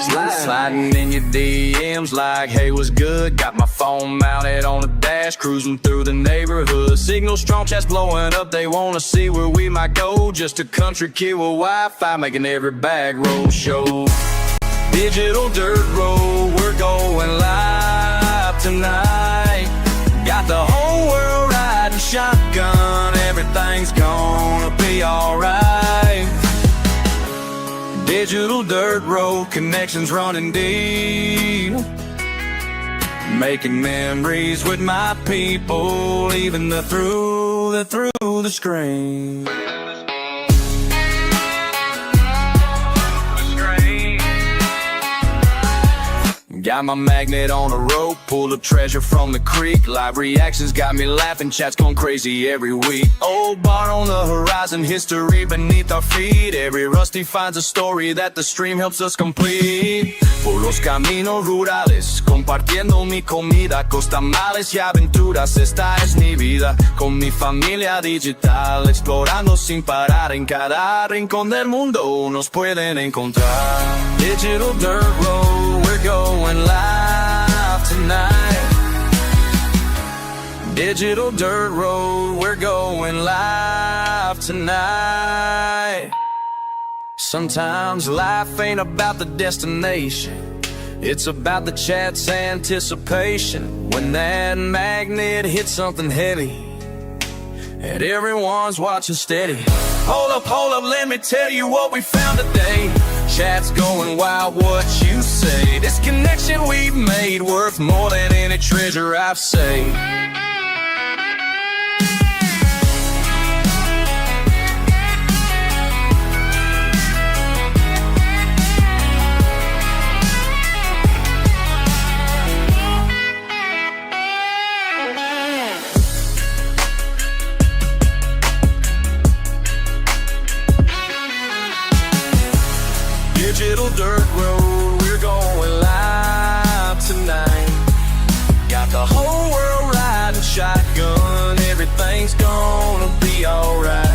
Sliding in your DMs like, hey, what's good? Got my phone mounted on the dash, cruising through the neighborhood. Signal strong, chats blowing up, they wanna see where we might go. Just a country kid with Wi-Fi, making every back road show. Digital dirt road, we're going live tonight. Got the whole world riding shotgun, everything's gonna be alright. Digital dirt road, connections running deep. Making memories with my people, even through the screen. Got my magnet on a rope, pulled up treasure from the creek. Live reactions got me laughing, chats going crazy every week. Old bar on the horizon, history beneath our feet. Every rusty finds a story that the stream helps us complete. Por los caminos rurales, compartiendo mi comida, costamales y aventuras, esta es mi vida. Con mi familia digital, explorando sin parar. En cada rincón del mundo nos pueden encontrar. Digital dirt road, we're going live tonight. Digital dirt road, we're going live tonight. Sometimes life ain't about the destination, it's about the chat's anticipation. When that magnet hits something heavy and everyone's watching steady. Hold up, let me tell you what we found today. Chat's going wild, what you say? This connection we've made worth more than any treasure I've saved. Digital dirt road, we're going live tonight. Got the whole world riding shotgun, everything's gonna be alright.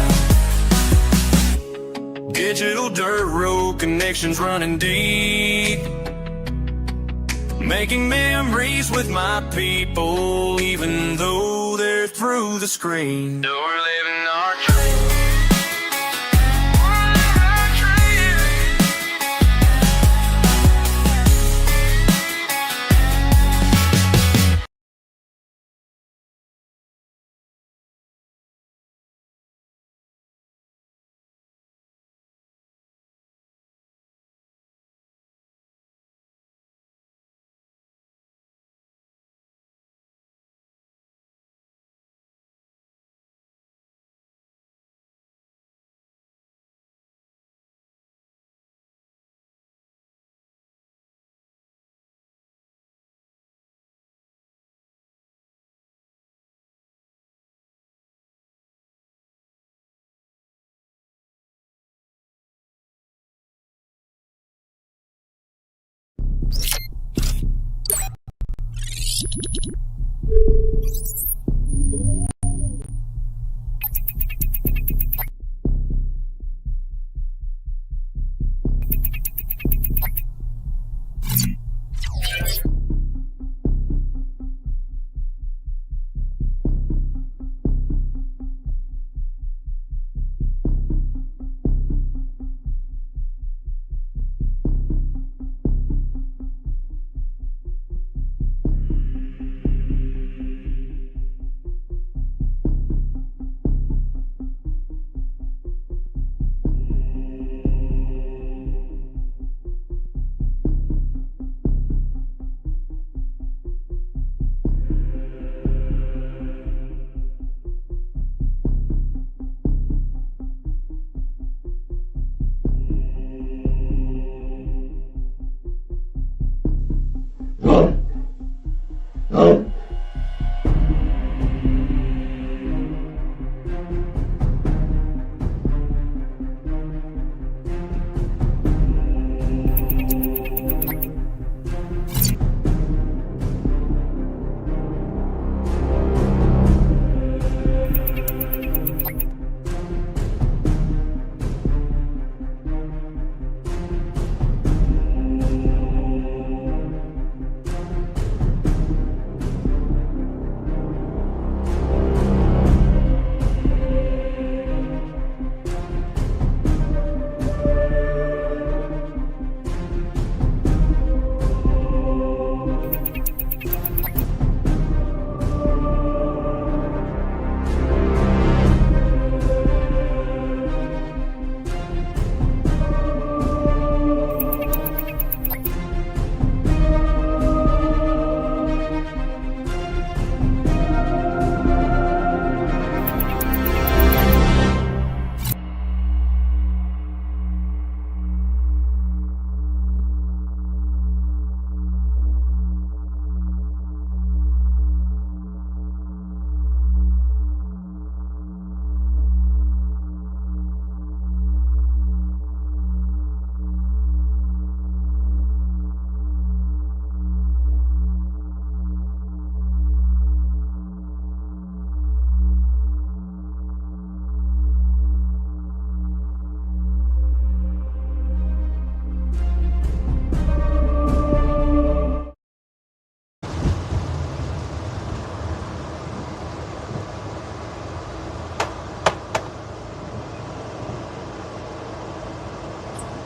Digital dirt road, connections running deep. Making memories with my people, even though they're through the screen. We're living our dream.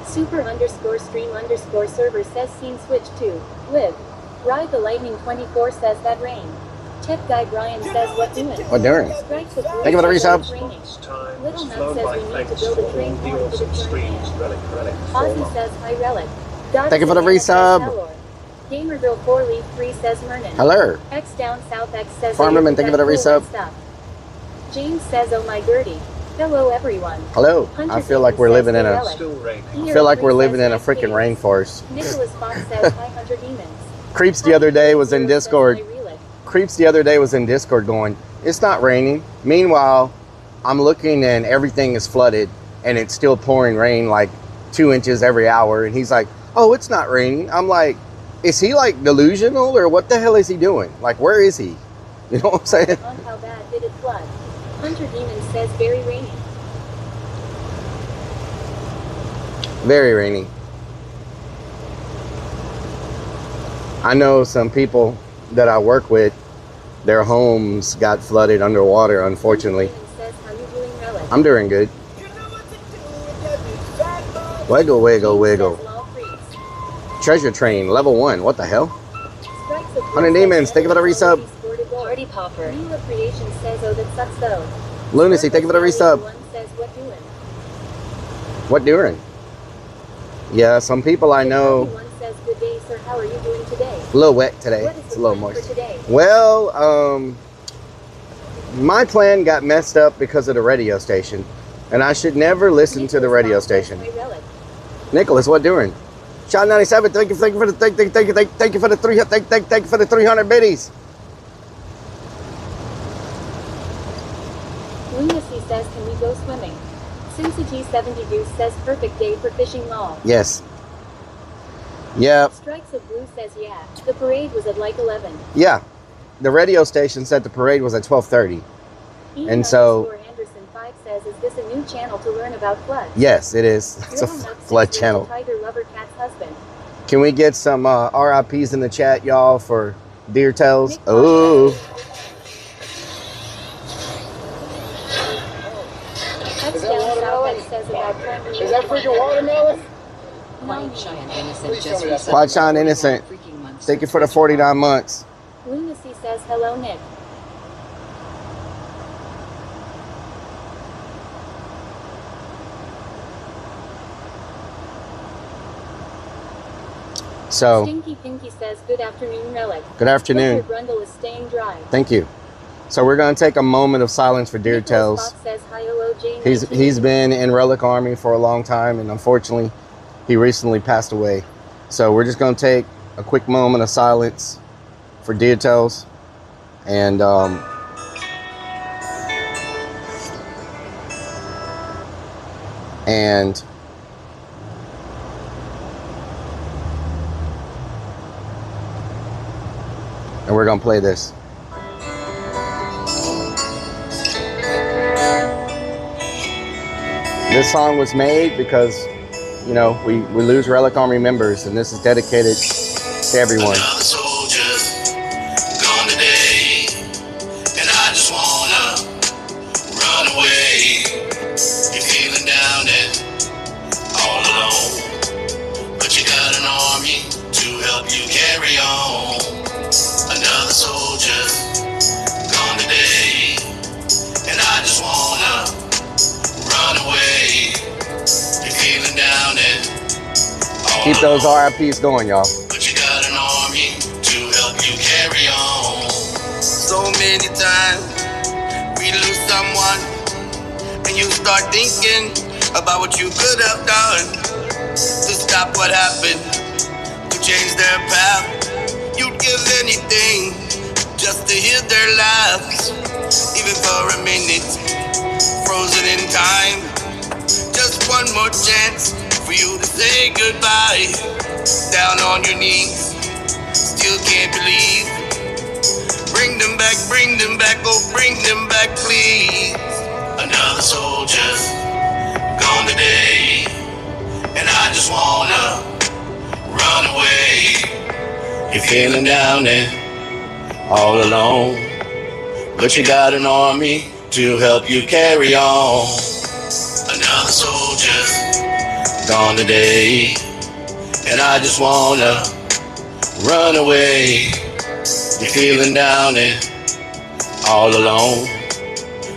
Super_stream_server says scene switch to live. Ride the lightning 24 says that rain. Tech guy Brian says what doing? What doing? Strikes of Thank you for the resub. Little Nut says we need to build a train port for the train. Ozzy says hi Relic. Thank you for the resub. Gamer Girl 4 Leaf 3 says Mernon. Hello. X down South X says Farmerman, thank you for the resub. James says oh my Gertie. Hello everyone. Hello. I feel like we're living in a freaking rainforest. Nicholas Fox says hi Hunter Demons. Creeps the other day was in Discord. Creeps the other day was in Discord going, it's not raining. Meanwhile, I'm looking and everything is flooded and it's still pouring rain like 2 inches every hour. And he's like, oh, it's not raining. I'm like, is he like delusional or what the hell is he doing? Like, where is he? You know what I'm saying? On how bad did it flood? Hunter Demon says very rainy. Very rainy. I know some people that I work with, their homes got flooded underwater, unfortunately. Says, how you doing, Relic? I'm doing good. Wiggle, wiggle, wiggle. Treasure train, level 1. What the hell? 100 demons, thank you for the resub. Party popper. Mila Creation says, oh, that sucks though. Lunacy, thank you for the resub. Says, what doing? What doing? Yeah, some people I know. One says, good day, sir. How are you doing today? A little wet today. It's a little moist. Well, my plan got messed up because of the radio station, and I should never listen to the radio station. Nicholas, what doing? Shot 97. Thank you for the 300 biddies. Lunacy says, can we go swimming? Cincy G70 Goose says, perfect day for fishing lol. Yes. Yep. Strikes of Blue says, yeah. The parade was at like 11. Yeah. The radio station said the parade was at 12:30. And so Anderson 5 says, is this a new channel to learn about floods? Yes, it is. It's a flood channel. Tiger lover cat's husband. Can we get some RIPs in the chat, y'all, for Deer Tails? Oh. Is that freaking watermelon? Quiet Shine Innocent. Thank you for the 49 months. Lunacy says, hello, Nick. So, Stinky Pinky says, good afternoon, Relic. Good afternoon. Your grundle is staying dry. Thank you. So we're going to take a moment of silence for Deer Tails. He's been in Rellik Army for a long time, and unfortunately, he recently passed away. So we're just going to take a quick moment of silence for Deer Tails, and we're going to play this. This song was made because, you know, we lose Rellik Army members, and this is dedicated to everyone. Another soldier gone today, and I just wanna run away. You're feeling down and all alone, but you got an army to help you carry on. Another soldier gone today, and I just wanna run away. You're feeling down and keep those RIPs going, y'all. But you got an army to help you carry on. So many times we lose someone, and you start thinking about what you could have done to stop what happened, to change their path. You'd give anything just to hear their laughs, even for a minute, frozen in time. Just one more chance for you to say goodbye. Down on your knees, still can't believe. Bring them back, oh bring them back please. Another soldier gone today, and I just wanna run away. You're feeling down and all alone, but you got an army to help you carry on. Another soldier gone today, and I just wanna run away. You're feeling down and all alone,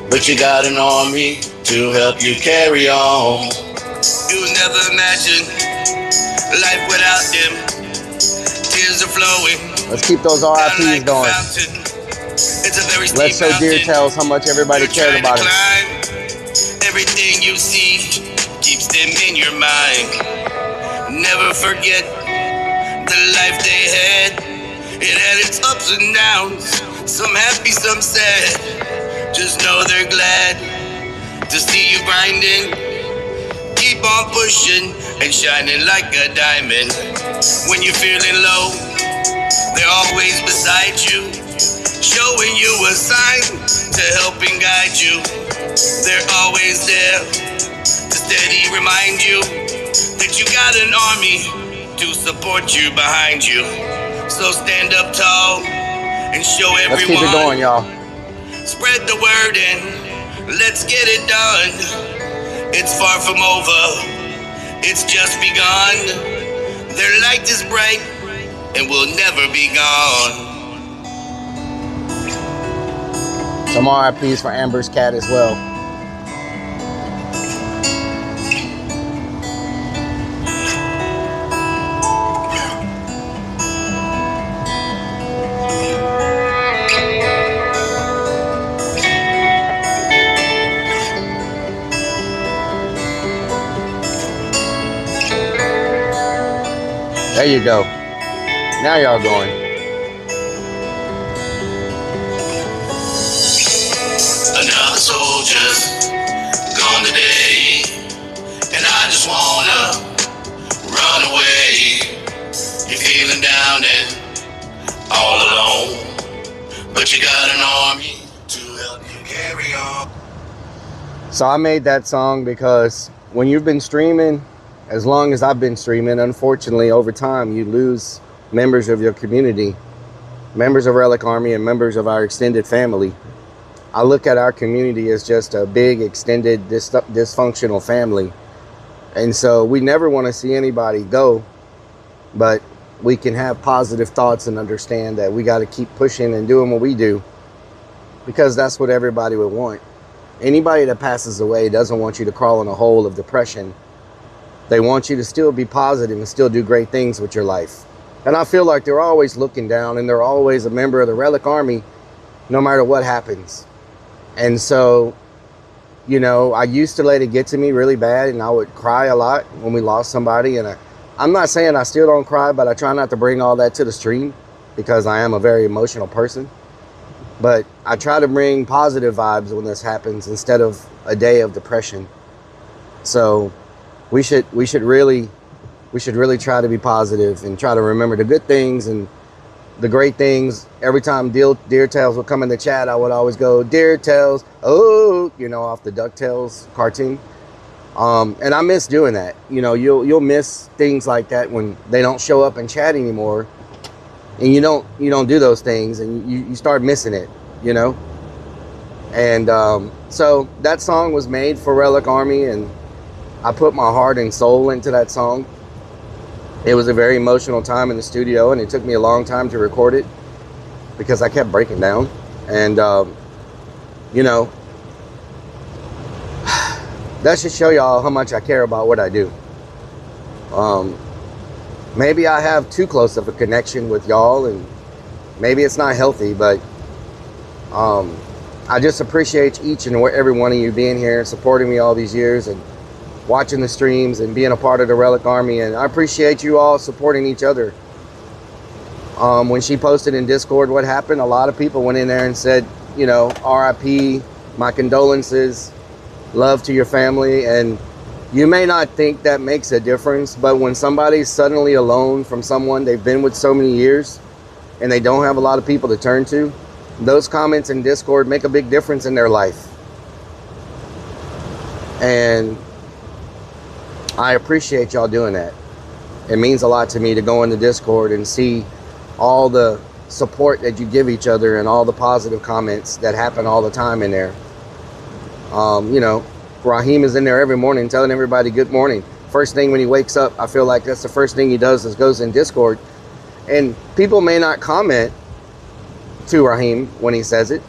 but you got an army to help you carry on. You never imagined life without them. Tears are flowing. Let's keep those RIPs going. Let's show Deer Tails how much everybody cared about him. Everything you see keeps them in your mind. Never forget the life they had. It had its ups and downs, some happy, some sad. Just know they're glad to see you grinding. Keep on pushing and shining like a diamond. When you're feeling low, they're always beside you, showing you a sign to help and guide you. They're always there to steady remind you that you got an army to support you behind you. So stand up tall and show everyone. Let's keep it going, y'all. Spread the word and let's get it done. It's far from over, it's just begun. Their light is bright and will never be gone. Some RIPs for Amber's cat as well. There you go. Now y'all going. Another soldier's gone today, and I just wanna run away. You're feeling down and all alone, but you got an army to help you carry on. So I made that song because when you've been streaming, as long as I've been streaming, unfortunately, over time, you lose members of your community, members of Rellik Army, and members of our extended family. I look at our community as just a big, extended, dysfunctional family. And so we never want to see anybody go, but we can have positive thoughts and understand that we got to keep pushing and doing what we do, because that's what everybody would want. Anybody that passes away doesn't want you to crawl in a hole of depression. They want you to still be positive and still do great things with your life. And I feel like they're always looking down, and they're always a member of the Rellik Army, no matter what happens. And so, you know, I used to let it get to me really bad, and I would cry a lot when we lost somebody. And I'm not saying I still don't cry, but I try not to bring all that to the stream, because I am a very emotional person. But I try to bring positive vibes when this happens instead of a day of depression. So we should really try to be positive and try to remember the good things and the great things. Every time Deer Tails would come in the chat, I would always go, Deer Tails, oh, you know, off the DuckTales cartoon. And I miss doing that. You know, you'll miss things like that when they don't show up in chat anymore, and you don't do those things, and you start missing it, you know. And so that song was made for Rellik Army, and I put my heart and soul into that song. It was a very emotional time in the studio, and it took me a long time to record it because I kept breaking down. And, you know, that should show y'all how much I care about what I do. Maybe I have too close of a connection with y'all, and maybe it's not healthy, but I just appreciate each and every one of you being here, supporting me all these years, and watching the streams and being a part of the Rellik Army. And I appreciate you all supporting each other. When she posted in Discord what happened, a lot of people went in there and said, you know, RIP, my condolences, love to your family. And you may not think that makes a difference, but when somebody's suddenly alone from someone they've been with so many years and they don't have a lot of people to turn to, those comments in Discord make a big difference in their life. And I appreciate y'all doing that. It means a lot to me to go into Discord and see all the support that you give each other and all the positive comments that happen all the time in there. You know, Raheem is in there every morning telling everybody good morning. First thing when he wakes up, I feel like that's the first thing he does is goes in Discord. And people may not comment to Raheem when he says it.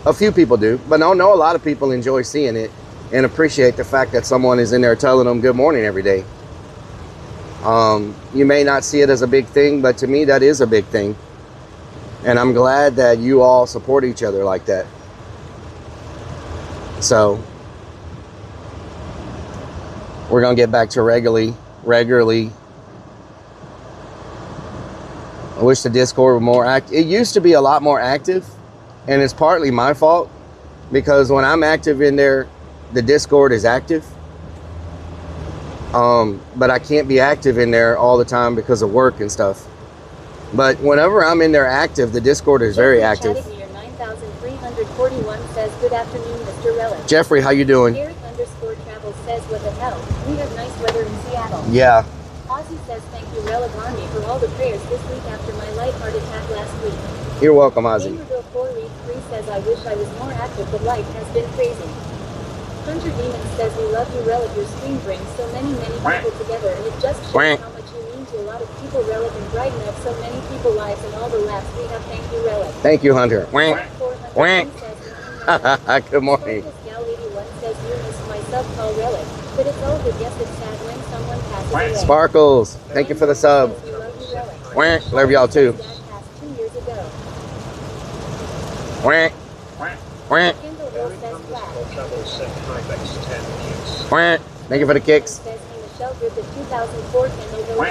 A few people do, but I know a lot of people enjoy seeing it and appreciate the fact that someone is in there telling them good morning every day. You may not see it as a big thing, but to me that is a big thing. And I'm glad that you all support each other like that. So we're gonna get back to regularly. I wish the Discord were more active. It used to be a lot more active, and it's partly my fault because when I'm active in there, the Discord is active. But I can't be active in there all the time because of work and stuff. But whenever I'm in there active, the Discord is very active. 9341 says, good afternoon, Mr. Rellik. Jeffrey, how you doing? Eric_Travel says, what the hell? We have nice weather in Seattle. Yeah. Ozzy says, thank you, Rellik Army, for all the prayers this week after my light heart attack last week. You're welcome, Ozzy. Neighborville 483 says, I wish I was more active, but life has been crazy. Hunter Demon says, we love you, Rellik. Your stream brings so many people together, and it just shows how much you mean to a lot of people, Rellik, and brighten up so many people's lives and all the laughs we have. Thank you, Rellik. Thank you, Hunter. Good morning. Gal 81 says, you missed my sub call, Rellik, but it's all good. Yes, it's sad when someone passes away. Sparkles, thank you for the sub. We love you, Rellik. Love y'all too. Dad passed 2 years ago. Kendall Hill says, flat. Thank you for the kicks. Says, hey, Michelle Griffith, 2004 Kendall Hill 1.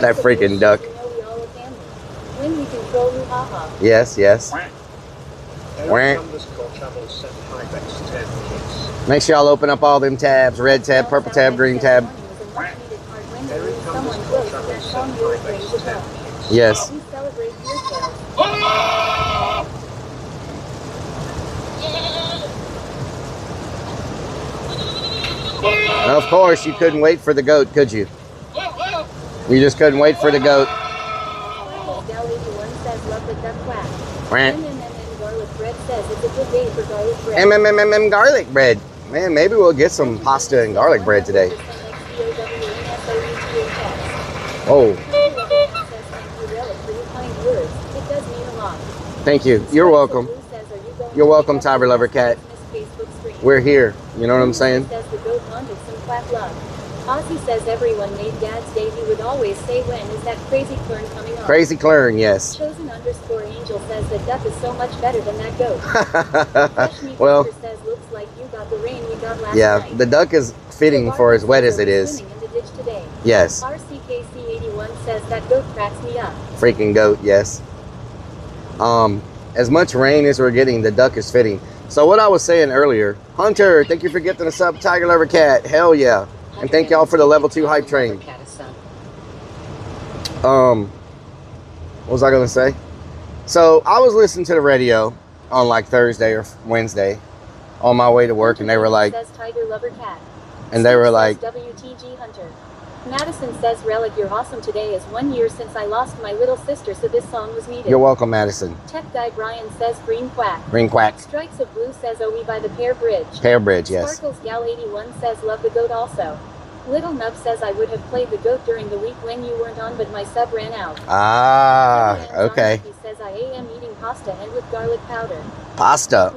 That freaking duck. You know we all a family. When we control you, haha. Yes, yes. Make sure y'all open up all them tabs. Red tab, purple tab, green tab. Yes. We celebrate your tales. Of course, you couldn't wait for the goat, could you? You just couldn't wait for the goat. Gal 81 says, love the duck quack. MMM garlic bread says, it's a good day for garlic bread. MMM garlic bread. Man, maybe we'll get some pasta and garlic bread today. Oh. Thank you. You're welcome. You're welcome, Tiber Lover Cat. We're here. You know what I'm saying? Ozzy says everyone made Dad's Day. He would always say, when is that crazy clern coming on? Crazy clern, yes. Chosen_angel says the duck is so much better than that goat. Well, says, looks like you got the rain we got last yeah, night. the duck is fitting for as wet as it is. In the ditch today. Yes. RCKC81 says that goat cracks me up. Freaking goat, yes. As much rain as we're getting, the duck is fitting. So what I was saying earlier, Hunter, thank you for gifting us up, Tiger Lover Cat. Hell yeah. And thank y'all for the level 2 hype train. What was I gonna say? So I was listening to the radio on like Thursday or Wednesday on my way to work, and they were like, and they were like, WTG Hunter. Madison says, Rellik, you're awesome. Today is 1 year since I lost my little sister, so this song was needed. You're welcome, Madison. Tech Guy Brian says, green quack. Green quack. Strikes of Blue says, oh, we by the Pear Bridge. Pear Bridge, yes. Sparkles Gal 81 says, love the goat also. Little Nub says, I would have played the goat during the week when you weren't on, but my sub ran out. Ah, okay. He says, I am eating pasta and with garlic powder. Pasta.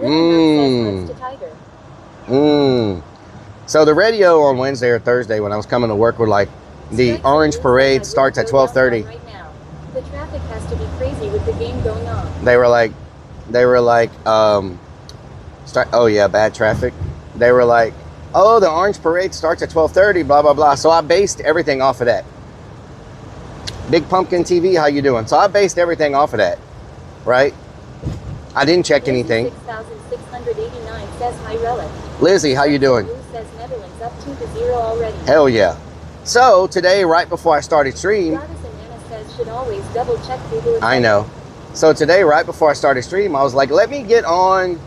Mmm. So the radio on Wednesday or Thursday when I was coming to work were like, the Orange Parade starts at 12:30. Right now. The traffic has to be crazy with the game going on. They were like, oh yeah, bad traffic. They were like, oh, the Orange Parade starts at 12:30, blah, blah, blah. So I based everything off of that. Big Pumpkin TV, how you doing? So I based everything off of that, right? I didn't check anything. 6,689 says, hi, Rellik. Lizzie, how you doing? Blue says Netherlands up 2-0 already. Hell yeah. So today, right before I started stream, Goddess and Anna says, should always double check Google. I know. So today, right before I started stream, I was like, let me get on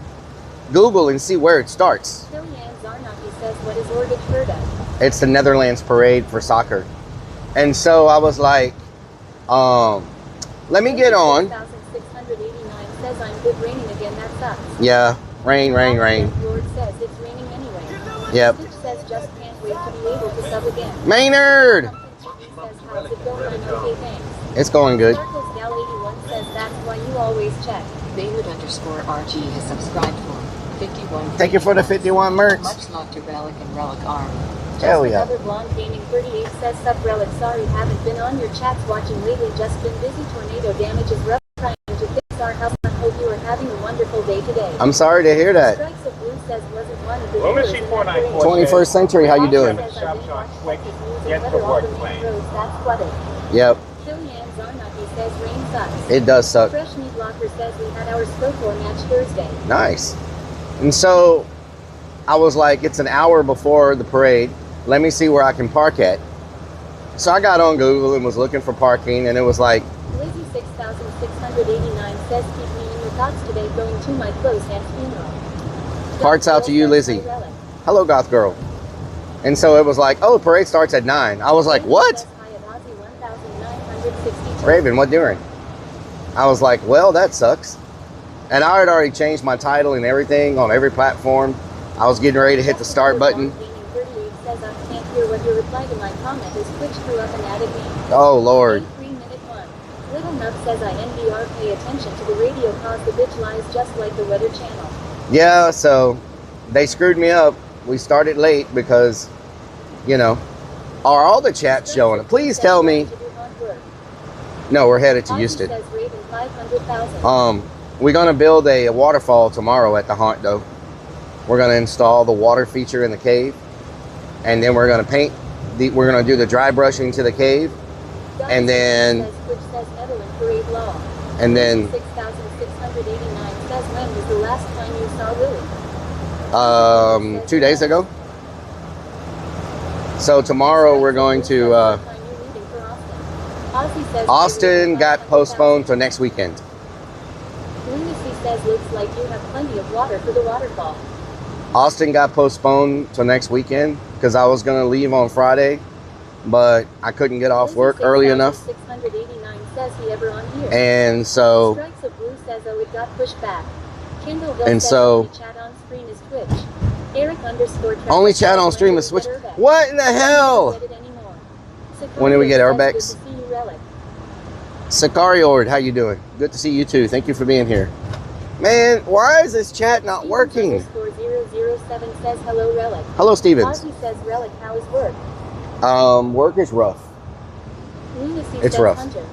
Google and see where it starts. Kellyanne Zarnaki says, what is Orgachverda? It's the Netherlands parade for soccer. And so I was like, let me get on. 6,689 says, I'm good, raining again, that sucks. Yeah, rain. Lord says it's raining anyway. Yep. Stitch says just can't wait to be able to sub again. Maynard! Pumpkin TV says how's it going? I'm okay, thanks. It's going good. Sparkles Gal 81 says that's why you always check. Maynard_RG has subscribed for 51. Thank you for the 51 merch. Much love to Rellik and Rellik I. Hell yeah. Another blonde gaming 38 says sub Rellik, sorry haven't been on your chats watching lately, just been busy, tornado damage is rough, trying to fix our house. I hope you are having a wonderful day today. I'm sorry to hear that. Strikes of Blue says wasn't one of the Well, viewers Missy in that 494 parade. 21st century, how you doing? Says I didn't watch Texas news Get and the weather, all work the main plane. roads, that's flooded. Yep, Julianne Zarnaki says rain sucks. it does suck. Fresh Meat Locker says we had our Spokor match Thursday. Nice. And so I was like, it's an hour before the parade. Let me see where I can park at. So I got on Google and was looking for parking, and it was like, Lizzie 6689 says keep me in your thoughts today, going to my close aunt's funeral. Hearts out to you, Lizzie. Hello, Goth Girl. And so it was like, oh, the parade starts at 9. I was like, what? Raven, what doing? I was like, well, that sucks. And I had already changed my title and everything on every platform. I was getting ready to hit the start button. Says I can't hear what your reply to my comment is. Twitch threw up and added me. Oh, Lord. 3-minute 1. Little Nub says I NBR pay attention to the radio cause the bitch lies just like the Weather Channel. Yeah, so they screwed me up. We started late because, you know, are all the chats showing? Please tell me. No, we're headed to Houston. Says Raven 500,000. We're gonna build a waterfall tomorrow at the haunt though. We're gonna install the water feature in the cave, and then we're gonna paint. We're gonna do the dry brushing to the cave, and then 6,689 says when was the last time you saw Lily? 2 days ago. So tomorrow we're going to Austin. Got postponed to next weekend. Lunacy says looks like you have plenty of water for the waterfall. Austin got postponed to next weekend because I was gonna leave on Friday, but I couldn't get off work early enough. 689 says he ever on here. And so Strikes of Blue says oh it got pushed back. Kindle and says so only chat on screen is Twitch. Eric_Travis only chat on stream is Switch. What in the hell? When did we get Urbex? Sicariord, how you doing? Good to see you too. Thank you for being here. Man, why is this chat not working? 007 says hello Rellik. Hello, Stevens. Ozzy says Rellik, how is work? Work is rough. Lunacy It's says rough. Hunter.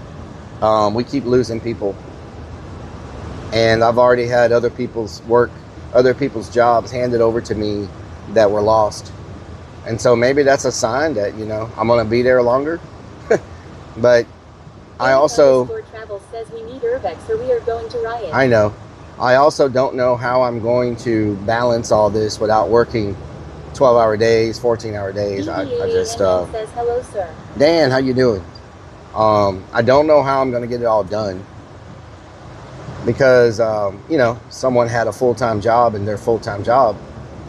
We keep losing people, and I've already had other people's work, other people's jobs handed over to me that were lost, and so maybe that's a sign that, you know, I'm gonna be there longer. But I also Travel says we need Urbex or we are going to riot. I know. I also don't know how I'm going to balance all this without working 12-hour days, 14-hour days. I just says hello sir. Dan, how you doing? I don't know how I'm going to get it all done because you know, someone had a full-time job and their full-time job.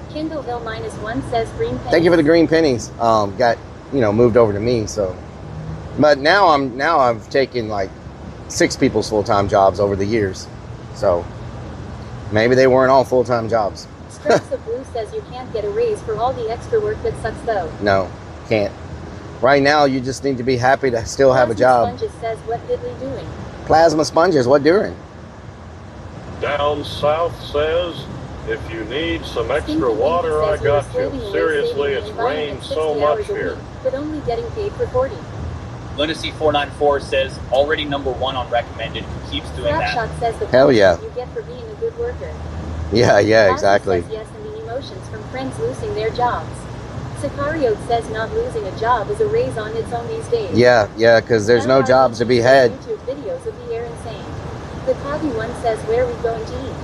Kindleville -1 says green pennies. Thank you for the green pennies. Got, you know, moved over to me, so. But now I've taken like 6 people's full-time jobs over the years, so maybe they weren't all full-time jobs. Strikes of Blue says you can't get a raise for all the extra work that sucks though. No, can't. Right now, you just need to be happy to still have a job. Sponges says what diddly doing. Plasma Sponges, what doing? Down south says, if you need some extra water, I got you. Seriously, it's rained so much here. But only getting paid for 40. Lunacy 494 says already #1 on recommended. Who keeps doing that? Snapshot says the Hell yeah. you get for being a good worker. Yeah, Ozzy exactly. says yes, and the emotions from friends losing their jobs. Sicario says not losing a job is a raise on its own these days. Yeah, because there's no jobs to be had. YouTube videos of the air insane. The Coggy one says where are we going to eat?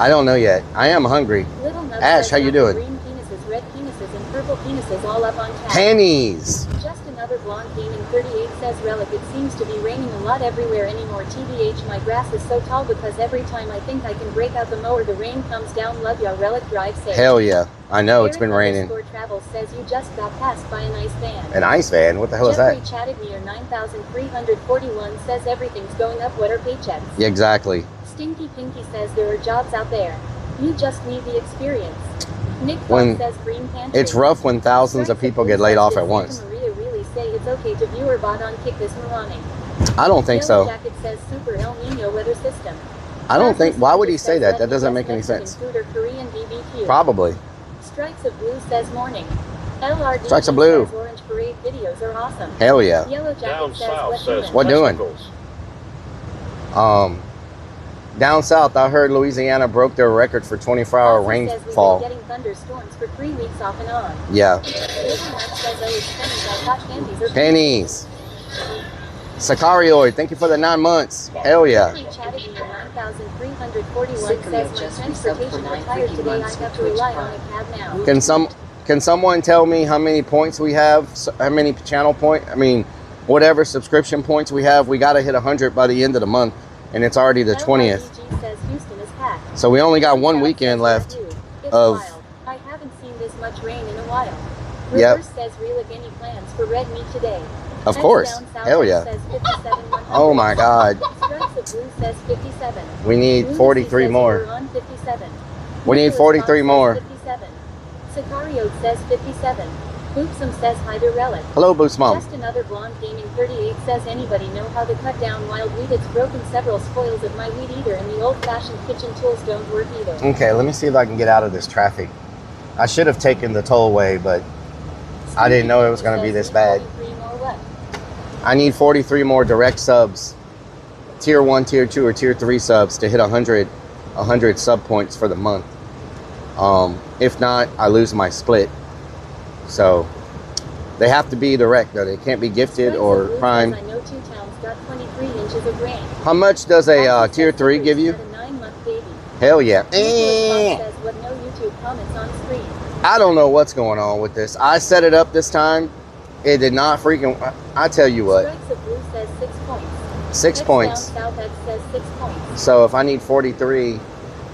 I don't know yet. I am hungry. Little Nub Ash, says how you now doing? Green penises, red penises, and purple penises all up on tap. Pennies. Just another blonde gaming 38 says Rellik, it seems to be raining a lot everywhere anymore. TBH, my grass is so tall because every time I think I can break out the mower, the rain comes down. Love ya, Rellik, drive safe. Hell yeah. I know, it's been raining. Travel says you just got passed by an ice van. An ice van? What the hell is Jeffrey that? chatted me or 9,341 says everything's going up. What are paychecks? Yeah, exactly. Stinky Pinky says there are jobs out there. You just need the experience. Nick Fox when says green pantry. it's rough when thousands of people get laid off at once. Maria really say it's okay to viewer bot on kick this moronic. I don't think Yellow so. Jacket says super El Nino weather system. I don't think. Rasmus Why would he says say that? red That doesn't Midwest make any Mexican sense. food or Korean BBQ. Probably. Strikes of Blue says morning. LRD Strikes of Blue. says orange parade videos are awesome. Hell yeah. Yellow Jacket Down says south what says What doing? testicles. Down south, I heard Louisiana broke their record for 24-hour Also says we've rainfall. been getting thunderstorms for 3 weeks off and on. Yeah. Little Nut says oh it's pennies. I thought candies are Pennies. Sicarioid, thank you for the 9 months. Hell yeah. Chatted 9341 Sycamore says just my resubbed transportation for 9 retired freaking today. I months have with to rely Twitch on a cab now. Can someone tell me how many points we have? How many channel point? I mean, whatever subscription points we have, we got to hit 100 by the end of the month, and it's already the 20th. LRDG says Houston is packed. So we only got one South weekend says left It's of. wild. I haven't seen this much rain in a while. Yep. Reverse says Rellik any plans for red meat today. Of Edge course. Down South Hell yeah. Says 57,100. Oh my God. Strikes of Blue says 57. We need Lunacy 43 says more. we're on 57. We need Nicholas 43 Fox more. says 57. Sicario says 57. Boopsum says hi to Rellik. Hello, Boost Mom. Just another blonde gaming 38 says anybody know how to cut down wild weed? It's broken several spoils of my weed eater and the old-fashioned kitchen tools don't work either. Okay, let me see if I can get out of this traffic. I should have taken the tollway, but I didn't know it was going to be this bad. 43 more left. I need 43 more direct subs, tier 1, tier 2, or tier 3 subs to hit 100 sub points for the month. If not, I lose my split. So they have to be direct though. They can't be gifted Strikes or of Blue prime. says, I know 2 towns got 23 inches of rain. How much does a Rasmus tier says 3 Super give you? had a 9-month baby. Hell yeah. Nicholas Fox says what no YouTube comments on screen. I don't know what's going on with this. I set it up this time. It did not freaking. I tell you what, Strikes of Blue says 6 points. 6 X points. Down South X says 6 points. So if I need 43,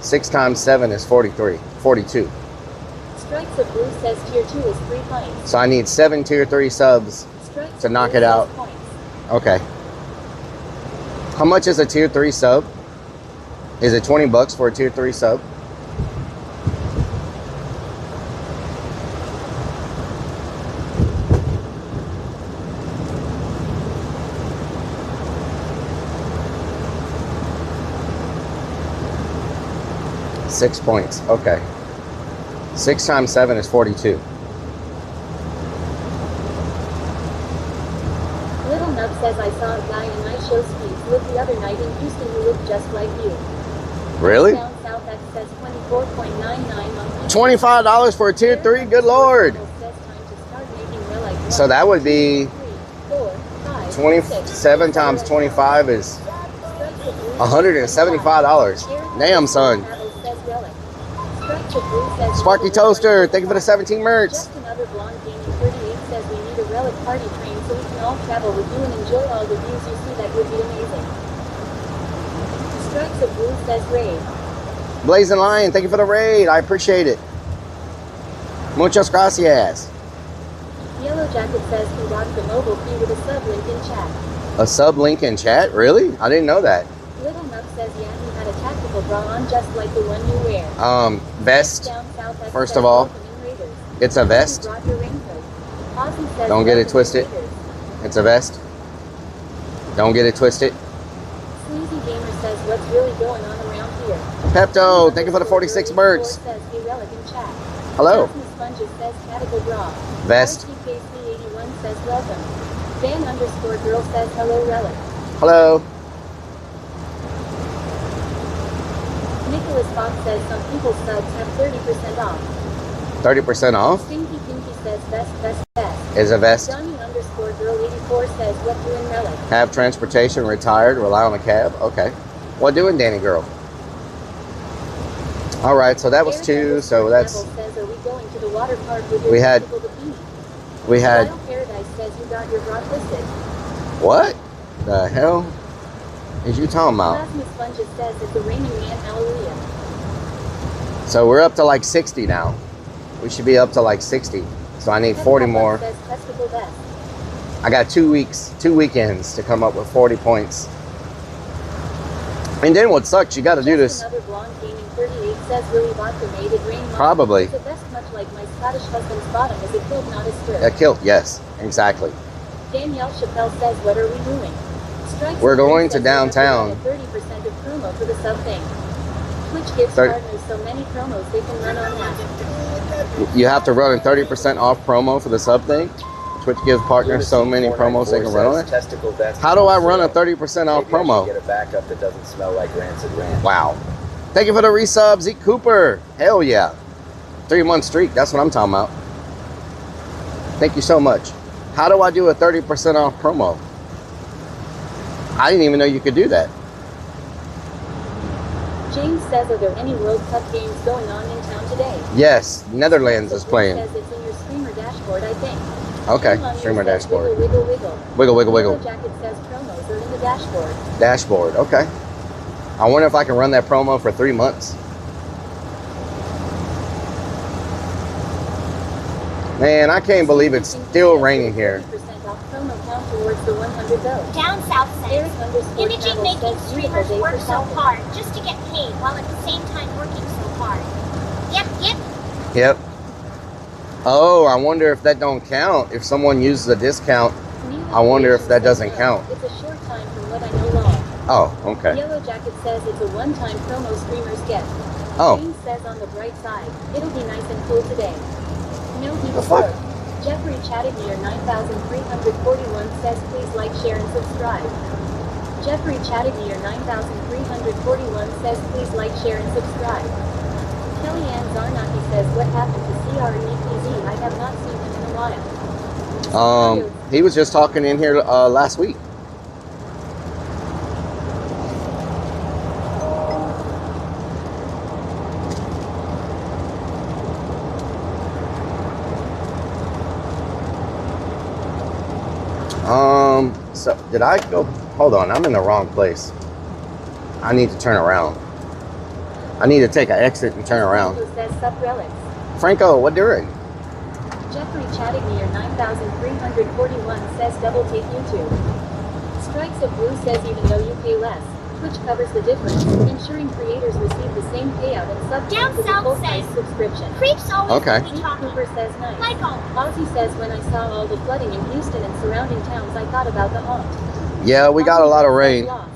6 times 7 is 43, 42. Strikes of Blue says tier 2 is 3 points. So I need 7 tier 3 subs. Strikes To of knock Blue it out. says points. Okay. How much is a tier 3 sub? Is it 20 bucks for a tier 3 sub? $6 points. Okay. 6 times 7 is 42. Little Nub says I saw a guy in nice show speeds live the other night in Houston who looked just like you. Really? Down South X says 24.99 on $25 for a tier 3? Good lord. Says time to start making Rellik So that would be 3, 4, 5, 27 times 25 is $175. Damn, son. Sparky Toaster, thank you for the 17 merch. Just another blonde gaming 38 says we need a Rellik party train so we can all travel with you and enjoy all the views you see. That would be amazing. Strikes of Blue says raid. Blazing Lion, thank you for the raid. I appreciate it. Muchas gracias. Yellow Jacket says he rocked the mobile fee with a sub link in chat. A sub link in chat? Really? I didn't know that. Little Nub says yeah he had a tactical bra on just like the one you wear. Vest. Down South X First says of all, welcome in Raiders. it's a vest. Brought your raincoat. Ozzy says Don't get it welcome in twisted. Raiders. It's a vest. Don't get it twisted. Sleazy Gamer says what's really going on around here. Pepto, thank you for the 46 merch. Says hey Rellik in chat. Hello. Rasmus Sponges says tactical bra. Vest. RTKC81 says welcome. Dan_girl says hello Rellik. Hello. Nicholas Fox says some people's subs have 30% off. 30% off Stinky Pinky says best. is a vest. Johnny_girl84 says what doing Rellik. Have transportation, retired, rely on a cab. Okay. What doing, Danny girl? All right, so that was 2. So that's Says, are we going to the water park with your we had bicycle bikini? we had Wild Paradise says you got your bra twisted. what the hell is you talking about? Rasmus Sponges says it's the raining man, hallelujah. So we're up to like 60 now. We should be up to like 60. So I need 40 more. Says testicle vest. I got 2 weekends to come up with 40 points. And then what sucks, you got to do this. Another blonde gaming 38 says Willy Vodka made it rain. Probably. It's a vest much like my Scottish husband's bottom is a kilt, not a skirt. A kilt, yes, exactly. Danielle Chappelle says, what are we doing? Strikes We're going to says downtown. 30% of promo for the sub thing. Twitch gives partners so many promos they can run on that. You have to run a 30% off promo for the sub thing. Twitch gives partners so many promos they can run on it. How do I run a 30% off promo? Get a backup that doesn't smell like rancid ranch. Wow. Thank you for the resub, Zeke Cooper. Hell yeah. 3-month streak. That's what I'm talking about. Thank you so much. How do I do a 30% off promo? I didn't even know you could do that. James says, are there any World Cup games going on in town today? Yes, Netherlands is playing. Says it's in your streamer dashboard, I think. Okay, Stream on streamer yours says dashboard. Wiggle, wiggle, wiggle. Wiggle, wiggle, wiggle. Yellow Jacket says promos are in the dashboard. Dashboard, okay. I wonder if I can run that promo for 3 months. Man, I can't believe it's still raining here. 30% off promo count towards the 100 though. Down south Eric says, underscore imaging travel making says beautiful streamers day work for so shopping. hard just to get paid while at the same time working so hard. Yep, yep. Yep. Oh, I wonder if that don't count. If someone uses a discount, I wonder if that doesn't count. It's a short time from what I know long. Oh, okay. Yellow Jacket says it's a one-time promo streamers get. Oh. James says on the bright side, it'll be nice and cool today. No heat The fuck? stroke. Jeffrey Chattignear 9341 says please like, share, and subscribe. Jeffrey Chattignear 9341 says please like, share, and subscribe. Kellyanne Zarnaki says what happened to CREPZ? I have not seen him in a while. He was just talking in here last week. So did I go? Hold on, I'm in the wrong place. I need to turn around. I need to take an exit and turn around. Says sub relics. Franco, what doing? Jeffrey Chattignear 9341 says double take YouTube. Strikes of Blue says even though you pay less, Twitch covers the difference, ensuring creators receive the same payout and sub Down with a south full says, price subscription. Creeps always Okay. be Pete talking. Cooper says nice. Like all. Ozzy says when I saw all the flooding in Houston and surrounding towns I thought about the haunt. Yeah, we got a lot of rain. Lost.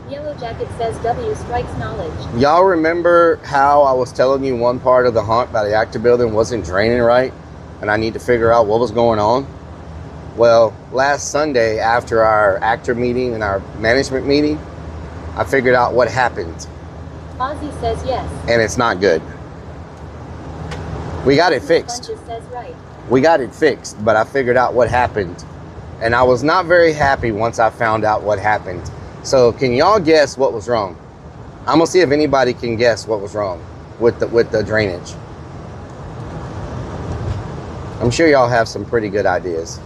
Yellow Jacket says W strikes knowledge. Y'all remember how I was telling you one part of the haunt by the actor building wasn't draining right, and I need to figure out what was going on? Well, last Sunday after our actor meeting and our management meeting, I figured out what happened, Ozzy says yes. and it's not good. We got it fixed. Sponges says right. We got it fixed, but I figured out what happened, and I was not very happy once I found out what happened. So can y'all guess what was wrong? I'm gonna see if anybody can guess what was wrong with the drainage. I'm sure y'all have some pretty good ideas.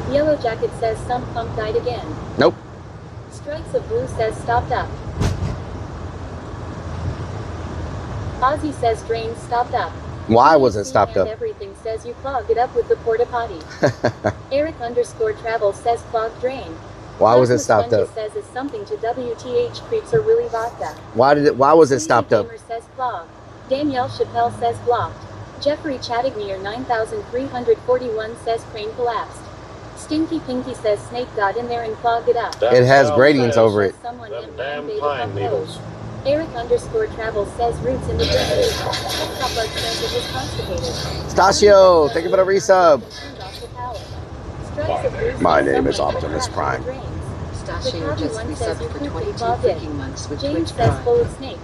Yellow Jacket says some pump died again. Nope. Strikes of Blue says stopped up. Ozzy says drain stopped up. Why was it stopped And up? Everything says you clogged it up with the porta potty. Eric underscore travel says clogged drain. Why was it Plasma stopped Sponges up? says it's something to WTH creeps or Willy Vodka. Why was it stopped up? Gamer says clogged. Danielle Chappelle says blocked. Jeffrey Chattignear 9341 says crane collapsed. Stinky Pinky says snake got in there and clogged it up. It has Down gratings south over it. Someone Them M9 damn beta pine pump needles. hose. Eric underscore travel says roots in the drainage. Top Art says it was constipated. Stasio, thank you for the resub. My name is Someone Optimus crashed Prime. the drains. Pistachio The just Cotton one says resubbed you for quickly 22 clogged it. freaking months with James Twitch says Prime. full of snakes.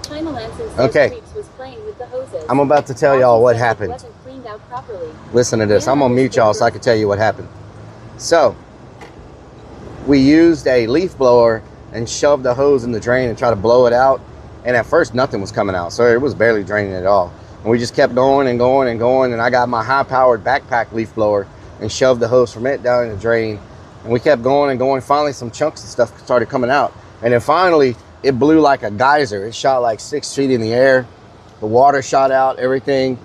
China Lanson says Okay. Creeps was playing with the hoses. I'm about to tell y'all what happened. It wasn't cleaned out properly. Listen to this. I'm gonna mute y'all so I can tell you what happened. So, we used a leaf blower and shoved the hose in the drain and tried to blow it out. And at first, nothing was coming out. So it was barely draining at all. And we just kept going and going and going. And I got my high-powered backpack leaf blower and shoved the hose from it down in the drain. And we kept going and going. Finally, some chunks of stuff started coming out. And then finally, it blew like a geyser. It shot like 6 feet in the air. The water shot out, everything.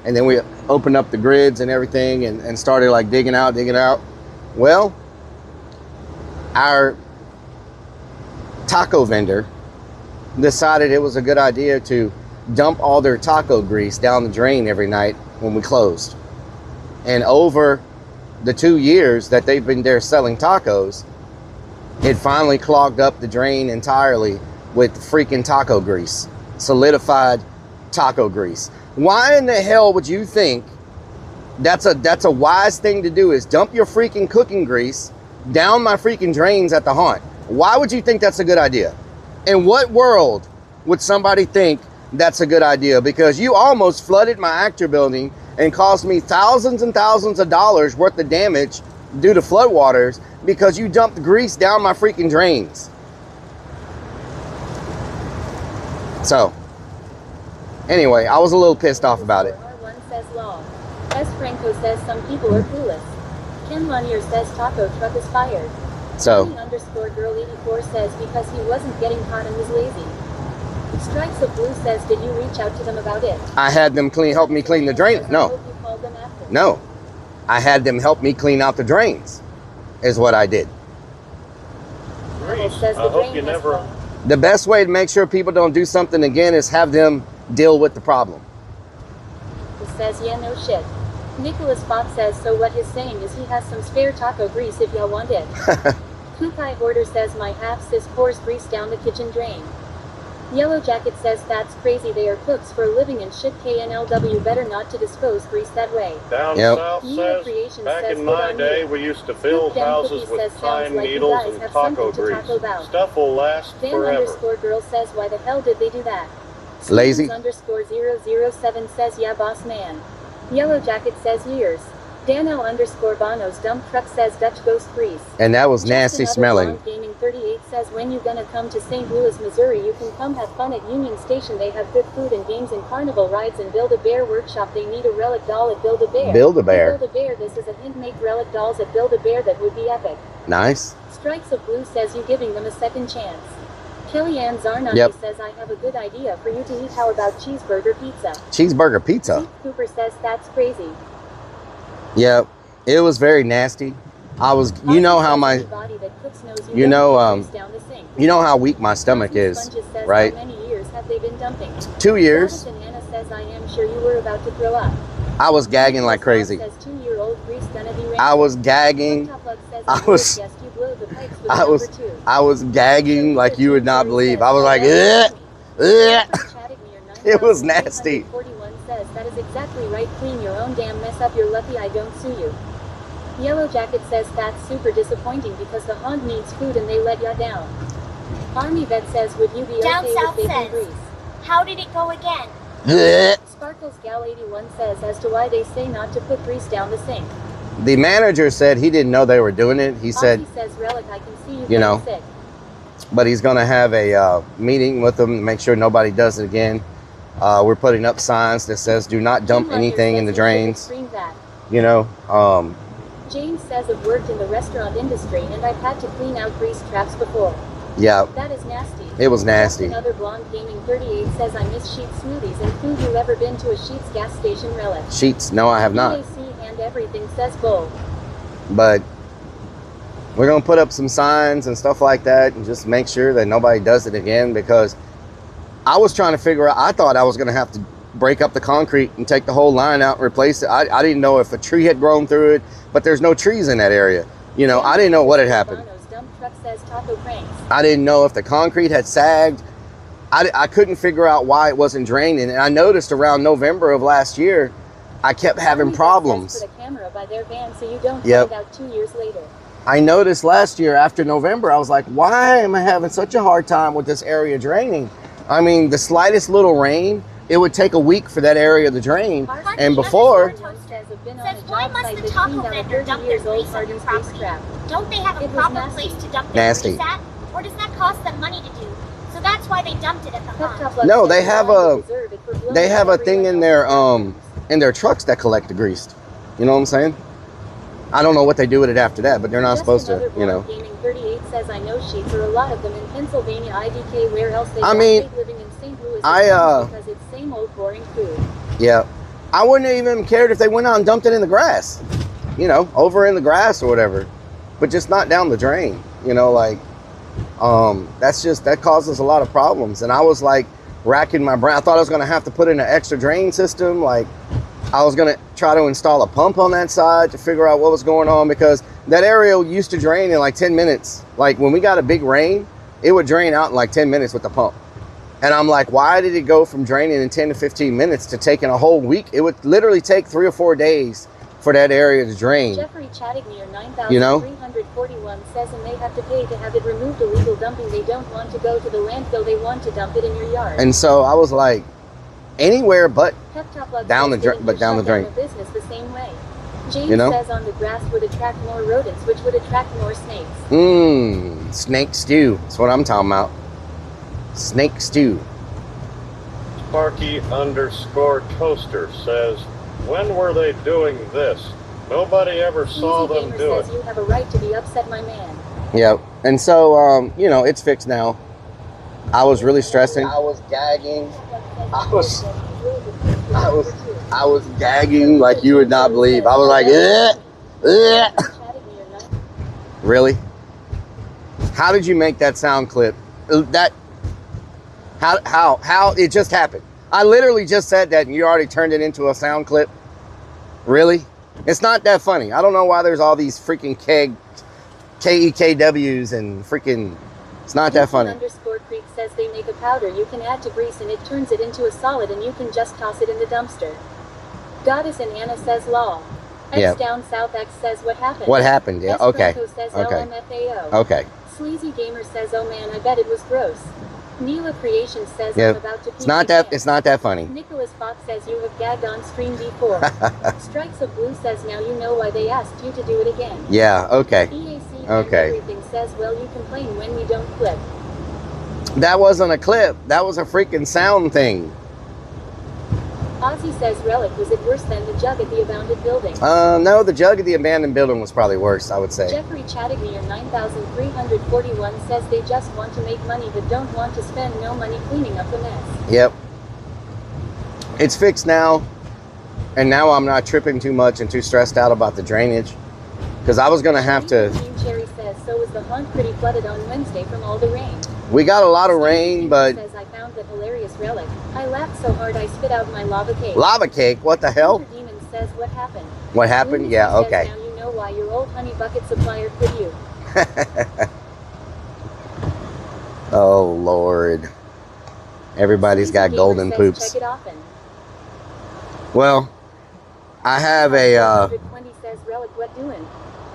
And then we opened up the grids and everything and started like digging out. Well, our taco vendor decided it was a good idea to dump all their taco grease down the drain every night when we closed. And over the 2 years that they've been there selling tacos, it finally clogged up the drain entirely with freaking taco grease, solidified taco grease. Why in the hell would you think that's a wise thing to do, is dump your freaking cooking grease down my freaking drains at the haunt? Why would you think that's a good idea? In what world would somebody think that's a good idea? Because you almost flooded my actor building and caused me thousands and thousands of dollars worth of damage due to floodwaters because you dumped grease down my freaking drains. So, anyway, I was a little pissed off about it. R1 says law. S. Franco says some people are clueless. Ken Lanier says taco truck is fired. So, Girl 84 says because he wasn't getting caught and was lazy. Strikes of Blue says, did you reach out to them about it? I had them help me clean the drain. No. No. I had them help me clean out the drains, is what I did. I hope you never... The best way to make sure people don't do something again is have them deal with the problem. It says, yeah, no shit. Nicholas Fox says, so what he's saying is he has some spare taco grease if y'all want it. Kukai Hoarder says, my half-sis pours grease down the kitchen drain. Yellow Jacket says, that's crazy, they are cooks for a living and shit. KNLW better not to dispose grease that way. Down south says, back in my day we used to fill houses with pine needles and taco grease. Stuff will last forever. Girl says, why the hell did they do that? Lazy. _007 says, yeah, boss man. Yellow Jacket says, years. Dano_Bono's dump truck says, Dutch ghost grease. And that was nasty smelling. Gaming 38 says, when you gonna come to St. Louis, Missouri, you can come have fun at Union Station. They have good food and games and carnival rides and Build-A-Bear workshop. They need a relic doll at Build-A-Bear. Build-A-Bear. Build-A-Bear. This is a hint. Make relic dolls at Build-A-Bear. That would be epic. Nice. Strikes of Blue says, you giving them a second chance. Kellyanne Zarnani says, I have a good idea for you to eat. How about cheeseburger pizza? Cheeseburger pizza? Steve Cooper says, that's crazy. Yep, it was very nasty. I was, you know how my, you know how weak my stomach is, right? How many years have they been dumping? 2 years. Anna says, I am sure you were about to throw up. I was gagging like crazy. Says, 2-year-old Grease gonna be I was gagging. I was gagging like you would not believe. I was like, ugh, ugh. It was nasty. 41 says, that is exactly right. Clean your own damn mess up. You're lucky I don't sue you. Yellow Jacket says, that's super disappointing because the haunt needs food and they let ya down. Army Vet says, would you be Down okay South with baking says, grease? how did it go again? Sparkles Gal 81 says, as to why they say not to put grease down the sink. The manager said he didn't know they were doing it. He said, says, Relic, I can see you know, sick. But he's going to have a meeting with them to make sure nobody does it again. We're putting up signs that says, do not dump anything in the drains. You know, James says, I've worked in the restaurant industry and I've had to clean out grease traps before. Yeah. That is nasty. It was nasty. Another Blonde Gaming 38 says, I miss Sheetz smoothies and food. You ever been to a Sheetz gas station, Relic? Sheetz? No, I have not. PAC and everything says bull. But we're going to put up some signs and stuff like that and just make sure that nobody does it again, because I was trying to figure out, I thought I was going to have to break up the concrete and take the whole line out and replace it. I didn't know if a tree had grown through it, but there's no trees in that area. You know, I didn't know what had happened. I didn't know if the concrete had sagged. I couldn't figure out why it wasn't draining. And I noticed around November of last year, I kept having problems. Put a camera by their van so you don't find out 2 years later. I noticed last year after November, I was like, why am I having such a hard time with this area draining? I mean, the slightest little rain, it would take a week for that area to drain. And before... Says, why must the taco vendor dump their grease on your property? Don't they have a proper place to dump their grease at? Or does that cost them money to do? So that's why they dumped it at the haunt. No, they have a thing in their trucks that collect the grease. You know what I'm saying? I don't know what they do with it after that, but they're not supposed to, you know. Gaming 38 says, I know Sheets are a lot of them in Pennsylvania, IDK, where else they living in St. Louis because it's same old boring food. Yeah. I wouldn't have even cared if they went out and dumped it in the grass. You know, over in the grass or whatever. but just not down the drain. You know, like, that causes a lot of problems. And I was like racking my brain. I thought I was going to have to put in an extra drain system. Like, I was going to try to install a pump on that side to figure out what was going on, because that area used to drain in like 10 minutes. Like, when we got a big rain, it would drain out in like 10 minutes with the pump. And I'm like, why did it go from draining in 10 to 15 minutes to taking a whole week? It would literally take 3 or 4 days for that area to drain. Jeffrey Chattignear 9341 says, and they have to pay to have it removed. Illegal dumping. They don't want to go to the landfill. They want to dump it in your yard. And so I was like, anywhere but down the drain. The business the same way. James says on the grass would attract more rodents, which would attract more snakes. Snake stew. That's what I'm talking about. Snake stew. Sparky _toaster says, when were they doing this? Nobody ever saw them do it. Says you have a right to be upset, my man. Yep. And so, you know, it's fixed now. I was really stressing. I was gagging. I was gagging like you would not believe. I was like, Really? How did you make that sound clip? How it just happened? I literally just said that and you already turned it into a sound clip. Really? It's not that funny. I don't know why there's all these freaking KEKWs and freaking, it's not that funny. _Creek says they make a powder you can add to grease and it turns it into a solid and you can just toss it in the dumpster. Goddess and Anna says law. X down south X says what happened. What happened? Yeah. Okay. Says okay. LMFAO. Okay. Sleazy Gamer says, oh man, I bet it was gross. Neela Creation says, I'm about to pee. It's not that funny. Nicholas Fox says you have gagged on stream before. Strikes of Blue says now you know why they asked you to do it again. Yeah, okay. EAC okay. Everything says, well, you complain when we don't clip. That wasn't a clip. That was a freaking sound thing. Ozzy says Rellik, was it worse than the jug at the abandoned building? No, the jug at the abandoned building was probably worse, I would say. Jeffrey Chattignear 9341 says they just want to make money but don't want to spend no money cleaning up the mess. Yep. It's fixed now. And now I'm not tripping too much and too stressed out about the drainage. Because I was going to have to... Cherry says, so was the haunt pretty flooded on Wednesday from all the rain? We got a lot of rain, but... Says, I found that hilarious relic. I laughed so hard I spit out my lava cake. Lava cake? What the hell? Demon says, what happened? What happened? Lunacy yeah, says, okay. Now you know why your old honey bucket supplier quit you. Oh, Lord. Everybody's got golden poops. Check it often. Well, I have a... 120 says, Relic, what doing?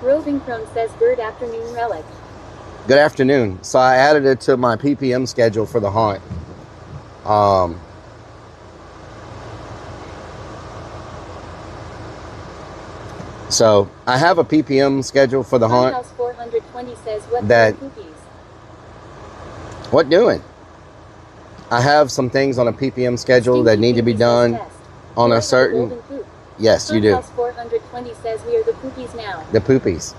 Roving Crone says, good afternoon, Relic. Good afternoon. So I added it to my PPM schedule for the haunt. So I have a PPM schedule for the haunt. House 420 says, what that poopies? What doing? I have some things on a PPM schedule that need to be done on a certain... Yes, you do. House 420 says we are the poopies now. The poopies.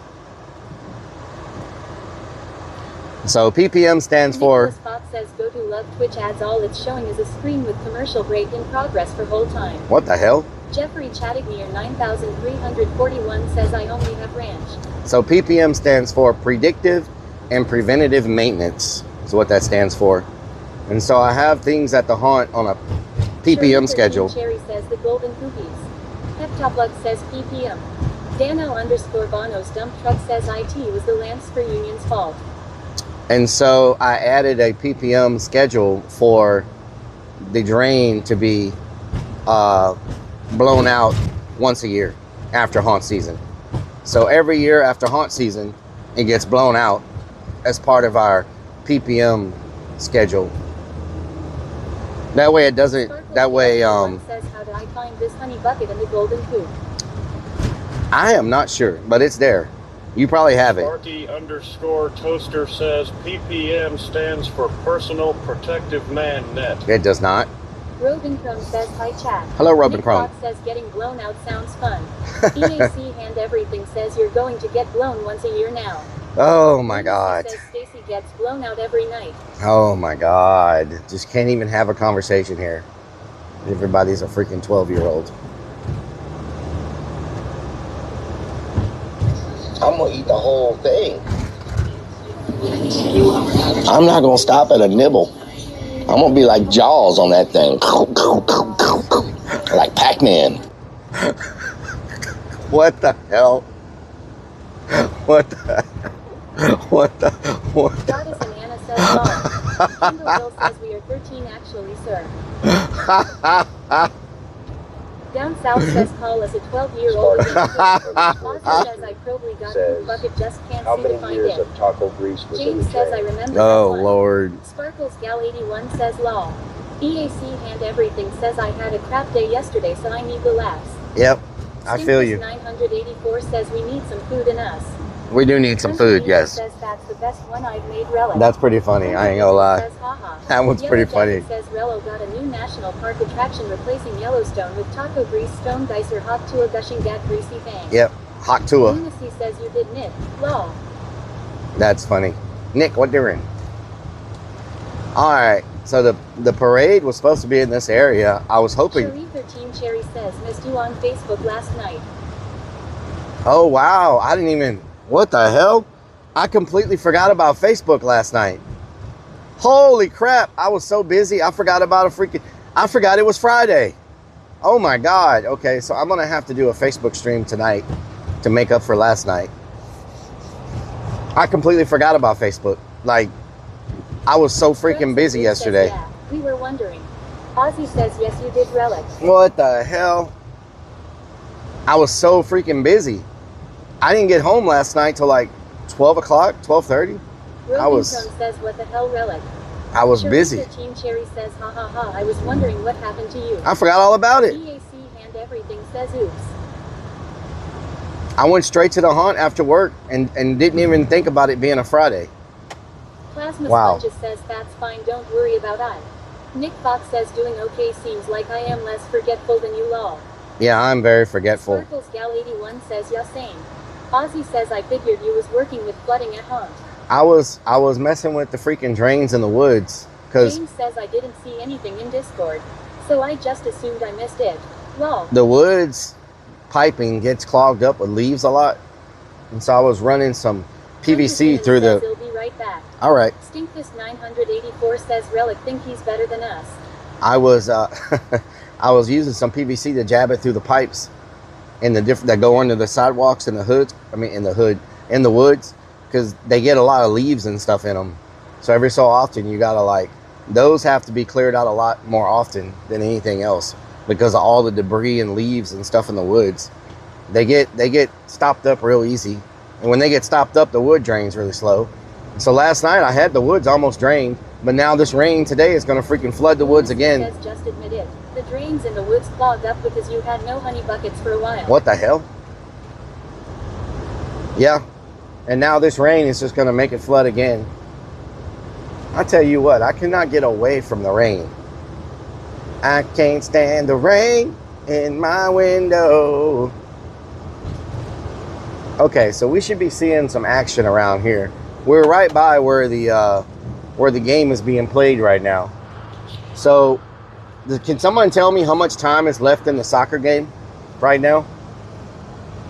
So PPM stands for... Spot says go to love Twitch ads. All it's showing is a screen with commercial break in progress for whole time. What the hell? Jeffrey Chattignear 9341 says I only have ranch. So PPM stands for predictive and preventative maintenance. Is what that stands for. And so I have things at the haunt on a PPM schedule. Cherry says the golden poopies. Heptoplug says PPM. Dano _Bono's dump truck says IT was the Landsper Union's fault. And so I added a PPM schedule for the drain to be blown out once a year after haunt season. So every year after haunt season, it gets blown out as part of our PPM schedule. That way it doesn't, that way, says, how do I find this honey bucket in the golden poop? I am not sure, but it's there. You probably have it. Sparky _toaster says PPM stands for Personal Protective Man Net. It does not. Robin Crumb says hi chat. Hello, Robin Crumb. Says getting blown out sounds fun. EAC Hand Everything says you're going to get blown once a year now. Oh my God. Says Stacy gets blown out every night. Oh my God. Just can't even have a conversation here. Everybody's a freaking 12-year-old. I'm gonna eat the whole thing. I'm not gonna stop at a nibble. I'm gonna be like Jaws on that thing. Like Pac-Man. What the hell? What the? What the? What the? Goddess and Anna says no. Kendall says we are 13 actually, sir. Down south says call us a 12-year-old again. Ozzy says I probably got the bucket, just can't How seem to many find years it. of taco grease was in James the says I tray? remember Oh that one. Lord. Sparkles Gal 81 says law. EAC hand everything says I had a crap day yesterday, so I need the laughs. Yep. I feel you. 984 says we need some food in us. We do need some food, yes. Says that's the best one I've made, Rello. That's pretty funny. I ain't gonna lie. Says, haha. That one's Yellow pretty Jacket funny. Says Rello got a new national park attraction replacing Yellowstone with taco grease, stone dicer, hot to a gushing gat greasy fang. Yep. Hot Tua. Lunacy says you did knit. Lol. That's funny. Nick, what doing? All right. So the parade was supposed to be in this area. I was hoping. Cherie 13 Cherry says missed you on Facebook last night. Oh wow! I didn't even. What the hell? I completely forgot about Facebook last night. Holy crap! I was so busy. I forgot about I forgot it was Friday. Oh my God. Okay, so I'm gonna have to do a Facebook stream tonight to make up for last night. I completely forgot about Facebook. Like, I was so freaking busy yesterday. Says, yeah, we were wondering. Ozzy says yes, you did, Rellik. What the hell? I was so freaking busy. I didn't get home last night till like 12 o'clock, 12:30. Says what the hell, Rellik. I was busy. Team Cherry says ha ha ha. I was wondering what happened to you. I forgot all about it. EAC hand everything says oops. I went straight to the haunt after work and didn't even think about it being a Friday. Plasma Wow. Sponges says that's fine, don't worry about I. Nick Fox says doing okay, seems like I am less forgetful than you lol. Yeah, I'm very forgetful. Sparkles Gal 81 says yeah same. Ozzy says I figured you was working with flooding at haunt. I was messing with the freaking drains in the woods because James says I didn't see anything in Discord, so I just assumed I missed it. Lol. the woods piping gets clogged up with leaves a lot, and so I was running some PVC through says the. he'll be right back. All right, Stinkfist 984 says Rellik think he's better than us. I was I was using some PVC to jab it through the pipes in the that go under the sidewalks and the hoods. I mean, in the woods, because they get a lot of leaves and stuff in them. So every so often you gotta those have to be cleared out a lot more often than anything else because of all the debris and leaves and stuff in the woods. They get stopped up real easy, and when they get stopped up, the wood drains really slow. So last night I had the woods almost drained, but now this rain today is gonna freaking flood the woods again. Says just admit it. The drains in the woods clogged up because you had no honey buckets for a while. What the hell? Yeah. And now this rain is just going to make it flood again. I tell you what, I cannot get away from the rain. I can't stand the rain in my window. Okay, so we should be seeing some action around here. We're right by where the game is being played right now. So, can someone tell me how much time is left in the soccer game right now?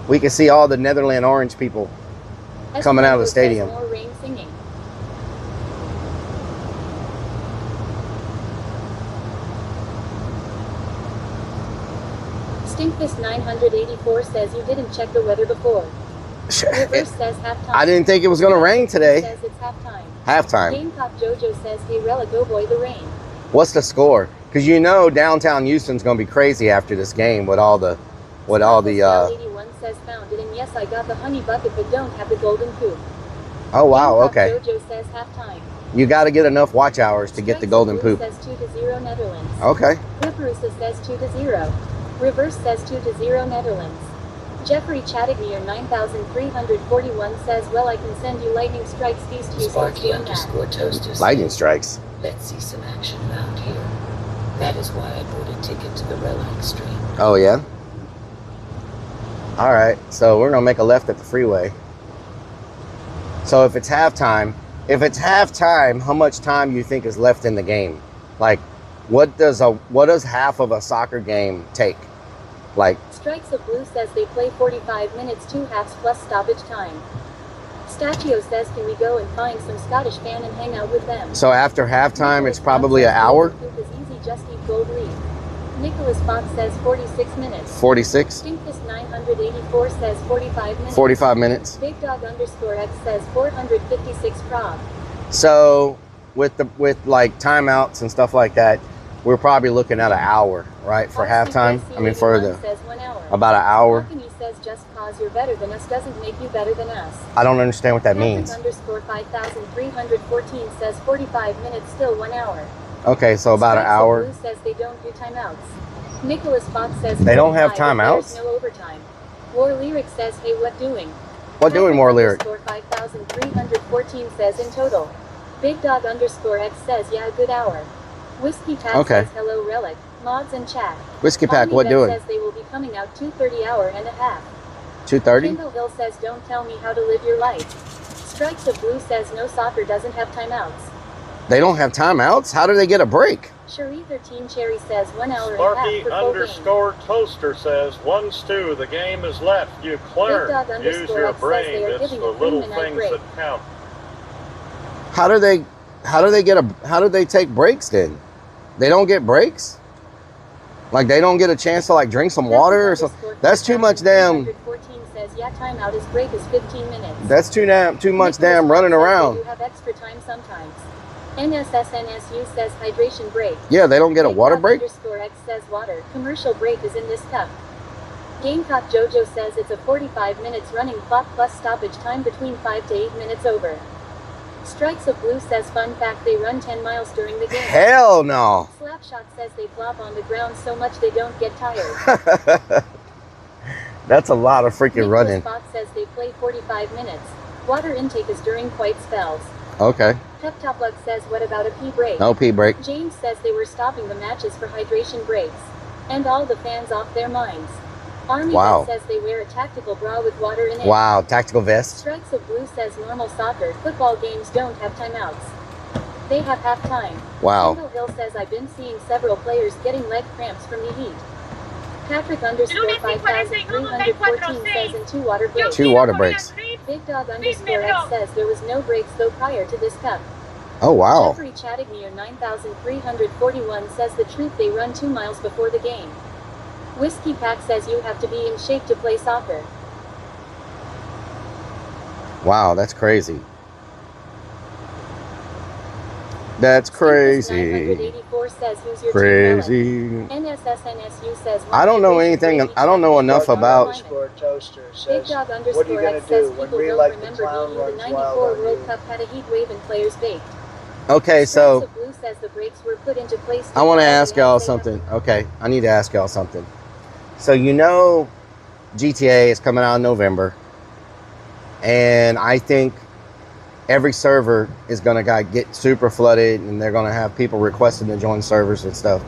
We can see all the Netherland Orange people coming out of the stadium. More rain singing. Stinkfist 984 says you didn't check the weather before. Reverse says halftime. I didn't think it was going to rain today. Says it's halftime. Halftime. Gamecock Jojo says hey Rellik, go boy the rain. What's the score? Because downtown Houston's going to be crazy after this game with all the 81 says found it, and yes, I got the honey bucket but don't have the golden coop. Oh wow, Gamecock okay. Jojo says halftime. You got to get enough watch hours to get the golden poop. Says 2-0 Netherlands. Okay. Clipperusa says 2-0. Reverse says 2-0 Netherlands. Jeffrey Chattignear 9341 says, well, I can send you lightning strikes east Houston. Sparky_Toasters. Lightning strikes. Let's see some action around here. That is why I bought a ticket to the Rellik stream. Oh yeah. All right, so we're gonna make a left at the freeway. So if it's halftime, how much time you think is left in the game? Like, what does half of a soccer game take? Like, Strikes of Blue says they play 45 minutes, 2 halves plus stoppage time. Stachio says, can we go and find some Scottish fan and hang out with them? so after halftime, it's probably an hour? Is easy, just eat gold leaf. Nicholas Fox says 46 minutes. 46? Stinkfist 984 says 45 minutes. 45 minutes. Big Dog _ X says 456 prob. So with like timeouts and stuff like that, we're probably looking at an hour, right, for halftime. I mean, for the says 1 hour. about an hour. Alchemy says just cause you're better than us doesn't make you better than us. I don't understand what that means. _5314 says 45 minutes, still 1 hour. Okay, so about an hour. Blue says they don't do timeouts. Nicholas Fox says they don't have 45, timeouts. There's no overtime. War Lyric says, hey, what doing? What doing, War Lyric? _5314 says in total. Big Dog _ X says, yeah, a good hour. Whiskey Pack says, hello, Rellik, mods and chat. Whiskey Pack, what doing? Says they will be coming out 2:30 hour and a half. 2:30? Kindle Hill says, don't tell me how to live your life. Strikes of Blue says, no, soccer doesn't have timeouts. They don't have timeouts? How do they get a break? Cherie 13 Cherry says 1 hour and a Sparky half for _ Toaster says, 1 stew, the game is left. You learn. Use your brain. It's the little things that count. How do they take breaks then? They don't get breaks? Like they don't get a chance to like drink some water or something? That's too much damn. 14 says, yeah, timeout is break is 15 minutes. That's too much damn running around. You have extra time sometimes. NSSNSU says hydration break. Yeah, they don't get a water break? _X says water. Commercial break is in this cup. Gamecock Jojo says it's a 45 minutes running clock plus stoppage time between 5 to 8 minutes over. Strikes of Blue says fun fact they run 10 miles during the game. Hell no. Slapshot says they flop on the ground so much they don't get tired. That's a lot of freaking running. Spot says they play 45 minutes. Water intake is during quiet spells. Okay. Pep Top Luck says what about a pee break? No pee break. James says they were stopping the matches for hydration breaks. And all the fans off their minds. Army says they wear a tactical bra with water in it. Wow, tactical vest. Strikes of Blue says normal soccer, football games don't have timeouts. They have halftime. Wow. Kendall Hill says I've been seeing several players getting leg cramps from the heat. Patrick _ 5314 says in 2 water breaks. 2 water breaks. Big Dog _ X says there was no breaks though prior to this cup. Oh wow. Jeffrey Chattignear 9341 says the truth they run 2 miles before the game. Whiskey Pack says you have to be in shape to play soccer. Wow, that's crazy. That's crazy. 984 says who's your crazy. NSSNSU says I don't know anything. I don't know enough about. Toaster Big says, Dog what are you _ gonna X says do when people we don't like the remember clown being the runs 94 wild on World you? Cup had a heat wave and players baked. Okay, so Strikes of Blue says the breaks were put into place. I want to ask y'all something. Okay, I need to ask y'all something. So you know, GTA is coming out in November, and I think every server is gonna get super flooded, and they're gonna have people requesting to join servers and stuff.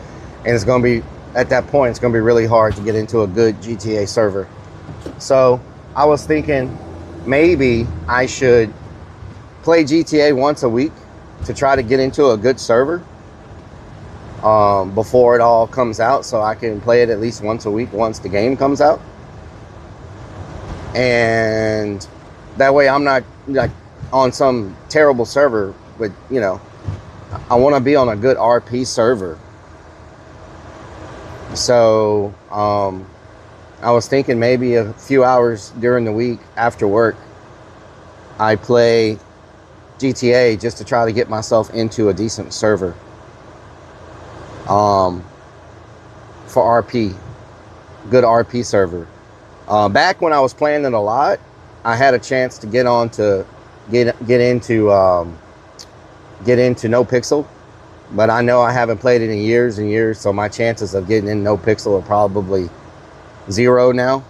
And it's gonna be at that point, it's gonna be really hard to get into a good GTA server. So I was thinking maybe I should play GTA once a week to try to get into a good server before it all comes out, so I can play it at least once a week once the game comes out. And that way I'm not like on some terrible server with, you know, I want to be on a good RP server. So I was thinking maybe a few hours during the week after work I play GTA just to try to get myself into a decent server for RP, good RP server. Back when I was playing it a lot, I had a chance to get into No Pixel, but I know I haven't played it in years and years, so my chances of getting in No Pixel are probably 0 now.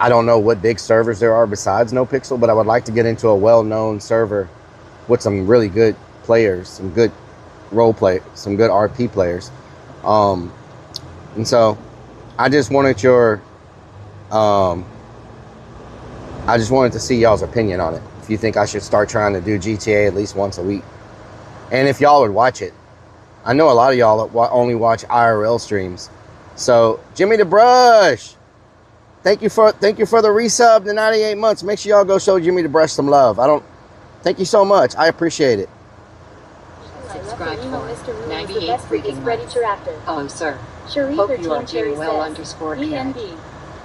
I don't know what big servers there are besides No Pixel, but I would like to get into a well-known server with some really good players, some good role play, some good RP players. And so I just wanted to see y'all's opinion on it. If you think I should start trying to do GTA at least once a week. And if y'all would watch it. I know a lot of y'all only watch IRL streams. So Jimmy the Brush, thank you for the resub to 98 months. Make sure y'all go show Jimmy the Brush some love. Thank you so much. I appreciate it. Subscribe for Mr. Moon is the 98 best freaking Ready months. Interactive. Oh, sir. Sharif Hope or you are Team Cherry doing well says, _cat. ENB.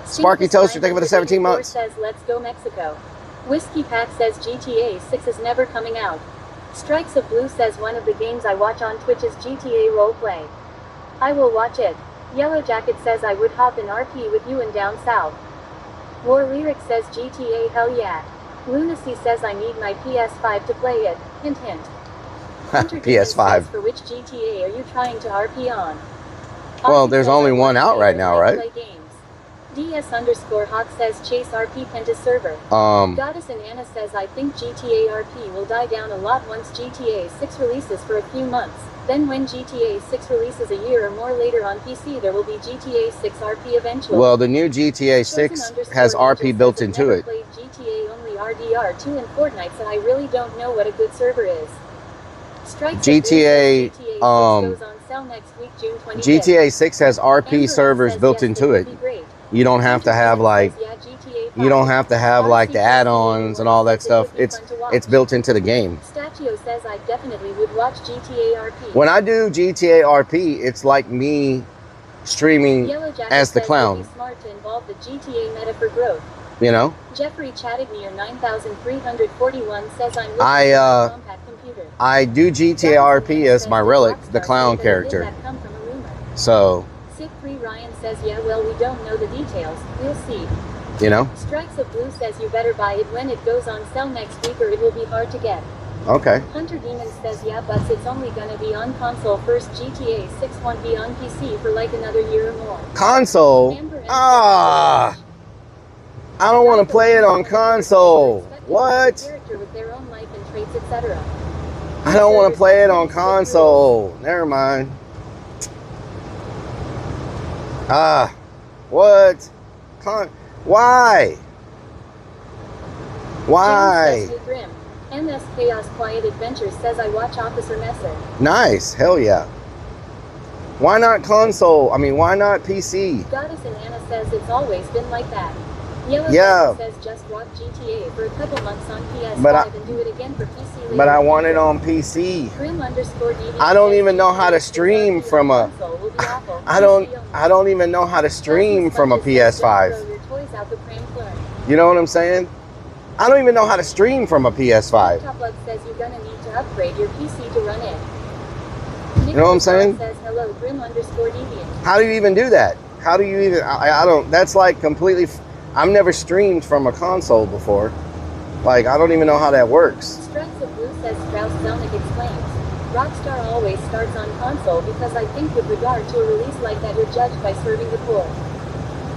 Sparky Toaster, thank you for the 17 months. Says, let's go Mexico. Whiskey Pack says GTA 6 is never coming out. Strikes of Blue says one of the games I watch on Twitch is GTA roleplay. I will watch it. Yellow Jacket says I would hop in RP with you in down south. War Lyric says GTA hell yeah. Lunacy says I need my PS5 to play it. Hint hint. PS5. For which GTA are you trying to RP on? Well, there's only one out right now, right? DS_Hawk says Chase RP Penta server. Goddess and Anna says I think GTA RP will die down a lot once GTA 6 releases for a few months. Then when GTA 6 releases a year or more later on PC, there will be GTA 6 RP eventually. Well, the new GTA 6 has RP built into it. Played GTA only RDR2 and Fortnite, so I really don't know what a good server is. GTA 6 has RP servers built into it. You don't have to have like the add-ons and all that stuff. It's built into the game. Statio says I definitely would watch GTA RP. When I do GTA RP, it's like me streaming as the clown. Smart to involve the GTA meta for growth. You know? Jeffrey Chattignear 9341 says I'm looking for a compact computer. I do GTA RP as my Rellik, the clown character. So Sick3 Ryan says yeah, well, we don't know the details. We'll see. You know? Strikes of Blue says you better buy it when it goes on sale next week or it will be hard to get. Okay. Hunter Demon says yeah, but it's only gonna be on console first. GTA 6 won't be on PC for like another year or more. Console? Ah! I don't want to play it on console. What? Character with their own life and traits, etc. I don't want to play it on console. Never mind. What? Why? Why? MS Chaos Quiet Adventures says I watch Officer Messer. Nice. Hell yeah. Why not console? I mean, why not PC? Goddess and Anna says it's always been like that. Yellow says just watch GTA for a couple months on PS5 and do it again for PC later. But I want it on PC. Grim_DD I don't even know how to stream from a I don't even know how to stream from a PS5. You know what I'm saying? I don't even know how to stream from a PS5. Toplug says you're gonna need to upgrade your PC to run it. You know what I'm saying? Says hello Grim_Deviant. How do you even do that? How do you even I don't, that's like completely, I've never streamed from a console before. Like, I don't even know how that works. Strikes of Blue says Strauss Zelnick explains. Rockstar always starts on console because I think with regard to a release like that you're judged by serving the poor.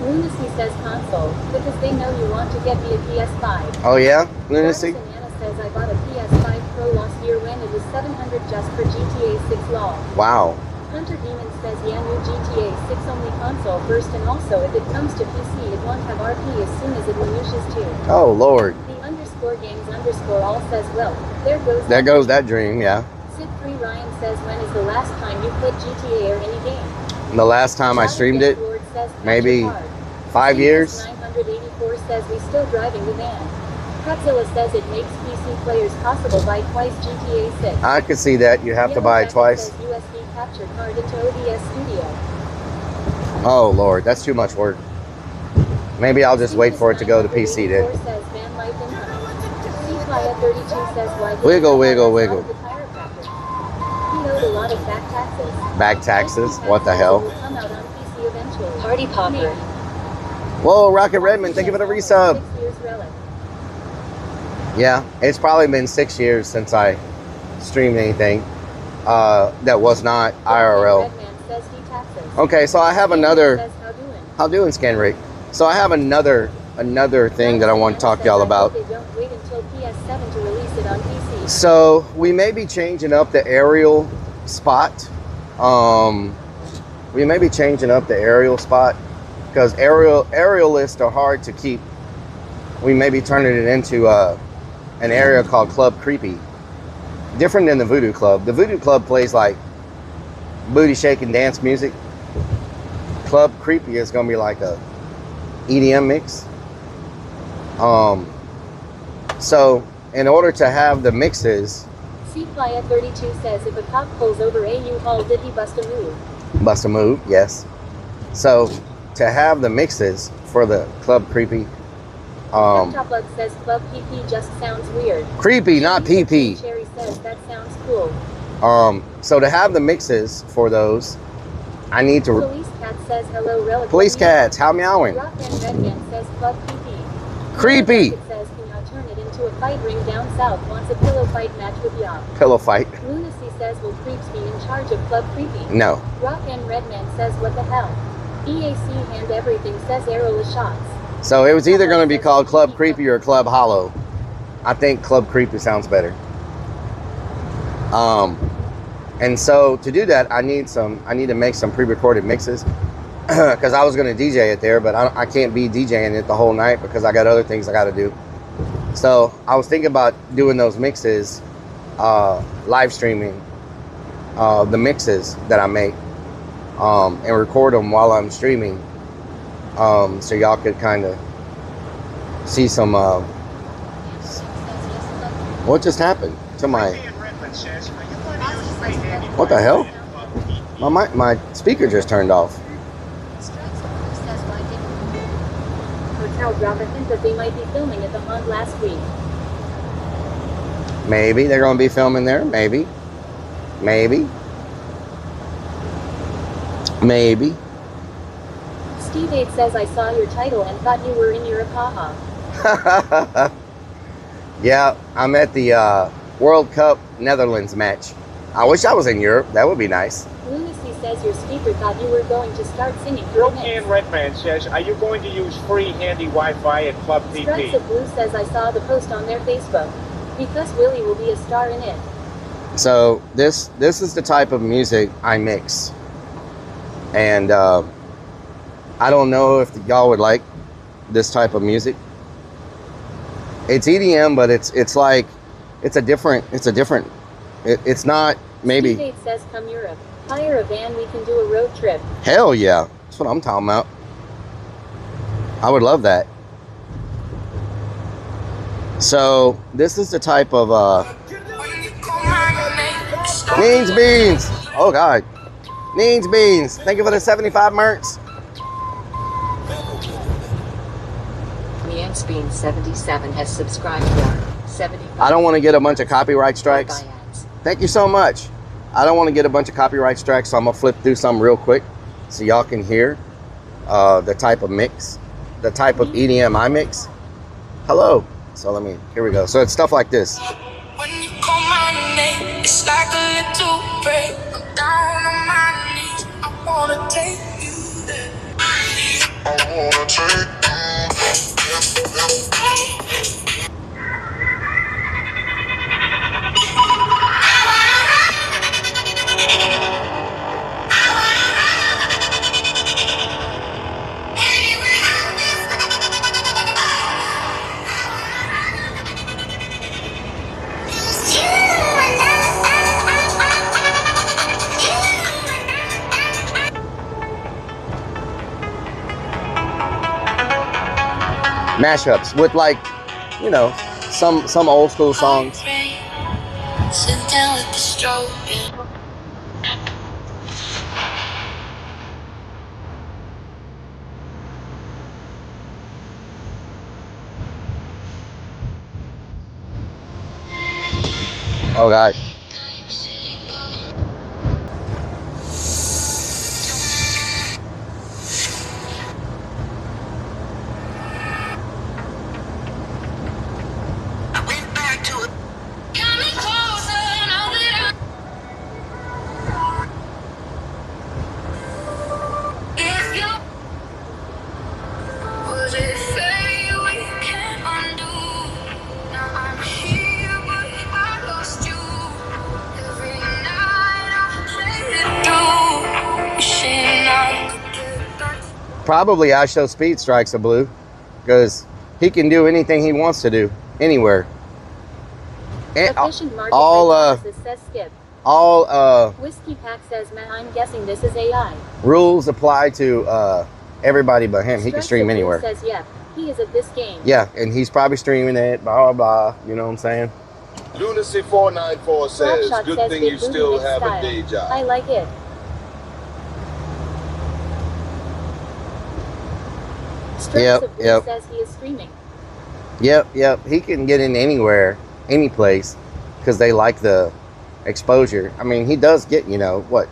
Lunacy says console because they know you want to get me a PS5. Oh yeah? Lunacy? Anna says I bought a PS5 Pro last year when it was $700 just for GTA 6 law. Wow. Hunter Demon says yeah, new GTA 6 only console first, and also if it comes to PC it won't have RP as soon as it renews too. Oh Lord. The _games_all says well, there goes that dream, yeah. Sid3 Ryan says when is the last time you played GTA or any game? The last time I streamed it, maybe 5 years. 984 says we still driving the van. Godzilla says it makes PC players possible buy twice GTA 6. I could see that. You have to buy it twice. Says USB capture card into OBS Studio. Oh Lord, that's too much work. Maybe I'll just wait for it to go to PC then. Wiggle, wiggle, wiggle. He owed a lot of back taxes. Back taxes? What the hell? Party Popper. Whoa, Rocket Redmond, thank you for the resub. Yeah, it's probably been 6 years since I streamed anything that was not IRL. Okay, so I have another. How doing, Scanrick? So I have another thing that I want to talk to y'all about. So we may be changing up the aerial spot. We may be changing up the aerial spot because aerialists are hard to keep. We may be turning it into an area called Club Creepy. Different than the Voodoo Club. The Voodoo Club plays like booty shaking dance music. Club Creepy is gonna be like a EDM mix. So in order to have the mixes, C-Fly-32 says if a cop pulls over a U-Haul, did he bust a move? bust a move, yes. So to have the mixes for the Club Creepy, Top Bug says Club PP just sounds weird. creepy, not PP. Cherry says that sounds cool. So to have the mixes for those, I need to. Police Cat says hello, Relic. Police cats, how meowing? Rock and Redman says Club PP. Creepy. It says can y'all turn it into a fight ring down south, wants a pillow fight match with y'all. Pillow fight. Lunacy says will creeps be in charge of Club Creepy? No. Rock and Redman says what the hell? EAC hand everything says arrowless shots. So it was either going to be called Club Creepy or Club Hollow. I think Club Creepy sounds better. And so to do that, I need to make some pre-recorded mixes because I was going to DJ it there, but I can't be DJing it the whole night because I got other things I got to do. So I was thinking about doing those mixes, live streaming the mixes that I make, and record them while I'm streaming, so y'all could kind of see some. What just happened to my? What the hell? My speaker just turned off. Hotel drop a hint that they might be filming at the Haunt last week. Maybe they're going to be filming there. Maybe. Steve 8 says I saw your title and thought you were in Europe, haha. Yeah, I'm at the World Cup Netherlands match. I wish I was in Europe. That would be nice. Lunacy says your speaker thought you were going to start singing for a Rook mix. and Redman says, are you going to use free handy Wi-Fi at Club Stripes PP? of Blue says I saw the post on their Facebook. Because Willie will be a star in it. So this is the type of music I mix, and I don't know if y'all would like this type of music. It's EDM, but it's not maybe. Steve 8 says come Europe. Hire a van, we can do a road trip. Hell yeah, that's what I'm talking about. I would love that. So this is the type of Needs Beans. Oh God, Needs Beans. Thank you for the 75 mercs. Needs Beans 77 has subscribed for 75. I don't want to get a bunch of copyright strikes. Thank you so much. I don't want to get a bunch of copyright strikes, so I'm gonna flip through some real quick so y'all can hear the type of mix, the type of EDM I mix. Hello. So here we go. So it's stuff like this. When you call my name, it's like a little break. I'm down on my knees. I wanna take you there. I wanna take you Mashups with some old school songs. sit down with the stroke. Oh God. Probably I show Speed Strikes a Blue because he can do anything he wants to do anywhere. And all all Whiskey Pack says, man, I'm guessing this is AI. rules apply to everybody but him. He can Strikes stream of Blue anywhere. says, yeah, he is at this game. Yeah, and he's probably streaming it, blah, blah, blah. You know what I'm saying? Lunacy 494 says, Slapshot good says, thing big you booty still mix have style. a day job. I like it. Strikes of Blue says he is streaming. Yep. He can get in anywhere, any place, because they like the exposure. I mean, he does get, you know, what,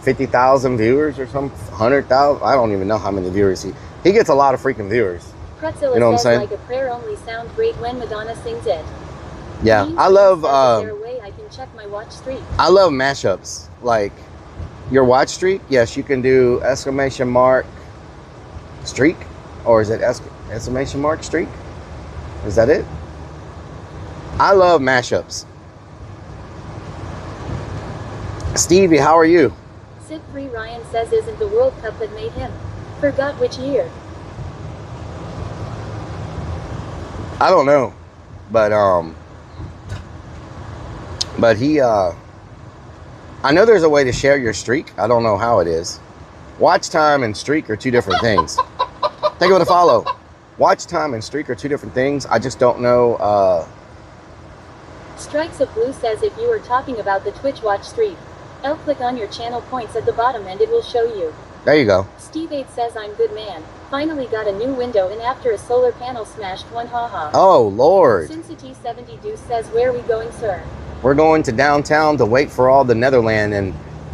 50,000 viewers or some 100,000? I don't even know how many viewers he gets a lot of freaking viewers. Pretzilla You know what I'm says, saying? like a prayer only sound great when Madonna sings it. Yeah, Mean I Queen love says, is there a way I can check my watch streak? I love mashups. Like your watch streak, yes, you can do exclamation mark streak, or is it exclamation mark streak? Is that it? I love mashups. Stevie, how are you? Sid Free Ryan says, isn't the World Cup that made him? Forgot which year. I don't know, but he I know there's a way to share your streak. I don't know how it is. Watch time and streak are two different things. Think of it, follow. Watch time and streak are two different things. I just don't know. Strikes of Blue says, if you are talking about the Twitch watch streak, click on your channel points at the bottom and it will show you. There you go. Steve 8 says, I'm good man. Finally got a new window in after a solar panel smashed one, haha. Oh Lord. Cincinnati 70 Deuce says, where are we going, sir? We're going to downtown to wait for all the Netherlands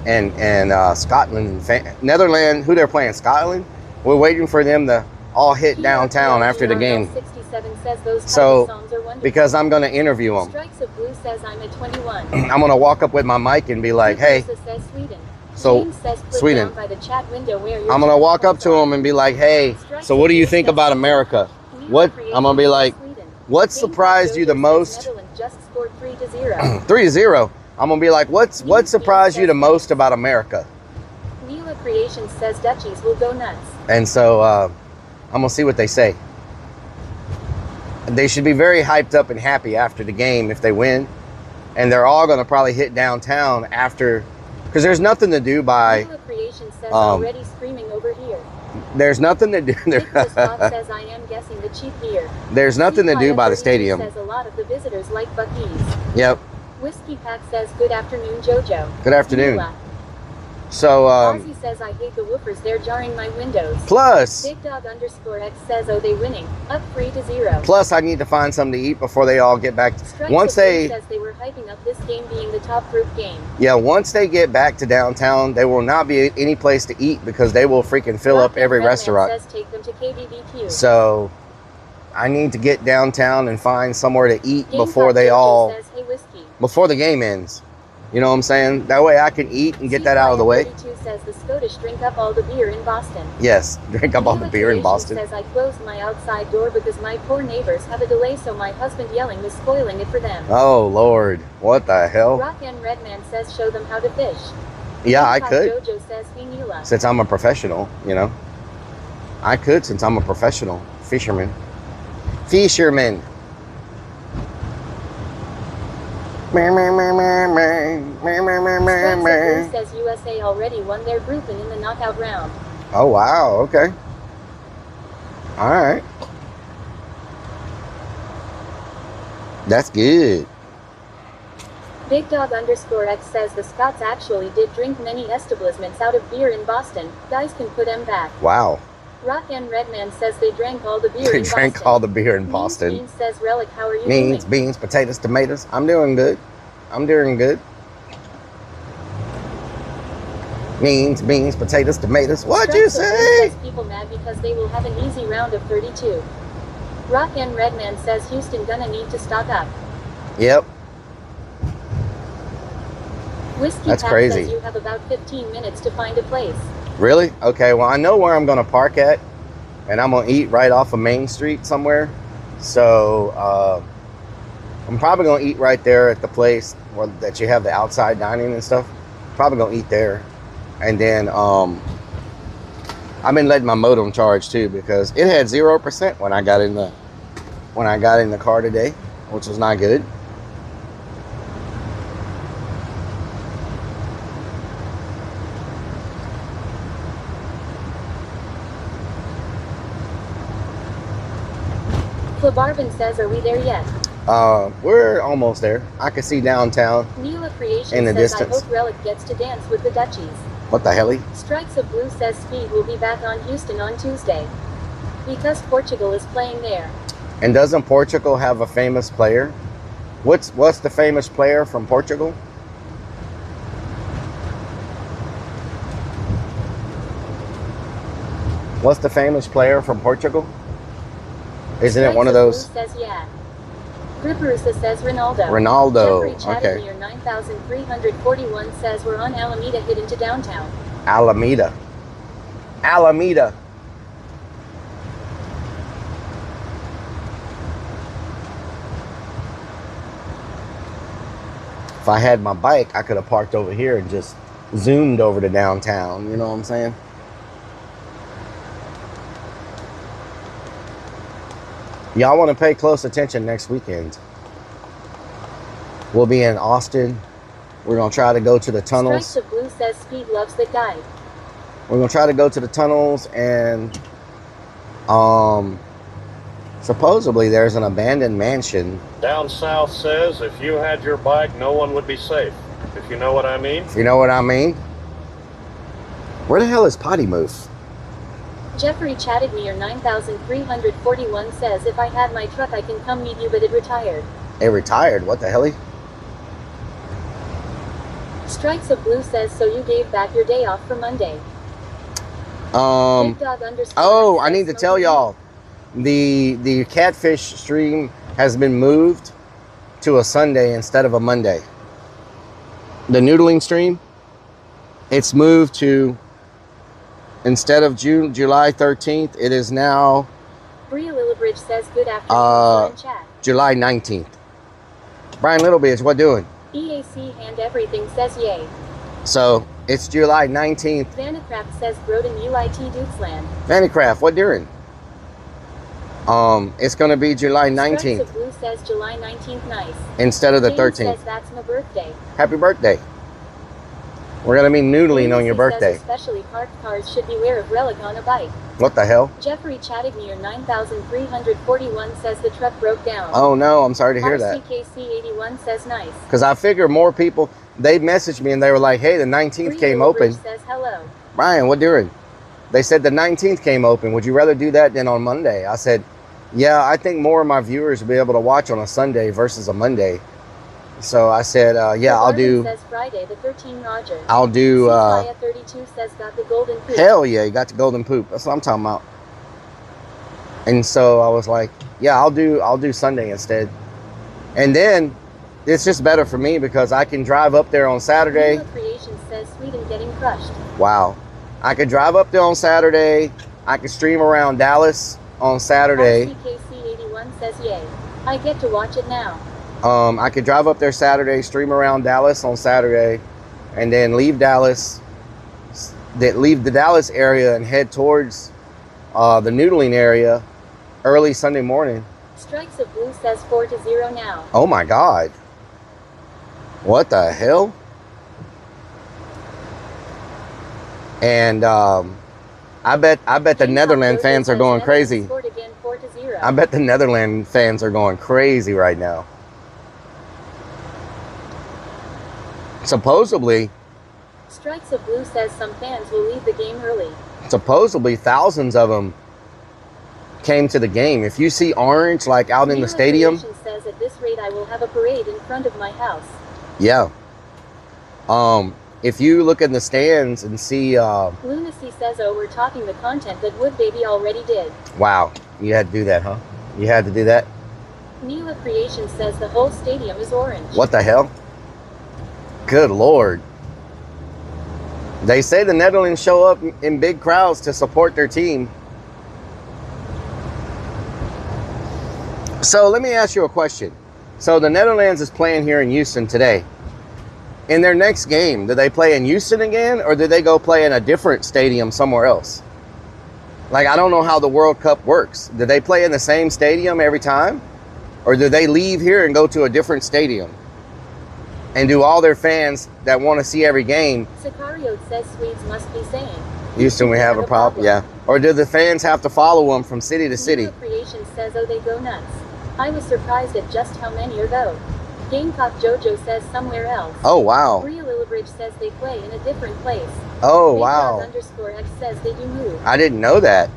and Scotland. Netherlands, who they're playing, Scotland? We're waiting for them to all hit downtown after the game. 67 says, those So, songs are wonderful. because I'm going to interview them. Strikes of Blue says, I'm at 21. I'm going to walk up with my mic and be like, hey, Says Sweden. so James says, click Sweden. down by the chat window where your I'm going to channel walk up points to are. them and be like, hey, Strikes so of what do you Blue think says, about America? Camila What, Creations I'm going to be says like, Sweden. what James surprised you the Jojo says most? Netherlands just scored 3-0. 3-0. I'm going to be like, what surprised you the most about America? Mila Creations says Dutchies will go nuts. And so I'm going to see what they say. They should be very hyped up and happy after the game if they win. And they're all going to probably hit downtown after, because there's nothing to do by... Mila Creations says already screaming over here. There's nothing to do. Nicholas Fox says, I am guessing the cheap beer. There's nothing to do by the stadium. Says a lot of the visitors like Buc-ee's. Yep. Whiskey Pack says, good afternoon, Jojo. Good afternoon. Mila. So, Ozzy says, I hate the woofers, they're jarring my windows. plus, Big Dog _ X says, oh, they winning. Up 3-0. plus I need to find something to eat before they all get back. Strikes Once of Blue they, says they were hyping up this game being the top group game. yeah, once they get back to downtown, there will not be any place to eat because they will freaking fill up every Redman restaurant. says, take them to KBBQ. So, I need to get downtown and find somewhere to eat Game before Talk they Jojo all, says, hey, whiskey. before the game ends. You know what I'm saying? That way I can eat and get that out of the way. 32 says the Scottish drink up all the beer in Boston. Yes, drink up all the Mila beer in Creations Boston. says I closed my outside door because my poor neighbors have a delay, so my husband yelling is spoiling it for them. Oh Lord, what the hell? Rock and Redman says show them how to fish. Yeah, I Hip Hop could. Jojo says hey Mila. Since I'm a professional, you know. I could since I'm a professional fisherman. Fisherman. Strexit says USA already won their group and in the knockout round. Oh wow, okay. Alright. That's good. Big Dog _ X says the Scots actually did drink many establissements out of beer in Boston. Guys can put them back. Wow. Rock and Redman says they drank all the beer They in drank Boston. all the beer in Boston. Beans says Rellik, how are you Beans, doing? beans, potatoes, tomatoes. I'm doing good. I'm doing good. Beans, beans, potatoes, tomatoes. What'd you say? Says people mad because they will have an easy round of 32. Rock and Redman says Houston gonna need to stock up. Yep. Whiskey That's Pack crazy. says you have about 15 minutes to find a place. Really? Okay, well, I know where I'm going to park at, and I'm going to eat right off of Main Street somewhere. So, I'm probably going to eat right there at the place where, that you have the outside dining and stuff. Probably going to eat there. And then, I've been letting my modem charge too because it had 0% when I got in the car today, which was not good. Clabarvin says, are we there yet? We're almost there. I can see downtown. Neela Creation In the says, distance. I hope Rellik gets to dance with the Dutchies. What the hell? Strikes of Blue says Speed will be back on Houston on Tuesday. Because Portugal is playing there. And doesn't Portugal have a famous player? What's the famous player from Portugal? What's the famous player from Portugal? Isn't it one of those? Says yeah. Griparusa says Ronaldo. Ronaldo. Jeffrey Okay. Chattermeer 9341 says we're on Alameda heading to downtown. Alameda. Alameda. If I had my bike, I could have parked over here and just zoomed over to downtown. You know what I'm saying? Y'all want to pay close attention next weekend. We'll be in Austin. We're going to try to go to the tunnels. Strikes of Blue says Speed loves the guy. We're going to try to go to the tunnels, and supposedly there's an abandoned mansion. Down south says if you had your bike, no one would be safe. If you know what I mean. You know what I mean? Where the hell is Potty Move? Jeffrey Chattermeer 9341 says if I had my truck I can come meet you, but it retired. It retired. What the hell? Strikes of Blue says so you gave back your day off for Monday. Oh, I need to tell y'all, the catfish stream has been moved to a Sunday instead of a Monday. The noodling stream, it's moved to, instead of July 13th, it is now Bria Lillibridge says good afternoon in chat. July 19th. Brian Littlebitch, what doing? EAC and everything says yay. So it's July 19th. Vanacraft says Broden UIT Dukesland. Vanacraft, what doing? It's gonna be July 19th. Strikes of Blue says July 19th nice. Instead of the James 13th. says that's my birthday. Happy birthday. We're gonna be noodling on your Says birthday. especially parked cars should beware of Rellik on a bike. What the hell? Jeffrey Chattermeer 9341 says the truck broke down. Oh no, I'm sorry to hear that. RCKC 81 says nice. Because I figure more people, they messaged me and they were like, hey, the 19th Bria came Lillibridge open. says hello. Brian, what doing? They said the 19th came open. Would you rather do that than on Monday? I said, yeah, I think more of my viewers will be able to watch on a Sunday versus a Monday. So I said, yeah, I'll do. Says Friday the 13 Roger. I'll do. 32 says got the golden poop. Hell yeah, you got the golden poop. That's what I'm talking about. And so I was like, yeah, I'll do Sunday instead. And then it's just better for me because I can drive up there on Saturday. Creation says Sweden getting crushed. Wow. I could drive up there on Saturday. I could stream around Dallas on Saturday. RCKC 81 says yay. I get to watch it now. I could drive up there Saturday, stream around Dallas on Saturday, and then leave Dallas, leave the Dallas area and head towards the noodling area early Sunday morning. Strikes of Blue says 4-0 now. Oh my God. What the hell? And I bet the Netherlands fans are going crazy. I bet the Netherlands fans are going crazy right now. Supposedly, Strikes of Blue says some fans will leave the game early. Supposedly thousands of them came to the game. If you see orange like out in the stadium, says at this rate I will have a parade in front of my house. Yeah. If you look in the stands and see Lunacy says, oh, we're talking the content that Wood Baby already did. Wow, you had to do that, huh? You had to do that? Neela Creation says the whole stadium is orange. What the hell? Good Lord. They say the Netherlands show up in big crowds to support their team. So let me ask you a question. So the Netherlands is playing here in Houston today. In their next game, do they play in Houston again, or do they go play in a different stadium somewhere else? Like, I don't know how the World Cup works. Do they play in the same stadium every time? Or do they leave here and go to a different stadium? And do all their fans that want to see every game? Sicario says Swedes must be saying. Houston, we have a problem. Yeah. Or do the fans have to follow them from city to city? Neo Creation says, oh, they go nuts. I was surprised at just how many are though. Gamecock Jojo says somewhere else. Oh, wow. Bria Lillibridge says they play in a different place. Oh, Big wow. Dog _X says they do move. I didn't know that.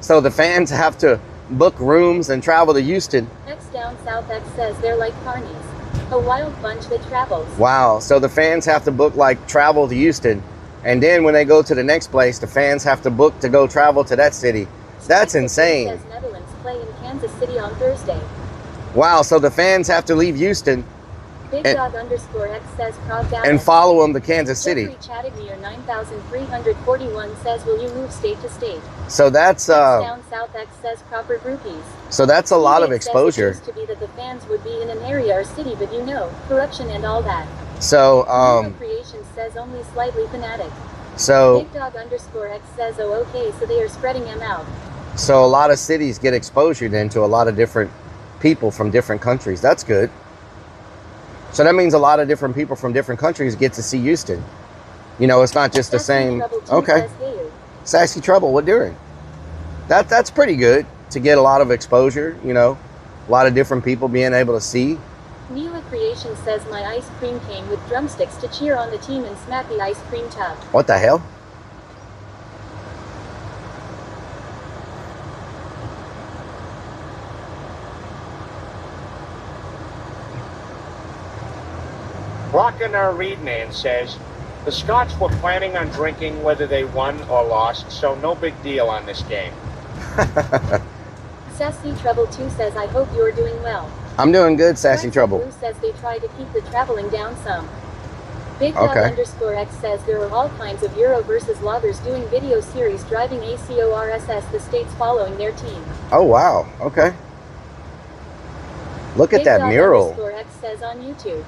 So the fans have to book rooms and travel to Houston. X Down South X says they're like carnies. A wild bunch that travels. Wow. So the fans have to book like travel to Houston. And then when they go to the next place, the fans have to book to go travel to that city. That's insane. Says Netherlands play in Kansas City on Thursday. Wow. So the fans have to leave Houston Big Dog _X says Prague Dallas. and follow them to Kansas City. Jeffrey Chattignear 9341 says, will you move state to state? So that's Down South X says proper groupies. so that's a lot of It says exposure. It used to be that the fans would be in an area or city, but you know, corruption and all that. So Neo Creation says only slightly fanatic. so Big Dog _X says, oh, okay, so they are spreading them out. so a lot of cities get exposure then to a lot of different people from different countries. That's good. So that means a lot of different people from different countries get to see Houston. You know, it's not just the same. Okay. Sassy Trouble, what doing? That's pretty good to get a lot of exposure, you know, a lot of different people being able to see. Nila Creation says my ice cream came with drumsticks to cheer on the team and smack the ice cream tub. What the hell? Rockin' our Reedman says, the Scots were planning on drinking whether they won or lost, so no big deal on this game. Sassy Trouble 2 says, I hope you're doing well. I'm doing good, Sassy Trouble. Blue says they try to keep the traveling down some. Big Dog _X says there are all kinds of Euro versus loggers doing video series driving ACORSS, the states following their team. Oh, wow. Okay. Look at that mural. Big Dog _X says on YouTube.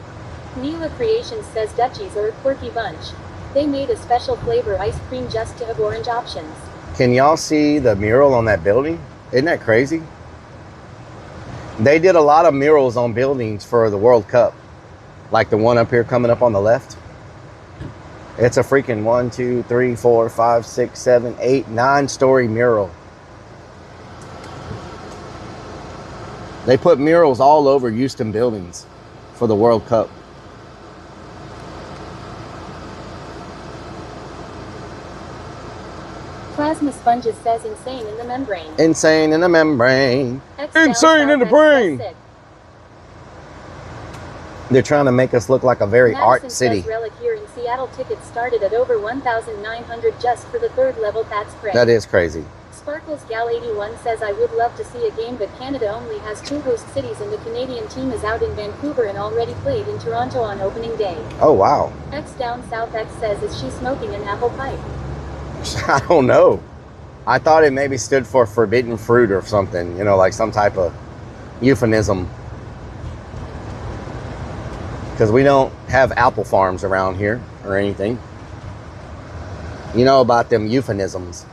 Nila Creations says Dutchies are a quirky bunch. They made a special flavor ice cream just to have orange options. Can y'all see the mural on that building? Isn't that crazy? They did a lot of murals on buildings for the World Cup. Like the one up here coming up on the left. It's a freaking 1, 2, 3, 4, 5, 6, 7, 8, 9-story mural. They put murals all over Houston buildings for the World Cup. Plasma Sponges says insane in the membrane. Insane in the membrane. Insane in the brain. They're trying to make us look like a very art city. Says Rellik here in Seattle tickets started at over 1,900 just for the third level. That's great. That is crazy. Sparkles Gal 81 says I would love to see a game, but Canada only has 2 host cities and the Canadian team is out in Vancouver and already played in Toronto on opening day. Oh, wow. X Down South X says, is she smoking an apple pipe? I don't know. I thought it maybe stood for forbidden fruit or something, you know, like some type of euphemism. Because we don't have apple farms around here or anything. You know about them euphemisms.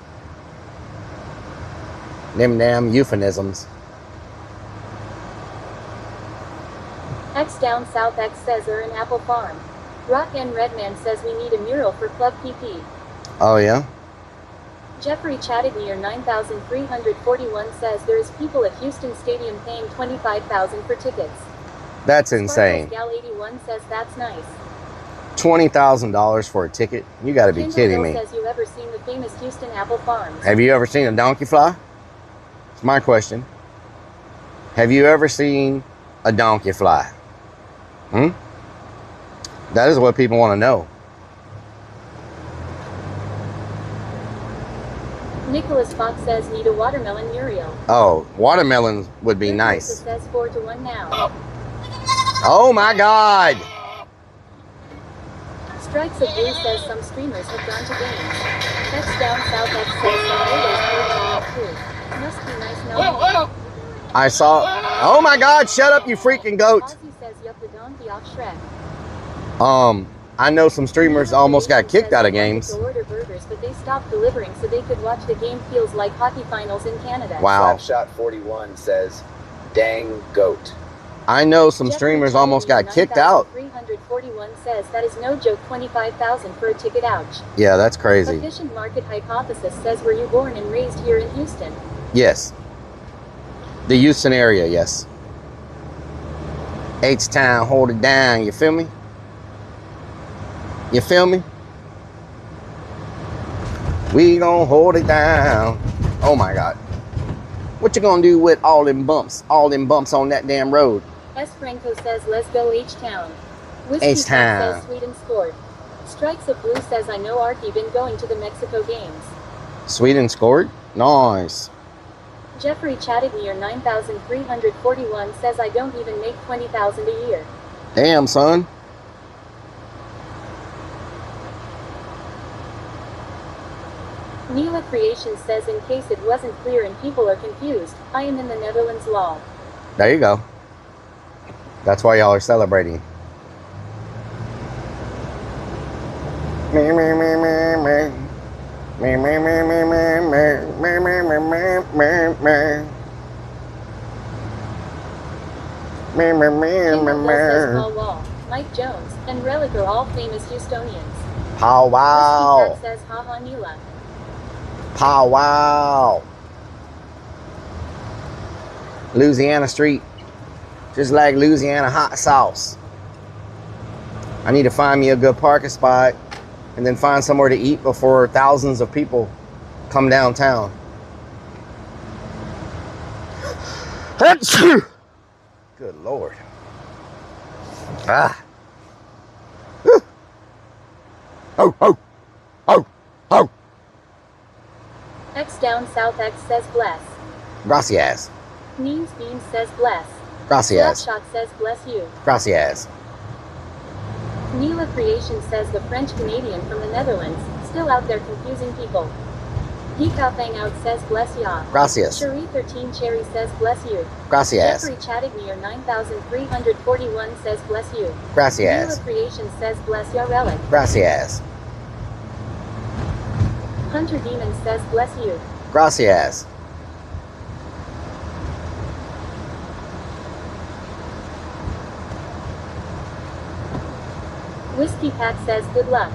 Them damn euphemisms. X Down South X says are an apple farm. Rock and Redman says we need a mural for Club PP. Oh, yeah? Jeffrey Chattignear 9341 says there is people at Houston Stadium paying $25,000 for tickets. That's insane. Gal 81 says that's nice. $20,000 for a ticket? You got to be kidding me. Says you ever seen the famous Houston apple farms? Have you ever seen a donkey fly? It's my question. Have you ever seen a donkey fly? That is what people want to know. Nicholas Fox says need a watermelon mural. Oh, watermelons would be nice. Says 4-1 now. Oh my God! Strikes of Blue says some streamers have gone to games. X Down South X says some always too. Must be nice knowing. I saw. Oh my God! Shut up, you freaking goat! Ozzy says yup, the donkey off Shrek. I know some streamers almost got kicked out of games. To order burgers, but they stopped delivering so they could watch the game. Feels like hockey finals in Canada. Wow. Slapshot 41 says, "Dang goat." I know some Jeffrey streamers Chatting almost got kicked out. 341 says that is no joke. 25,000 for a ticket. Ouch. Yeah, that's crazy. Efficient Market Hypothesis says, were you born and raised here in Houston? Yes. The Houston area, yes. H-Town, hold it down, you feel me? You feel me? We gonna hold it down. Oh my God. What you gonna do with all them bumps on that damn road? S. Franco says, let's go H-Town. Whiskey H-Town. says, Sweden scored. Strikes of Blue says, I know Arky been going to the Mexico games. Sweden scored? Nice. Jeffrey Chattignear 9,341 says, I don't even make 20,000 a year. Damn, son. Neela Creation says, in case it wasn't clear and people are confused, I am in the Netherlands law. There you go. That's why y'all are celebrating. Me, me, me, me, me. Me, me, me, me, me, me, me, me, me, me, me. Me, me, me, King me, of Bill says, me. Paul Wall, Mike Jones, and Rellik are all famous Houstonians. Pow wow. Whiskey Cat says, haha Neela. Pow wow. Louisiana Street. Just like Louisiana hot sauce. I need to find me a good parking spot and then find somewhere to eat before thousands of people come downtown. Good Lord. Ah. Oh, oh, oh, oh. X down South X says, bless. Gracias. Means Beam says, bless. Gracias. Shot says, bless you. Gracias. Neela Creation says, the French Canadian from the Netherlands, still out there confusing people. Geekouthang out says, bless ya. Gracias. Cherie 13 Cherry says, bless you. Gracias. Jeffrey Chattignear 9,341 says, bless you. Gracias. Neela Creation says, bless ya Relic. Gracias. Hunter Demon says, bless you. Gracias. Whiskey Pat says, good luck.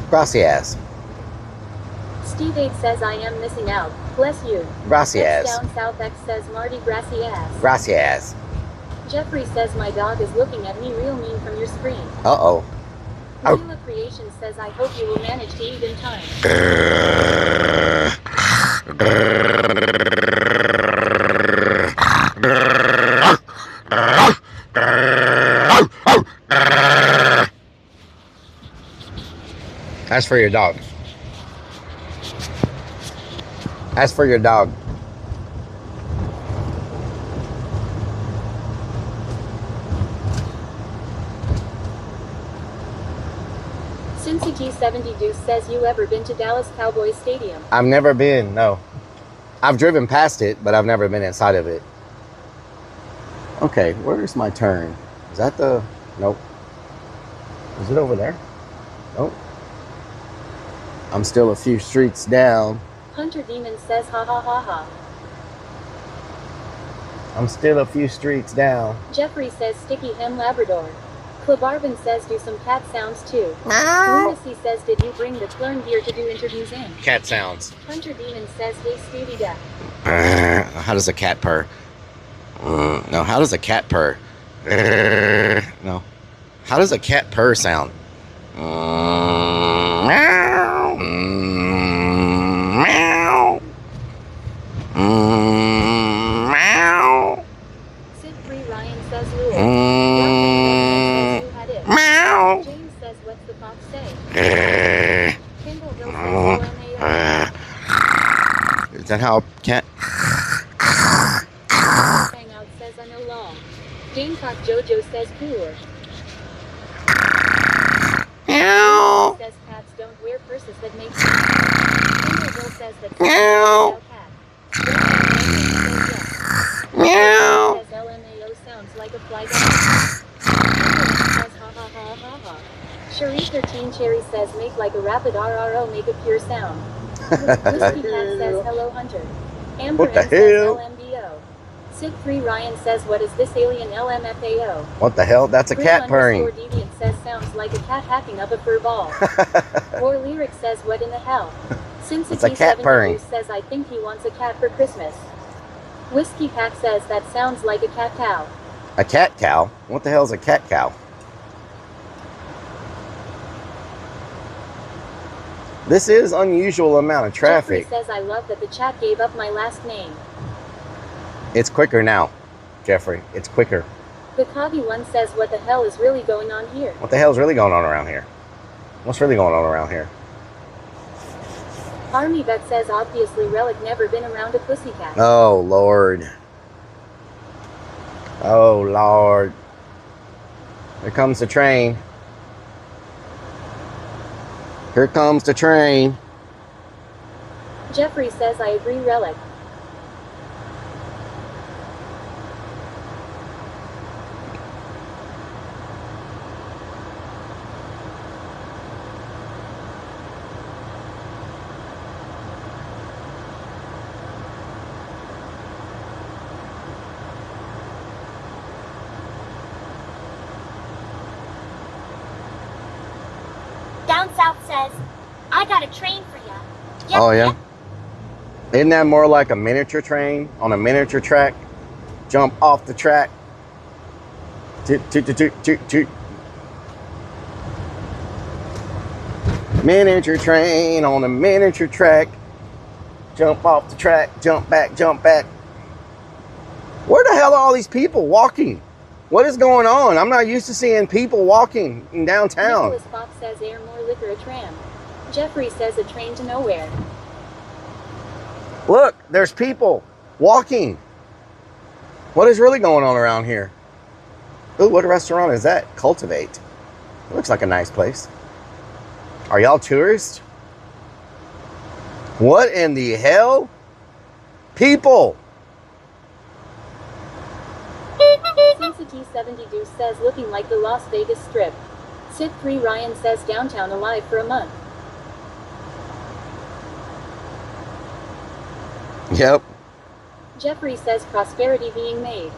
Gracias. Steve 8 says, I am missing out. Bless you. Gracias. X down South X says, Marty Gracias. Gracias. Jeffrey says, my dog is looking at me real mean from your screen. Uh-oh. Oh. Neela Creation says, I hope you will manage to eat in time. That's for your dog. That's for your dog. Cincy T70 Deuce says, you ever been to Dallas Cowboys Stadium? I've never been, no. I've driven past it, but I've never been inside of it. Okay, where's my turn? Is that the... Nope. Is it over there? Nope. I'm still a few streets down. Hunter Demon says, ha ha ha ha. I'm still a few streets down. Jeffrey says, sticky hem Labrador. Clabarvin says, do some cat sounds too. Meow. Lunacy says, did you bring the clone gear to do interviews in? Cat sounds. Hunter Demon says, hey Stevie Duck. How does a cat purr? No, how does a cat purr? No. How does a cat purr sound? Meow. Meow. Meow. Sid 3 Ryan says, Lure. Meow. James says, what's the fox say? Kendall Hill says, LMAO. Is that how a cat? Hangout says, I know law. Gamecock Jojo says, cooler. Meow. Says cats don't wear purses that make sense. Kendall Hill says that Meow. cat. Meow. Says LMAO sounds like a fly dog. Says ha ha ha ha ha. Cherie 13 Cherry says make like a rapid RRO, make a pure sound. Whiskey Cat says hello Hunter. Amber What the M says hell? LMBO. Sid3 Ryan says, what is this alien LMFAO? What the hell? That's a cat purring. Deviant says, sounds like a cat hacking up a fur ball. War Lyric says, what in the hell? It's a cat purring. Says, I think he wants a cat for Christmas. Whiskey Pack says, that sounds like a cat cow. A cat cow? What the hell is a cat cow? This is unusual amount of traffic. Jeffrey says, I love that the chat gave up my last name. It's quicker now, Jeffrey. It's quicker. The Coggy one says, what the hell is really going on here? What the hell is really going on around here? What's really going on around here? Army Vet says, obviously Rellik never been around a pussycat. Oh, Lord. Oh, Lord. Here comes the train. Here comes the train. Jeffrey says, I agree, Rellik. Down South says, I got a train for ya. Yep, Oh, yeah? yep. Isn't that more like a miniature train on a miniature track? Jump off the track. Toot, toot, toot, toot, toot, toot. Miniature train on a miniature track. Jump off the track, jump back, jump back. Where the hell are all these people walking? What is going on? I'm not used to seeing people walking in downtown. Nicholas Fox says, air more liquor a tram. Jeffrey says, a train to nowhere. Look, there's people walking. What is really going on around here? Ooh, what restaurant is that? Cultivate. It looks like a nice place. Are y'all tourists? What in the hell? People. Sensity 70 Deuce says, looking like the Las Vegas Strip. Sid3 Ryan says, downtown alive for a month. Yep. Jeffrey says, prosperity being made.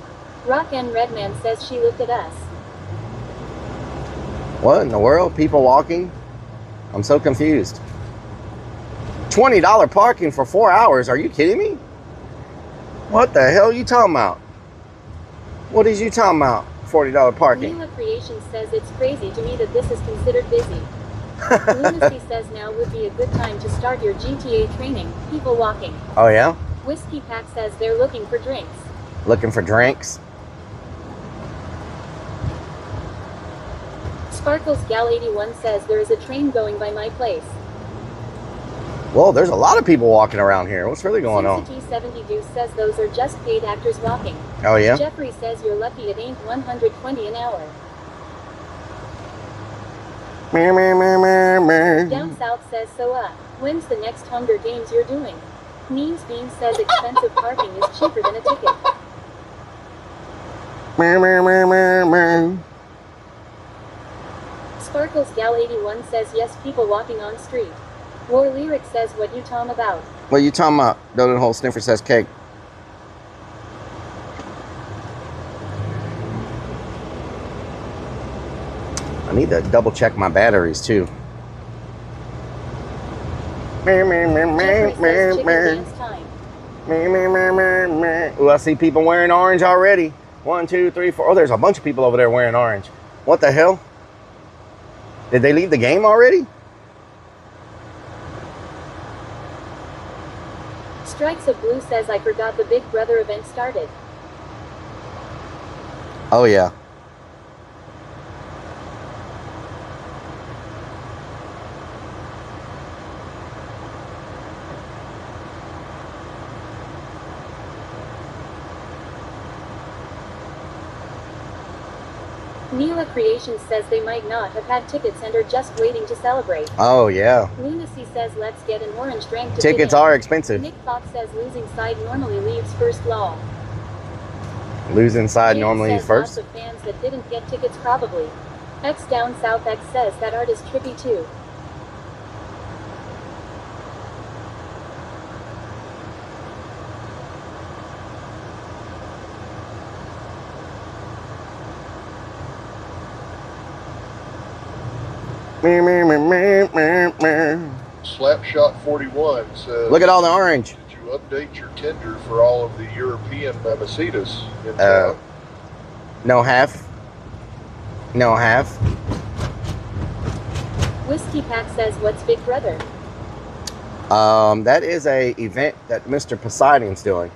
Rock and Redman says, she looked at us. What in the world? People walking? I'm so confused. $20 parking for 4 hours. Are you kidding me? What the hell are you talking about? What is you talking about? $40 parking. Mila Creation says, it's crazy to me that this is considered busy. Lunacy says, now would be a good time to start your GTA training. People walking. Oh, yeah? Whiskey Pack says, they're looking for drinks. Looking for drinks? Sparkles Gal 81 says, there is a train going by my place. Whoa, there's a lot of people walking around here. What's really going on? Sensity 70 Deuce says, those are just paid actors walking. Oh, yeah? Jeffrey says, you're lucky it ain't 120 an hour. Down South says, so when's the next Hunger Games you're doing? Means Bean says, expensive parking is cheaper than a ticket. Sparkles Gal 81 says, yes, people walking on street. War Lyric says, what you talking about? What you talking about? Donut Hole Sniffer says cake. I need to double check my batteries too. Jeffrey says, chicken dance time. Ooh, I see people wearing orange already. 1, 2, 3, 4. Oh, there's a bunch of people over there wearing orange. What the hell? Did they leave the game already? Strikes of Blue says, I forgot the Big Brother event started. Oh, yeah. Mila Creation says they might not have had tickets and are just waiting to celebrate. Oh, yeah. Lunacy says, let's get an orange drink to Tickets are expensive. Nick Fox says, losing side normally leaves first law. Losing side James normally says, first. lots of fans that didn't get tickets probably. X Down South X says that art is trippy too. Slapshot41 says, Look at all the orange. did you update your Tinder for all of the European mamacitas in town? No half. No half. Whiskey Pack says, what's Big Brother? That is a event that Mr. Poseidon's doing.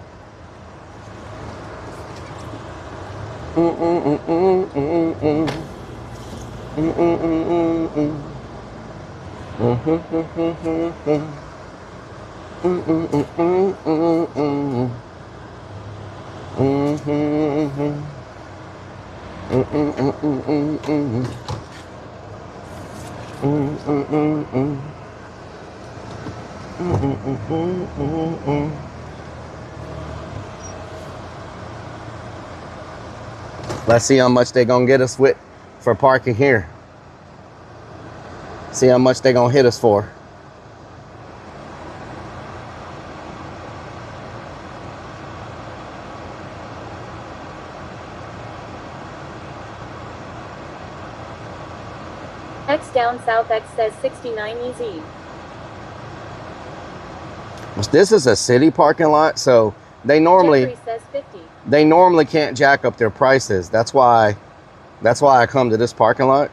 Let's see how much they're gonna get us with for parking here. See how much they're gonna hit us for. X down south X says 69 easy. This is a city parking lot, so they normally Jeffrey says 50. they normally can't jack up their prices. That's why I come to this parking lot,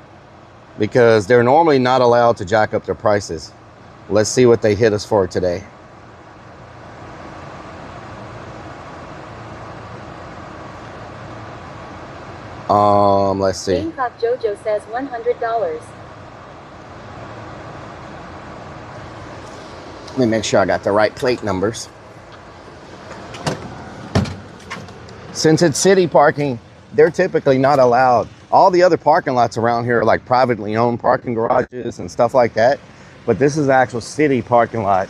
because they're normally not allowed to jack up their prices. Let's see what they hit us for today. Let's see. Gamecock Jojo says $100. Let me make sure I got the right plate numbers. Since it's city parking, they're typically not allowed. All the other parking lots around here are like privately owned parking garages and stuff like that. But this is an actual city parking lot.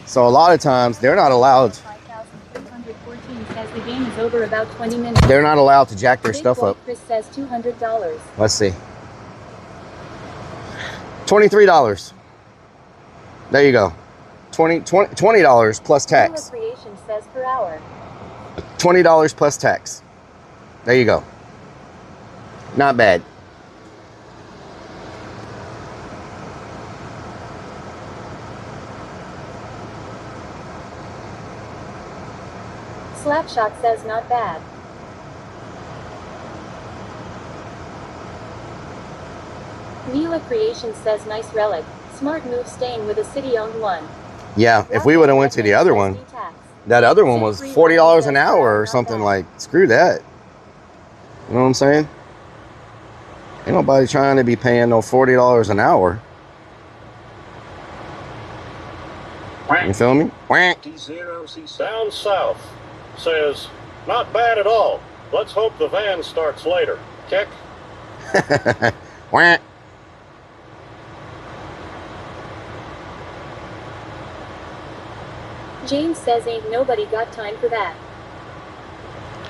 So a lot of times they're not allowed. 5,314 says the game is over about 20 minutes. They're not allowed to jack their Big stuff Boy up. Chris says $200. Let's see. $23. There you go. $20 plus tax. Creation says per hour. $20 plus tax. There you go. Not bad. Slapshot says not bad. Mila Creation says nice relic. Smart move staying with a city-owned one. Yeah, if we would have went to the other one, that other one was $40 an hour or something. Like, screw that. You know what I'm saying? Ain't nobody trying to be paying no $40 an hour. You feel me? Down south says, not bad at all. Let's hope the van starts later. Kick. James says ain't nobody got time for that.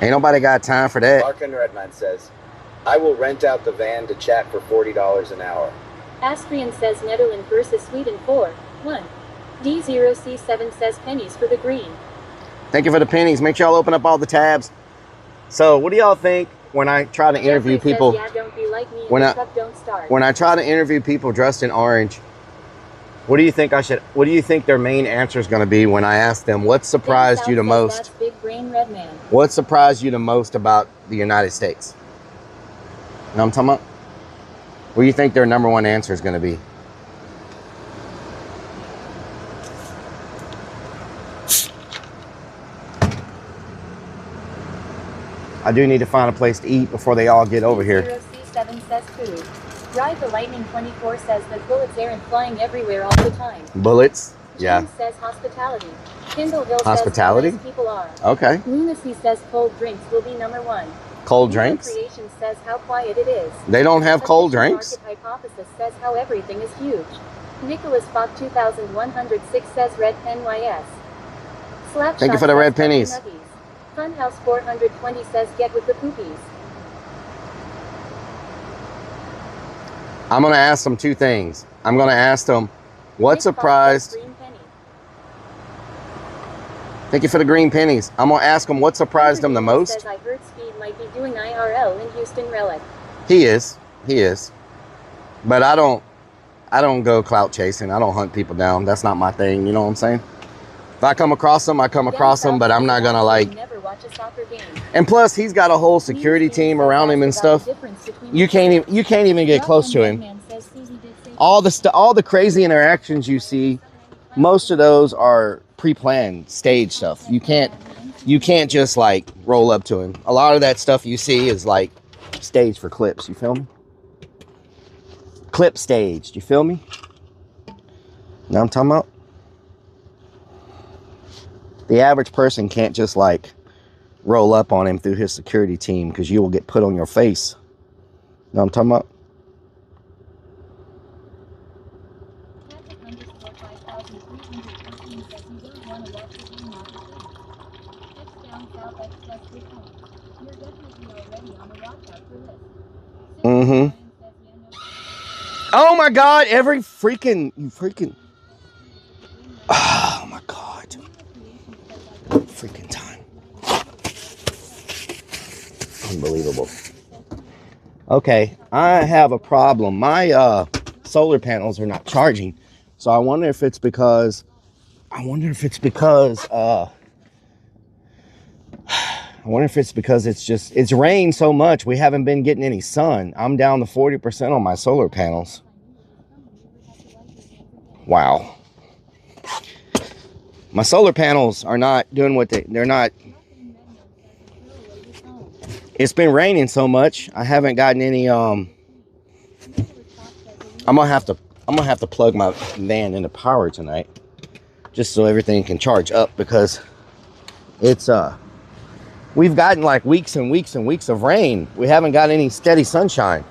Ain't nobody got time for that. Mark in Redmond says, I will rent out the van to chat for $40 an hour. Astrian says Netherlands versus Sweden 4-1. D0C7 says pennies for the green. Thank you for the pennies. Make sure y'all open up all the tabs. So what do y'all think when I try to interview people? Says, yeah, don't be like me when the truck don't start. When I try to interview people dressed in orange, what do you think what do you think their main answer is going to be when I ask them what surprised you the most? That's big brain red man. What surprised you the most about the United States? You know what I'm talking about? What do you think their number one answer is going to be? I do need to find a place to eat before they all get over here. C7 says food. Ride the Lightning 24 says that bullets aren't flying everywhere all the time. Bullets? Yeah. James says hospitality. Kindle Hill Hospitality? says people are. Okay. Lunacy says cold drinks will be number one. Cold drinks? Creation says how quiet it is. They don't have cold drinks? Market hypothesis says how everything is huge. Nicholas Bach 2106 says red NYS. Slapshot Thank you for the red pennies. Funhouse 420 says get with the poopies. I'm going to ask them two things. I'm going to ask them what surprised... Thank you for the green pennies. I'm going to ask them what surprised them the most. Says I heard Speed might be doing IRL in Houston Relic. He is. He is. But I don't... I don't go clout chasing. I don't hunt people down. That's not my thing. You know what I'm saying? If I come across them, I come across them, but I'm not gonna like. And plus, he's got a whole security team around him and stuff. You can't even get close to him. All the crazy interactions you see, most of those are pre-planned stage stuff. You can't just like roll up to him. A lot of that stuff you see is like stage for clips. You feel me? Clip staged. You feel me? Know what I'm talking about? The average person can't just like roll up on him through his security team because you will get put on your face. Know what I'm talking about? Mm-hmm. Oh my God! Every freaking oh my God! Freaking time! Unbelievable. Okay, I have a problem. My solar panels are not charging, so I wonder if it's because. I wonder if it's because it's rained so much we haven't been getting any sun. I'm down to 40% on my solar panels. Wow. My solar panels are not doing what they're not. It's been raining so much I haven't gotten any I'm gonna have to plug my van into power tonight just so everything can charge up, because it's we've gotten like weeks and weeks and weeks of rain. We haven't got any steady sunshine.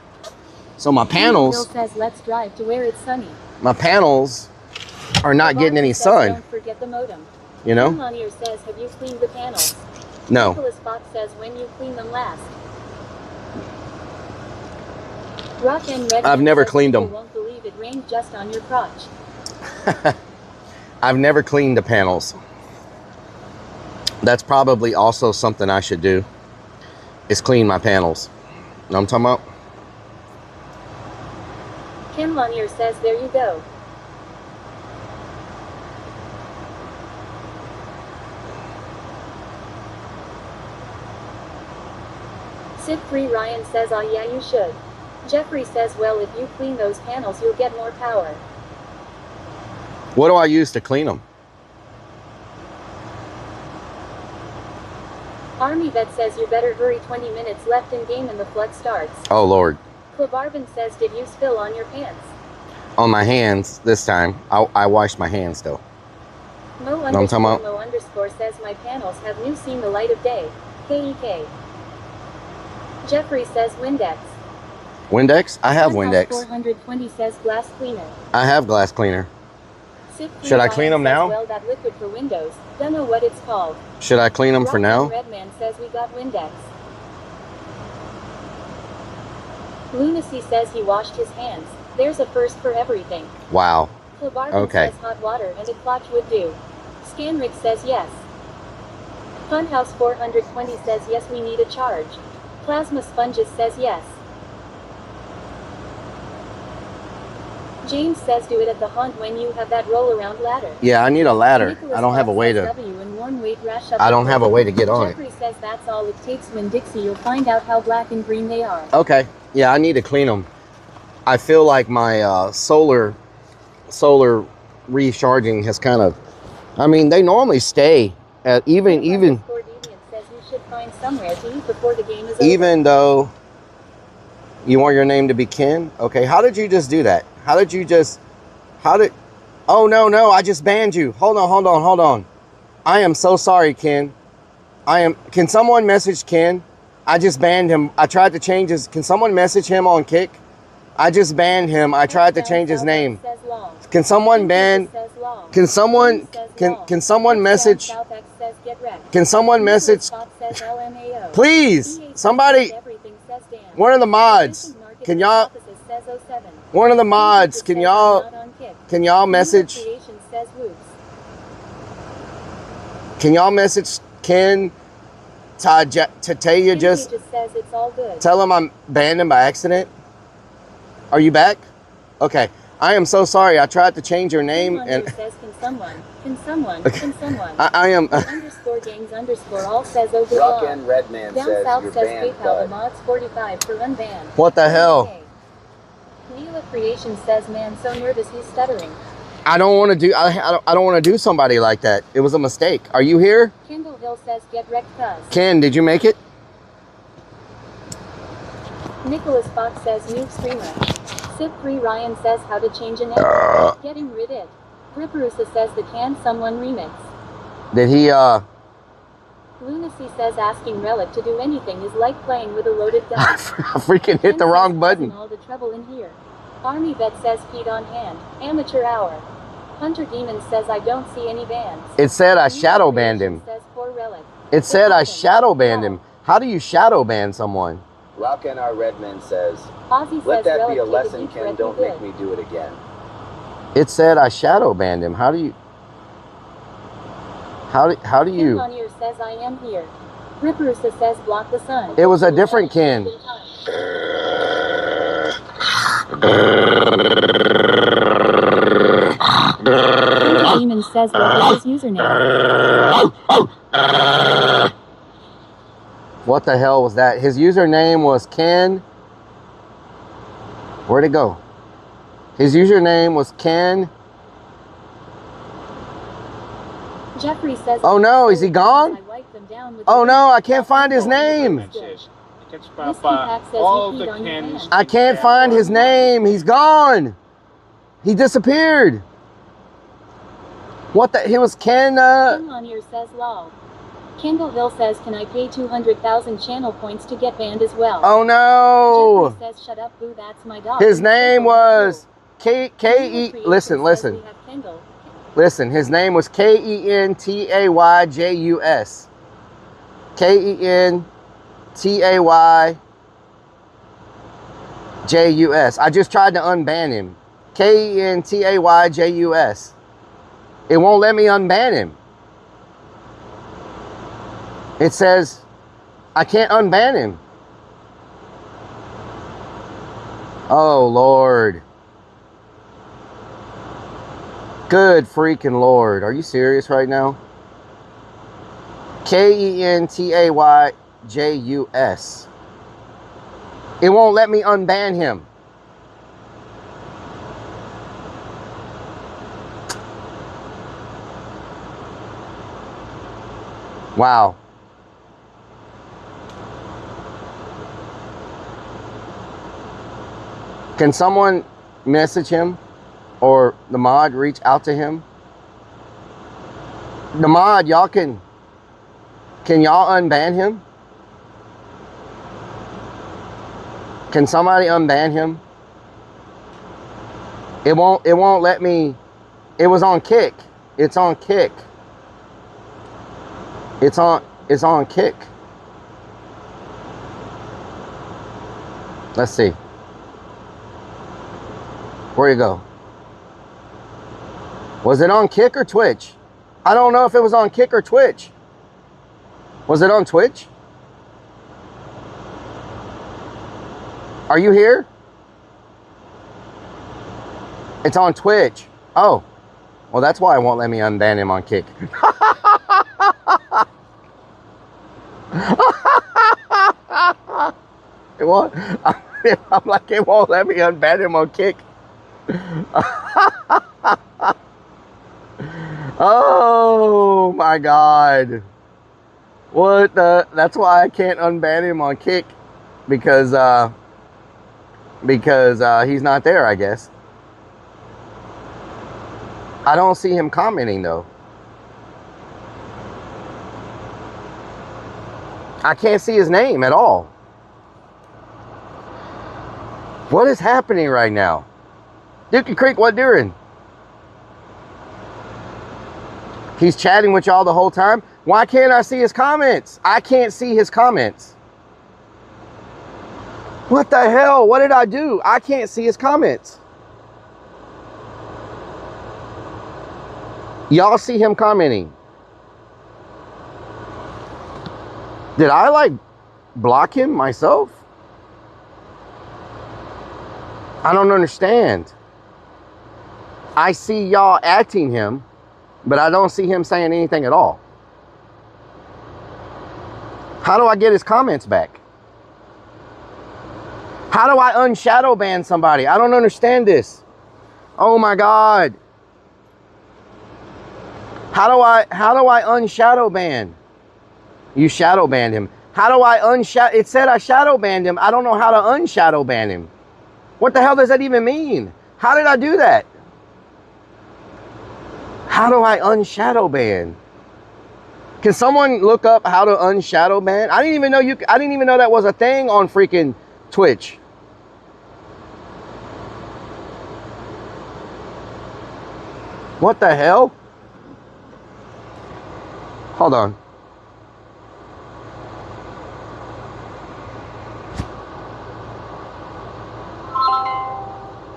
So my panels says, let's drive to where it's sunny. My panels are not getting any sun. Don't forget the modem. You know? Monier says, have you cleaned the panels? No. Nicholas Fox says, when you clean them last. Rock and Red I've never cleaned them. You won't believe it rained just on your crotch. I've never cleaned the panels. That's probably also something I should do, is clean my panels. Know what I'm talking about? Ken Lanier says, there you go. Sid Free Ryan says, oh yeah, you should. Jeffrey says, well, if you clean those panels, you'll get more power. What do I use to clean them? Army Vet says, you better hurry, 20 minutes left in game and the flood starts. Oh, Lord. Clavarvin says, did you spill on your pants? On my hands this time. I washed my hands though. Mo underscore says, my panels have new seen the light of day. KEK. Jeffrey says, Windex. Windex? I have Windex. 420 says, glass cleaner. I have glass cleaner. Should I clean them now? Well, that liquid for windows. Don't know what it's called. Should I clean them for now? Redman says, we got Windex. Lunacy says he washed his hands. There's a first for everything. Wow. Okay. Says hot water and a clutch would do. Scanrick says yes. Funhouse 420 says yes, we need a charge. Plasma Sponges says yes. James says do it at the haunt when you have that roll around ladder. Yeah, I need a ladder. I don't have a way to. I don't have a way to get on it. Jeffrey says that's all it takes. When Dixie, you'll find out how black and green they are. Okay. Yeah, I need to clean them. I feel like my solar recharging has kind of. I mean, they normally stay at even. Says you should find somewhere to eat before the game is over. Even though you want your name to be Ken. Okay. How did you just do that? Oh, no, I just banned you. Hold on. I am so sorry, Ken. Can someone message Ken? I just banned him. I tried to change his, can someone message him on Kick? I just banned him. I tried to change his name. Can someone message, please, somebody, one of the mods, can y'all message Ken to tell you just tell him I banned him by accident? Are you back? Okay. I am so sorry. I tried to change your name and says, can someone, I am underscore gangs underscore all says, oh good Rock lord. and Redman Down says south you're says banned, PayPal the bud. mods 45 for unbanned. What the hell? Neela Creation says, man, so nervous he's stuttering. I don't want to do I don't want to do somebody like that. It was a mistake. Are you here? Kendall Hill says, get wrecked cuz. Ken, did you make it? Nicholas Fox says, new streamer. Sip Free Ryan says, how to change a name. Getting rid it. Ripperusa says, the Can Someone remix. Did he Lunacy says, asking Rellik to do anything is like playing with a loaded gun. I freaking hit the wrong button. All the trouble in here. Army Vet says, feet on hand. Amateur hour. Hunter Demon says, I don't see any bans. It said I shadow banned him. Says, for Rellik. It said I shadow banned him. How do you shadow ban someone? Rock and our Redman says, Ozzy let says, that be a Rellik, lesson, take a Ken. deep Don't breath, make me do it again. It said I shadow banned him. How do you How do you? Ken on here says, I am here. Ripperusa says, block the sun. It was a different Ken. Hunter Demon says, what was his username? What the hell was that? His username was Ken. Where'd it go? His username was Ken. Jeffrey says, oh no, is he gone? Oh no, I can't find his name. I can't find his name. He's gone. He disappeared. What the? He was Ken. Ken on here says, lol. Kendall Hill says, can I pay 200,000 channel points to get banned as well? Oh no. Jeffrey says, shut up, boo, that's my dog. His name was K-E. Listen. Listen, his name was Kentayjus. Kentayjus. I just tried to unban him. Kentayjus. It won't let me unban him. It says I can't unban him. Oh, Lord. Good freaking Lord. Are you serious right now? Kentayjus. It won't let me unban him. Wow. Can someone message him or the mod reach out to him? The mod, y'all can y'all unban him? Can somebody unban him? It won't let me. It was on Kick. It's on Kick. It's on Kick. Let's see. Where'd it go? Was it on Kick or Twitch? I don't know if it was on Kick or Twitch. Was it on Twitch? Are you here? It's on Twitch. Oh. Well, that's why it won't let me unban him on Kick. It won't. I'm like, it won't let me unban him on Kick. Oh my God. What the? That's why I can't unban him on Kick, because he's not there, I guess. I don't see him commenting though. I can't see his name at all. What is happening right now? Dookie Creek, what doing? He's chatting with y'all the whole time. Why can't I see his comments? I can't see his comments. What the hell? What did I do? I can't see his comments. Y'all see him commenting? Did I like block him myself? I don't understand. I see y'all acting him, but I don't see him saying anything at all. How do I get his comments back? How do I unshadow ban somebody? I don't understand this. Oh my God. How do I unshadow ban? You shadow banned him. How do I unshadow? It said I shadow banned him. I don't know how to unshadow ban him. What the hell does that even mean? How did I do that? How do I unshadow ban? Can someone look up how to unshadow ban? I didn't even know that was a thing on freaking Twitch. What the hell? Hold on.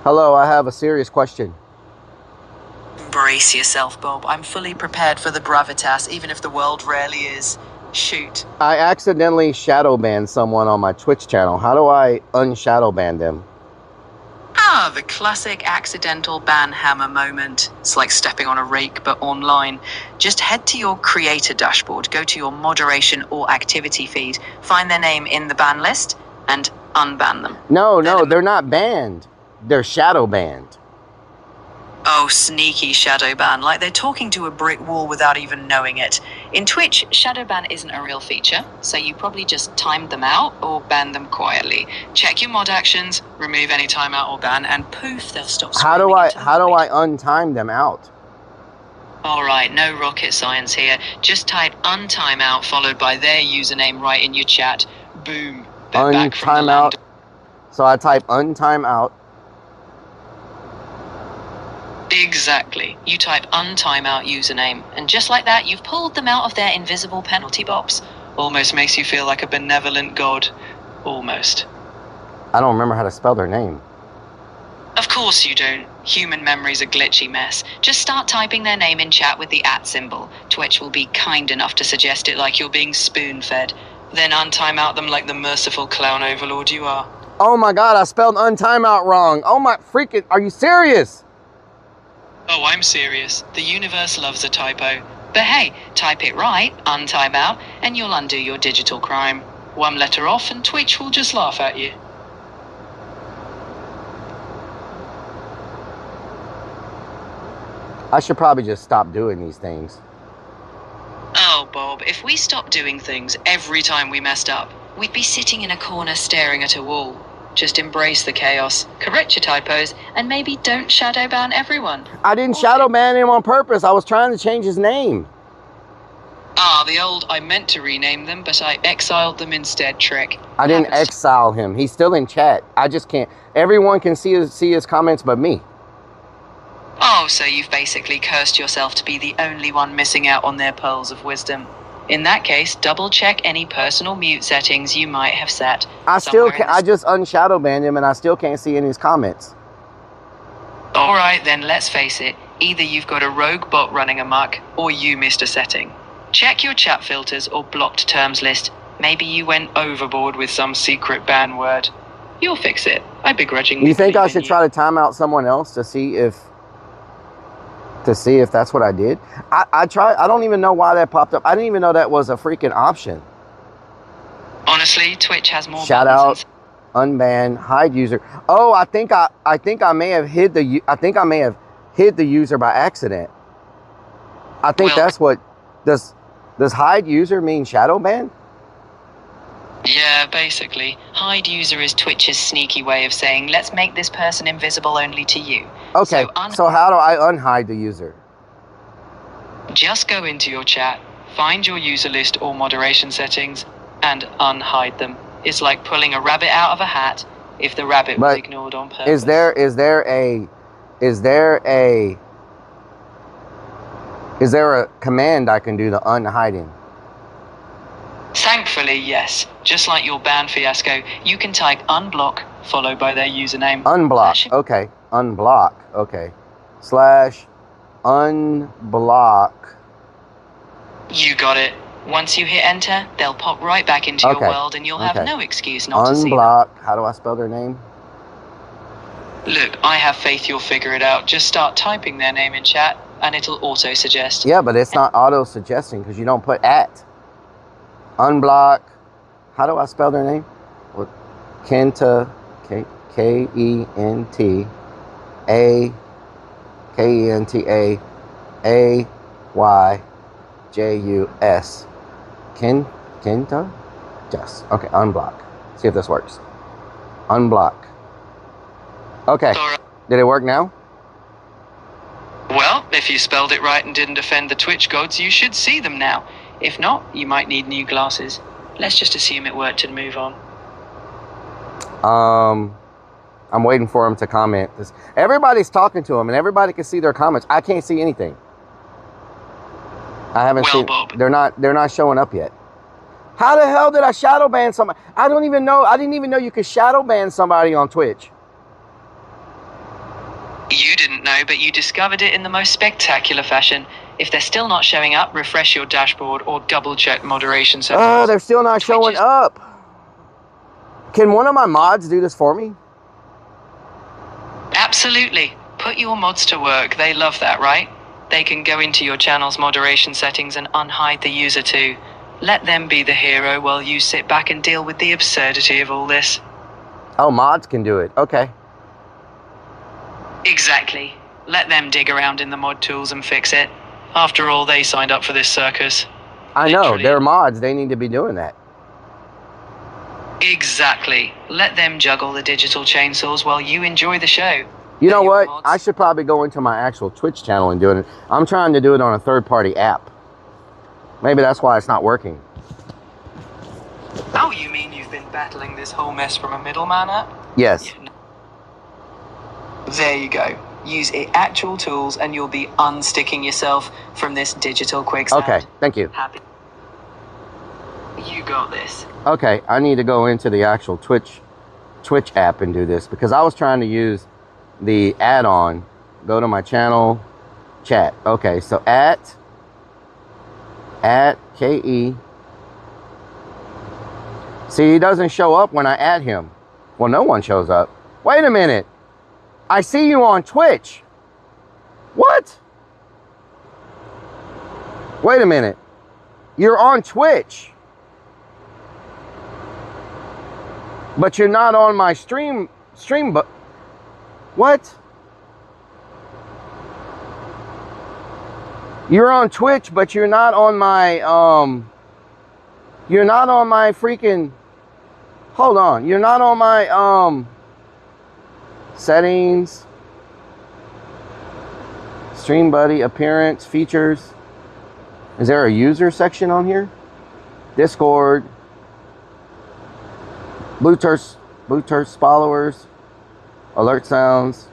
Hello, I have a serious question. Brace yourself, Bob. I'm fully prepared for the gravitas, even if the world rarely is. Shoot. I accidentally shadow banned someone on my Twitch channel. How do I unshadow ban them? Ah, the classic accidental ban hammer moment. It's like stepping on a rake, but online. Just head to your creator dashboard, go to your moderation or activity feed, find their name in the ban list, and unban them. No, they're not banned. They're shadow banned. Oh, sneaky shadow ban, like they're talking to a brick wall without even knowing it. In Twitch, shadow ban isn't a real feature, so you probably just timed them out or banned them quietly. Check your mod actions, remove any timeout or ban, and poof, they'll stop screaming. How do I untime them out? Alright, no rocket science here. Just type untimeout followed by their username right in your chat. Boom. They're back from the land. So I type untimeout. Exactly. You type untimeout username, and just like that, you've pulled them out of their invisible penalty box. Almost makes you feel like a benevolent god. Almost. I don't remember how to spell their name. Of course you don't. Human memory's a glitchy mess. Just start typing their name in chat with the @ symbol. Twitch will be kind enough to suggest it like you're being spoon-fed. Then untimeout them like the merciful clown overlord you are. Oh my God, I spelled untimeout wrong. Oh my freaking, are you serious? Oh, I'm serious. The universe loves a typo. But hey, type it right, untimeout, and you'll undo your digital crime. One letter off and Twitch will just laugh at you. I should probably just stop doing these things. Oh, Bob, if we stopped doing things every time we messed up, we'd be sitting in a corner staring at a wall. Just embrace the chaos, correct your typos, and maybe don't shadow ban everyone. I didn't shadow ban him on purpose. I was trying to change his name. Ah, the old I meant to rename them, but I exiled them instead trick. I didn't exile him. He's still in chat. I just can't. Everyone can see his comments but me. Oh, so you've basically cursed yourself to be the only one missing out on their pearls of wisdom. In that case, double check any personal mute settings you might have set. I just unshadow banned him and I still can't see any of his comments. Alright, then let's face it. Either you've got a rogue bot running amok, or you missed a setting. Check your chat filters or blocked terms list. Maybe you went overboard with some secret ban word. You'll fix it. I begrudgingly. You think I should try to time out someone else to see if that's what I did? I tried. I don't even know why that popped up. I didn't even know that was a freaking option. Honestly, Twitch has more. Shout out, unban, hide user. Oh, I think I may have hid the user by accident. I think that's what does hide user mean shadow ban? Yeah, basically. Hide user is Twitch's sneaky way of saying, let's make this person invisible only to you. Okay, so how do I unhide the user? Just go into your chat, find your user list or moderation settings, and unhide them. It's like pulling a rabbit out of a hat if the rabbit was ignored on purpose. Is there a command I can do to unhide him? Thankfully, yes. Just like your ban fiasco, you can type unblock followed by their username. Unblock. Okay. Unblock. Okay. / unblock. You got it. Once you hit enter, they'll pop right back into your world and you'll have no excuse not to see them. Unblock. How do I spell their name? Look, I have faith you'll figure it out. Just start typing their name in chat and it'll auto-suggest. Yeah, but it's not auto-suggesting because you don't put at. Unblock. How do I spell their name? What? Kenta, K-E-N-T-A, K-E-N-T-A-A-Y-J-U-S. Kenta? Yes. Okay, unblock. See if this works. Unblock. Okay. Did it work now? Well, if you spelled it right and didn't offend the Twitch gods, you should see them now. If not, you might need new glasses. Let's just assume it worked and move on. I'm waiting for them to comment. Everybody's talking to them and everybody can see their comments. I can't see anything. I haven't seen. Bob. They're not showing up yet. How the hell did I shadow ban somebody? I don't even know. I didn't even know you could shadow ban somebody on Twitch. You didn't know, but you discovered it in the most spectacular fashion. If they're still not showing up, refresh your dashboard or double-check moderation settings. Oh, they're still not showing up. Can one of my mods do this for me? Absolutely. Put your mods to work. They love that, right? They can go into your channel's moderation settings and unhide the user too. Let them be the hero while you sit back and deal with the absurdity of all this. Oh, mods can do it. Okay. Exactly. Let them dig around in the mod tools and fix it. After all, they signed up for this circus. I know. They're mods. They need to be doing that. Exactly. Let them juggle the digital chainsaws while you enjoy the show. You know what? I should probably go into my actual Twitch channel and do it. I'm trying to do it on a third-party app. Maybe that's why it's not working. Oh, you mean you've been battling this whole mess from a middleman app? Yes. There you go. Use actual tools and you'll be unsticking yourself from this digital quicksand. Okay, thank you. Happy. You got this. Okay, I need to go into the actual Twitch app and do this because I was trying to use the add-on. Go to my channel, chat. Okay, so at KE. See, he doesn't show up when I add him. Well, no one shows up. Wait a minute. I see you on Twitch. What? Wait a minute. You're on Twitch. But you're not on my stream but what? You're on Twitch, but you're not on my you're not on my freaking, hold on, you're not on my settings, stream buddy, appearance, features. Is there a user section on here? Discord, Bluetooth followers, alert sounds,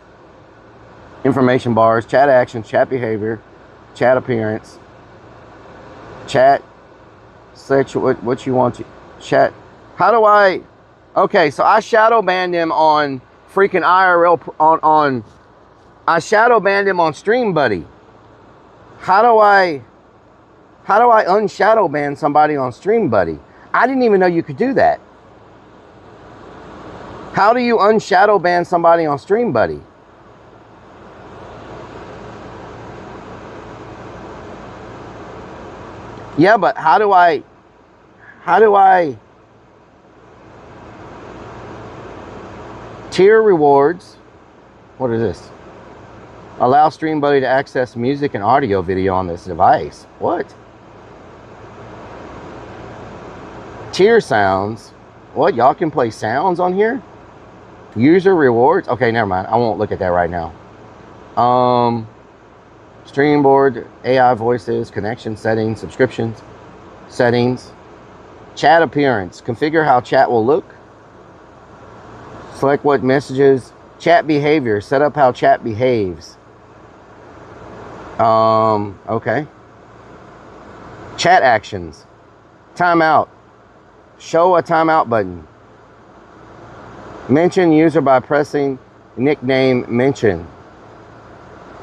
information bars, chat actions, chat behavior, chat appearance, chat, select what you want to chat. How do I, okay, so I shadow banned him on freaking IRL, I shadow banned him on Stream Buddy. How do I unshadow ban somebody on Stream Buddy? I didn't even know you could do that. How do you unshadow ban somebody on Stream Buddy? Yeah, but how do I tier rewards? What is this? Allow Stream Buddy to access music and audio video on this device. What? Tier sounds. What? Y'all can play sounds on here? User rewards? Okay, never mind. I won't look at that right now. Stream board, AI voices, connection settings, subscriptions, settings, chat appearance. Configure how chat will look. Select what messages. Chat behavior. Set up how chat behaves. Okay. Chat actions. Timeout. Show a timeout button. Mention user by pressing nickname mention.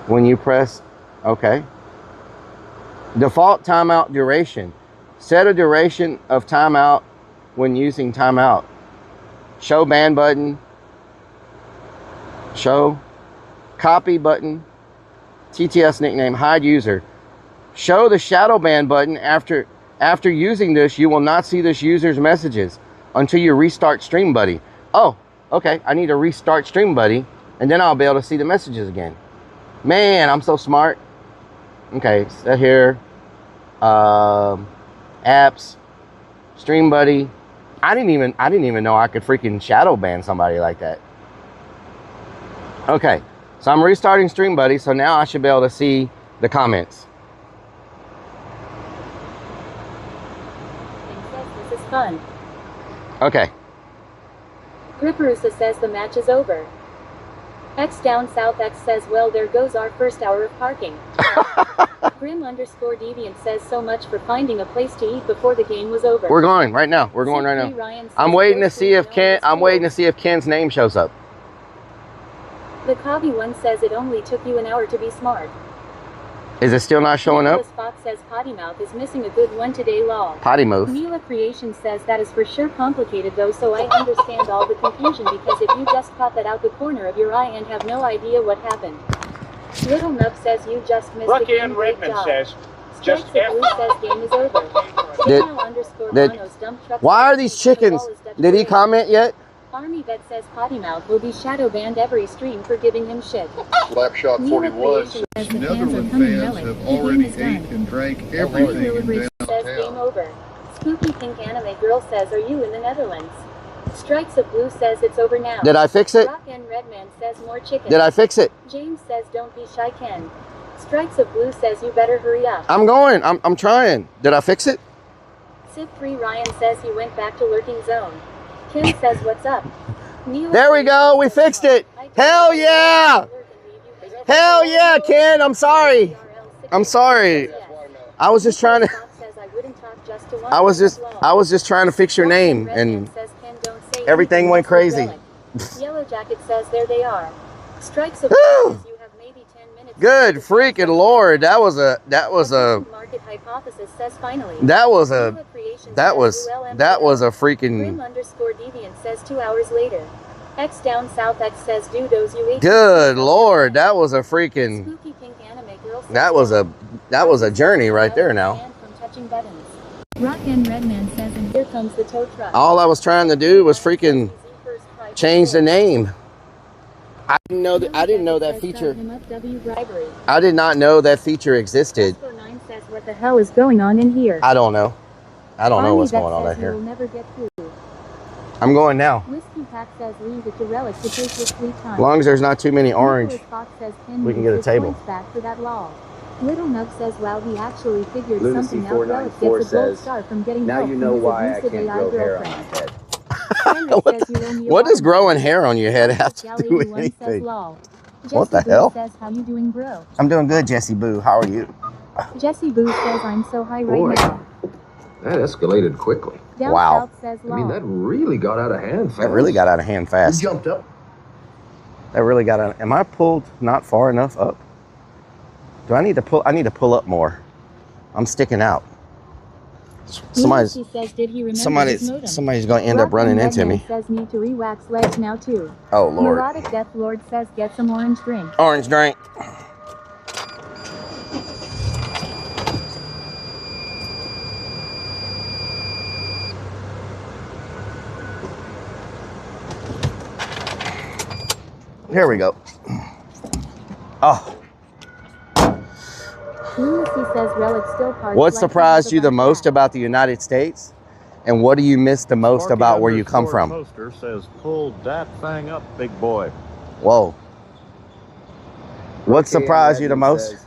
When you press, okay. Default timeout duration. Set a duration of timeout when using timeout. Show ban button. Show. Copy button. TTS nickname. Hide user. Show the shadow ban button. After using this, you will not see this user's messages until you restart Stream Buddy. Oh, okay. I need to restart Stream Buddy, and then I'll be able to see the messages again. Man, I'm so smart. Okay, set here. Apps. Stream Buddy. I didn't even know I could freaking shadow ban somebody like that. Okay, so I'm restarting Stream Buddy, so now I should be able to see the comments. This is fun. Okay. Gripperusa says the match is over. X down south X says, well, there goes our first hour of parking. Grim_deviant says, so much for finding a place to eat before the game was over. We're going right now. We're going right now. I'm waiting to see if Ken's name shows up. The Cobby one says it only took you an hour to be smart. Is it still not showing up? Fox says potty mouth is missing a good one today, lol. Potty mouth. Mila Creation says that is for sure complicated though, so I understand all the confusion because if you just caught that out the corner of your eye and have no idea what happened. Little Nub says you just missed the game. Redmond says, just Blue says game is over. Why are these chickens? Did he comment yet? Army Vet says potty mouth will be shadow banned every stream for giving him shit. Blackshot 41 says Netherlands fans have already ate and drank everything in downtown. Says game over. Spooky Pink Anime Girl says, are you in the Netherlands? Strikes of Blue says it's over now. Did I fix it? Rock and Redman says more chicken. Did I fix it? James says don't be shy, Ken. Strikes of Blue says you better hurry up. I'm going. I'm trying. Did I fix it? Sid3 Ryan says he went back to lurking zone. Ken says what's up. There we go. We fixed it. Hell yeah. Hell yeah, Ken. I'm sorry. I'm sorry. I was just trying to. I was just trying to fix your name, and everything went crazy. Yellow Jacket says there they are. Strikes of you have maybe 10 minutes. Good freaking Lord. That was a market hypothesis says finally. that was a freaking Grim_deviant says 2 hours later. X down south X says dudos you ate. Good Lord. That was a freaking Spooky Pink Anime Girl says that was a journey right there now. from touching buttons. Rock and Redman says and here comes the tow truck. All I was trying to do was freaking change the name. I didn't know that feature. I did not know that feature existed. 9 says what the hell is going on in here? I don't know. I don't know what's going on out here. Never get through. I'm going now. Whiskey Pack says leave it to Rellik to take this 3 times. As long as there's not too many orange, says, we can get a table. Back for that law. Little Nub says wow he actually figured Lunacy something out. Rellik gets a gold says, star from getting now help you know from his why I abusive can't AI grow hair on girlfriend. my head. What does growing hair on your head have to do with anything? What the hell? Says, how you doing, bro? I'm doing good, Jesse Boo. How are you? Jesse Boo says I'm so high right now. That escalated quickly. Down wow. South says, I mean, that really got out of hand fast. That really got out of hand fast. You jumped up. That really got out. Am I pulled not far enough up? Do I need to pull? I need to pull up more. I'm sticking out. Somebody's going to end up running into me. Says need to re-wax legs now too. Oh Lord. Neurotic Death Lord says get some orange drink. Orange drink. Here we go. Oh. Lunacy says Rellik still parks. What surprised you the most about the United States? And what do you miss the most about where you come from? Poster says, pull that thing up, big boy. Whoa. What surprised you the most? Says,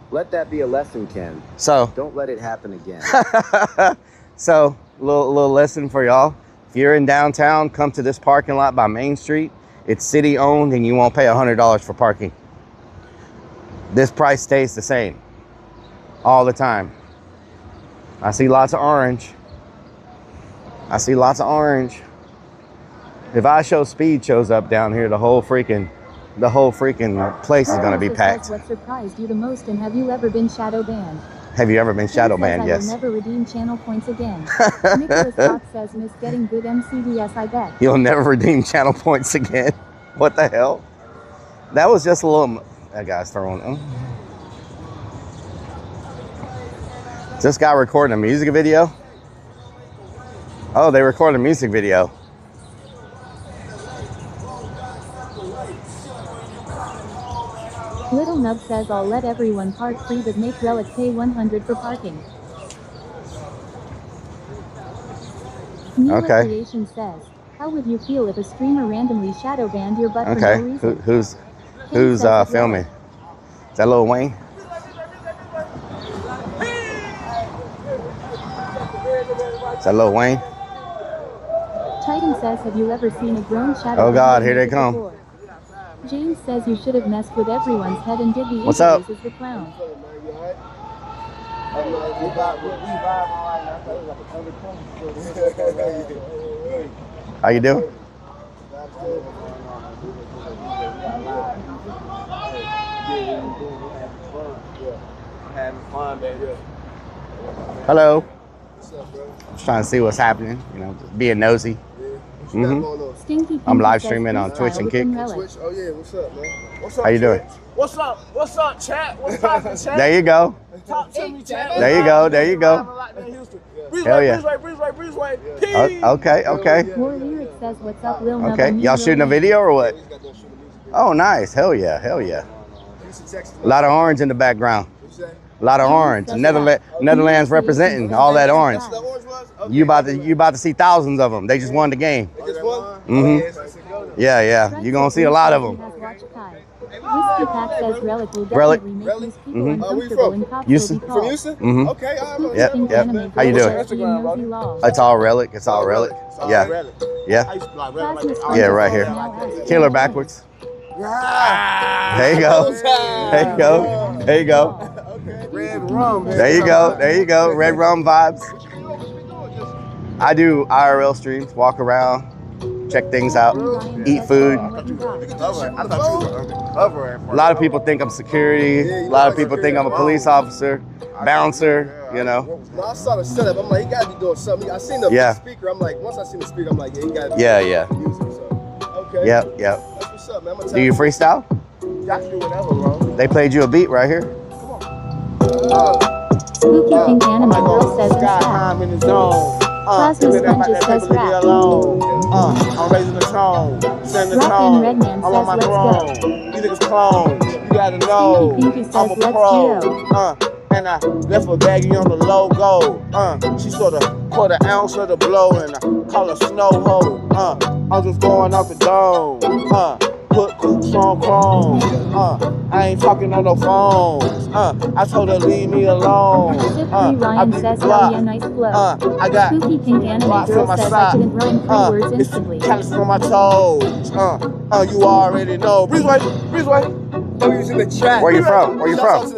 let that be a lesson, Ken. So. Don't let it happen again. So, little lesson for y'all. If you're in downtown, come to this parking lot by Main Street. It's city owned and you won't pay $100 for parking. This price stays the same all the time. I see lots of orange. I see lots of orange. If I show speed shows up down here, the whole freaking place is gonna be packed. What surprised you the most, and have you ever been shadow banned? Have you ever been shadow banned? Yes. I will never redeem channel points again. Nicholas Fox says miss getting good MCDS, I bet. You'll never redeem channel points again. What the hell? That was just a little. That guy's throwing. This guy recording a music video. Oh, they recorded a music video. Little Nub says I'll let everyone park free but make Rellik pay 100 for parking. Nila Creation says, how would you feel if a streamer randomly shadow banned your butt for no reason? Who's filming? Is that Lil Wayne? Is that Lil Wayne? Titan says, have you ever seen a grown shadow? Oh God, here they come. Before? James says you should have messed with everyone's head and did the What's up? as the clown. How you doing? Hello. Just trying to see what's happening. You know, just being nosy. I'm live streaming on Twitch and Kick. Oh yeah, what's up, man? What's up? How you doing? What's up? What's up, chat? What's up, chat? There you go. Talk to me, chat. There you go. There you go. Hell yeah. Peace. Okay. War Lyric says, what's up, Lil Nub? Okay. Y'all shooting a video or what? Oh, nice. Hell yeah. Hell yeah. A lot of orange in the background. A lot of orange. Netherlands representing all that orange. You about to see thousands of them. They just won the game. Yeah. You're gonna see a lot of them. Whiskey Pack says Rellik will Rellik. definitely make these people uncomfortable and cops Houston. will be called. From Houston? Okay, Yep. How you doing? It's all Rellik. It's all Rellik. Yeah. Yeah, right here. Killer backwards. There you go. There you go. There you go. Red rum. There you go. There you go. Red rum vibes. I do IRL streams, walk around, check things out, eat food. A lot of people think I'm security. A lot of people think I'm a police officer, bouncer, you know. I saw the setup. I'm like, he got to be doing something. I seen the speaker. I'm like, once I seen the speaker, I'm like, yeah, he got to be doing music. So, okay. Yep. That's what's up, man. Do you freestyle? Got to do whatever, bro. They played you a beat right here. Spooky Pink Anime Girl says I'm in the zone. Plasma Sponges says rap. I'm raising the tone. Send the Rockin' tone. Redman I'm on my says throne. You niggas clones. You gotta know. Pinky says I'm a let's pro. go. And I left a baggie on the logo. She sort of put an ounce of the blow and I call her snow hole. I'm just going off the dome. Put coops on chrome. I ain't talking on no phones. I told her leave me alone. Ryan says hell yeah, nice flow. I got Spooky Pink Anime rocks Girl on my says I side. didn't rhyme 3 words instantly. Calluses on my toes. You already know. Breezeway. I'm using the chat. Where you from? Where you from?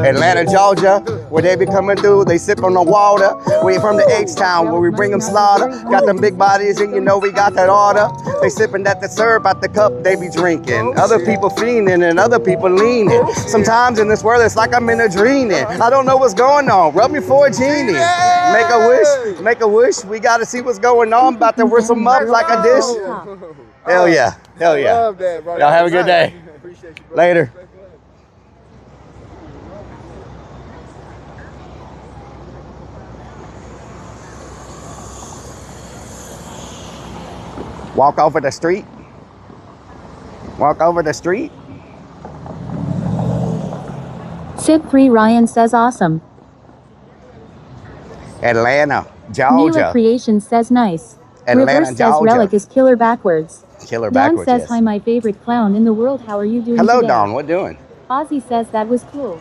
Atlanta, Georgia, where they be coming through, they sip on the water. We from the H-Town, where we bring them slaughter. Got them big bodies, and you know we got that order. They sipping that the syrup out the cup they be drinking. Other people fiending and other people leaning. Sometimes in this world, it's like I'm in a dreaming. I don't know what's going on. Rub me for a genie. Make a wish. We gotta see what's going on. About to whisk them up like a dish. Hell yeah. Hell yeah. Love that, bro. Y'all have a good day. Appreciate you, bro. Later. Walk over the street. Walk over the street. Sid3 Ryan says awesome. Atlanta, Nila Georgia. Creation says nice. Atlanta, Reverse says Georgia. Rellik is killer backwards. Killer Don backwards, says yes. hi, my favorite clown in the world. How are you doing Hello, today? Don. What doing? Ozzy says that was cool.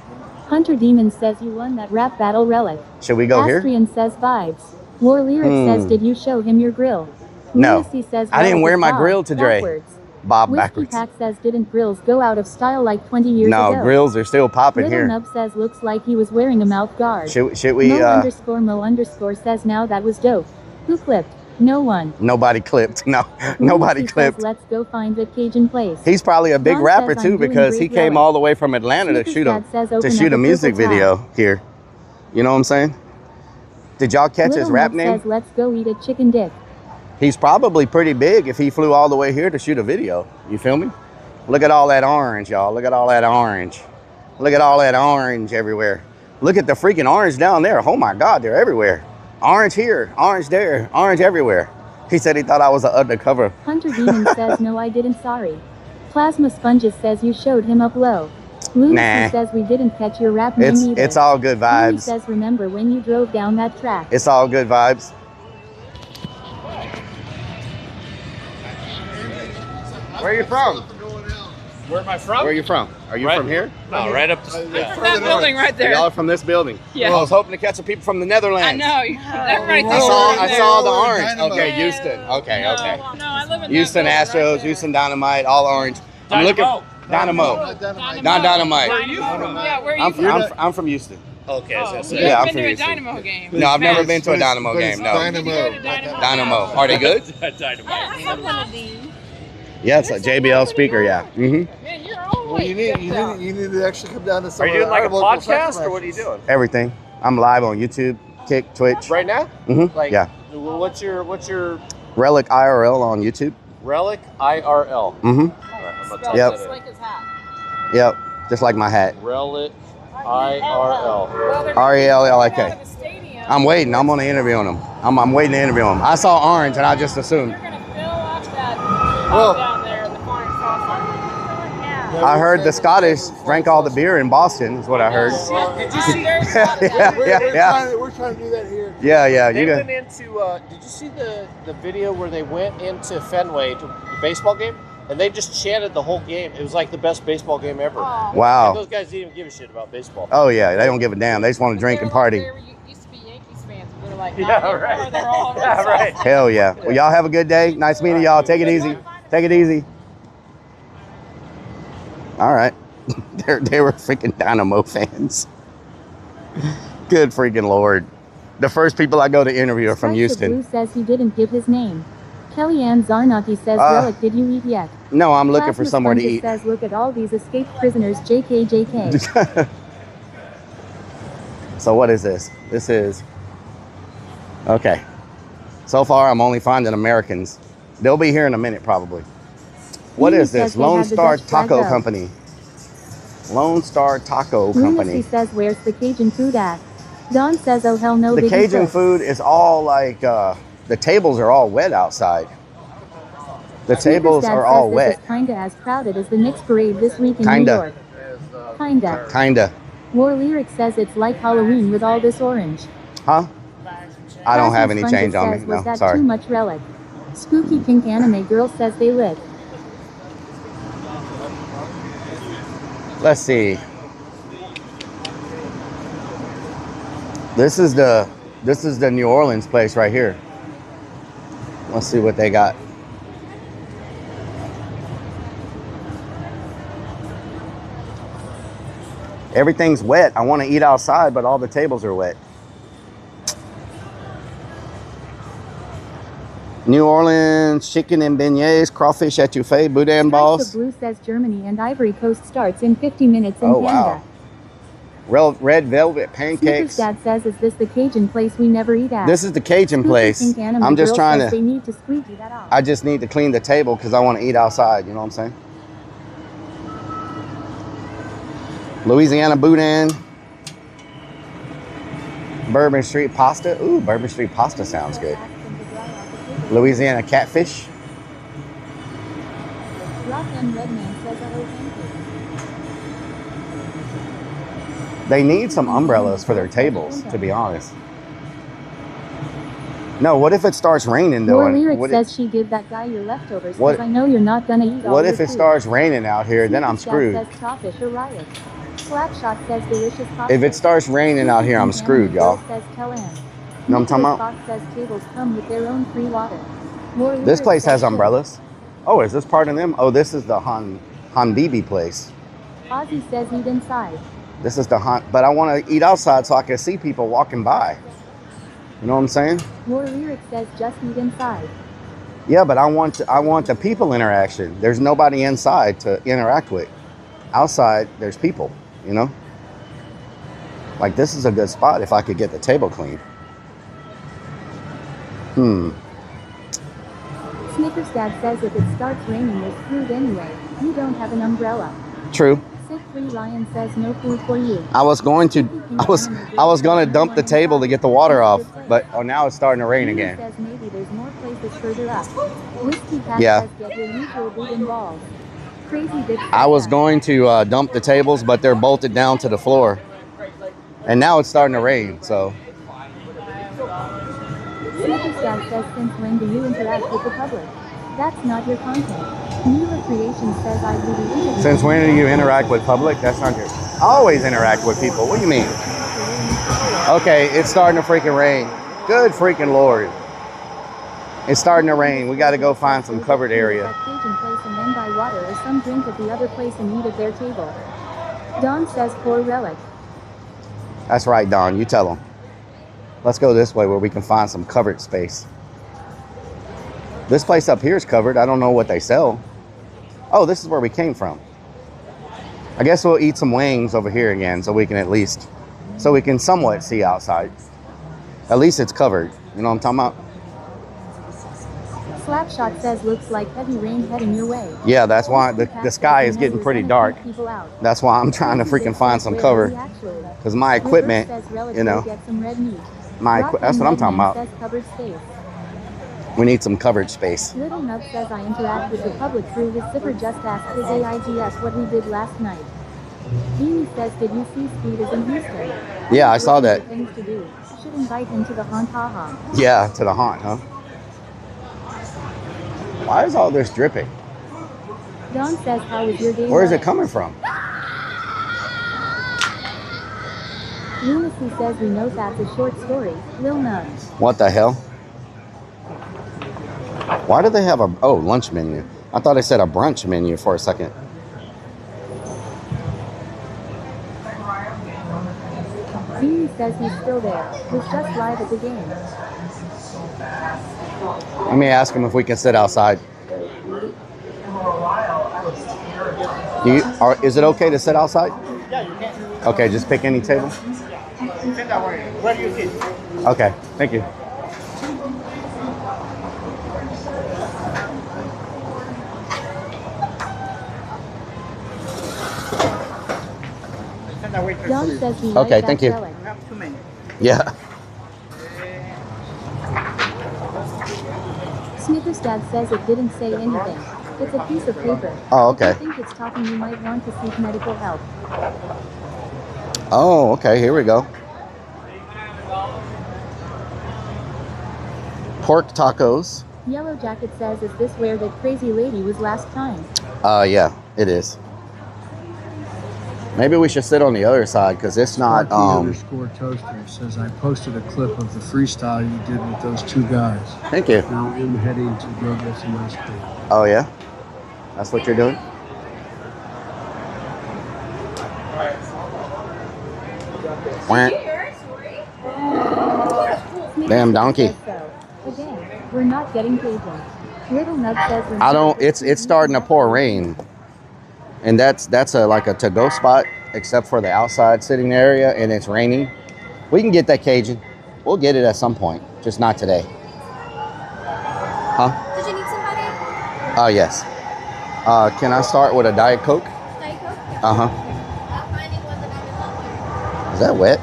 Hunter Demon says you won that rap battle, Rellik. Should we go here? Astrian says vibes. War Lyric says did you show him your grill? No. Lucy says I didn't Rellik wear is my Bob, grill today. backwards. Bob Whiskey backwards. Pack says didn't grills go out of style like 20 years ago? No, grills are still popping Little here. Nub says looks like he was wearing a mouth guard. Should we? Mo_Mo_ says now that was dope. Who clipped? No one. Nobody clipped. No, nobody Lucy clipped. Says, let's go find the Cajun place. He's probably a big Ron rapper says, too I'm doing because he great, came Rellik. all the way from Atlanta to Sneakers shoot Dad says open up a a music purple video tab. here. You know what I'm saying? Did y'all catch his Little rap Nub name? says let's go eat a chicken dick. He's probably pretty big if he flew all the way here to shoot a video. You feel me? Look at all that orange, y'all. Look at all that orange. Look at all that orange everywhere. Look at the freaking orange down there. Oh my God, they're everywhere. Orange here, orange there, orange everywhere. He said he thought I was an undercover. Hunter Demon says, no, I didn't, sorry. Plasma Sponges says you showed him up low. Lunacy Nah. says we didn't catch your rap name either. It's all good Louie vibes. says remember when you drove down that track. It's all good vibes. Where are you from? Where am I from? Where are you from? Are you from here? No, right up the From that building right there. Y'all are from this building? Yeah. Well, I was hoping to catch some people from the Netherlands. I know. Everybody thinks I saw the Oh, orange. Dynamo. Okay, Houston. Okay. No, I live in Houston that building Astros, right there. Houston Dynamite, all orange. I'm looking Dynamo. Not Dynamite. Where are you from? Yeah, where are you from? I'm from Houston. Okay, I was gonna say. Yeah, I'm I've from been to a Houston. Dynamo game. No, I've never been to a Dynamo But it's game. No. Dynamo. Dynamo. Are they good? Dynamite. Yeah, it's a JBL speaker. Yeah. Man, you're all Well, you need to actually come down to some Are you doing like a podcast or what are you doing? Everything. I'm live on YouTube, Kick, Twitch. Right now? Mm-hmm. Like, Yeah. What's your Rellik IRL on YouTube. Rellik IRL? Mm-hmm. I'm gonna type Yep. that in. like his hat. Yep. Just like my hat. Rellik IRL. RELLIK. I'm waiting. I'm on the interview on him. I'm waiting to interview him. I saw orange and I just assumed. They're going to fill up that pub down there, the flying saucer. I heard the Scottish drank all the beer in Boston, is what I heard. Did you see? Yeah. We're trying to do that here. Yeah. They You went got. into. Did you see the video where they went into Fenway to the baseball game and they just chanted the whole game? It was like the best baseball game ever. Wow. And those guys didn't even give a shit about baseball. Oh yeah, they don't give a damn. They just want to drink and party. They used to be Yankees fans. We were like, Yeah, right. They're all Yeah, right. Hell yeah. Well, y'all have a good day. Nice meeting y'all. Take it easy. Take it easy. All right. They were freaking Dynamo fans. Good freaking Lord. The first people I go to interview are from Blue Houston. says he didn't give his name. Kellyanne Zarnaki says, Relic, did you eat yet? No, I'm looking for Plasma somewhere to Sponges eat. says, look at all these escaped prisoners, JK. So what is this? This is, okay. So far, I'm only finding Americans. They'll be here in a minute, probably. What Lunacy is this? says they Lone have the Star Dutch flag Taco up. Company. Lone Star Taco Lunacy Company. says, where's the Cajun food at? Don says, oh hell no, The Biggie Cajun Cook. food is all like, the tables are all wet outside. The tables Superstat are all says wet. This is kinda as crowded as the Knicks parade this week in Kinda. New York. Kinda. Kinda. War Lyric says it's like Halloween with all this orange. Huh? I don't have Plasma any Sponges change on me. says, No, was that sorry. too much Relic? Spooky Pink Anime Girl says they lit. Let's see. This is the New Orleans place right here. Let's see what they got. Everything's wet. I want to eat outside, but all the tables are wet. New Orleans chicken and beignets, crawfish etouffee, boudin Stripes balls. of Blue says Germany and Ivory Coast starts in 50 minutes in Oh, Canada. wow. Red velvet pancakes. Dad says, is this the Cajun place we never eat at? This is the Cajun Spooky place. Pink Anime I'm just Girl trying says to, They need to squeegee that off. I just need to clean the table because I want to eat outside. You know what I'm saying? Louisiana boudin. Bourbon Street pasta. Ooh, Bourbon Street pasta sounds good. Louisiana catfish. Rock and Redman says, I hope thank you. They need some umbrellas for their tables, to be honest. No, what if it starts raining though? War and Lyric what says she give that guy your leftovers what- because I know you're not gonna eat all what your if it food. starts raining out here? Then I'm Superstar screwed. says crawfish or riot. Slapshot says delicious pasta. If it starts raining out here, I'm screwed, y'all. Says tell Ann. You know what I'm talking about? Fox says tables come with their own free water. War This Lyric place says has shit. umbrellas. Oh, is this part of them? Oh, this is the Hanbibi place. Ozzy says eat inside. This is the but I want to eat outside so I can see people walking by. You know what I'm saying? War Lyric says just eat inside. Yeah, but I want the people interaction. There's nobody inside to interact with. Outside, there's people, you know? Like this is a good spot if I could get the table clean. Snickers Dad says if it starts raining, there's food anyway. You don't have an umbrella. True. Sick Free Lion says no food for you. I was going to dump the table to get the water off, but now it's starting to rain again. Says maybe there's more places further up. Whiskey Cat says get your usual boot and balls. Crazy Dick. I was going to dump the tables, but they're bolted down to the floor. And now it's starting to rain, so. Snickers Dad says since when do you interact with the public? That's not your content. Newer Creation says I really. Since when do you interact with public? That's not your. I always interact with people. What do you mean? Okay, it's starting to freaking rain. Good freaking Lord. It's starting to rain. We got to go find some covered area. Cajun place and then buy water or some drink at the other place and eat at their table. Don says poor Rellik. That's right, Don. You tell them. Let's go this way where we can find some covered space. This place up here is covered. I don't know what they sell. Oh, this is where we came from. I guess we'll eat some wings over here again so we can somewhat see outside. At least it's covered. You know what I'm talking about? Slapshot says looks like heavy rain heading your way. Yeah, that's why the sky is getting pretty dark. That's why I'm trying to freaking find some cover. Because my equipment, you know, that's what I'm talking about. We need some coverage space. Little Nub says I interact with the public through his zipper. Just asked his AIDS what we did last night. Beanie says, did you see Speed is in Houston? Yeah, I saw that. Things to do. Should invite him to the haunt, haha. Yeah, to the haunt, huh? Why is all this dripping? Don says, how was your day? Where is it coming from? Lunacy says we know that's a short story. Lil Nub. What the hell? Why do they have a lunch menu? I thought it said a brunch menu for a second. Beanie says he's still there. Was just live at the game. Let me ask him if we can sit outside. Is it okay to sit outside? Yeah, you can. Okay, just pick any table. Sit that way. Where do you sit? Okay, thank you. John says he Okay, thank you. Yeah. Snickers Dad says it didn't say anything. It's a piece of paper. Oh, okay. I think it's talking you might want to seek medical help. Oh, okay, here we go. Pork tacos. Yellow Jacket says, is this where that crazy lady was last time? Yeah, it is. Maybe we should sit on the other side because it's not. Underscore Toaster says I posted a clip of the freestyle you did with those two guys. Thank you. Now I'm heading to go get some ice cream. Oh yeah, that's what you're doing. Damn donkey. Again, we're not getting Cajun. Little Nub says we're I don't. It's starting to pour rain. And that's like a to-go spot, except for the outside sitting area, and it's raining. We can get that Cajun. We'll get it at some point, just not today. Huh? Did you need some butter? Oh, yes. Can I start with a Diet Coke? Diet Coke? Uh-huh. Not finding one that I'm in love with. Is that wet?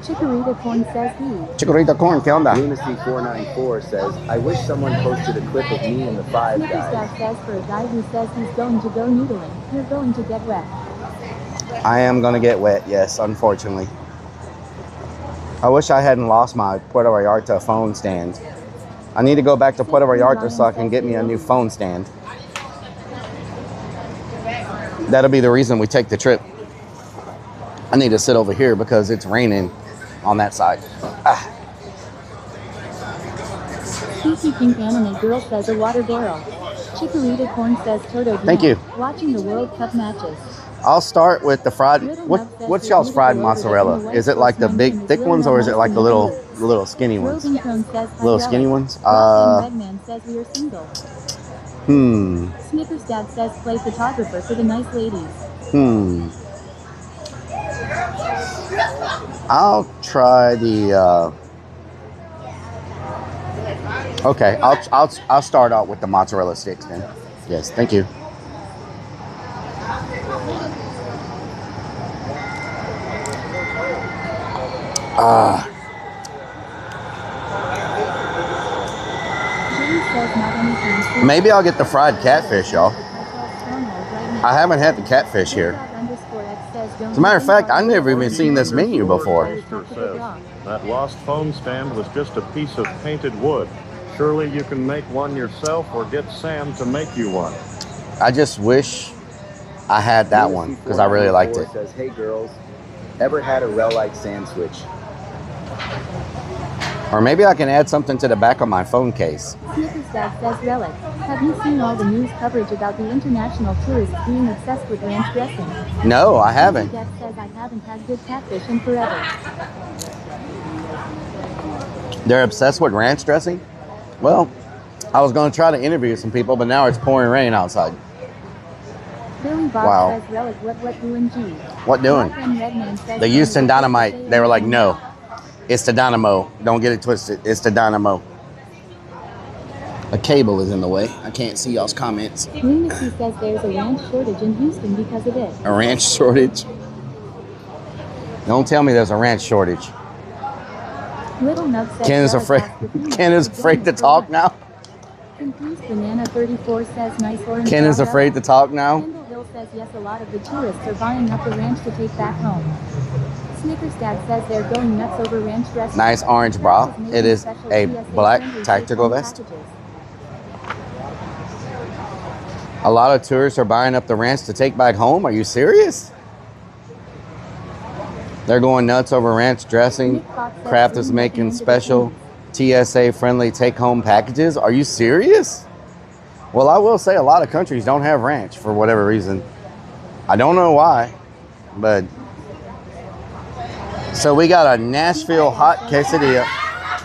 Chikorita Corn says he. Chikorita Corn, ¿qué onda? Lunacy494 says, I wish someone posted a clip of me and the Five Snickers Guys. Dad says for a guy who says he's going to go noodling, you're going to get wet. I am going to get wet, yes, unfortunately. I wish I hadn't lost my Puerto Vallarta phone stand. I need to go back to Puerto Vallarta so I can get me a new phone stand. That'll be the reason we take the trip. I need to sit over here because it's raining on that side. Kiki Pink Anime Girl says a water barrel. Chikorita Corn says Toto. Thank you. Watching the World Cup matches. I'll start with the fried. What's y'all's fried mozzarella? Is it like the big thick ones or is it like the little skinny ones? Little skinny ones. Snickers Dad says play photographer for the nice ladies. I'll try the. Okay, I'll start out with the mozzarella sticks then. Yes, thank you. Maybe I'll get the fried catfish, y'all. I haven't had the catfish here. As a matter of fact, I've never even seen this menu before. That lost phone stand was just a piece of painted wood. Surely you can make one yourself or get Sam to make you one. I just wish I had that one because I really liked it. Says, hey girls, ever had a Rellik sand switch? Or maybe I can add something to the back of my phone case. Snickers Dad says Rellik, have you seen all the news coverage about the international tourists being obsessed with ranch dressing? No, I haven't. Dad says I haven't had good catfish in forever. They're obsessed with ranch dressing? Well, I was going to try to interview some people, but now it's pouring rain outside. Billy Bob says Rellik, what doing G? What doing? The Houston Dynamite. They were like, no. It's the Dynamo. Don't get it twisted. It's the Dynamo. A cable is in the way. I can't see y'all's comments. Lunacy says there's a ranch shortage in Houston because of it. A ranch shortage? Don't tell me there's a ranch shortage. Little Nub says Ken is afraid to talk now. Confused Banana 34 says nice orange. Ken is afraid to talk now. Kendall Hill says yes, a lot of the tourists are buying up the ranch to take back home. Snickers Dad says they're going nuts over ranch dressing. Nice orange bra. It is a black tactical vest. A lot of tourists are buying up the ranch to take back home. Are you serious? They're going nuts over ranch dressing. Kraft is making special TSA friendly take home packages. Are you serious? Well, I will say a lot of countries don't have ranch for whatever reason. I don't know why, but so we got a Nashville hot quesadilla.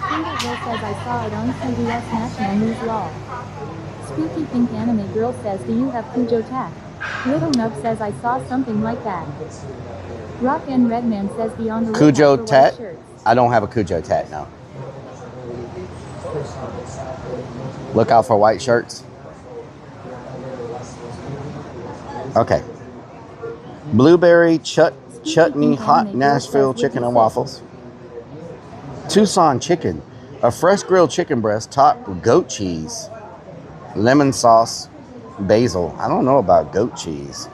Kendall Hill says I saw it on CBS National News Law. Spooky Pink Anime Girl says, do you have Cujo tack? Little Nub says I saw something like that. Rock and Redman says beyond the Cujo tat? I don't have a Cujo tat now. Look out for white shirts. Okay. Blueberry chutney hot Nashville chicken and waffles. Tucson chicken. A fresh grilled chicken breast topped with goat cheese. Lemon sauce. Basil. I don't know about goat cheese.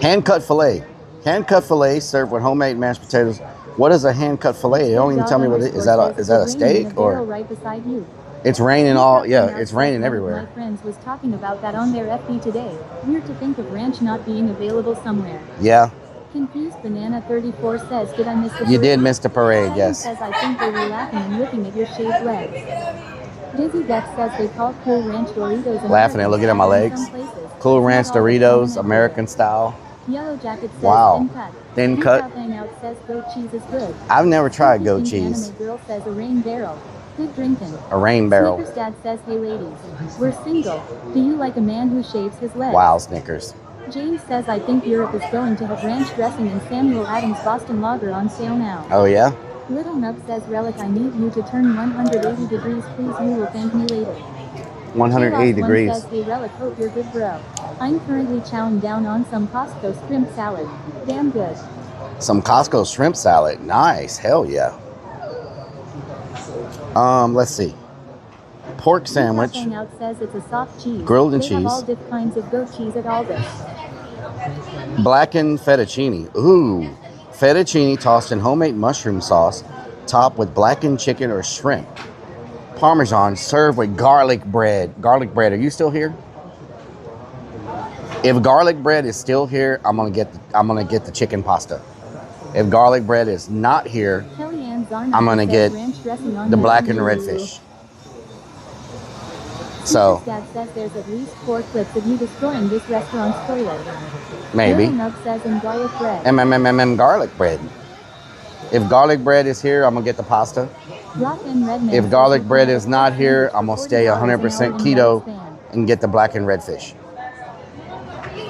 Hand-cut filet. Hand-cut filet served with homemade mashed potatoes. What is a hand-cut filet? They don't even tell me what it is. Is that a steak or? Right beside you. It's raining all. Yeah, it's raining everywhere. My friends was talking about that on their FB today. Weird to think of ranch not being available somewhere. Yeah. Confused Banana 34 says, did I miss the parade? You did miss the parade, yes. Says I think they were laughing and looking at your shaved legs. Dizzy Death says they call Cool Ranch Doritos. Laughing and looking at my legs. Cool Ranch Doritos, American style. Yellow Jacket says wow. Thin cut. Hangout says goat cheese is good. I've never tried goat cheese. Anime Girl says a rain barrel. Good drinking. A rain barrel. Snickers Dad says, hey ladies, we're single. Do you like a man who shaves his legs? Wow, Snickers. James says I think Europe is going to have ranch dressing and Samuel Adams Boston Lager on sale now. Oh yeah? Little Nub says, Rellik, I need you to turn 180 degrees, please. You will thank me later. 180 degrees. Says, hey Rellik, hope you're good, bro. I'm currently chowing down on some Costco shrimp salad. Damn good. Some Costco shrimp salad. Nice. Hell yeah. Let's see. Pork sandwich. Hangout says it's a soft cheese. Grilled and they cheese. Have all different kinds of goat cheese at Aldi's. Blackened fettuccine. Ooh. Fettuccine tossed in homemade mushroom sauce, topped with blackened chicken or shrimp. Parmesan served with garlic bread. Garlic bread. Are you still here? If garlic bread is still here, I'm gonna get the chicken pasta. If garlic bread is not here, I'm gonna get the blackened redfish. So Dad says there's at least 4 clips of you destroying this restaurant's toilet. maybe. Nub says in garlic bread. Garlic bread. If garlic bread is here, I'm gonna get the pasta. If garlic bread is not here, I'm gonna stay 100% keto and get the black and red fish,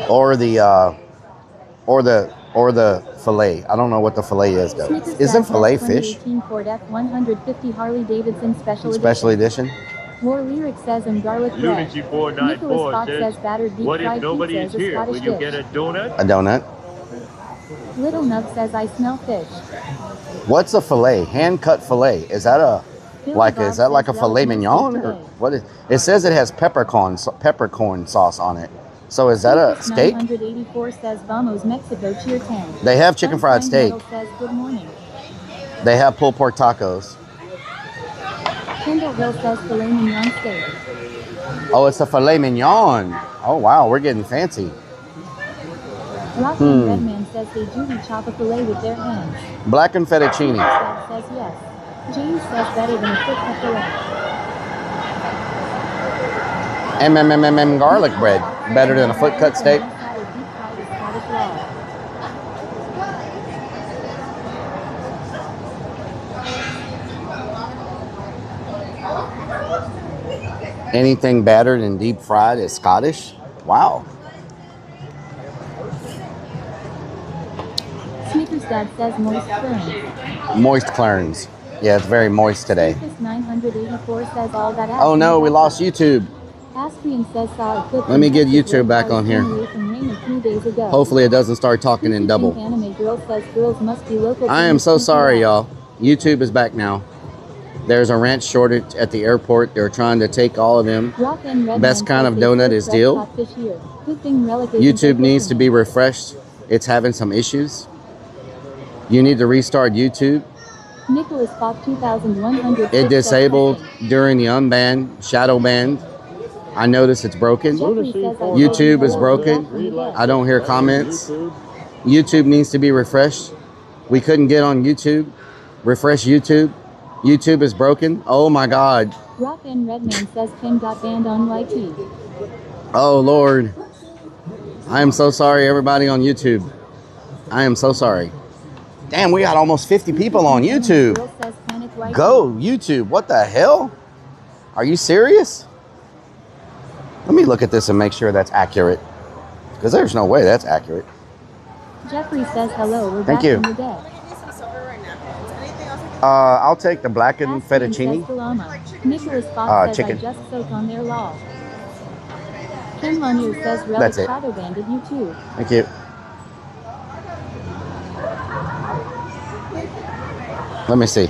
or the fillet. I don't know what the fillet is though. Isn't fillet fish? 2018 Ford F-150 Harley Davidson Special edition. War Lyric says garlic bread. Unity 494 Nicholas Fox says battered deep what if fried nobody pizza is is a here? Scottish Will you dish. get a donut? A donut. Little Nub says I smell fish. What's a fillet? Hand cut fillet. Is that a like a filet mignon or what is? It says it has peppercorn sauce on it. So is that a steak? 984 says Vamos Mexico cheer 10. They have chicken fried steak. Says good morning. They have pulled pork tacos. Kendall Hill says filet mignon steak. Oh, it's a filet mignon. Oh wow, we're getting fancy. Rocky Redman says they do chop a filet with their hands. Black and fettuccine. Dad says yes. James says better than a foot cut filet. Garlic bread. Better than a foot cut steak. Anything battered and deep fried is Scottish? Wow. Snickers Dad says moist clearance. Moist clearance. Yeah, it's very moist today. 984 says all that. Oh no, we lost YouTube. Astrian says saw a clip. Let me get YouTube back on here. Hopefully it doesn't start talking in double. Anime Girl says girls must be local. I am so sorry, y'all. YouTube is back now. There's a ranch shortage at the airport. They're trying to take all of them. Best kind of donut is deal. YouTube needs to be refreshed. It's having some issues. You need to restart YouTube. Nicholas Fox 2100. It disabled during the unbanned, shadow banned. I noticed it's broken. YouTube is broken. I don't hear comments. YouTube needs to be refreshed. We couldn't get on YouTube. Refresh YouTube. YouTube is broken. Oh my God. Rock and Redman says Ken got banned on YT. Oh Lord. I am so sorry, everybody on YouTube. I am so sorry. Damn, we got almost 50 people on YouTube. Go, YouTube. What the hell? Are you serious? Let me look at this and make sure that's accurate. Because there's no way that's accurate. Jeffrey says hello. We're Thank back you. from the dead. I'll take the blackened fettuccine. Nicholas Fox says chicken. I just soaked on their law. Ken Lanier says That's Rellik it. shadow banded you too. Thank you. Let me see.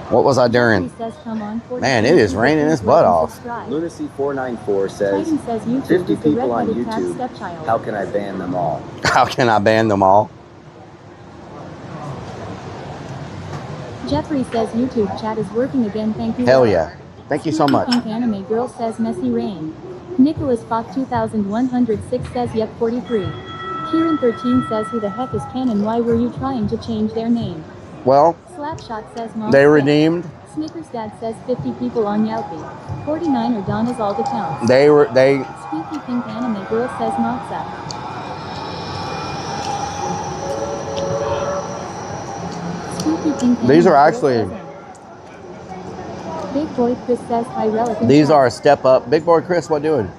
What was I doing? Man, it is raining its butt off. Lunacy 494 says, Titan says YouTube 50 is the people on red-headed cat's YouTube. stepchild. How can I ban them all? How can I ban them all? Jeffrey says YouTube chat is working again. Thank you. Hell yeah. Thank you so much. Pink Anime Girl says messy rain. Nicholas Fox 2106 says yep 43. Kieran 13 says who the heck is Ken and why were you trying to change their name? Well, Slapshot says mom. they redeemed. Snickers Dad says 50 people on Yelpy. 49 are done as all the counts. They Squeaky Pink Anime Girl says Matza. Squeaky Pink These Anime are Girl actually. says Big Boy Chris says hi Rellik. These are a step up. Big boy Chris, what doing?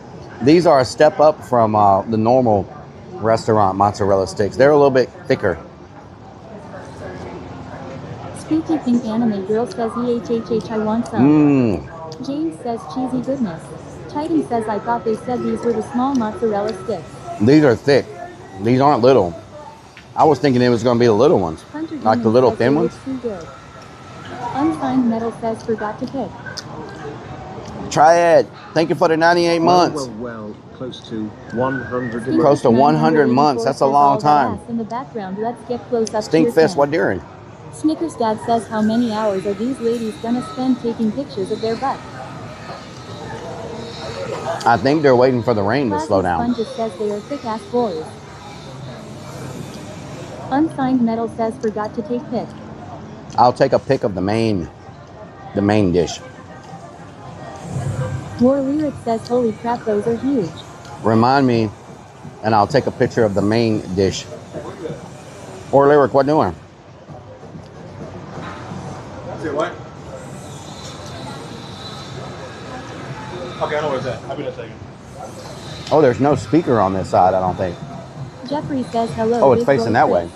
These are a step up from the normal restaurant mozzarella sticks. They're a little bit thicker. Squeaky Pink Anime Girl says EHHH I want some. James says cheesy goodness. Titan says I thought they said these were the small mozzarella sticks. These are thick. These aren't little. I was thinking it was going to be the little ones. Hunter Like the Demon little says thin they ones. look too good. Unsigned Metal says forgot to pick. Triad, thank you for the 98 months. Well, close to 100. Close to 100 months. That's a long time. In the background, let's get close up to Stinkfest, your what doing? Snickers Dad says how many hours are these ladies gonna spend taking pictures of their butt? I think they're waiting for the rain to slow down. Sponges says they are thick ass boys. Unsigned Metal says forgot to take pic. I'll take a pic of the main dish. War Lyric says holy crap those are huge. Remind me, and I'll take a picture of the main dish. Or Lyric, what doing? What? Okay, I know where it's at. I'll be there a second. Oh, there's no speaker on this side, I don't think. Jeffrey says hello. Oh, it's big facing boy that Chris.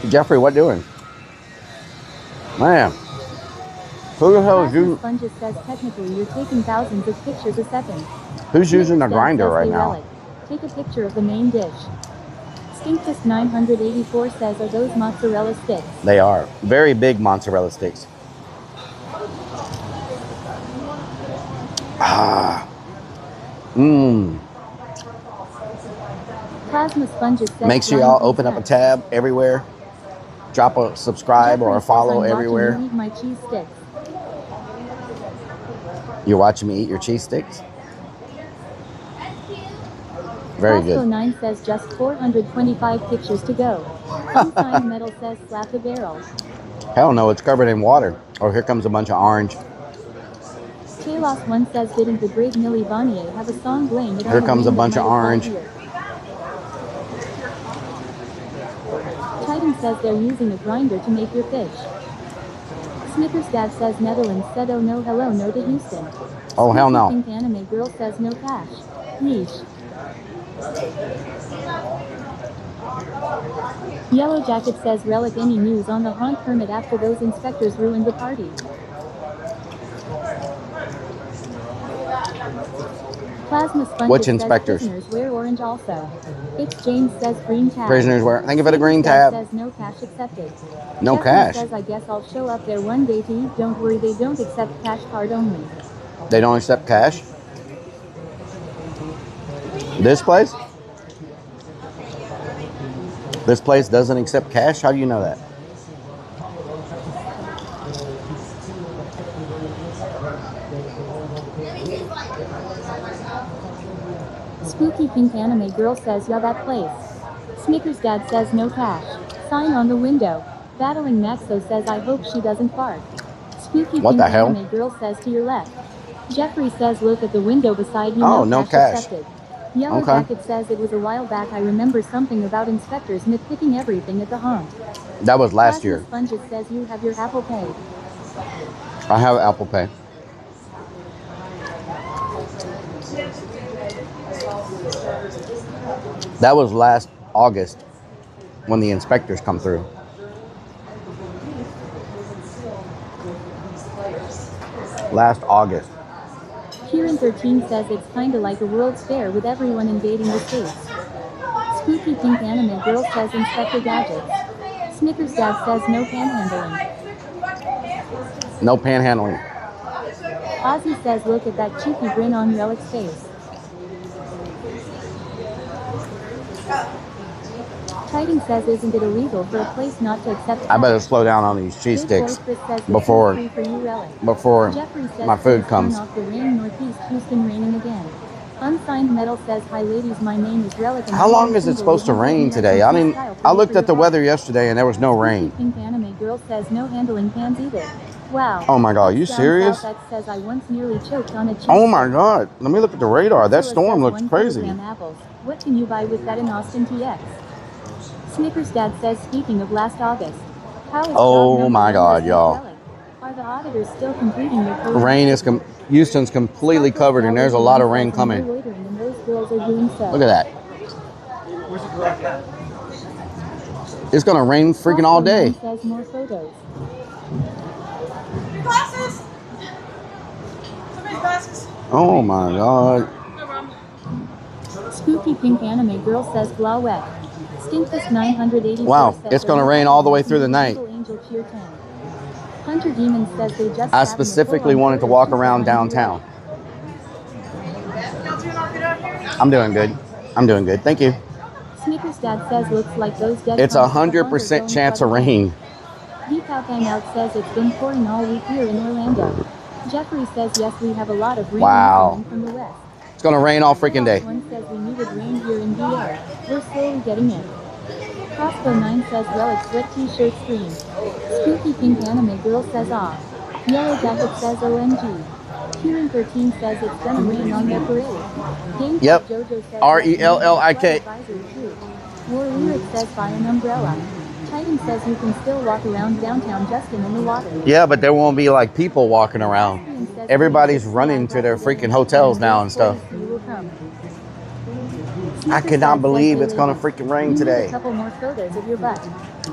way. Jeffrey, what doing? Man. Who the hell is Plasma using... Sponges says technically you're taking thousands of pictures a second. Who's using the Dad grinder says, right hey, now? Relic, take a picture of the main dish. Stinkfist 984 says, are those mozzarella sticks? They are. Very big mozzarella sticks. Ah. Mmm. Plasma Sponges says, Make sure y'all open up a tab everywhere. Drop a subscribe Jeffrey or a says, follow I'm everywhere. watching you eat my cheese sticks. You're watching me eat your cheese sticks? Very good. Costco 9 says just 425 pictures to go. Unsigned Metal says slap the barrel. Hell no, it's covered in water. Oh, here comes a bunch of orange. Talos 1 says, didn't the great Milli Vanilli have a song Blame It on Here the comes a Rain bunch that of might fall orange. here? Titan says they're using a grinder to make your fish. Snickers Dad says Netherlands said oh no hello no to Houston. Oh, hell no. Pink Anime Girl says no cash. Yeesh. Yellow Jacket says Relic any news on the haunt permit after those inspectors ruined the party. Plasma Sponges Which says inspectors? prisoners wear orange also. It's James says green tab. Prisoners wear. Thank you for the green Dad tab. says no cash accepted. No Jeffrey cash. says I guess I'll show up there one day to eat. Don't worry, they don't accept cash card only. They don't accept cash? This place? This place doesn't accept cash? How do you know that? Spooky Pink Anime Girl says yeah that place. Snickers Dad says no cash. Sign on the window. Battling Maxo says I hope she doesn't fart. Spooky What Pink the hell? Anime Girl says to your left. Jeffrey says look at the window beside you. Oh, no cash. Accepted. Yellow Okay. Jacket says it was a while back. I remember something about inspectors nitpicking everything at the haunt. That was last Plasma year. Sponges says you have your Apple Pay. I have Apple Pay. That was last August when the inspectors come through. Last August. Kieran 13 says it's kinda like a World's Fair with everyone invading the states. Spooky Pink Anime Girl says Inspector Gadgets. Snickers Dad says no panhandling. No panhandling. Ozzy says look at that cheeky grin on Relic's face. Titan says isn't it illegal for a place not to accept I better slow down on these cheese sticks before my food comes. Off the rain, Northeast Houston raining again. Unsigned Metal says hi ladies, my name is Relic. How long is it supposed to rain today? I mean, I looked at the weather yesterday and there was no rain. Pink Anime Girl says no handling pans either. Wow. Oh my God, are you Down serious? South X says I once nearly choked on a cheese Oh my stick. God, let me look at the radar. That Priscilla storm says looks 1 crazy. kilogram apples. What can you buy with that in Austin TX? Snickers Dad says speaking of last August. How is Oh job number my one God, with y'all. Relic? Are the auditors still completing their code? Rain is, Houston's completely covered and there's a lot of rain coming. And those girls are doing so. Look at that. It's gonna rain freaking all day. Says more photos. Glasses! Somebody's glasses. Oh my God. Spooky Pink Anime Girl says blah wet. Stinkfist 984 Wow, says it's gonna they're rain all the way through the night. Angel Cheer 10. Hunter Demon says they just I specifically wanted to walk around downtown. I'm doing good. I'm doing good. Thank you. Snickers Dad says looks like those dead. It's 100% chance of rain. Deep Out Hangout says it's been pouring all week here in Orlando. Jeffrey says yes, we have a lot of rain coming from the west. It's gonna rain all freaking day. One says we needed rain here in VA. We're slowly getting it. Crossbow 9 says Relic's wet t-shirt stream. Spooky Pink Anime Girl says off. Yellow Jacket says OMG. Kieran 13 says it's gonna rain on their parade. Games Yep. Jojo says RELLIK. War Lyric says buy an umbrella. Titan says you can still walk around downtown Justin in the water. Yeah, but there won't be like people walking around. Everybody's running to their freaking hotels now and stuff. I cannot believe it's gonna freaking rain today.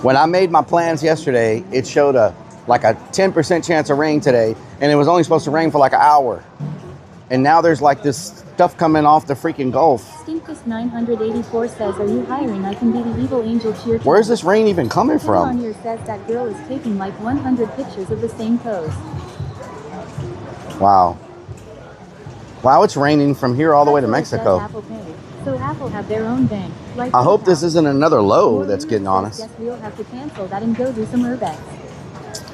When I made my plans yesterday, it showed like a 10% chance of rain today, and it was only supposed to rain for like an hour. And now there's like this stuff coming off the freaking Gulf. Stinkfist 984 says, are you hiring? I can be the evil angel cheer. Where's this rain even coming from? On here says that girl is taking like 100 pictures of the same pose. Wow. Wow, it's raining from here all the way to Mexico. So Apple have their own bank. Like I hope this isn't another low that's getting on us. Yes, we'll have to cancel that and go do some urbex.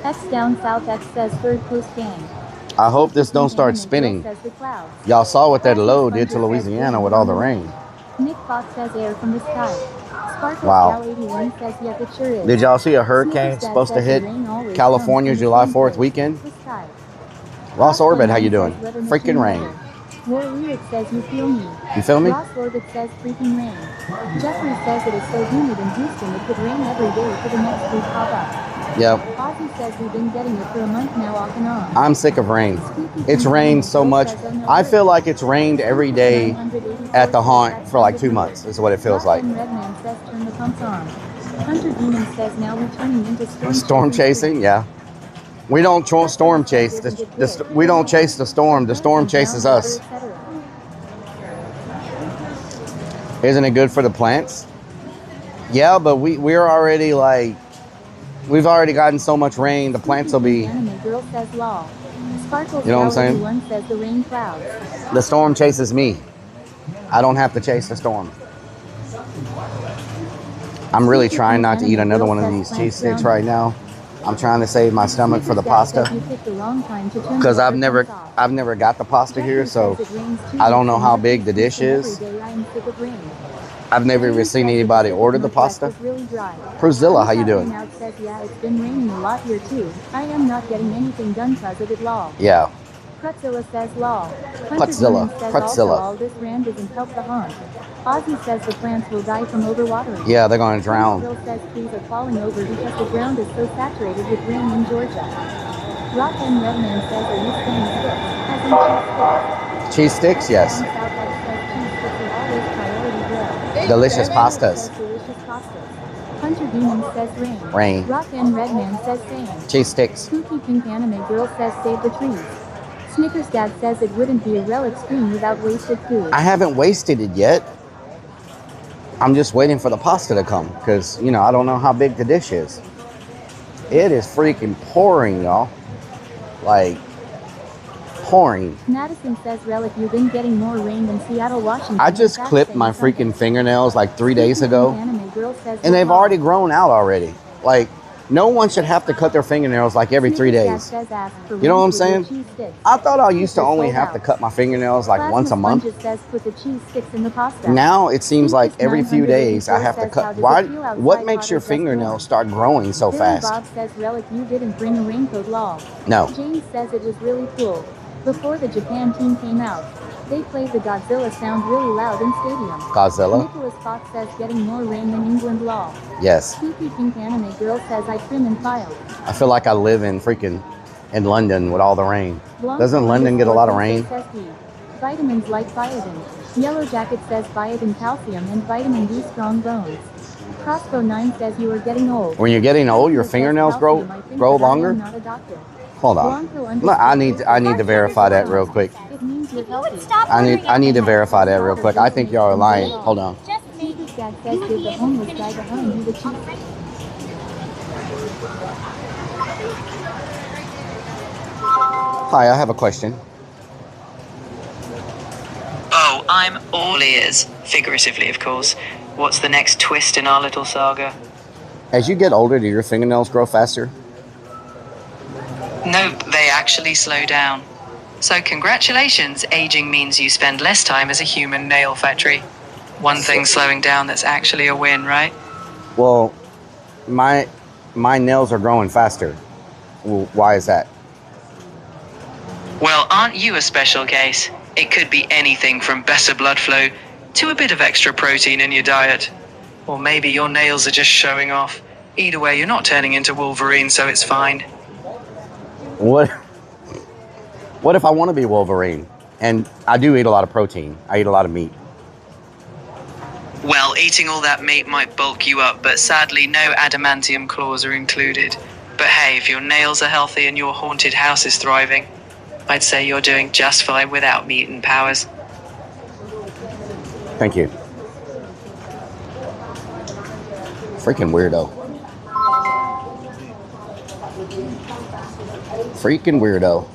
X down south X says third coast gang. I hope this don't start spinning. Y'all saw what that low did to Louisiana with all the rain. Nick Fox says air from the sky. Wow. 81 says, yes, it sure is. Did y'all see a hurricane supposed to hit California July 4th weekend? Ross Orbit, how you doing? Freaking rain. War Lyric says you feel me. You feel me? Ross Orbit says freaking rain. Jeffrey says it is so humid in Houston it could rain every day for the next week pop up. Yep. Ozzy says we've been getting it for a month now off and on. I'm sick of rain. It's rained so much. I feel like it's rained every day at the haunt for like 2 months is what it feels like. Redman says turn the pumps on. Hunter Demon says now we're turning into storm chasing, yeah. We don't storm chase. We don't chase the storm. The storm chases us. Isn't it good for the plants? Yeah, but we're already like, we've already gotten so much rain. The plants will be. Girl says law. You know what I'm saying? Says the rain clouds. The storm chases me. I don't have to chase the storm. I'm really trying not to eat another one of these cheese sticks right now. I'm trying to save my stomach for the pasta because I've never got the pasta here, so I don't know how big the dish is. I've never even seen anybody order the pasta. Prozilla, how you doing? Yeah, it's been raining a lot here too. I am not getting anything done because of it law. Yeah. Prutzilla says law. Prutzilla. All this rand doesn't help the haunt. Ozzy says the plants will die from overwatering. Yeah, they're going to drown. Bill says trees are falling over because the ground is so saturated with rain in Georgia. Rock and Redman says, are you saying sticks? As in cheese sticks? Cheese sticks, yes. Delicious pastas. Delicious pastas. Hunter Demon says rain. Rain. Rock and Redman says same. Cheese sticks. Kooky Pink Anime Girl says save the trees. Snickers Dad says it wouldn't be a relic stream without wasted food. I haven't wasted it yet. I'm just waiting for the pasta to come because, you know, I don't know how big the dish is. It is freaking pouring, y'all. Like, pouring. Madison says, Relic, you've been getting more rain than Seattle, Washington. I just clipped my freaking fingernails like 3 days ago. And they've already grown out already. Like, no one should have to cut their fingernails like every 3 days. You know what I'm saying? I thought I used to only have to cut my fingernails like once a month. Now it seems like every few days I have to cut. Why? What makes your fingernails start growing so fast? Bob says, Relic, you didn't bring a raincoat law. No. James says it was really cool. Before the Japan team came out, they played the Godzilla sound really loud in stadium. Godzilla? Nicholas Fox says getting more rain than England law. Yes. Kiki Pink Anime Girl says I trim and file. I feel like I live in London with all the rain. Doesn't London get a lot of rain? Vitamins like biotin. Yellow Jacket says biotin calcium and vitamin D strong bones. Crossbow 9 says you are getting old. When you're getting old, your fingernails grow longer? Hold on. I need to verify that real quick. I need to verify that real quick. I think y'all are lying. Hold on. Hi, I have a question. Oh, I'm all ears. Figuratively, of course. What's the next twist in our little saga? As you get older, do your fingernails grow faster? Nope, they actually slow down. So congratulations, aging means you spend less time as a human nail factory. One thing slowing down that's actually a win, right? Well, my nails are growing faster. Well, why is that? Well, aren't you a special case? It could be anything from better blood flow to a bit of extra protein in your diet. Or maybe your nails are just showing off. Either way, you're not turning into Wolverine, so it's fine. What if I want to be Wolverine? And I do eat a lot of protein. I eat a lot of meat. Well, eating all that meat might bulk you up, but sadly no adamantium claws are included. But hey, if your nails are healthy and your haunted house is thriving, I'd say you're doing just fine without mutant powers. Thank you. Freaking weirdo. Freaking weirdo.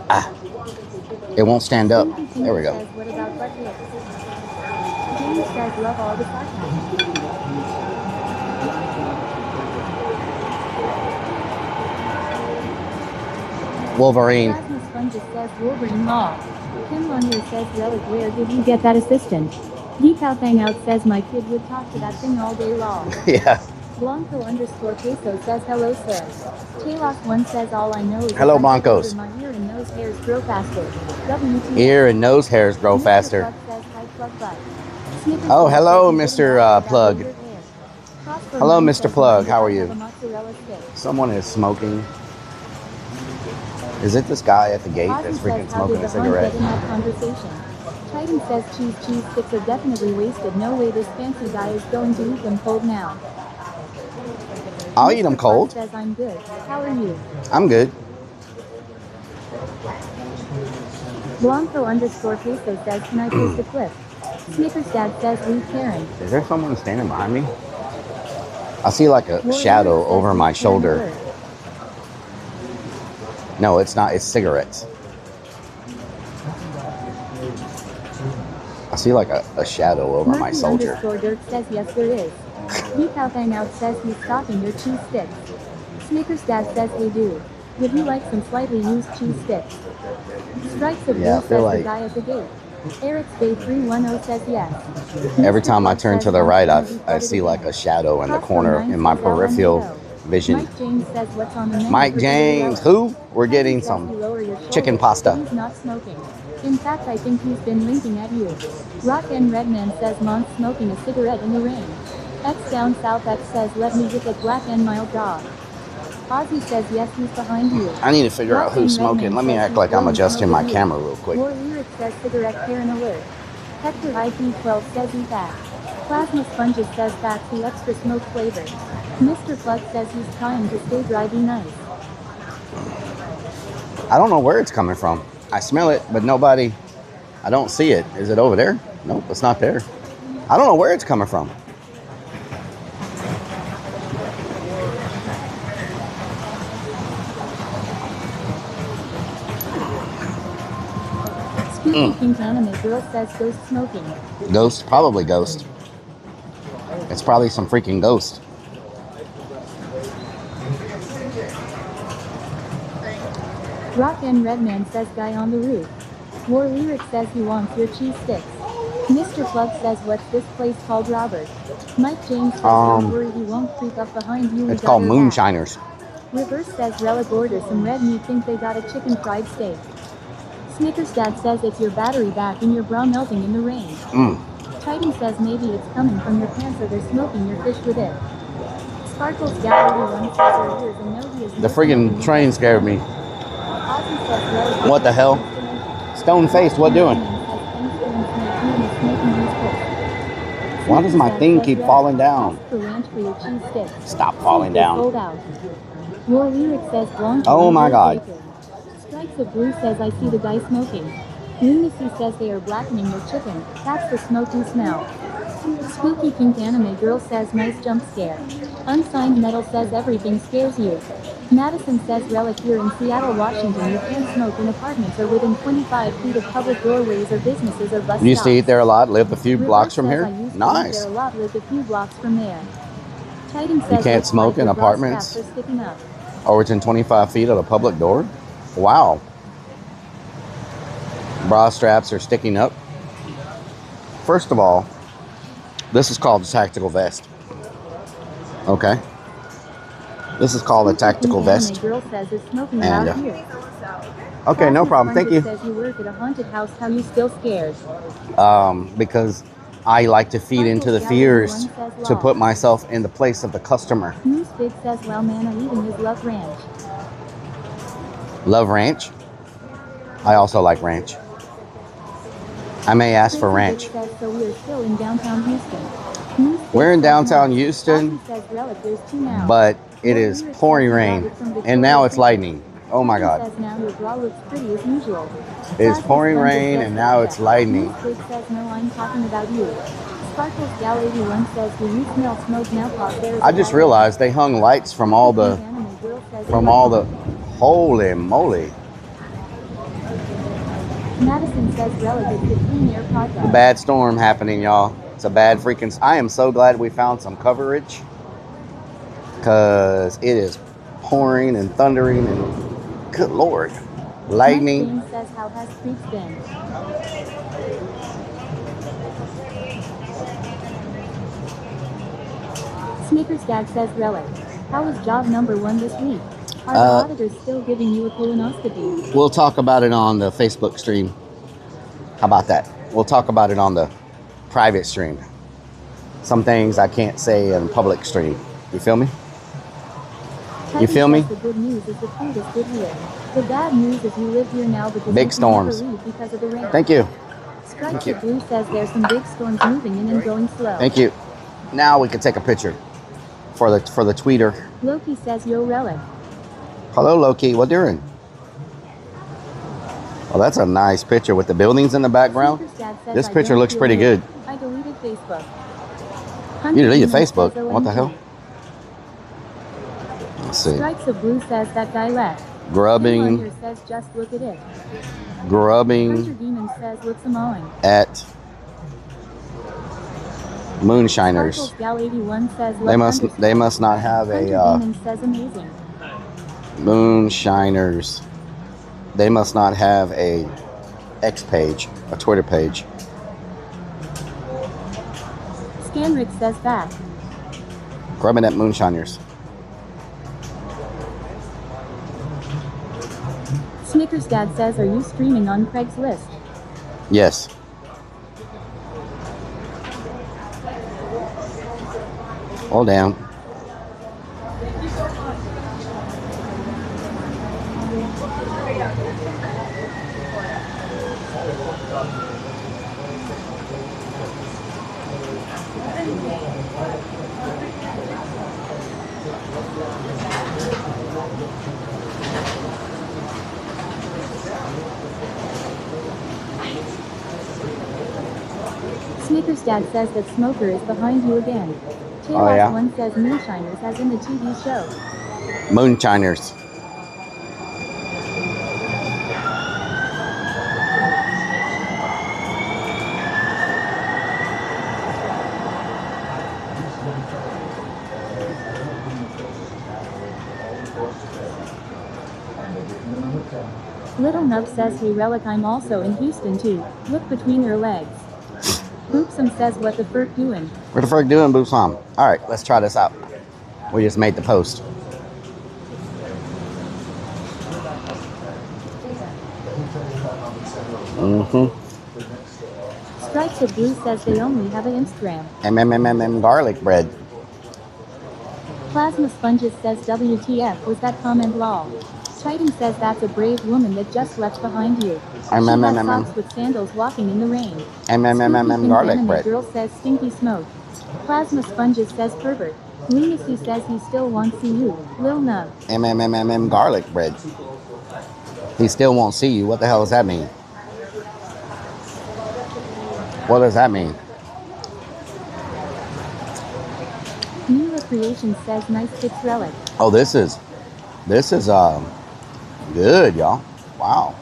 Ah. It won't stand up. There we go. What about butt hair? James says love all the sarcasm. Wolverine. Rasmus Sponges says Wolverine Law. Kim Lanier says Rellik, where did you get that assistant? Decal Hangout says my kid would talk to that thing all day long. Yeah. Blanco_peso says hello sir. Talos1 says all I know is Hello, Blancos. my ear and nose hairs grow faster. WTF. Ear and nose hairs grow faster. Plug says hi plug butt. Snickers Oh, says hello, good Mr. about Plug. your hair. Prosper Hello, Man Mr. says Plug. my How are dad you? have a mozzarella stick. Someone is smoking. Is it this guy at the gate Ozzy that's says, freaking how did smoking the a hunt cigarette? get in that conversation? Titan says cheese sticks are definitely wasted. No way this fancy guy is going to eat them cold now. I'll eat them Mr. Clark cold. says I'm good. How are you? I'm good. Blanco_peso says, can I post a clip? Snickers Dad says, leave Karen. Is there someone standing behind me? I see like a Warrior shadow says, over leave my Karen shoulder. alert. No, it's not. It's cigarettes. I see like a shadow over my soldier. Murphy_Dirk says, yes there is. Decal Hangout says he's stocking your cheese sticks. Snickers Dad says, hey dude. Would you like some slightly used cheese sticks? Strikes of Yeah, I Blue feel says like the guy at the gate. Eric's Bay 310 says yes. every Mr. time I Plug turn says, to the I'm right, gonna be I flooded see like again. a shadow in the Prosper corner 9 in my says peripheral LMAO. vision. Mike James says what's on the menu Mike for James, today? who? We're getting Says you some lower your chicken shoulders, pasta. but he's not smoking. In fact, I think he's been winking at you. Rock and Redman says Mon's smoking a cigarette in the rain. X down south X says let me get that black and mild dog. Ozzy says yes, he's behind you. I need to figure out Rock who's and Redman smoking. Let me says act he's like I'm blowing adjusting smoke my with you. camera real quick. More lyrics says cigarette Karen alert. Hector IP12 says eat that. Plasma Sponges says that's the extra smoke flavor. Mr. Plug says he's trying to stay dry, be nice. I don't know where it's coming from. I smell it, but nobody, I don't see it. Is it over there? Nope, it's not there. I don't know where it's coming from. Spooky Pink Anime Girl says ghost smoking. Ghost, probably ghost. It's probably some freaking ghost. Rock and Redman says guy on the roof. War Lyric says he wants your cheese sticks. Mr. Plug says what's this place called, Robert? Mike James says don't worry, he won't creep up behind you. It's called moonshiners. Reverse says Rellik order some red meat, think they got a chicken fried steak. Snickers Dad says it's your battery back in your bra melting in the rain. Titan says maybe it's coming from your pants or they're smoking your fish with it. Sparkles Gallery 1 says her ears and no he is The friggin' train scared me. Ozzy says Rellik What the hell? Stone faced, what doing? Why does my thing keep falling down? Stop falling down. War Lyric says Blanco. Oh my god. Strikes of Blue says I see the guy smoking. Lunacy says they are blackening your chicken. That's the smoky smell. Spooky Pink Anime Girl says nice jump scare. Unsigned Metal says everything scares you. Madison says Rellik here in Seattle, Washington. You can't smoke in apartments or within 25 feet of public doorways or businesses or bus Used to stops. eat there a lot, lived a few blocks from Reverse here. says I used to eat Nice. there a lot, lived a few blocks from there. Titan says You can't looks smoke like in your bra apartments straps are sticking up. or within 25 feet of a public door. Wow. Bra straps are sticking up. First of all, this is called a tactical vest. Okay. This is called a tactical vest. Girl says it's smoking And, loud here. okay, no problem. Thank you. Says you work at a haunted house. How you still scared? Because I like to feed into the fears to put myself in the place of the customer. Moose Big says, well, man, I eating his love ranch. Love ranch? I also like ranch. I may ask for ranch. Says, so we are still in downtown Houston. We're in downtown Houston, but it is pouring rain, and now it's lightning. Oh my God. Says, now your bra looks pretty as usual. It's pouring rain, and now it's lightning. Big says, no, I'm talking about you. Sparkles Gal 81 says, do you smell smoke now? I just realized they hung lights from all the, holy moly. Madison says, Rellik is the Clean Air Podcast. A bad storm happening, y'all. It's a bad freaking... I am so glad we found some coverage, because it is pouring and thundering and, good Lord, lightning. Says, how has Creeks been? Snickers Dad says, Rellik, how was job number 1 this week? Are the auditors still giving you a colonoscopy? We'll talk about it on the Facebook stream. How about that? We'll talk about it on the private stream. Some things I can't say in public stream. You feel me? You feel me? The good news is the food is good here. The bad news is you live here now, but big storms. Because of the rain. Thank you. Stripes of Blue says there's some big storms moving in and going slow. Thank you. Now we can take a picture for the tweeter. Loki says, yo, Rellik. Hello, Loki. What doing? Oh, that's a nice picture with the buildings in the background. This picture looks pretty good. I deleted Facebook. You deleted Facebook? What the hell? Let's see. Stripes of Blue says that guy left. Grubbing. Says just look at it. Grubbing. Demon says looks annoying. At Moonshiners. Gal 81 says they must not have a Demon says amazing. Moonshiners. They must not have a X page, a Twitter page. Scanrick says that. Grubbing at Moonshiners. Snickers Dad says, are you streaming on Craigslist? Yes. Hold down. Snickers Dad says that Smoker is behind you again. Taylor one says Moonshiners as in the TV show. Moonshiners. Little Nub says, hey Rellik, I'm also in Houston too. Look between your legs. Boopsum says, what the frick doing? What the frick doing, Boopsum? All right, let's try this out. We just made the post. Stripes of Blue says they only have an Instagram. Garlic bread. Plasma Sponges says, WTF, was that comment lol? Titan says that's a brave woman that just left behind you. She has socks with sandals walking in the rain. Garlic bread. Girl says stinky smoke. Plasma Sponges says pervert. Lunacy says he still won't see you. Lil Nub. Garlic bread. He still won't see you. What the hell does that mean? What does that mean? New Creation says nice fix Rellik. Oh, this is good, y'all. Wow.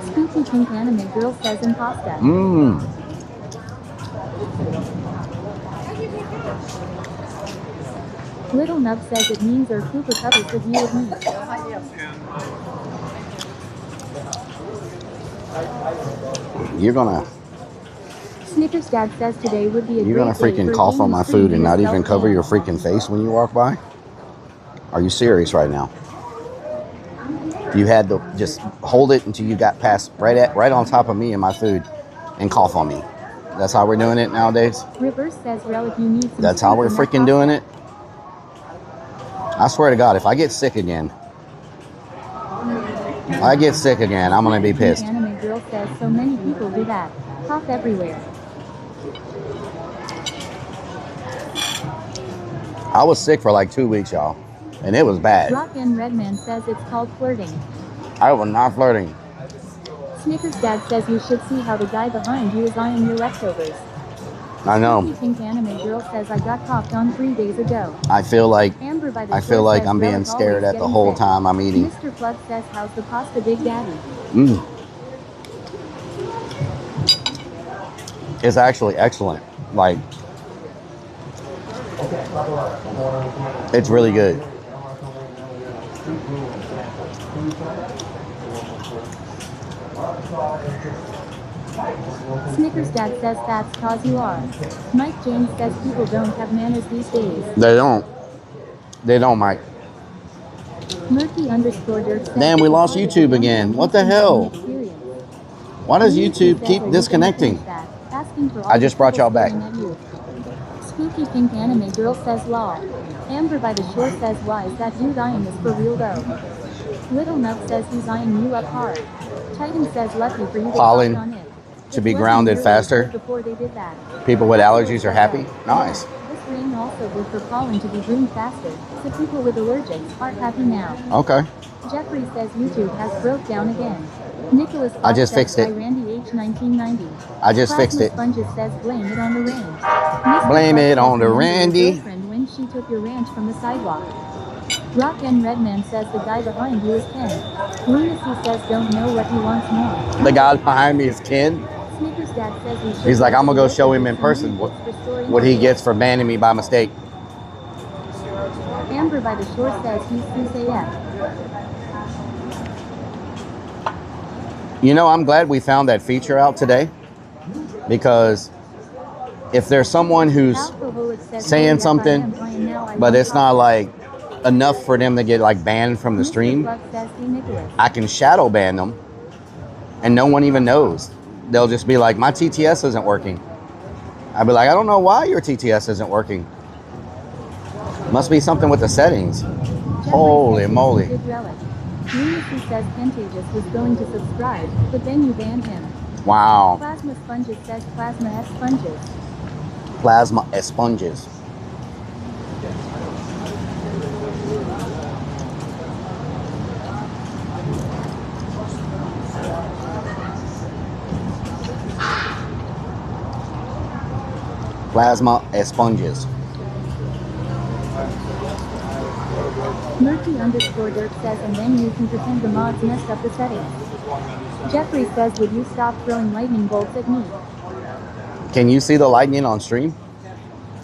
Spooky Pink Anime Girl says impasta. Little Nub says it means our Cooper covers the view of me. You're gonna... Snickers Dad says today would be a You're gonna freaking cough on my food and not even cover your freaking face when you walk by? Are you serious right now? You had to just hold it until you got past right on top of me and my food and cough on me. That's how we're doing it nowadays. Reverse says Rellik, you need some. That's how we're freaking doing it. I swear to God, if I get sick again, I'm gonna be pissed. Anime girl says so many people do that. Cough everywhere. I was sick for like 2 weeks, y'all, and it was bad. Rock and Redman says it's called flirting. I was not flirting. Snickers dad says you should see how the guy behind you is eyeing your leftovers. I know. Pink anime girl says I got coughed on 3 days ago. I feel like says I'm being Relic stared always at the whole getting time I'm eating. Mr. Flood says how's the pasta, Big Daddy? It's actually excellent. Like, it's really good. Snickers dad says that's cause you are. Mike James says people don't have manners these days. They don't. They don't, Mike. Murky underscore Dirk says Damn, we lost YouTube again. What the hell? Why does YouTube keep disconnecting? I just brought y'all back. Spooky Pink Anime Girl says law. Amber by the Shore says why is that dude eyeing us for real though? Little Nut says he's eyeing you up hard. Titan says lucky for you to Pollen on it. to be grounded faster. Before they did that. People with allergies are happy. Nice. This rain also good for pollen to be groomed faster, so people with allergics are happy now. Okay. Jeffrey says YouTube has broke down again. Nicholas I just fixed it. Randy H 1990. I just fixed it. Sponges says blame it on the rain. Blame it on the Randy. When she took your ranch from the sidewalk. Rock and Redman says the guy behind you is Ken. Lunacy says don't know what he wants more. The guy behind me is Ken. Snickers dad says He's like, I'm gonna go show him in person what he gets for banning me by mistake. Amber by the Shore says he's CCF. You know, I'm glad we found that feature out today, because if there's someone who's saying something, but it's not like enough for them to get like banned from the stream, I can shadow ban them and no one even knows. They'll just be like, my TTS isn't working. I'd be like, I don't know why your TTS isn't working. Must be something with the settings. Holy moly. Lunacy says Contagious was going to subscribe, but then you banned him. Wow. Plasma Sponges says Plasma S Sponges. Plasma S Sponges. Plasma as sponges. Murky underscore Dirk says and then you can pretend the mods messed up the settings. Jeffrey says would you stop throwing lightning bolts at me? Can you see the lightning on stream?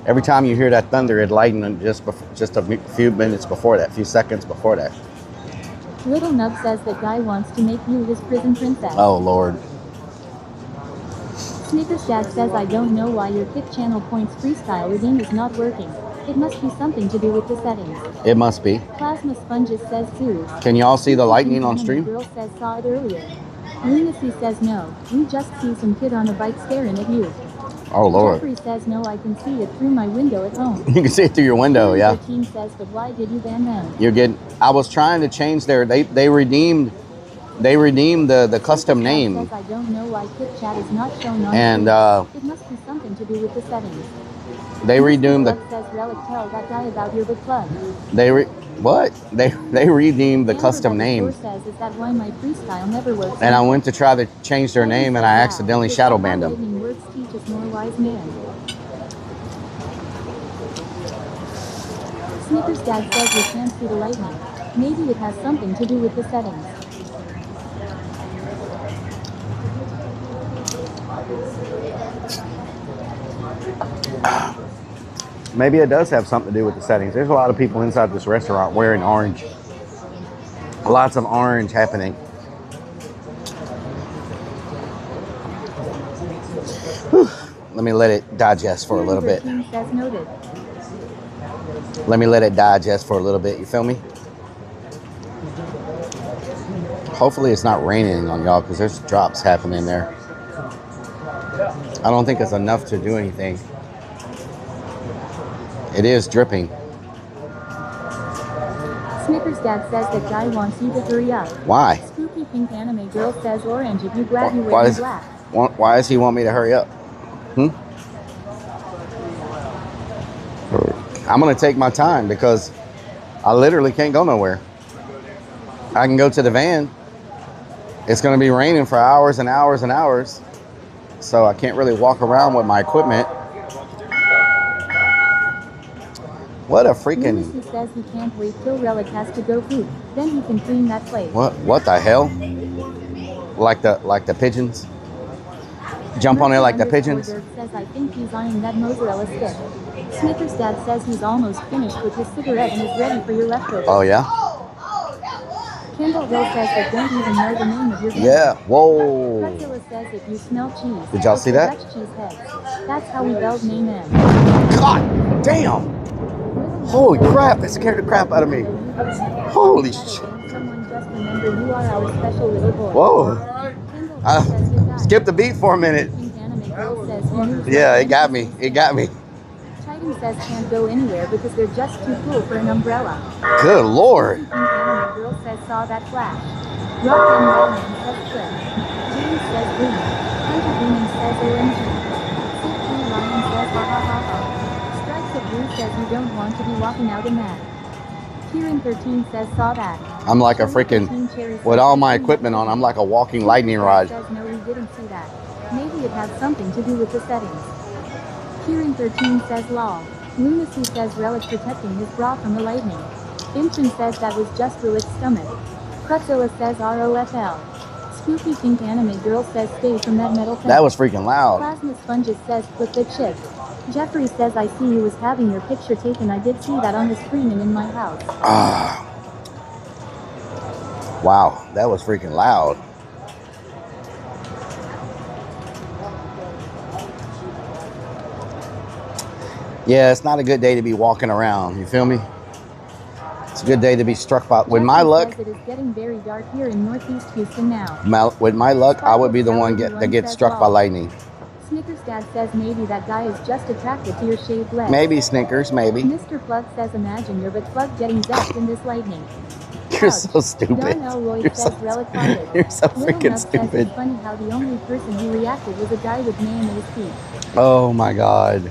Every time you hear that thunder, it lightened just a few minutes before that, few seconds before that. Little Nub says that guy wants to make you his prison princess. Oh Lord. Snickers Dad says I don't know why your Kick Channel Points freestyle redeem is not working. It must be something to do with the settings. It must be. Plasma Sponges says Sue. Can you all see the lightning on stream? Girl says saw it earlier. Lunacy says no. We just see some kid on a bike staring at you. Oh Lord. Jeffrey says no, I can see it through my window at home. You can see it through your window, yeah. 13 says, but why did you ban them? You're getting. I was trying to change their. They redeemed the custom name. Says, I don't know why Kit Chat is not shown on and it must be something to do with the settings. They redeemed the. Says Rellik, tell that guy about your book club. They redeemed the custom name. Says, is that why my freestyle never works? And I went to try to change their name and I accidentally shadow banned them. Words teach us more wise man. Snickers Dad says you can't see the lightning. Maybe it has something to do with the settings. Maybe it does have something to do with the settings. There's a lot of people inside this restaurant wearing orange. Lots of orange happening. Whew. Let me let it digest for a little bit. Let me let it digest for a little bit. You feel me? Hopefully it's not raining on y'all because there's drops happening there. I don't think it's enough to do anything. It is dripping. Snickers Dad says that guy wants you to hurry up. Why? Spooky Pink Anime Girl says orange if you grab you wearing black. Why does he want me to hurry up? I'm going to take my time because I literally can't go nowhere. I can go to the van. It's going to be raining for hours and hours and hours. So I can't really walk around with my equipment. What a freaking... He says he can't wait till Rellik has to go poop. Then he can clean that place. What the hell? Like the pigeons? Jump on it like the pigeons? Says I think he's eyeing that mozzarella stick. Snickers Dad says he's almost finished with his cigarette and is ready for your leftovers. Oh yeah? Kendall Hill says they don't even know the name of your band. Yeah, whoa. Priscilla says if you smell cheese. Did y'all see that? Cheese heads. That's how we spelled name in. God damn! Holy crap, that scared the crap out of me. Holy shit. Someone just remember you are our special little boy. Whoa. Skip the beat for a minute. Yeah, it got me. It got me. Titan says can't go anywhere because they're just too cool for an umbrella. Good Lord. Anime Girl says saw that flash. Rock and Rollman says clip. James says green. Hunter Demon says OMG. Sick Lion says ha ha ha ha. Strikes of Blue says you don't want to be walking out in that. Kieran 13 says saw that. I'm like a freaking, with all my equipment on, I'm like a walking lightning rod. Says no, we didn't see that. Maybe it has something to do with the settings. Kieran 13 says lol. Lunacy says Rellik protecting his bra from the lightning. Inchen says that was just Relik's stomach. Crutzilla says ROFL. Spooky Pink Anime Girl says stay from that metal fence. That was freaking loud. Plasma Sponges says flip the chip. Jeffrey says I see you was having your picture taken. I did see that on the screen and in my house. Wow, that was freaking loud. Yeah, it's not a good day to be walking around. You feel me? It's a good day to be struck by. With my luck, it is getting very dark here in Northeast Houston now. With my luck, I would be the one that gets struck by lightning. Snickers Dad says maybe that guy is just attracted to your shaved legs. Maybe Snickers, maybe. Mr. Plug says imagine your butt plug getting zapped in this lightning. You're so stupid. You're so freaking stupid. It's funny how the only person who reacted was a guy with mayonnaise feet. Oh my God.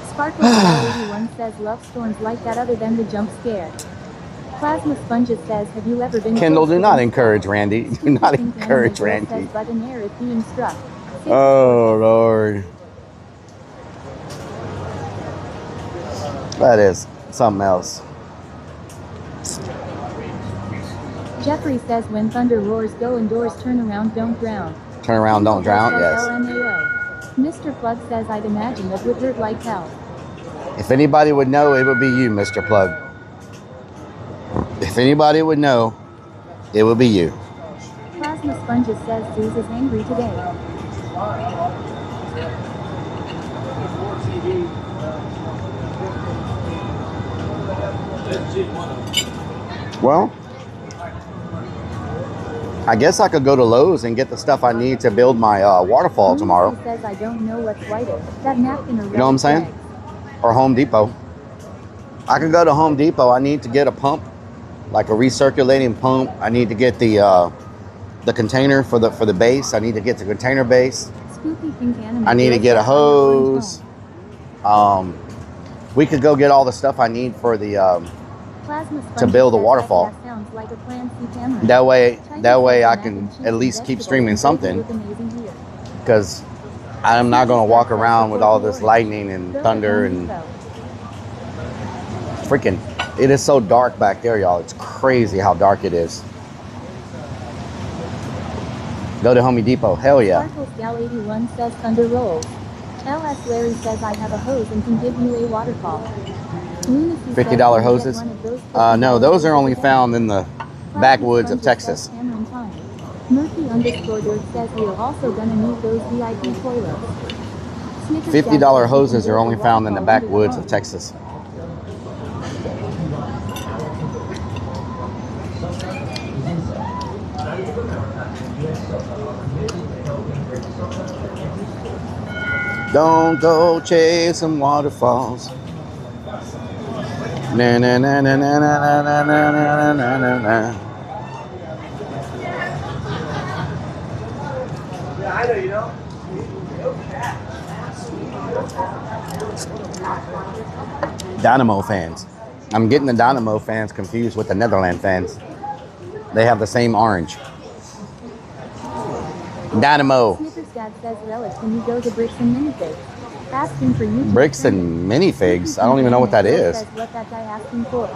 Sparkle 81 says love storms like that other than the jump scare. Plasma Sponges says have you ever been... Kendall, do not encourage Randy. Do not encourage Randy. Says but an air is being struck. Oh Lord. That is something else. Jeffrey says when thunder roars go indoors, turn around, don't drown. Turn around, don't drown, yes. LMAO. Mr. Plug says I'd imagine that would hurt like hell. If anybody would know, it would be you, Mr. Plug. If anybody would know, it would be you. Plasma Sponges says Zeus is angry today. Well, I guess I could go to Lowe's and get the stuff I need to build my waterfall tomorrow. Says I don't know what's whiter, that napkin or you know what I'm saying? Bags. Or Home Depot. I could go to Home Depot. I need to get a pump, like a recirculating pump. I need to get the container for the base. I need to get the container base. I need to get a hose. We could go get all the stuff I need for the to build a waterfall. That way I can at least keep streaming something, because I'm not going to walk around with all this lightning and thunder and freaking. It is so dark back there, y'all. It's crazy how dark it is. Go to Home Depot. Hell yeah. Gal 81 says thunder rolls. LS Larry says I have a hose and can give you a waterfall. $50 hoses? No, those are only found in the backwoods of Texas. Murphy _ says we are also gonna need those VIP toilets. $50 hoses are only found in the backwoods of Texas. Don't go chasing waterfalls. Na na na na na na na na na na na na. Yeah, I know you know. Dynamo fans. I'm getting the Dynamo fans confused with the Netherlands fans. They have the same orange. Dynamo. Snippers Dad says, Relic, can you go to Bricks and Minifigs? Asking for you. Bricks and minifigs. I don't even know what that is. Says, what that guy asking for?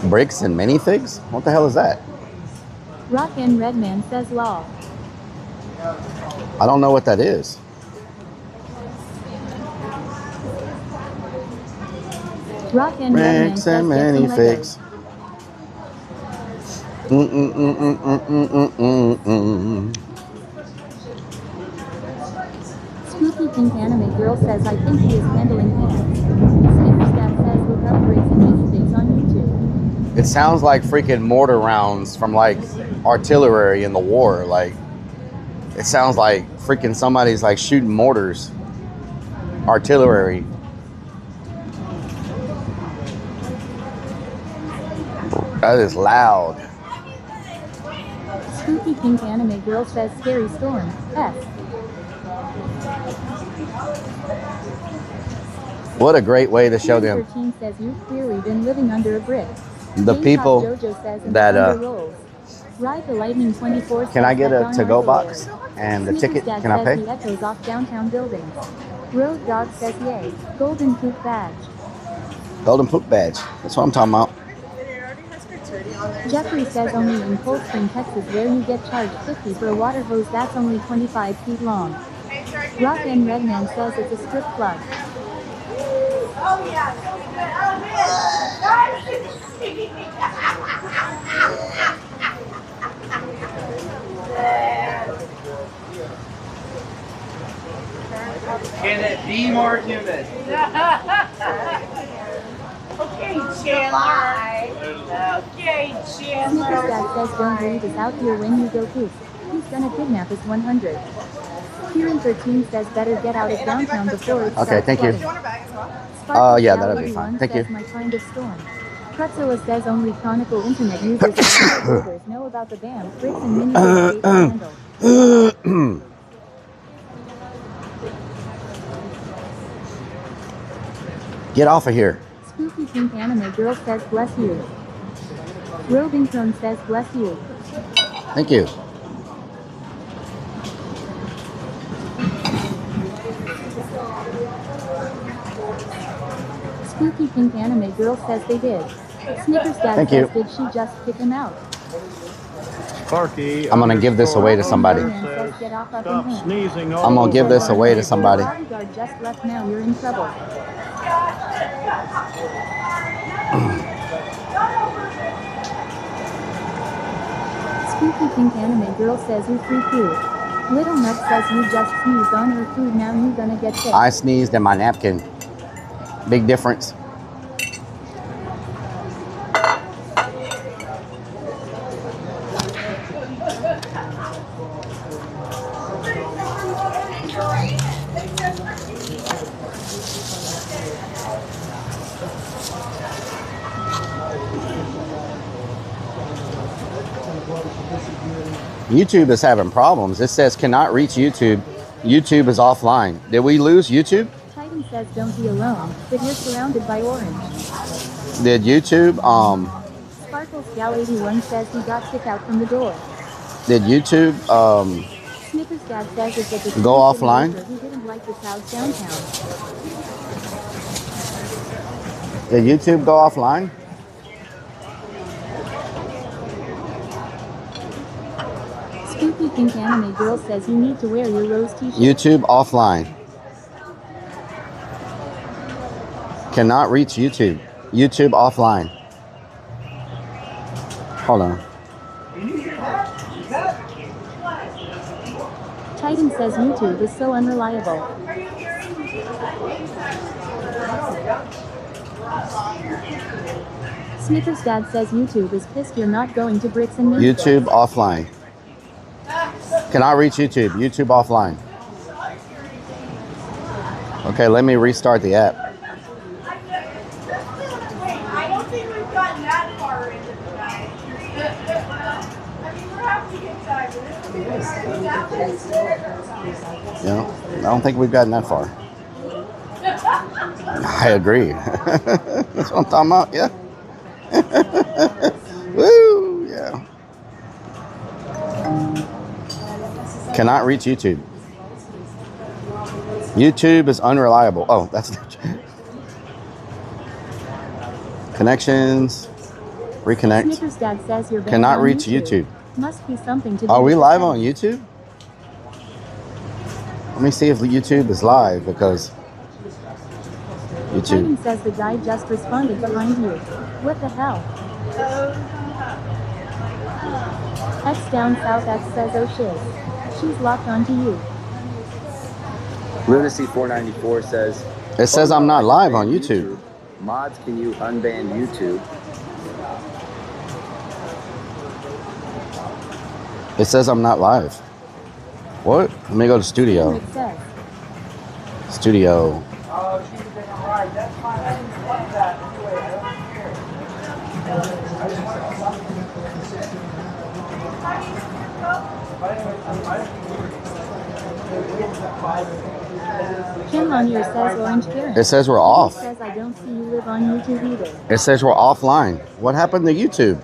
Bricks and minifigs? What the hell is that? Rock and Redman says, law. I don't know what that is. Rock and Redman Bricks says, and get some minifigs. Spooky Pink Anime Girl says, I think he is handling hands. Snippers Dad says, look up Bricks and Minifigs on YouTube. It sounds like freaking mortar rounds from like artillery in the war. Like, it sounds like freaking somebody's like shooting mortars. Artillery. That is loud. Spooky Pink Anime Girl says, Scary Storm. S. What a great way to show them 13 says, you've clearly been living under a brick. the Game people Top Jojo says, that Ride the Lightning 24 can I get a says, to-go box and the Snippers ticket? Dad Can I says pay? The echoes off downtown buildings. Road Dog says, yay. Golden Poop Badge. Golden Poop badge. That's what I'm talking about. Jeffrey says, only in Cold Spring, Texas, where you get charged $50 for a water hose that's only 25 feet long. Rock and Redman says it's a strip club. Oh yeah, so Can it be more humid? Okay, Chandler. Okay, Chandler. Snippers Dad says, don't leave us out here when you go poop. He's gonna kidnap us 100. Kieran 13 says, better get out of downtown before it starts Okay, thank you. Sparkle Yeah, Gallery that'll be fine. 1 Thank says, you. My kind of storm. Pretzilla says only chronicle internet users and holders know about the band Bricks and Minifigs scandal. Get off of here. Spooky Pink Anime Girl says, bless you. Roving Throne says, bless you. Thank you. Spooky Pink Anime Girl says they did. Snippers Dad Thank says, you. did she just kick him out? Sparky. I'm gonna give this away to somebody. Says, get off up Stop in here. sneezing all I'm gonna give this away to somebody. Bodyguard just left now, you're in trouble. Spooky Pink Anime Girl says you free food. Little Nut says you just sneezed on her food, now you gonna get sick. I sneezed in my napkin. Big difference. YouTube is having problems. It says cannot reach YouTube. YouTube is offline. Did we lose YouTube? Titan says don't be alone, but you're surrounded by orange. Did YouTube Sparkles Gal 81 says he got kicked out from the door. did YouTube Snippers Dad says it's a go offline? He didn't like the crowds downtown. Did YouTube go offline? Spooky Pink Anime Girl says you need to wear your rose t-shirt. YouTube offline. Cannot reach YouTube. YouTube offline. Hold on. Titan says YouTube is so unreliable. Snickers Dad says YouTube is pissed you're not going to Bricks and Minifigs. YouTube offline. Cannot reach YouTube. YouTube offline. Okay, let me restart the app. I don't think we've gotten that far into the night. I mean, we're having a good time. Yeah, I don't think we've gotten that far. I agree. That's what I'm talking about. Yeah. Woo! Yeah. Cannot reach YouTube. YouTube is unreliable. Oh, that's not connections. Reconnect. Snickers Dad says you're Cannot on reach YouTube. Must be something to do Are we with live the on YouTube? Let me see if YouTube is live because YouTube. Titan says the guy just responded behind you. What the hell? X down south X says oh shit. She's locked onto you. Lunacy 494 says. It says I'm not live on YouTube. Mods, can you unban YouTube? It says I'm not live. What? Let me go to studio. Studio. Oh, she's been alright. That's fine. I didn't want that anyway. I don't care. Kim on here says Orange Karen. It says we're off. It says I don't see you live on YouTube either. It says we're offline. What happened to YouTube?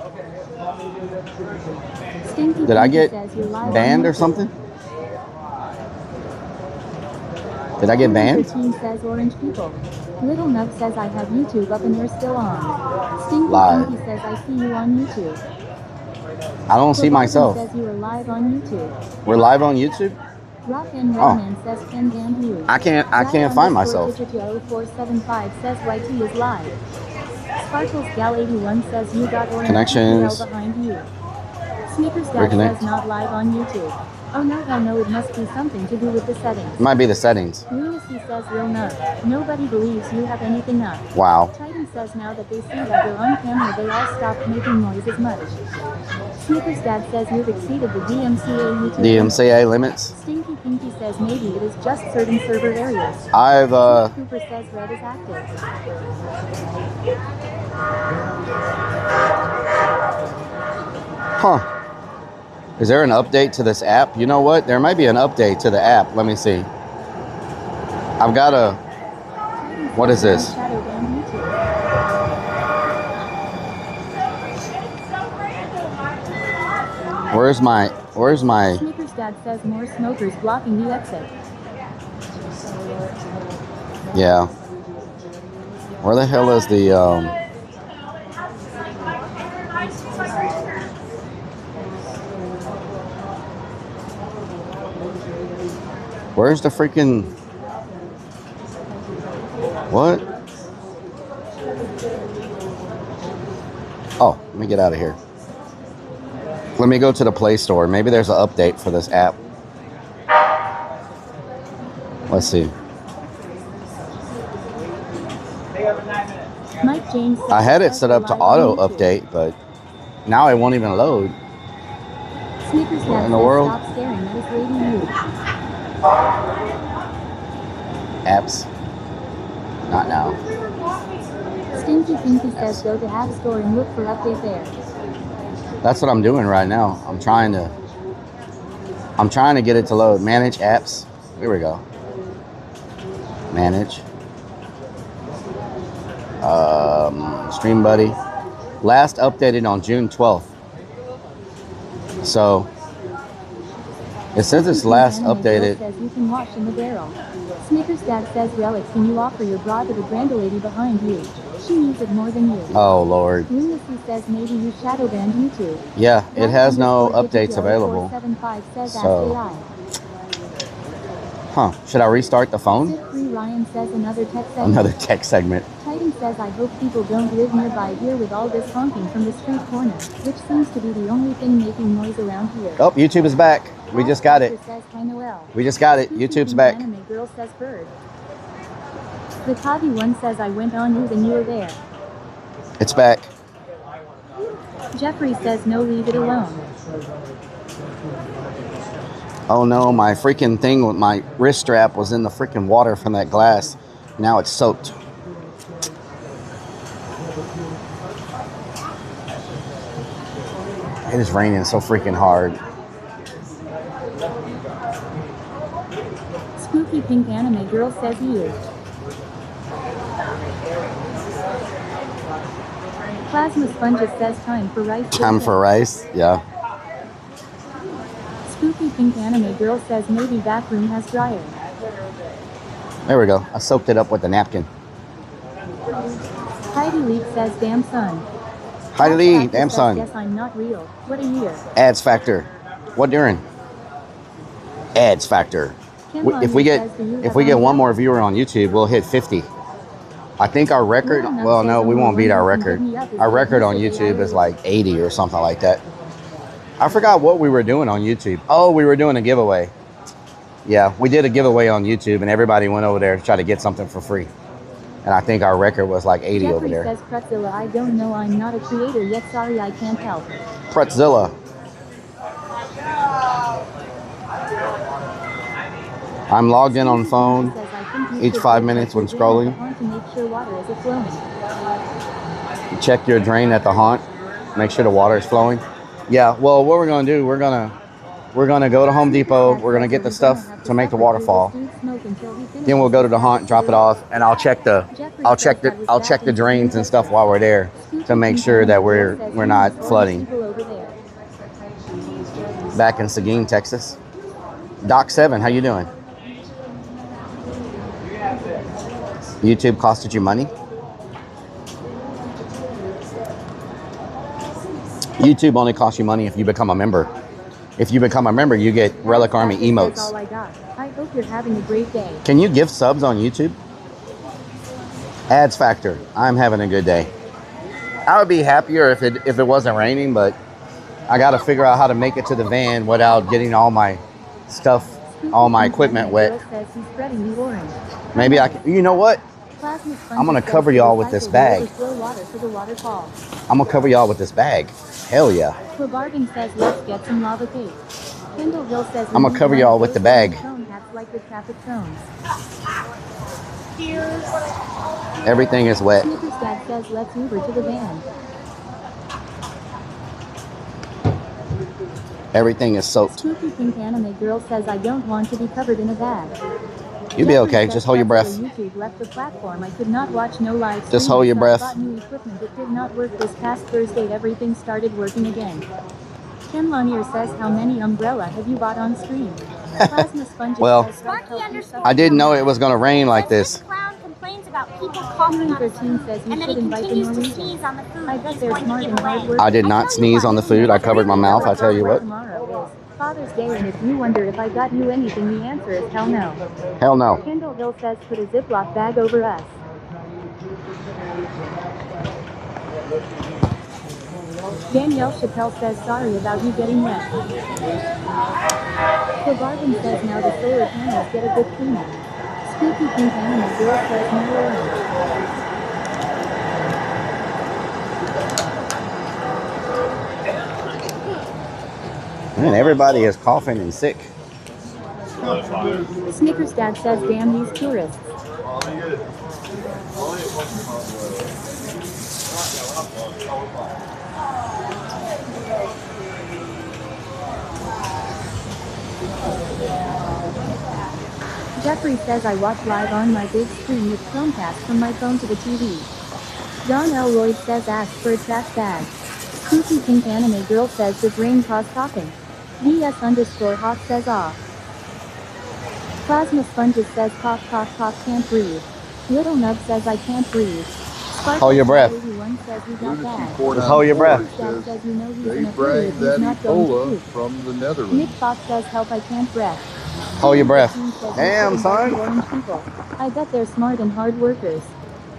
Stinky Did I get says you're live banned on or something? Did I get banned? 13 says Orange People. Little Nub says I have YouTube up and you're still on. Stinky Live. Pinky says I see you on YouTube. I don't see myself. Says you are live on YouTube. We're live on YouTube? Rock and Redman says Ken banned you. I can't find myself. 475 says YT is live. Sparkles Gal 81 says you got orange Connections. behind you. Snickers Dad Reconnect. says not live on YouTube. Oh no, hell no, it must be something to do with the settings. It might be the settings. Lunacy says real no. Nobody believes you have anything up. Wow. Titan says now that they see that you're on camera, they all stopped making noise as much. Snickers Dad says you've exceeded the DMCA YouTube. DMCA limits. Stinky Pinky says maybe it is just certain server areas. I've Cooper says red is active. Huh. Is there an update to this app? You know what? There might be an update to the app. Let me see. I've got a... What is this? Where's my... Snickers Dad says more smokers blocking the exit. Yeah. Where the hell is the... Where's the freaking... What? Oh, let me get out of here. Let me go to the Play Store. Maybe there's an update for this app. Let's see. Mike James says I had it set up to auto update, but now it won't even load. Snickers What Dad in the says world? stop staring at his lady you. Apps. Not now. Stinky Pinky says go to App Store and look for update there. That's what I'm doing right now. I'm trying to get it to load. Manage apps. Here we go. Manage. Stream Buddy. Last updated on June 12th. So it says it's last updated. Says you can wash in the barrel. Snickers Dad says Rellik, can you offer your bra to the grand lady behind you? She needs it more than you. Oh Lord. Lunacy says maybe you shadow banned YouTube. Yeah, it has no updates available. 475 says So, AI. huh? Should I restart the phone? Free Ryan says another tech segment. Another tech segment. Titan says I hope people don't live nearby here with all this honking from the street corner, which seems to be the only thing making noise around here. Oh, YouTube is back. We just got it. Says hi Noel. We just got it. YouTube's back. Anime girl says bird. The Tavi one says I went on you and you were there. It's back. Jeffrey says no, leave it alone. Oh no, my freaking thing with my wrist strap was in the freaking water from that glass. Now it's soaked. It is raining so freaking hard. Spooky pink anime girl says you. Plasma Sponges says time for rice. Time for rice? Yeah. Spooky pink anime girl says maybe bathroom has dryer. There we go. I soaked it up with a napkin. Heidi Leak says damn son. Heidi Lee, damn son. Guess I'm not real. What a year. Ads factor. What during? Ads factor. If we get one more viewer on YouTube, we'll hit 50. I think our record, well, no, we won't beat our record. Our record on YouTube is like 80 or something like that. I forgot what we were doing on YouTube. Oh, we were doing a giveaway. Yeah, we did a giveaway on YouTube and everybody went over there to try to get something for free. And I think our record was like 80 over there. Jeffrey says, Pretzilla, I don't know, I'm not a creator yet, sorry, I can't help. Pretzilla. I'm logged in on phone each 5 minutes when scrolling. Check your drain at the haunt. Make sure the water is flowing. Yeah, well, what we're going to do, we're going to go to Home Depot. We're going to get the stuff to make the waterfall. Then we'll go to the haunt, drop it off, and I'll check the drains and stuff while we're there to make sure that we're not flooding. Back in Seguin, Texas. Doc 7, how you doing? YouTube costed you money? YouTube only costs you money if you become a member. If you become a member, you get Rellik Army emotes. That's all I got. I hope you're having a great day. Can you give subs on YouTube? Ads factor. I'm having a good day. I would be happier if it wasn't raining, but I got to figure out how to make it to the van without getting all my stuff, all my equipment wet. Maybe I can. You know what? I'm going to cover y'all with this bag. I'm going to cover y'all with this bag. Hell yeah. Bargain says let's get some lava cake. Kendallville says I'm going to cover y'all with the bag. Like the traffic cones. Everything is wet. Snickers Dad says let's Uber to the van. Everything is soaked. Spooky pink anime girl says I don't want to be covered in a bag. You'll be okay. Just hold your breath. YouTube left the platform. I could not watch no live. Just hold your breath. Bought new equipment. It did not work this past Thursday. Everything started working again. Ken Lanier says, how many umbrella have you bought on stream? Plasma Sponges well, I didn't know it was going to rain like this. Clown complains about people coughing on his food, and then he continues to sneeze on the food. I bet they're smart and hard work. I did not sneeze on the food. I covered my mouth. I tell you what. Father's Day, and if you wonder if I got you anything, the answer is hell no. Hell no. Kendallville says put a Ziploc bag over us. Danielle Chappelle says sorry about you getting wet. The bargain says now the solar panels get a good cleanup. Spooky pink anime girl says no way. Man, everybody is coughing and sick. Snickers Dad says, damn these tourists. Jeffrey says I watch live on my big screen with Chromecast from my phone to the TV. John L. Lloyd says ask for a trash bag. Spooky pink anime girl says does rain cause coughing? VS_hot says off. Plasma Sponges says cough cough cough can't breathe. Little Nub says I can't breathe. Hold your breath. Just hold your breath. They bring that Ebola from the Netherlands. Nick Fox says help I can't breath. Hold your breath. Damn, son. I bet they're smart and hard workers.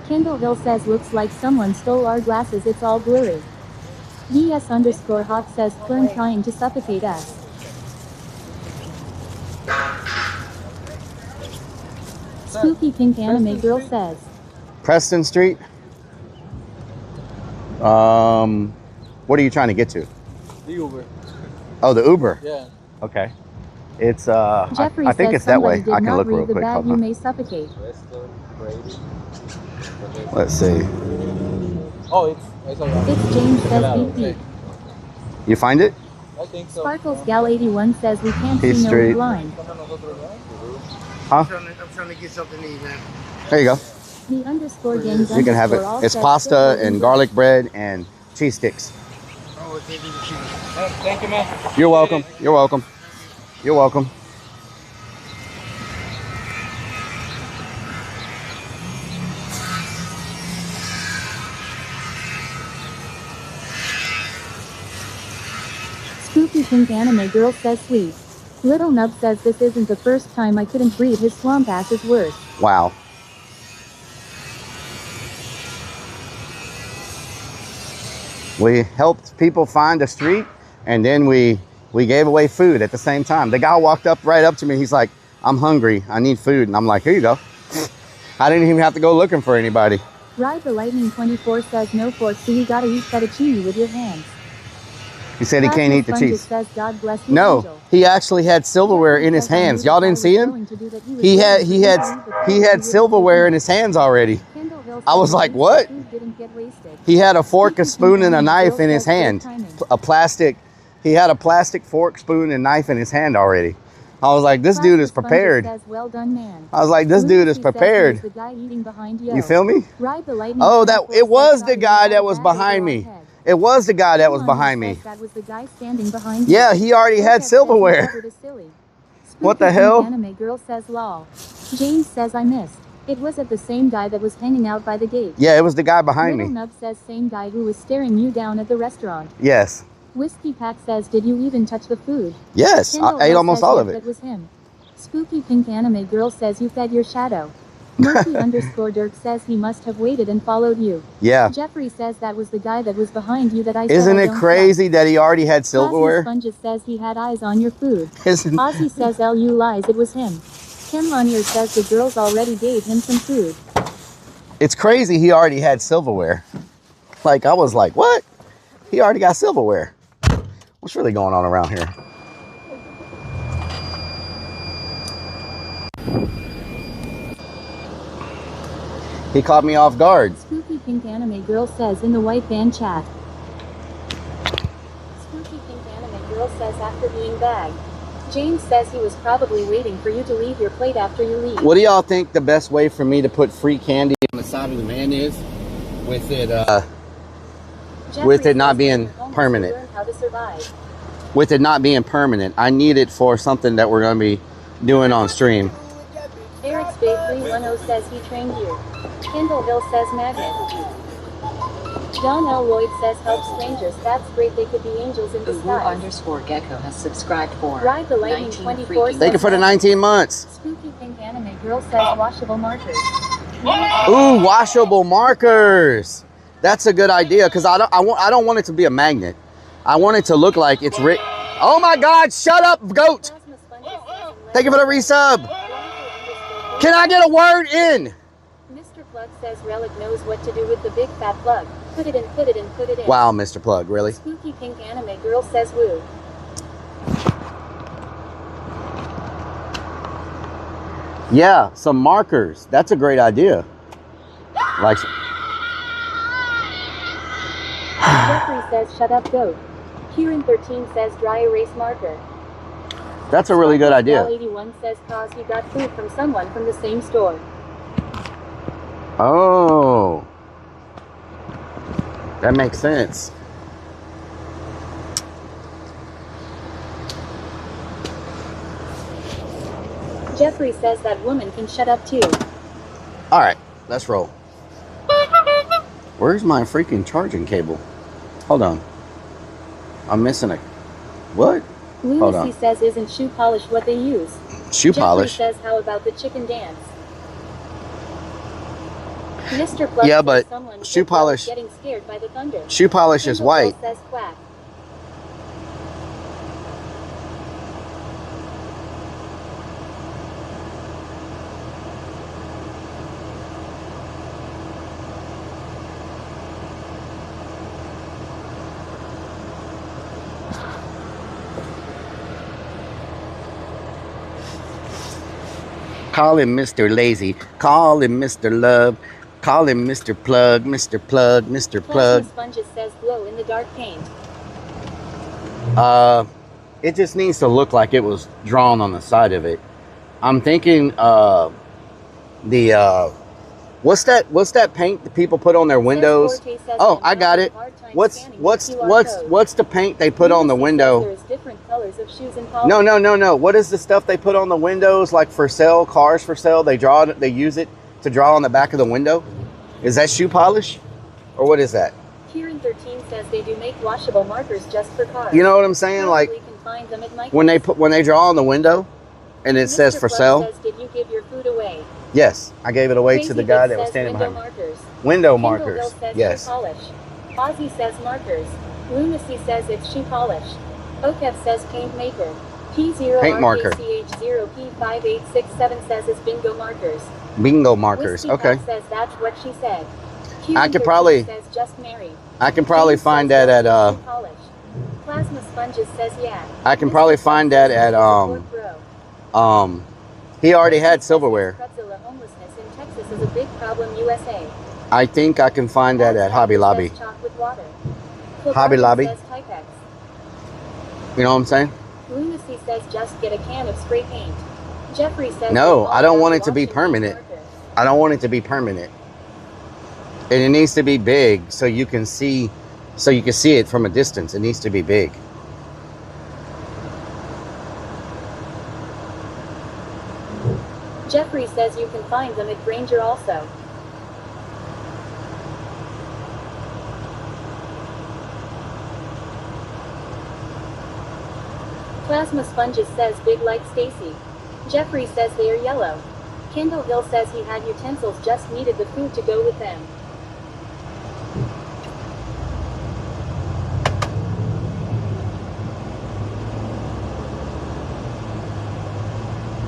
Kendallville says looks like someone stole our glasses, it's all blurry. VS_hot says Fern trying to suffocate us. Spooky pink anime girl says. Preston Street. What are you trying to get to? The Uber. Oh, the Uber. Yeah. Okay. It's Jeffrey I think says it's that way. somebody did I can not look read real the quick. bag, Hold you on. may suffocate. Let's see. Oh, It's James says beep beep. You find it? I think so. Sparkles Gal 81 says we can't He's see no straight. blind. Huh? I'm trying to get something to eat, man. There you go. The underscore games You can have it. underscore all It's says pasta still and garlic bread and cheese sticks. Oh, it's easy to see. Thank you, man. You're welcome. You're welcome. You're welcome. Spooky Pink Anime Girl says sweet. Little Nub says this isn't the first time I couldn't breathe, his swamp ass is worse. Wow. We helped people find a street, and then we gave away food at the same time. The guy walked up right up to me. He's like, "I'm hungry. I need food." And I'm like, "Here you go." I didn't even have to go looking for anybody. Ride the Lightning 24 says no fork, so you gotta eat fettuccine with your hands. He said he can't eat the cheese. Says, God bless you, No, angel. he actually had silverware in his hands. Y'all didn't see him? He had silverware in his hands already. I was like, "What?" He had a fork, a spoon, and a knife in his hand. He had a plastic fork, spoon, and knife in his hand already. I was like, "This dude is prepared." Well done, man. I was like, "This dude is prepared." You feel me? Oh, it was the guy that was behind me. It was the guy that was behind me. That was the guy standing behind Yeah, he already had silverware. What the hell? Anime Girl says lol. James says I missed. It was at the same guy that was hanging out by the gate. Yeah, it was the guy behind Little me. Nub says same guy who was staring you down at the restaurant. Yes. Whiskey Pack says did you even touch the food? Yes, I ate almost all of it. That was him. Spooky Pink Anime Girl says you fed your shadow. Murphy underscore Dirk says he must have waited and followed you. Yeah. Jeffrey says that was the guy that was behind you that I said Isn't I it don't crazy that he already had Classy silverware? Sponges says he had eyes on your food. Isn't- Ozzy says LU lies, it was him. Kim Lanier says the girls already gave him some food. It's crazy he already had silverware. Like, I was like, "What? He already got silverware." What's really going on around here? He caught me off guard. Spooky Pink Anime Girl says in the white van chat. Spooky Pink Anime Girl says after being bagged. James says he was probably waiting for you to leave your plate after you leave. What do y'all think the best way for me to put free candy on the side of the van is? With it not being permanent. How to survive. With it not being permanent. I need it for something that we're going to be doing on stream. Eric's Bay 310 says he trained you. Kendall Hill says magnet. John L. Lloyd says help strangers. That's great, they could be angels in disguise. Underscore Gecko has subscribed for Ride the Lightning 24 says Thank you for the 19 months. Spooky Pink Anime Girl says washable markers. Ooh, washable markers. That's a good idea because I don't want it to be a magnet. I want it to look like it's writ. Oh my God! Shut up, goat. Thank you for the resub. Can I get a word in? Mr. Plug says Rellik knows what to do with the big fat plug. Put it in, put it in, put it in. Wow, Mr. Plug, really? Spooky Pink Anime Girl says woo. Yeah, some markers. That's a great idea. Like. Jeffrey says shut up, goat. Kieran 13 says dry erase marker. That's a really good idea. 81 says cause you got food from someone from the same store. Oh. That makes sense. Jeffrey says that woman can shut up too. All right, let's roll. Where's my freaking charging cable? Hold on. I'm missing a... What? Lunacy says isn't shoe polish what they use. Shoe polish? Jeffrey says how about the chicken dance? Mr. Plug yeah, says but someone shoe polish... getting scared by the thunder. Shoe polish is white. Says quack. Call him Mr. Lazy. Call him Mr. Love. Call him Mr. Plug. Mr. Plug. Mr. Plug. Plasma Sponges says glow in the dark paint. It just needs to look like it was drawn on the side of it. I'm thinking what's that paint that people put on their windows? Oh, I got it. What's the paint they put on the window? There's different colors of shoes and No. What is the stuff they put on the windows, like for sale, cars for sale? They use it to draw on the back of the window. Is that shoe polish, or what is that? Kieran 13 says they do make washable markers just for cars. You know what I'm saying? Like when they draw on the window, and it says for sale. Says, did you give your food away? Yes, I gave it away Crazy to the guy Big that was says standing window behind me. markers. Window Kindle markers. Hill says Yes. shoe polish. Ozzy says markers. Lunacy says it's shoe polish. Okev says paint maker. Paint marker. P0RKCH0P5867 says it's bingo markers. Bingo markers. Whiskey Okay. Pat says that's what she said. I could probably. Says just married. I can probably find that at Polish. Plasma Sponges says yeah. I can probably find that at he already had silverware. Pretzilla homelessness in Texas is a big problem, USA. I think I can find that at Hobby Lobby. Chalk with water. Hobby Lobby. Says Typex. You know what I'm saying? Lunacy says just get a can of spray paint. Jeffrey says no, I don't want it to be permanent. I don't want it to be permanent. And it needs to be big so you can see it from a distance. It needs to be big. Jeffrey says you can find them at Granger also. Plasma Sponges says big like Stacy. Jeffrey says they are yellow. Kendall Hill says he had utensils, just needed the food to go with them.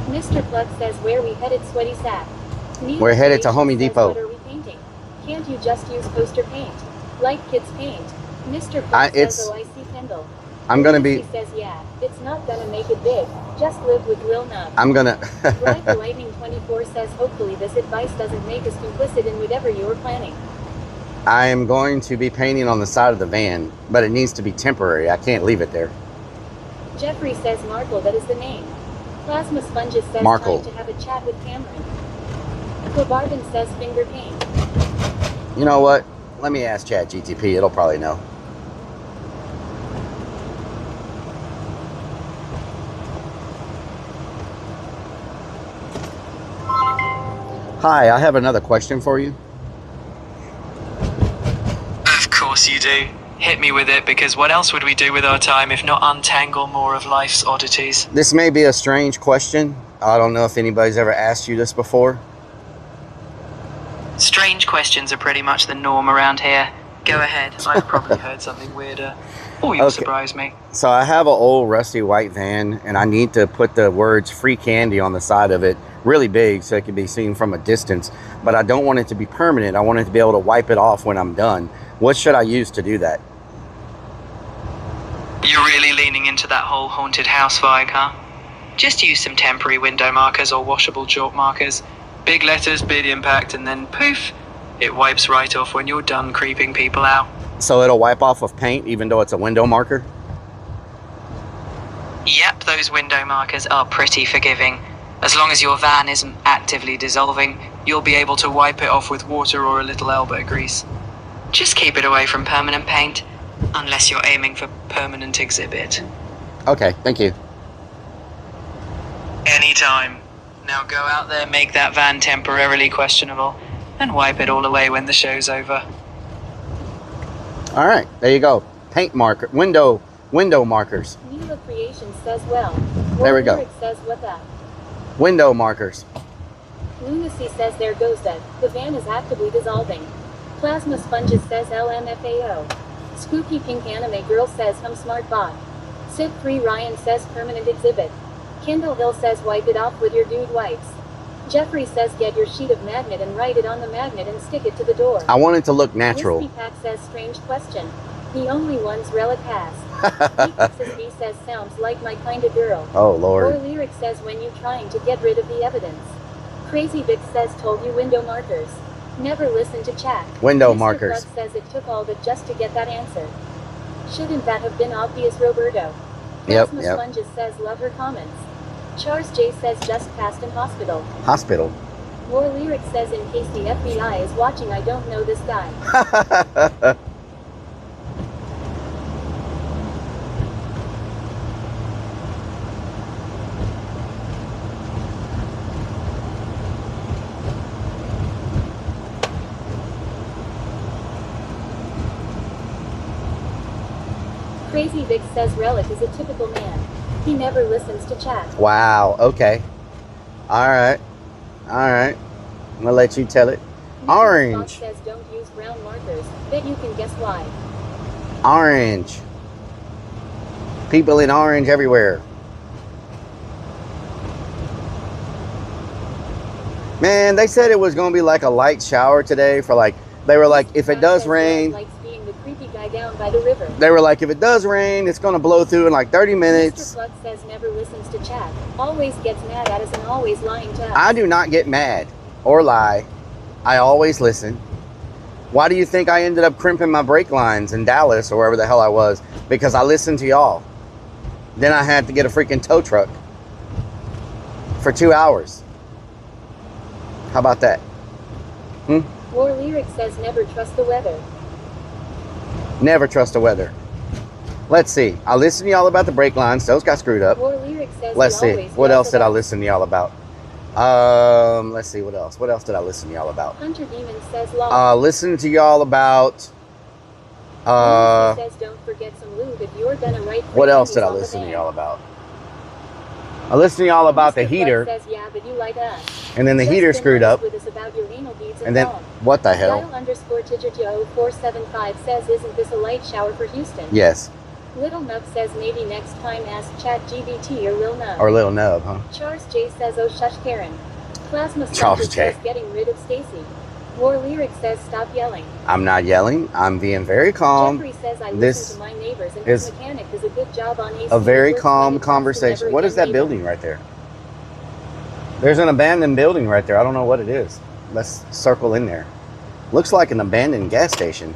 Mr. Plug says where we headed, sweaty sack. We're headed to Home Depot. What are we painting? Can't you just use poster paint? Like kids paint. Mr. Plug says, oh, I see Kendall. I'm gonna be. He says, yeah, it's not gonna make it big. Just live with Lil Nub. I'm gonna. Bright the Lightning 24 says, hopefully this advice doesn't make us complicit in whatever you're planning. I am going to be painting on the side of the van, but it needs to be temporary. I can't leave it there. Jeffrey says Markle, that is the name. Plasma Sponges says Markle. time to have a chat with Cameron. Cobarbin says finger paint. You know what? Let me ask ChatGTP. It'll probably know. Hi, I have another question for you. Of course you do. Hit me with it, because what else would we do with our time if not untangle more of life's oddities? This may be a strange question. I don't know if anybody's ever asked you this before. Strange questions are pretty much the norm around here. Go ahead, I've probably heard something weirder. Or you'll surprise me. So I have an old rusty white van, and I need to put the words free candy on the side of it really big so it can be seen from a distance. But I don't want it to be permanent. I want it to be able to wipe it off when I'm done. What should I use to do that? You're really leaning into that whole haunted house vibe, huh? Just use some temporary window markers or washable chalk markers. Big letters, big impact, and then poof, it wipes right off when you're done creeping people out. So it'll wipe off of paint even though it's a window marker? Yep, those window markers are pretty forgiving. As long as your van isn't actively dissolving, you'll be able to wipe it off with water or a little elbow grease. Just keep it away from permanent paint, unless you're aiming for permanent exhibit. Okay, thank you. Anytime. Now go out there, make that van temporarily questionable, and wipe it all away when the show's over. All right, there you go. Paint marker, window markers. Neela Creation says well. There we go. Lyric says what that. Window markers. Lunacy says there goes that. The van is actively dissolving. Plasma Sponges says LMFAO. Spooky Pink Anime Girl says smart bot. Sid 3 Ryan says permanent exhibit. Kendall Hill says wipe it off with your dude wipes. Jeffrey says get your sheet of magnet and write it on the magnet and stick it to the door. I want it to look natural. Whiskey Pack says strange question. The only ones Rellik has. B says sounds like my kind of girl. Oh, Lord. Or Lyric says when you trying to get rid of the evidence. Crazy Vic says told you window markers. Never listen to chat. Window Mr. markers. Flood says it took all that just to get that answer. Shouldn't that have been obvious, Roberto? Yep, Plasma yep. Sponges says love her comments. Charles J says just passed in hospital. Hospital. More Lyric says in case the FBI is watching, I don't know this guy. Crazy Vic says Rellik is a typical man. He never listens to chat. Wow, okay. Alright. Alright. I'm gonna let you tell it. Orange. Says don't use brown markers. Bet you can guess why. Orange. People in orange everywhere. Man, they said it was gonna be like a light shower today for like, they were like, if it does rain, likes being the creepy guy down by the river. they were like, if it does rain, it's gonna blow through in like 30 Mr. minutes. Flood says never listens to chat. Always gets mad at us and always lying to us. I do not get mad or lie. I always listen. Why do you think I ended up crimping my brake lines in Dallas or wherever the hell I was? Because I listened to y'all. Then I had to get a freaking tow truck for 2 hours. How about that? War Lyric says never trust the weather. Never trust the weather. Let's see. I listened to y'all about the brake lines. Those got screwed up. War Lyric says Let's he see. always What yells else did I at us. listen to y'all about? Let's see. What else? What else did I listen to y'all about? Hunter Demon says law. Listen to y'all about. Lucy says don't forget some lube if you're gonna write. What else did I on the listen to van. y'all about? I listened to y'all about the Mr. Flood heater, says, yeah, but you like us. and then the Just heater been screwed honest up, with us about your anal beads and then all. what the hell? Dial_Tigertio0475 says, isn't this a light shower for Houston? Yes, Little Nub says maybe next time ask ChatGPT or Lil Nub. or little nub, huh? Charles J says, oh shush Karen. Plasma Charles Sponges J. says getting rid of Stacy. War Lyric says stop yelling. I'm not yelling. I'm being very calm. Jeffrey says I This listen to my neighbors and is his mechanic does a good job on AC. a very Works calm fine, conversation. never What is again that neighbor. building right there? There's an abandoned building right there. I don't know what it is. Let's circle in there. Looks like an abandoned gas station.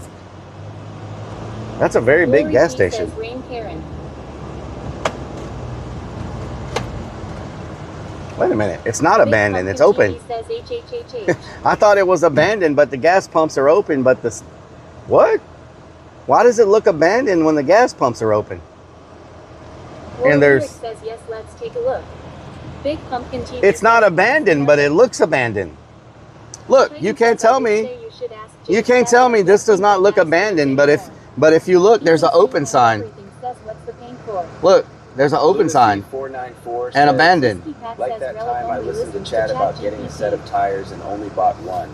That's a very big Lori gas G station. Says Rain Karen. Wait a minute. It's not Big abandoned. It's Pumpkin open. TV says HHHH. I thought it was abandoned, but the gas pumps are open. But the what? Why does it look abandoned when the gas pumps are open? War And Lyric there's. says yes, let's take a look. Big Pumpkin TV. It's not abandoned, but it looks abandoned. Look, you can't tell me. You can't tell me this does not look abandoned. But if you look, there's an open sign. Says what's the pain for? Look, there's an open sign 494 and says, abandoned. Like that time I listened to chat about getting a set of tires and only bought one.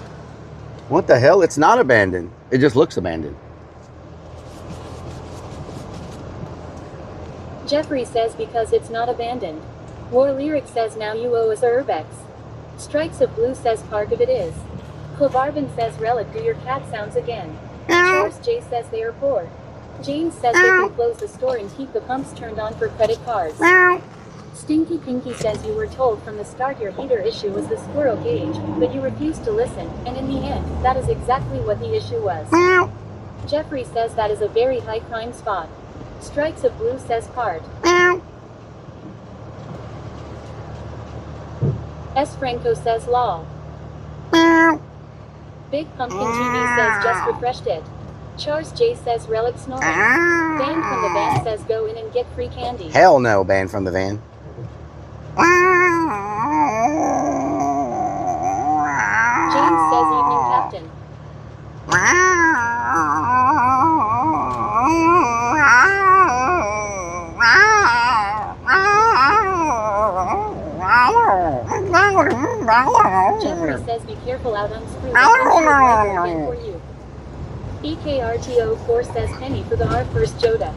What the hell? It's not abandoned. It just looks abandoned. Jeffrey says because it's not abandoned. War Lyric says now you owe us Urbex. Strikes of Blue says part of it is. Clavarbin says Rellik do your cat sounds again. Charles J says they are poor. James says they can close the store and keep the pumps turned on for credit cards. Stinky Pinky says you were told from the start your heater issue was the squirrel cage, but you refused to listen, and in the end, that is exactly what the issue was. Jeffrey says that is a very high crime spot. Strikes of Blue says part. S. Franco says law. Big Pumpkin TV says just refreshed it. Charles J says Rellik snoring. Banned from the van says go in and get free candy. Hell no, banned from the van. James says evening captain. Jeffrey says be careful out unscrew again for you. EKRTO4 says penny for the R first Joda.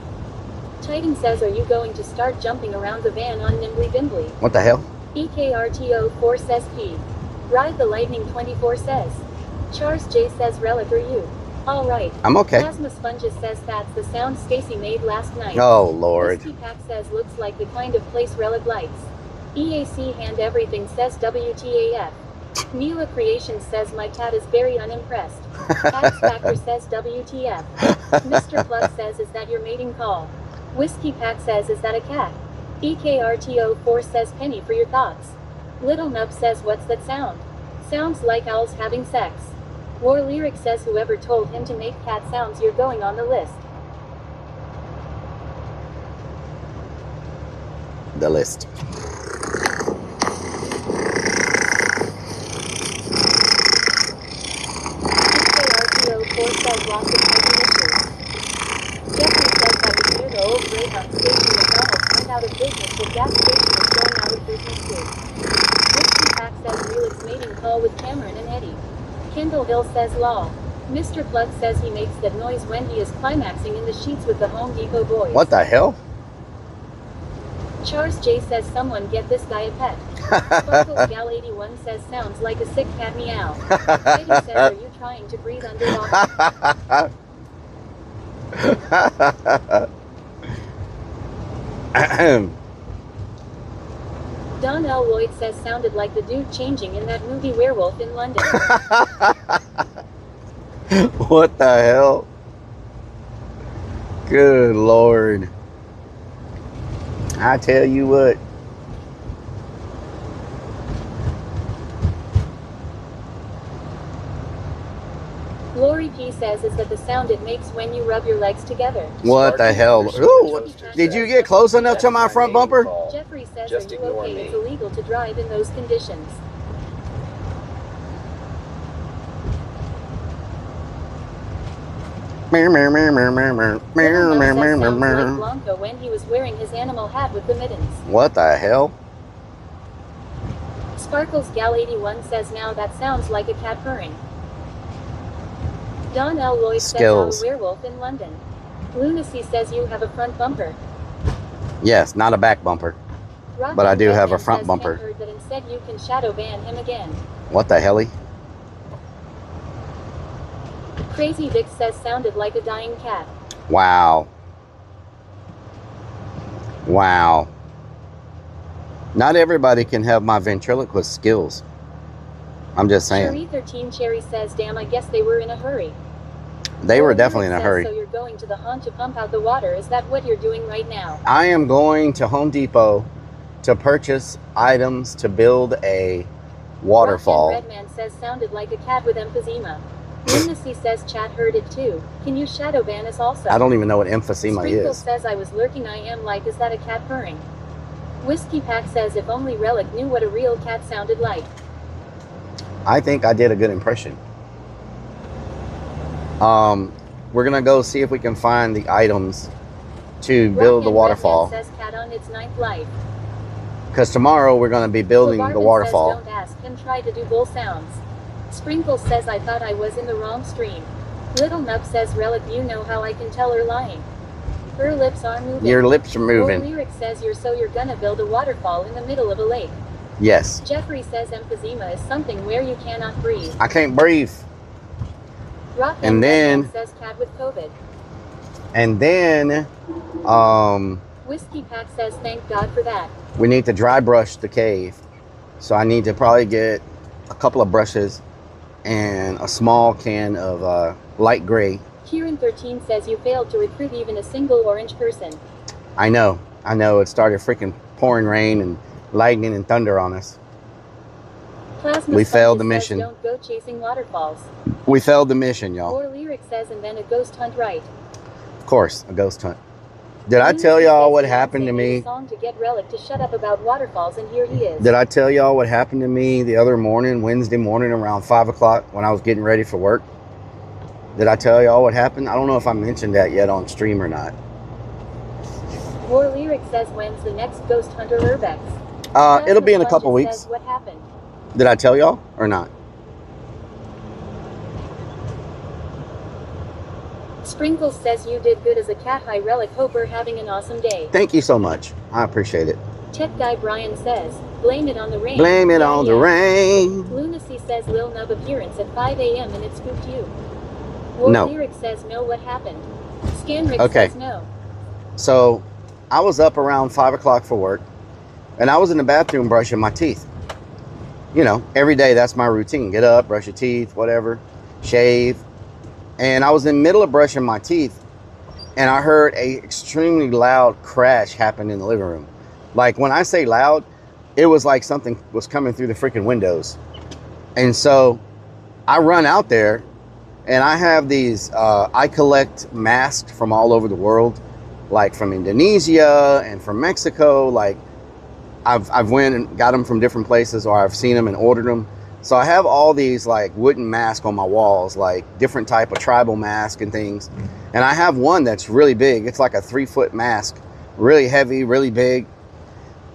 Titan says are you going to start jumping around the van on Nimbly Bimbly? What the hell? EKRTO4 says P. Ride the Lightning 24 says. Charles J says Rellik are you? Alright. I'm okay. Plasma Sponges says that's the sound Stacy made last night. Oh, Lord. Whiskey Pack says looks like the kind of place Rellik likes. EAC Hand Everything says WTAF. Mila Creation says my cat is very unimpressed. X Factor says WTF. Mr. Plug says is that your mating call? Whiskey Pack says is that a cat? EKRTO4 says penny for your thoughts. Little Nub says what's that sound? Sounds like owls having sex. War Lyric says whoever told him to make cat sounds, you're going on the list. The list. EKRTO4 says lots of parking issues. Jeffrey says I was near the old Greyhound station. McDonald's went out of business. The gas station is going out of business too. Whiskey Pack says Relix mating call with Cameron and Eddie. Kendall Hill says lol. Mr. Plug says he makes that noise when he is climaxing in the sheets with the Home Depot boys. What the hell? Charles J says someone get this guy a pet. Sparkles Gal 81 says sounds like a sick cat meow. Eddie says are you trying to breathe underwater? Don L. Lloyd says sounded like the dude changing in that movie Werewolf in London. What the hell? Good Lord. I tell you what. Lori P says is that the sound it makes when you rub your legs together. What the hell? Ooh, did you get close enough to my front bumper? Jeffrey says are you okay? It's illegal to drive in those conditions. Sounds like Blanco when he was wearing his animal hat with the mittens. What the hell? Sparkles Gal 81 says now that sounds like a cat purring. Don L. Lloyd says I'm a werewolf in London. Lunacy says you have a front bumper. Yes, not a back bumper. But I do have a front bumper. Heard that instead you can shadow ban him again. What the hell? Crazy Vic says sounded like a dying cat. Wow. Wow. Not everybody can have my ventriloquist skills. I'm just saying. Cherie 13 Cherry says damn I guess they were in a hurry. They were definitely in a hurry. So you're going to the haunt to pump out the water, is that what you're doing right now? I am going to Home Depot to purchase items to build a waterfall. Redman says sounded like a cat with emphysema. Lunacy says chat heard it too. Can you shadow ban us also? I don't even know what emphysema Sprinkle is. says I was lurking. I am like, is that a cat purring? Whiskey Pack says if only Rellik knew what a real cat sounded like. I think I did a good impression. We're gonna go see if we can find the items to build the waterfall. Says cat on its ninth life. Because tomorrow we're gonna be building the waterfall. Says, don't ask him, try to do bull sounds. Sprinkle says I thought I was in the wrong stream. Little Nub says Rellik you know how I can tell her lying. Her lips are moving. Your lips are moving. Lyric says you're gonna build a waterfall in the middle of a lake. Yes. Jeffrey says emphysema is something where you cannot breathe. I can't breathe. Rock and then says cat with COVID. And then Whiskey Pack says thank God for that. We need to dry brush the cave. So I need to probably get a couple of brushes and a small can of light gray. Kieran 13 says you failed to recruit even a single orange person. I know. It started freaking pouring rain and lightning and thunder on us. Plasma we failed the says, mission. Don't go chasing waterfalls. We failed the mission, y'all. Or Lyric says and then a ghost hunt, right? Of course, a ghost hunt. Did I tell y'all what happened to me? Song to get Rellik to shut up about waterfalls, and here he is. Did I tell y'all what happened to me the other morning, Wednesday morning around 5 o'clock when I was getting ready for work? Did I tell y'all what happened? I don't know if I mentioned that yet on stream or not. War Lyric says when's the next ghost hunter Urbex? It'll be in a couple weeks. What happened? Did I tell y'all or not? Sprinkles says you did good as a cat. Hi Rellik, hope you're having an awesome day. Thank you so much. I appreciate it. Tech Guy Brian says, blame it on the rain. Blame it on the rain. Lunacy says Lil Nub appearance at 5 a.m. and it spooked you. War No. Lyric says no, what happened? Scanrick Okay. says no. So I was up around 5 o'clock for work and I was in the bathroom brushing my teeth. you know, every day that's my routine. Get up, brush your teeth, whatever, shave. And I was in the middle of brushing my teeth, and I heard a extremely loud crash happen in the living room. Like, when I say loud, it was like something was coming through the freaking windows. And so I run out there, and I have these, I collect masks from all over the world, like from Indonesia and from Mexico. Like, I've went and got them from different places, or I've seen them and ordered them. So I have all these like wooden masks on my walls, like different type of tribal mask and things. And I have one that's really big. It's like a 3-foot mask, really heavy, really big.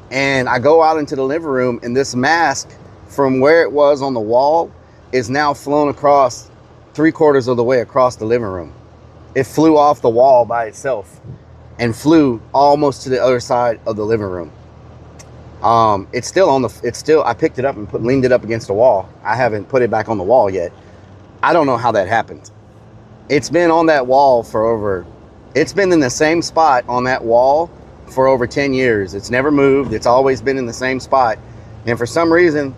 And I go out into the living room, and this mask from where it was on the wall is now flown across 3/4 of the way across the living room. It flew off the wall by itself and flew almost to the other side of the living room. It's still on I picked it up and leaned it up against the wall. I haven't put it back on the wall yet. I don't know how that happened. It's been on that wall it's been in the same spot on that wall for over 10 years. It's never moved. It's always been in the same spot. And for some reason,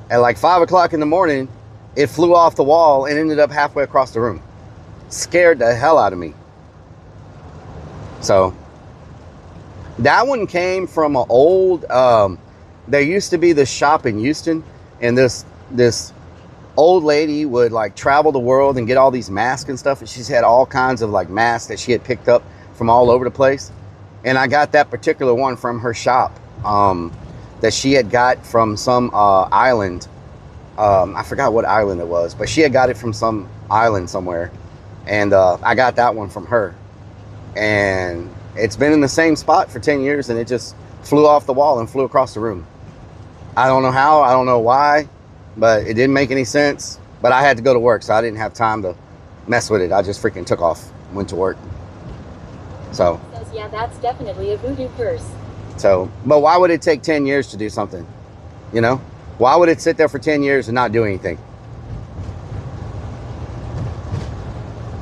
at like 5 o'clock in the morning, it flew off the wall and ended up halfway across the room. Scared the hell out of me. So that one came from an old, there used to be this shop in Houston, and this old lady would like travel the world and get all these masks and stuff. And she's had all kinds of like masks that she had picked up from all over the place. And I got that particular one from her shop, that she had got from some island. I forgot what island it was, but she had got it from some island somewhere. And I got that one from her. And it's been in the same spot for 10 years, and it just flew off the wall and flew across the room. I don't know how, I don't know why, but it didn't make any sense. But I had to go to work, so I didn't have time to mess with it. I just freaking took off, went to work. So. Yeah, that's definitely a voodoo curse. So, but why would it take 10 years to do something? You know? Why would it sit there for 10 years and not do anything?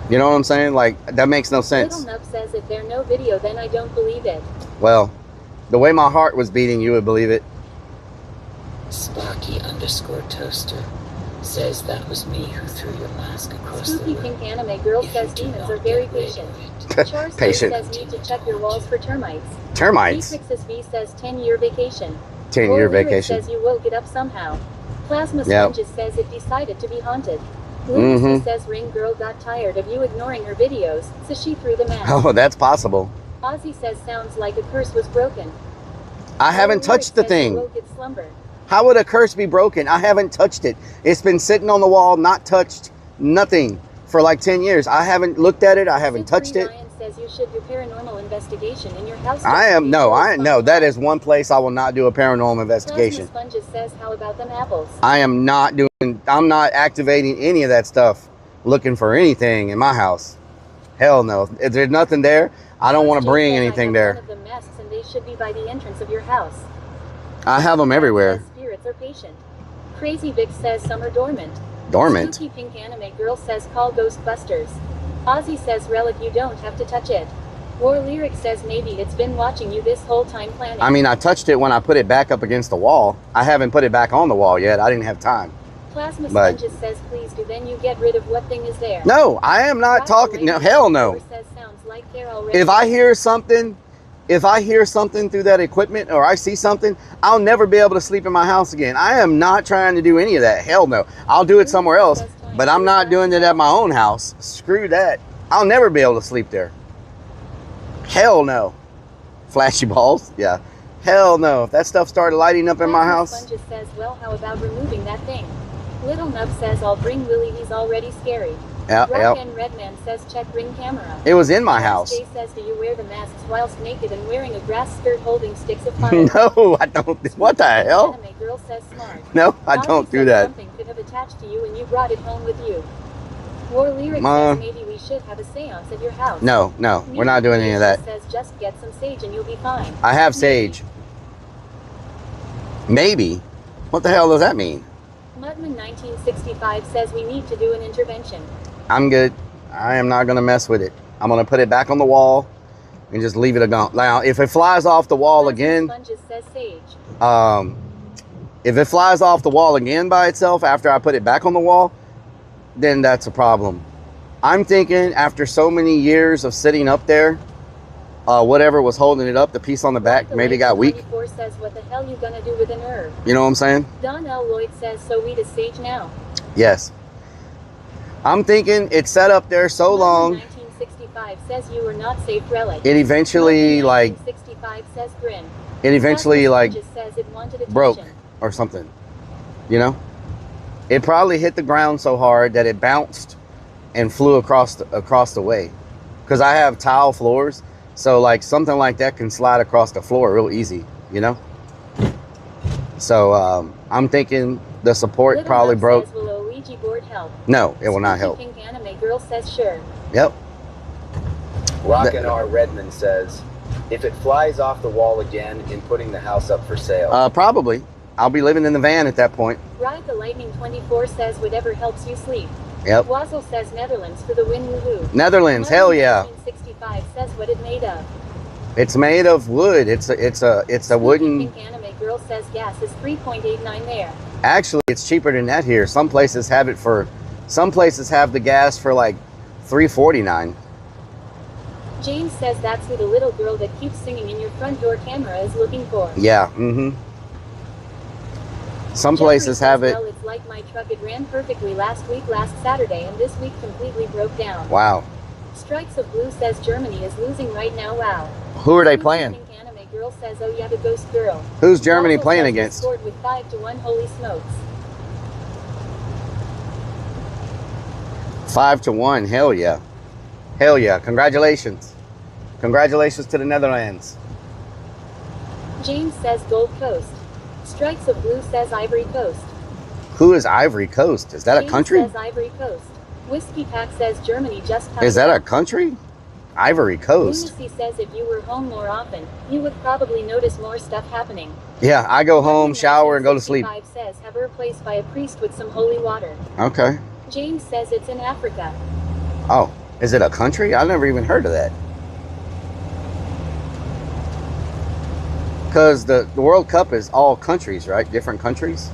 You know what I'm saying? Like, that makes no sense. Little Nub says if there's no video, then I don't believe it. Well, the way my heart was beating, you would believe it. Sparky_toaster says that was me who threw your mask across the Spooky room. Pink Anime Girl says demons are very patient. Charles Patient. says need to check your walls for termites. Termites? V6SV says 10-year vacation. 10-year Lyric vacation. says you woke it up somehow. Plasma Yep. Sponges says it decided to be haunted. Mhm. Lunacy says Ring Girl got tired of you ignoring her videos, so she threw the mask. Oh, that's possible. Ozzy says sounds like a curse was broken. I haven't touched the Lyric says thing. you woke its slumber. How would a curse be broken? I haven't touched it. It's been sitting on the wall, not touched, nothing for like 10 years. I haven't looked at it. I haven't touched it. Ryan says you should do paranormal investigation in your house. No, that is one place I will not do a paranormal investigation. Plasma Sponges says how about them apples? I'm not activating any of that stuff, looking for anything in my house. Hell no. If there's nothing there, I don't want to bring anything there. One of the masks, and they should be by the entrance of your house. I have them everywhere. Spirits are patient. Crazy Vic says some are dormant. Dormant? Spooky Pink Anime Girl says call Ghostbusters. Ozzy says Rellik you don't have to touch it. War Lyric says maybe it's been watching you this whole time planning. I mean, I touched it when I put it back up against the wall. I haven't put it back on the wall yet. I didn't have time. Plasma But- Sponges says please do, then you get rid of what thing is there. No, I am not talking. No, hell no. Says sounds like they're already If I hear something through that equipment, or I see something, I'll never be able to sleep in my house again. I am not trying to do any of that. Hell no. I'll do it somewhere else, but I'm not doing it at my own house. Screw that. I'll never be able to sleep there. Hell no. Flashy balls? Yeah. Hell no. If that stuff started lighting up in my house. Sponges says, well, how about removing that thing? Little Nub says, I'll bring Willie, he's already scary. Yep, Rock yep. and Redman says, check ring camera. It was in my house. Jay says, do you wear the masks whilst naked and wearing a grass skirt holding sticks of fire? No, I don't. What the hell? Anime Girl says smart. No, I Ozzy don't do says that. Something could have attached to you and you brought it home with you. War Lyric Ma. says maybe we should have a seance at your house. No, we're not doing any of that. Says just get some sage and you'll be fine. I have sage. Maybe. What the hell does that mean? Mudman 1965 says we need to do an intervention. I'm good. I am not going to mess with it. I'm going to put it back on the wall and just leave it alone. Now, if it flies off the wall again, Sponges says sage. If it flies off the wall again by itself after I put it back on the wall, then that's a problem. I'm thinking after so many years of sitting up there, whatever was holding it up, the piece on the back, maybe got weak. Says, what the hell you gonna do with a nerve? You know what I'm saying? Don L. Lloyd says, so we to stage now. Yes. I'm thinking it's set up there so long. 1965 says you were not safe, Rellik. It eventually, like, 1965 says grin. it eventually, like, Just says it wanted attention. broke or something. You know? It probably hit the ground so hard that it bounced and flew across the way. Because I have tile floors, so like something like that can slide across the floor real easy, you know? So I'm thinking the support Little probably Mom broke. Says, will a Ouija board help? No, it will not help. Pink anime girl says sure. Yep. Rockin' R. Redmond says, if it flies off the wall again in putting the house up for sale. Probably. I'll be living in the van at that point. Ride the Lightning 24 says whatever helps you sleep. Yep. Wazzle says Netherlands for the win, woohoo. Netherlands, hell yeah. 1965 says what it made of. It's made of wood. It's a wooden. Pink anime girl says gas is 3.89 there. Actually, it's cheaper than that here. Some places have it for. Some places have the gas for like $3.49. James says that's who the little girl that keeps singing in your front door camera is looking for. Yeah. Mm-hmm. Some Jeffrey places have says, it. well, it's like my truck. It ran perfectly last Saturday, and this week completely broke down. Wow. Strikes of Blue says Germany is losing right now. Wow. Who are they playing? Pink anime girl says, oh yeah, the ghost girl. Who's Germany Waffle playing says against? Scored with 5-1. Holy smokes. 5-1. Hell yeah. Hell yeah. Congratulations. Congratulations to the Netherlands. James says Gold Coast. Strikes of Blue says Ivory Coast. Who is Ivory Coast? Is that James a country? says Ivory Coast. Whiskey Pack says Germany just. Is that a country? Ivory Coast. Lunacy says if you were home more often, you would probably notice more stuff happening. Yeah, I go home, shower, and go to sleep. 65 says have her replaced by a priest with some holy water. Okay. James says it's in Africa. Oh, is it a country? I never even heard of that. Because the World Cup is all countries, right? Different countries.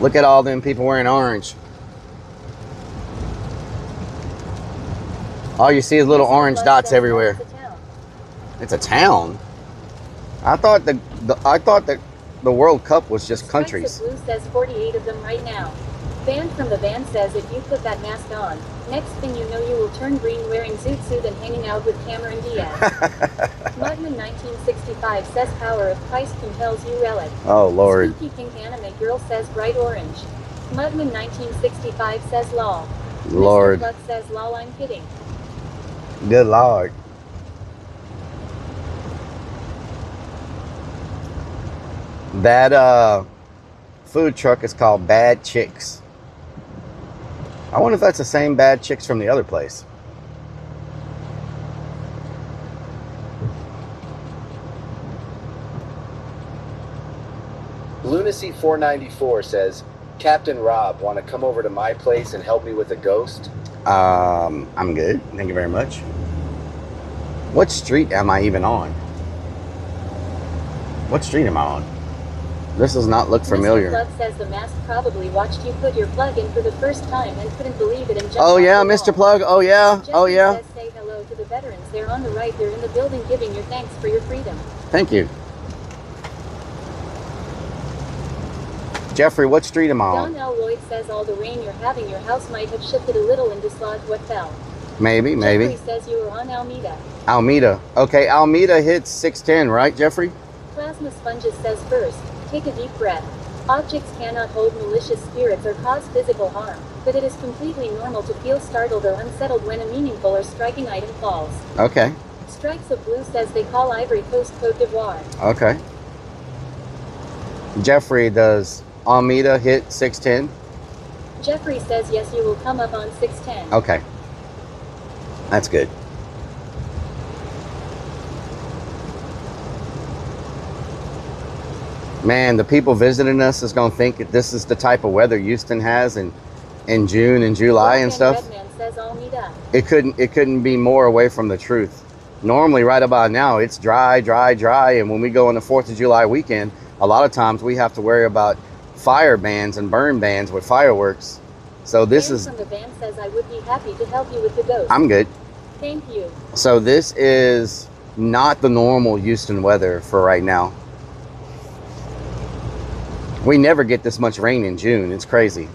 Look at all them people wearing orange. All you see is little orange dots everywhere. It's a town. I thought the World Cup was just countries. Strikes of Blue says 48 of them right now. Band from the van says if you put that mask on, next thing you know you will turn green wearing zoot suit and hanging out with Cameron Diaz. Mudman 1965 says power of Christ compels you, Rellik. Oh Lord. Spooky Pink anime girl says bright orange. Mudman 1965 says lol. Lord. Mr. Buck says lol, I'm kidding. Good Lord. That food truck is called Bad Chicks. I wonder if that's the same Bad Chicks from the other place. Lunacy 494 says, Captain Rob, want to come over to my place and help me with a ghost? I'm good. Thank you very much. What street am I even on? What street am I on? This does not look familiar. Mr. Plug says the mask probably watched you put your plug in for the first time and couldn't believe it and jumped Oh yeah, off the Mr. wall. Plug. Oh yeah. Jeffrey Oh yeah. says say hello to the veterans. They're on the right. They're in the building giving your thanks for your freedom. Thank you. Jeffrey, what street am I on? Don L. Lloyd says all the rain you're having, your house might have shifted a little and dislodged what fell. Maybe. Jeffrey says you were on Almeida. Almeida. Okay, Almeida hits 610, right, Jeffrey? Plasma Sponges says first, take a deep breath. Objects cannot hold malicious spirits or cause physical harm, but it is completely normal to feel startled or unsettled when a meaningful or striking item falls. Okay. Strikes of Blue says they call Ivory Coast Côte d'Ivoire. Okay. Jeffrey, does Almeida hit 610? Jeffrey says yes, you will come up on 610. Okay. That's good. Man, the people visiting us is going to think that this is the type of weather Houston has in June and July and stuff. Redman says Almeida. It couldn't be more away from the truth. Normally right about now, it's dry, dry, dry. And when we go on the 4th of July weekend, a lot of times we have to worry about fire bans and burn bans with fireworks. So this is... From the van says I would be happy to help you with the ghost. I'm good. Thank you. So this is not the normal Houston weather for right now. We never get this much rain in June. It's crazy.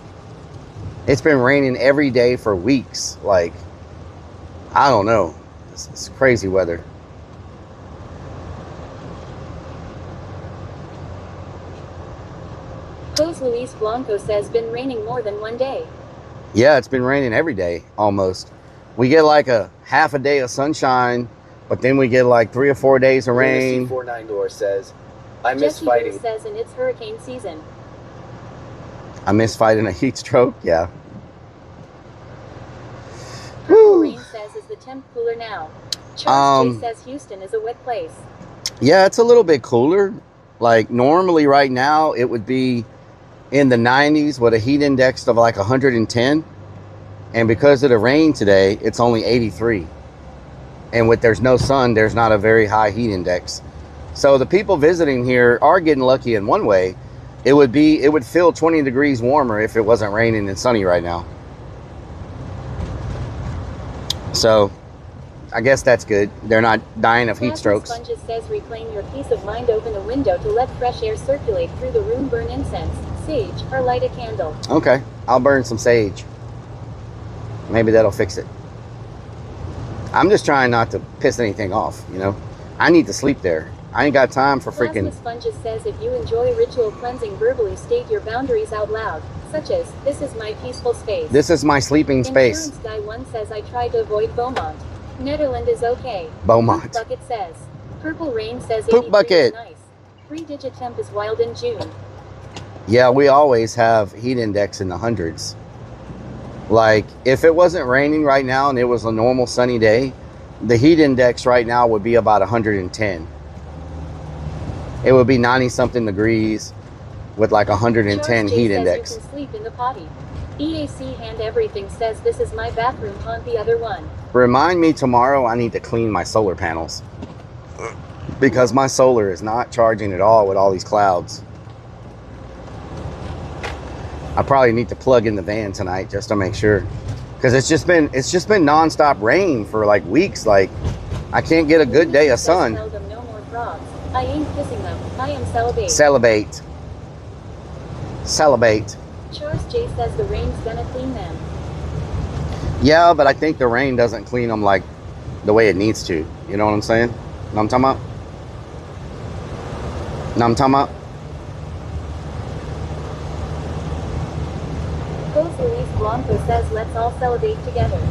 It's been raining every day for weeks. Like, I don't know. It's crazy weather. Jose Luis Blanco says been raining more than one day. Yeah, it's been raining every day almost. We get like a half a day of sunshine, but then we get like 3 or 4 days of rain. 49 door says, I miss Jesse fighting. Boo says and it's hurricane season. I miss fighting a heat stroke. Yeah. Purple Rain says is the temp cooler now. Charles J says Houston is a wet place. Yeah, it's a little bit cooler. Like normally right now it would be in the 90s with a heat index of like 110. And because of the rain today, it's only 83. And with there's no sun, there's not a very high heat index. So the people visiting here are getting lucky in one way. It would feel 20 degrees warmer if it wasn't raining and sunny right now. So I guess that's good. They're not dying of heat strokes. Sponges says reclaim your peace of mind, open a window to let fresh air circulate through the room, burn incense, sage, or light a candle. Okay, I'll burn some sage. Maybe that'll fix it. I'm just trying not to piss anything off, you know. I need to sleep there. I ain't got time for freaking... Plasma Sponges says if you enjoy ritual cleansing, verbally state your boundaries out loud, such as, this is my peaceful space. This is my sleeping space. Insurance Guy 1 says I try to avoid Beaumont. Netherland is okay. Beaumont. Poop Bucket says. Purple Rain says Poop Bucket. Is nice. 3-digit temp is wild in June. Yeah, we always have heat index in the hundreds. Like, if it wasn't raining right now and it was a normal sunny day, the heat index right now would be about 110. It would be 90-something degrees with like 110 heat index. You can sleep in the potty. EAC Hand Everything says this is my bathroom, haunt the other one. Remind me tomorrow I need to clean my solar panels. Because my solar is not charging at all with all these clouds. I probably need to plug in the van tonight just to make sure, because it's just been nonstop rain for like weeks. Like I can't get a good day of sun. Tell them no more frogs. I ain't kissing them. I am celibate. Celibate. Celibate. Charles J says the rain's gonna clean them. Yeah, but I think the rain doesn't clean them like the way it needs to. You know what I'm saying? Know what I'm talking about? Know what I'm talking about? Jose Luis Blanco says let's all celebrate together.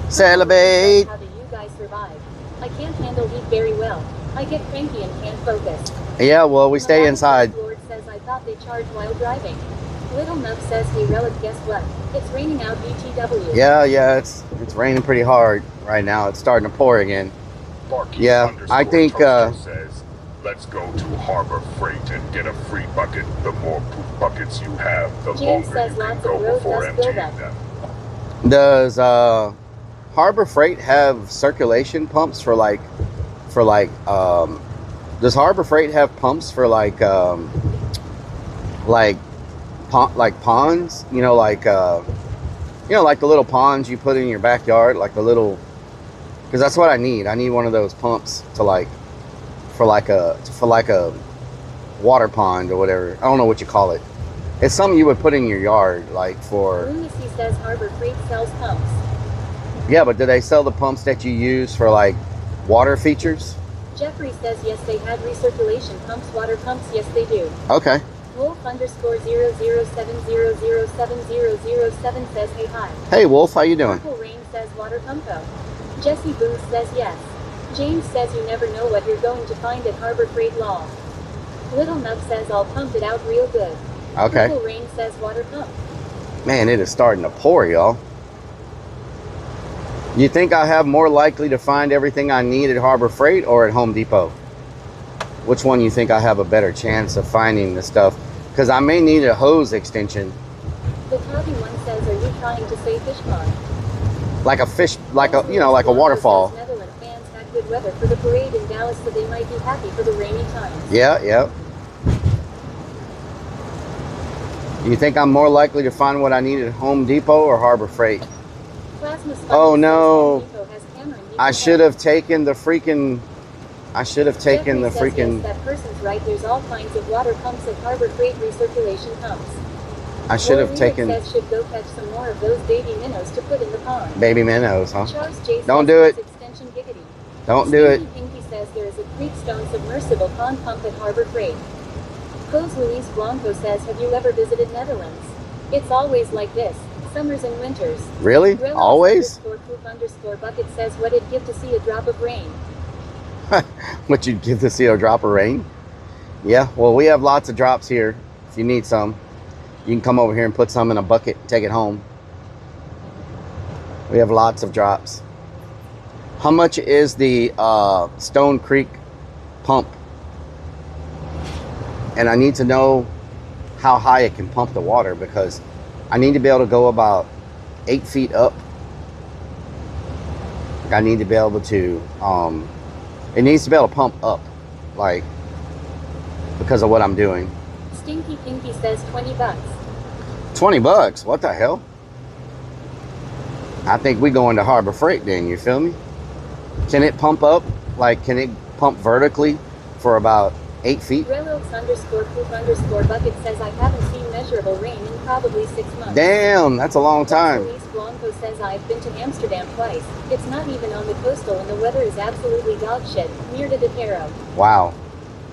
Celebrate. How do you guys survive? I can't handle heat very well. I get cranky and can't focus. Yeah, well, we stay inside. Lord says I thought they charge while driving. Little Nub says hey Rellik, guess what? It's raining out BTW. Yeah, it's raining pretty hard right now. It's starting to pour again. Yeah, I think says, let's go to Harbor Freight and get a free bucket. The more poop buckets you have, the James longer says you can lots go of road before dust emptying buildup. them. Does Harbor Freight have circulation pumps for like does Harbor Freight have pumps for like ponds, like the little ponds you put in your backyard, like the little, because that's what I need one of those pumps to for like a water pond or whatever. I don't know what you call it. It's something you would put in your yard, like for... Lunacy says Harbor Freight sells pumps. Yeah, but do they sell the pumps that you use for like water features? Jeffrey says yes, they had recirculation pumps, water pumps, yes they do. Okay. Wolf _0070070007 says hey hi. Hey Wolf, how you doing? Purple Rain says water pumpo. Jesse Booth says yes. James says you never know what you're going to find at Harbor Freight Law. Little Nub says I'll pump it out real good. Okay. Purple Rain says water pump. Man, it is starting to pour, y'all. You think I have more likely to find everything I need at Harbor Freight or at Home Depot? Which one you think I have a better chance of finding the stuff? Because I may need a hose extension. The Copy One says, are you trying to say fish pond? Like a fish, like a waterfall. Netherlands fans had good good weather for the parade in Dallas, so they might be happy for the rainy times. Yeah, yeah. You think I'm more likely to find what I need at Home Depot or Harbor Freight? Oh no. I should have taken the freaking... Yes, that person's right. There's all kinds of water pumps at Harbor Freight recirculation pumps. I should have taken... Says should go catch some more of those baby minnows to put in the pond. Baby minnows, huh? Charles J. Don't do it. Extension giggity. Don't do it. Pinky says there is a Creekstone submersible pond pump at Harbor Freight. Pose Luis Blanco says, have you ever visited Netherlands? It's always like this. Summers and winters. Really? Always? Bucket says, what it'd give to see a drop of rain. What you'd give to see a drop of rain? Yeah, well, we have lots of drops here. If you need some, you can come over here and put some in a bucket and take it home. We have lots of drops. How much is the Stone Creek pump? And I need to know how high it can pump the water, because I need to be able to go about 8 feet up. I need to be able to, it needs to be able to pump up, like, because of what I'm doing. Stinky Pinky says $20. 20 bucks? What the hell? I think we go into Harbor Freight then, you feel me? Can it pump up? Like, can it pump vertically for about 8 feet? Relix_poop_bucket says I haven't seen measurable rain in probably 6 months. Damn, that's a long time. Luis Blanco says I've been to Amsterdam twice. It's not even on the coastal and the weather is absolutely dog shit. Mierda de Taro. Wow.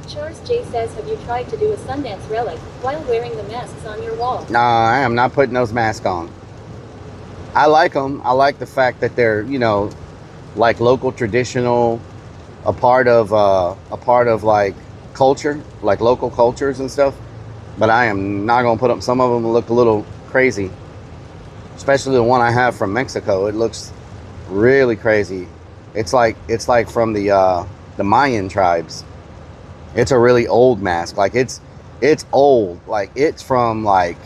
Charles J says, have you tried to do a Sundance relic while wearing the masks on your wall? Nah, I am not putting those masks on. I like them. I like the fact that they're, you know, like local traditional, a part of like culture, like local cultures and stuff. But I am not gonna put them. Some of them look a little crazy, especially the one I have from Mexico. It looks really crazy. It's like from the Mayan tribes. It's a really old mask. Like it's old. Like it's from a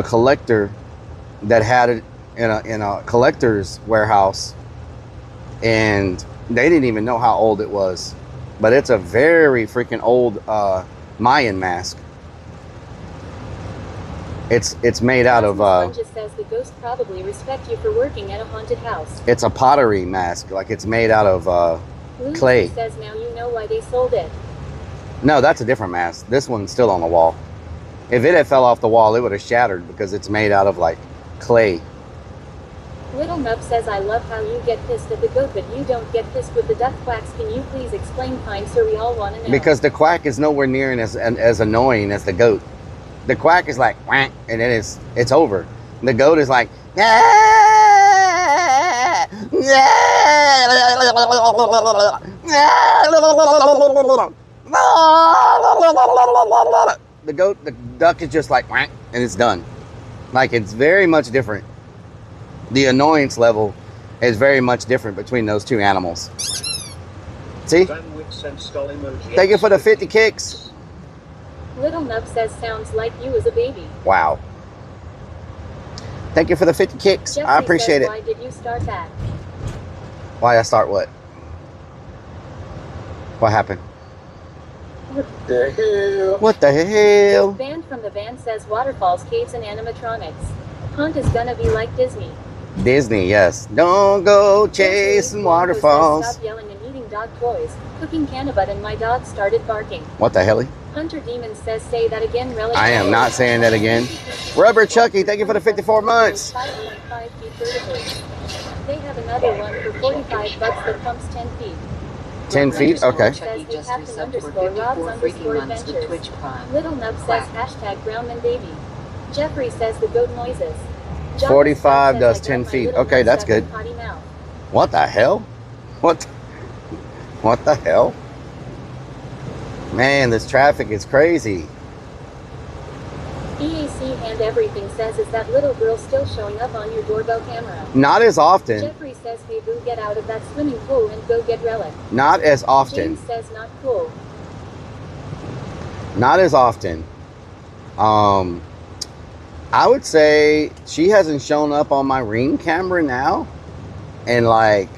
collector that had it in a collector's warehouse, and they didn't even know how old it was. But it's a very freaking old Mayan mask. It's made out of just says the ghost probably respect you for working at a haunted house. It's a pottery mask. Like it's made out of clay. Says now you know why they sold it. No, that's a different mask. This one's still on the wall. If it had fell off the wall, it would have shattered because it's made out of like clay. Little Nub says I love how you get pissed at the goat, but you don't get pissed with the duck quacks. Can you please explain, kind sir? We all want to know. Because the quack is nowhere near as annoying as the goat. The quack is like quack, and then it's over. The goat is like the duck is just like quack, and it's done. Like it's very much different. The annoyance level is very much different between those two animals. See? Thank you for the 50 kicks. Little Nub says saunds like you as a baby. Wow. Thank you for the 50 kicks. Jeffrey I appreciate says, it. why did you start that? Why I start what? What happened? What the hell? What the hell? Band from the van says waterfalls, caves, and animatronics. Hunt is gonna be like Disney. Disney, yes. Don't go chasing waterfalls. Stop yelling and eating dog toys. Cooking cannabut and my dog started barking. What the hell? Hunter Demon says say that again. Relic I am not saying that again. Rubber Chucky, thank you for the 54 months. 5.5 feet vertically. They have another one for 45 bucks that pumps 10 feet. 10 feet? Okay. Says the Captain_Robs_adventure. Little Nub says hashtag Brownman baby. Jeffrey says the goat noises. 45 does 10 feet. Okay, that's good. What the hell? What the hell? Man, this traffic is crazy. EAC and everything says is that little girl still showing up on your doorbell camera? Not as often. Jeffrey says hey boo, get out of that swimming pool and go get Relic. Not as often. James says not cool. Not as often. I would say she hasn't shown up on my Ring camera now in like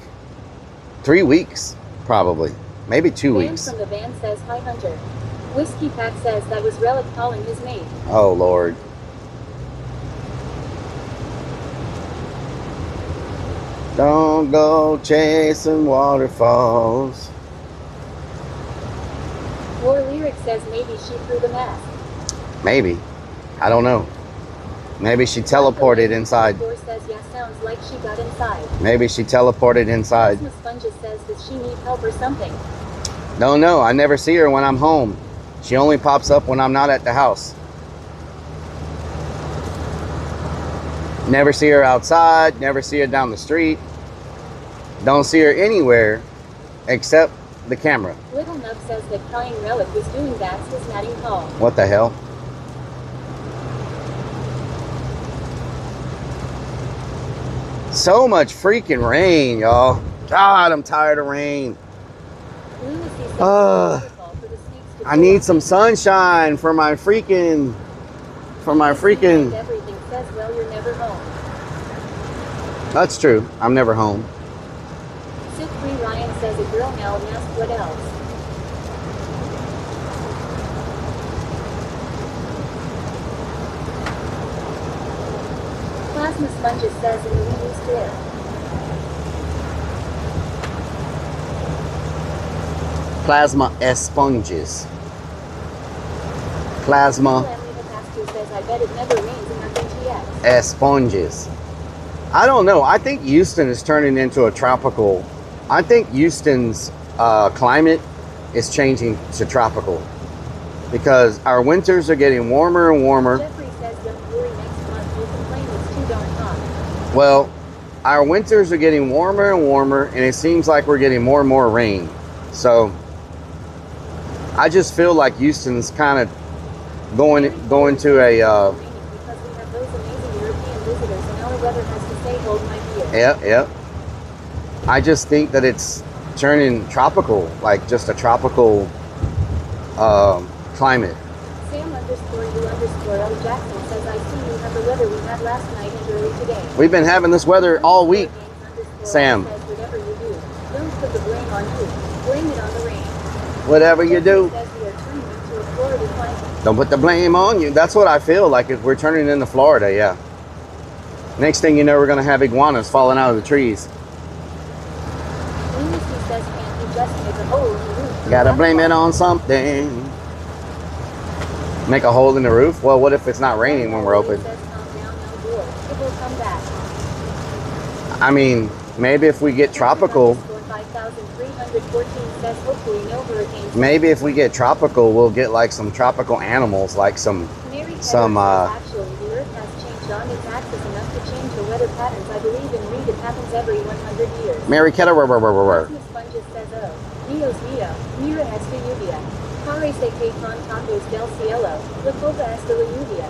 3 weeks, probably. Maybe 2 Van weeks. from the van says, hi Hunter. Whiskey Pack says that was Rellik calling his mate. Oh, Lord. Don't go chasing waterfalls. War Lyric says maybe she threw the mask. Maybe. I don't know. Maybe she teleported inside. Door says, yeah, sounds like she got inside. Maybe she teleported inside. Plasma Sponges says, does she need help or something? Don't know. I never see her when I'm home. She only pops up when I'm not at the house. Never see her outside. Never see her down the street. Don't see her anywhere except the camera. Little Nub says that crying Rellik was doing that's his natting call. What the hell? So much freaking rain, y'all. God, I'm tired of rain. I need some sunshine for my freaking. Everything says, well, you're never home. That's true. I'm never home. Sit Free Ryan says a girl now and ask what else. Plasma Sponges says in the reused air. Plasma esponges. Plasma Says, I bet it never rains in RTX. esponges. I don't know. I think Houston is turning into a tropical. I think Houston's climate is changing to tropical because our winters are getting warmer and warmer. Jeffrey says, don't worry, next month you'll complain it's too darn hot. Well, our winters are getting warmer and warmer, and it seems like we're getting more and more rain. So I just feel like Houston's kind of going to a because we have those amazing European visitors and our weather has to say hold my beer. Yep. I just think that it's turning tropical, like just a tropical climate. Sam_U_L Jackson says, I see you have the weather we had last night and early today. We've been having this weather all week, Sam. Says, whatever you do, don't put the blame on you. Blame it on the rain. Whatever you do, Says we are turning into a Florida climate. don't put the blame on you. That's what I feel like if we're turning into Florida, yeah. Next thing you know, we're going to have iguanas falling out of the trees. Lunacy says, can't you just make a hole in the roof? Gotta blame it on something. Make a hole in the roof? Well, what if it's not raining when we're open? Says, calm down, no boy. It will come back. I mean, maybe if we get tropical, 5314 says, hopefully no hurricanes. maybe if we get tropical, we'll get like some tropical animals, like some Actually, the earth has changed on its axis enough to change the weather patterns. I believe in read it happens every 100 years. Mary Ketter. Plasma Sponges says, oh, Dios mío, mira esta lluvia. Parece que con tacos del cielo. La culpa es de la lluvia.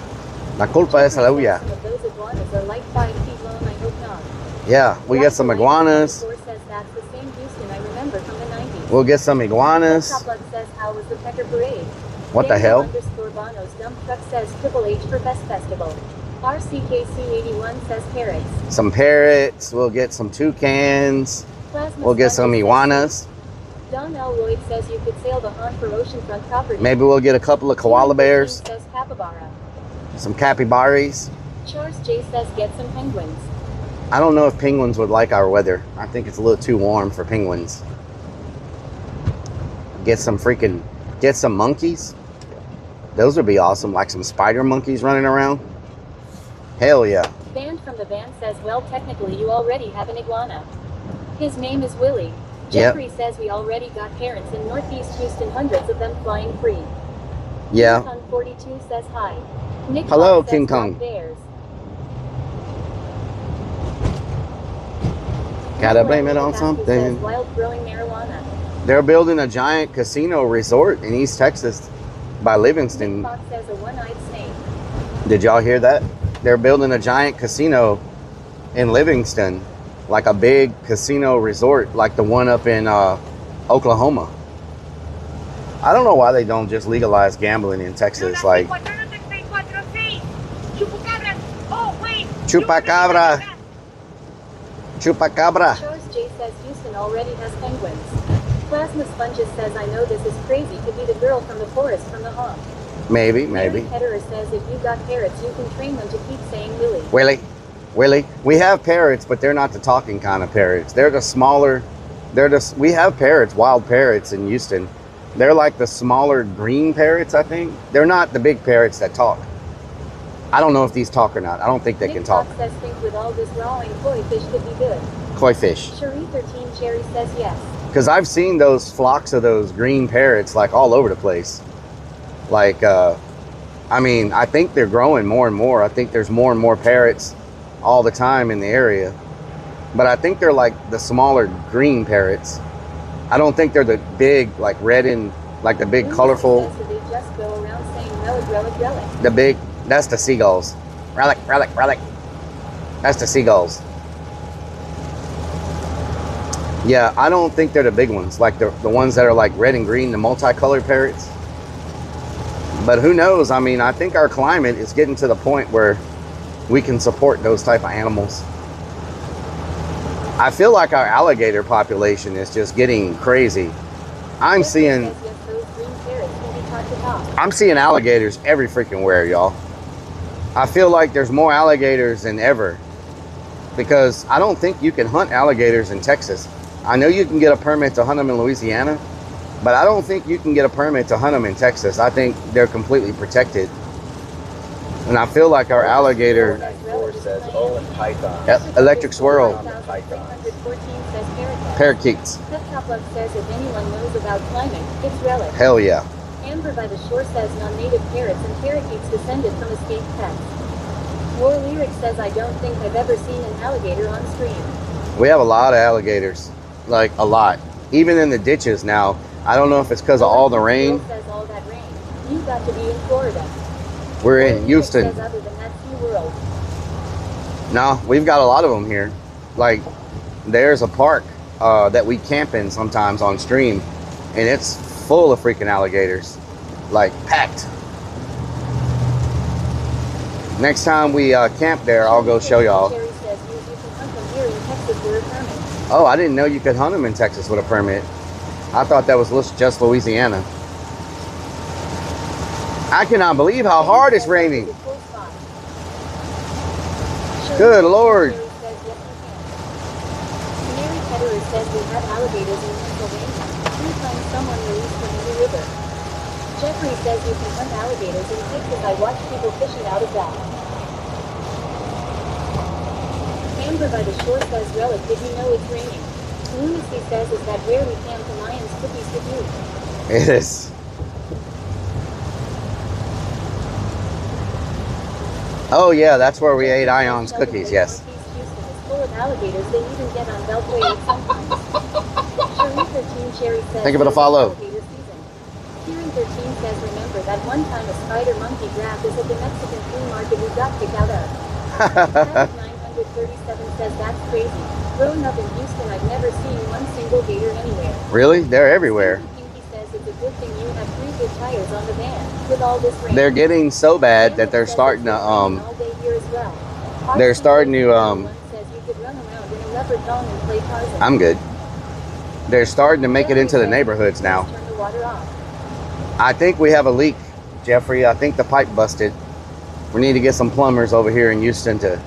La culpa es la lluvia. Some of those iguanas are like 5 feet long, I hope not. Yeah, we get some iguanas. Says that's the same Houston I remember from the 90s. We'll get some iguanas. Top says, how was the Pecker Parade? What the hell? Bono's dump truck says Triple H for Best Festival. RCKC81 says parrots. Some parrots. We'll get some toucans. Plasma We'll get some Sponges iguanas. Don L. Lloyd says you could sail the Han for oceanfront property. Maybe we'll get a couple of koala bears. Says capybara. Some capybaras. Charles J says get some penguins. I don't know if penguins would like our weather. I think it's a little too warm for penguins. Get some monkeys. Those would be awesome, like some spider monkeys running around. Hell yeah. Band from the van says, well, technically you already have an iguana. His name is Willie. Yep. Jeffrey says we already got parents in Northeast Houston, hundreds of them flying free. Yeah. King Kong 42 says hi. Nick Hello, Fox King says, Kong. Bears. Gotta blame it on Says, something. wild growing marijuana. They're building a giant casino resort in East Texas by Livingston. Nick Fox says a one-eyed snake. Did y'all hear that? They're building a giant casino in Livingston, like a big casino resort, like the one up in Oklahoma. I don't know why they don't just legalize gambling in Texas, like chupacabra. Chupacabra. Charles J says Houston Houston already has penguins. Plasma Sponges says, I know this is crazy, could be the girl from the forest from the hawk. Maybe. Ketterer says, if you got parrots, you can train them to keep saying Willie. Willie. We have parrots, but they're not the talking kind of parrots. They're the smaller, we have parrots, wild parrots in Houston. They're like the smaller green parrots, I think. They're not the big parrots that talk. I don't know if these talk or not. I don't think they can talk. Says, think with all this rawing koi fish could be good. Koi fish. Cherie 13 Cherry says yes. Because I've seen those flocks of those green parrots like all over the place. Like, I mean, I think they're growing more and more. I think there's more and more parrots all the time in the area. But I think they're like the smaller green parrots. I don't think they're the big, like red and like the big colorful. They just go around saying relic. The big, that's the seagulls. Relic. That's the seagulls. Yeah, I don't think they're the big ones, like the ones that are like red and green, the multicolored parrots. But who knows? I mean, I think our climate is getting to the point where we can support those type of animals. I feel like our alligator population is just getting crazy. I'm seeing alligators every freaking where, y'all. I feel like there's more alligators than ever because I don't think you can hunt alligators in Texas. I know you can get a permit to hunt them in Louisiana, but I don't think you can get a permit to hunt them in Texas. I think they're completely protected. And I feel like our alligator... says, oh, and python. Yep, electric swirl. Parakeets. Says if anyone knows about climate, it's Rellik. Hell yeah. Amber by the Shore says non-native parrots and parakeets descended from escaped pets. War Lyric says, I don't think I've ever seen an alligator on stream. We have a lot of alligators. Like, a lot. Even in the ditches now. I don't know if it's because of all the rain. Says all that rain. You got to be in Florida. We're in Houston. Says other than that, SeaWorld. No, we've got a lot of them here. Like, there's a park that we camp in sometimes on stream, and it's full of freaking alligators. Like, packed. Next time we camp there, I'll go show y'all. Oh, I didn't know you could hunt them in Texas with a permit. I thought that was just Louisiana. I cannot believe how hard it's raining. Good Lord. Mary Ketterer says we have alligators in Pennsylvania. 3 times someone released from the river. Jeffrey says you can hunt alligators in Texas. I watch people fishing out of that. Amber by the Shore says, Rellik, did you know it's raining? Lunacy says, is that where we camp the Lions cookies with you? It is. Oh yeah, that's where we ate Ion's cookies, yes. Houston is full of alligators. They even get on Beltway sometimes. Cherie 13 Cherry says, think of it a follow. Kieran 13 says, remember that one time a spider monkey grabbed us at the Mexican flea market we got kicked out of. 937 says, that's crazy. Growing up in Houston, I've never seen one single gator anywhere. Really? They're everywhere. Pinky says it's a good thing you have 3 good tires on the van. With all this rain. They're getting so bad that they're starting to I'm good. They're starting to make it into the neighborhoods now. I think we have a leak, Jeffrey. I think the pipe busted. We need to get some plumbers over here in Houston to...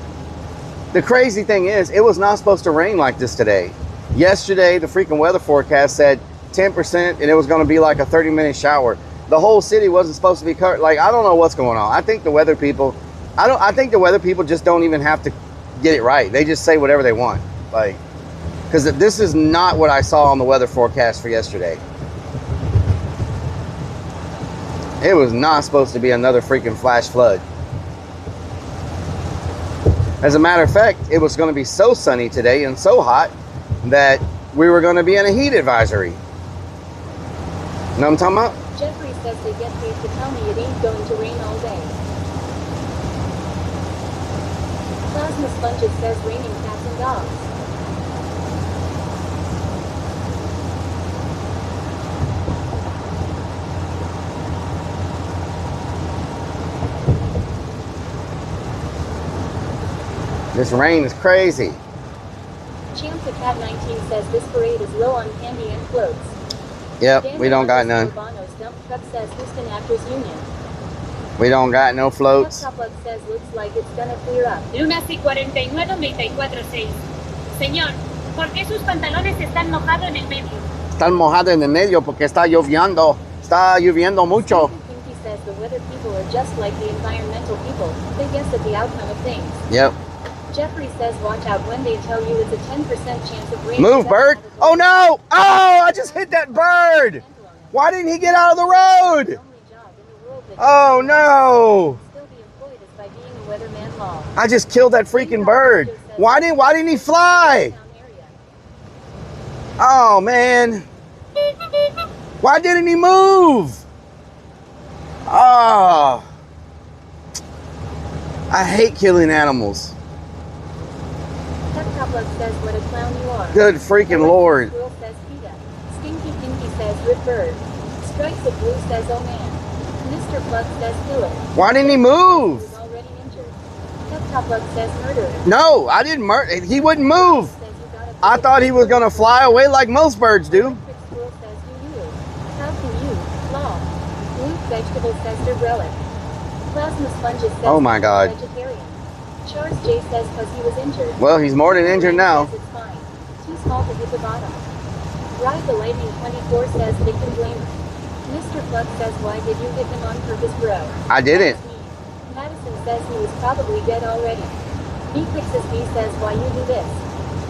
The crazy thing is, it was not supposed to rain like this today. Yesterday, the freaking weather forecast said 10% and it was going to be like a 30-minute shower. The whole city wasn't supposed to be covered. Like, I don't know what's going on. I think the weather people, I think the weather people just don't even have to get it right. They just say whatever they want. Like, because this is not what I saw on the weather forecast for yesterday. It was not supposed to be another freaking flash flood. As a matter of fact, it was going to be so sunny today and so hot that we were going to be in a heat advisory. Know what I'm talking about? Jeffrey says they get paid to tell me it ain't going to rain all day. Plasma Sponges says raining cats and dogs. This rain is crazy. Champ the Cat Pat 19 says this parade is low on candy and floats. Yep, we don't got none. Bono's dump truck says Houston Actors Union. We don't got no floats. Top says looks like it's gonna clear up. Lunas y 49-94-6. Señor, ¿por qué sus pantalones están mojados en el medio? Están mojados en el medio porque está lloviendo. Está lloviendo mucho. Pinky says the weather people are just like the environmental people. They guess at the outcome of things. Yep. Jeffrey says watch out when they tell you it's a 10% chance of rain. Move, bird. Oh no! Oh, I just hit that bird. Why didn't he get out of the road? Oh no! I just killed that freaking bird. Why didn't he fly? Oh man. Why didn't he move? Oh. I hate killing animals. Says what a clown you are. Good freaking Lord. Squirrel says PETA. Stinky Pinky says rip bird. Strikes of blue says oh man. Mr. Plug says killer. Why didn't he move? He was already injured. Plug says murderer. No, I didn't murder. He wouldn't move. I thought he was gonna fly away like most birds do. Squirrel says you. How can you? Law. Luke Vegetable says they're Rellik. Plasma Sponges says oh my God. Vegetarian. Charles J says because he was injured. Well, he's more than injured now. It's fine. Too small to hit the bottom. Ride the Lightning 24 says victim blamer. Mr. Plug says why did you hit him on purpose, bro? I didn't. Madison says he was probably dead already. B-Fixes B says why you do this.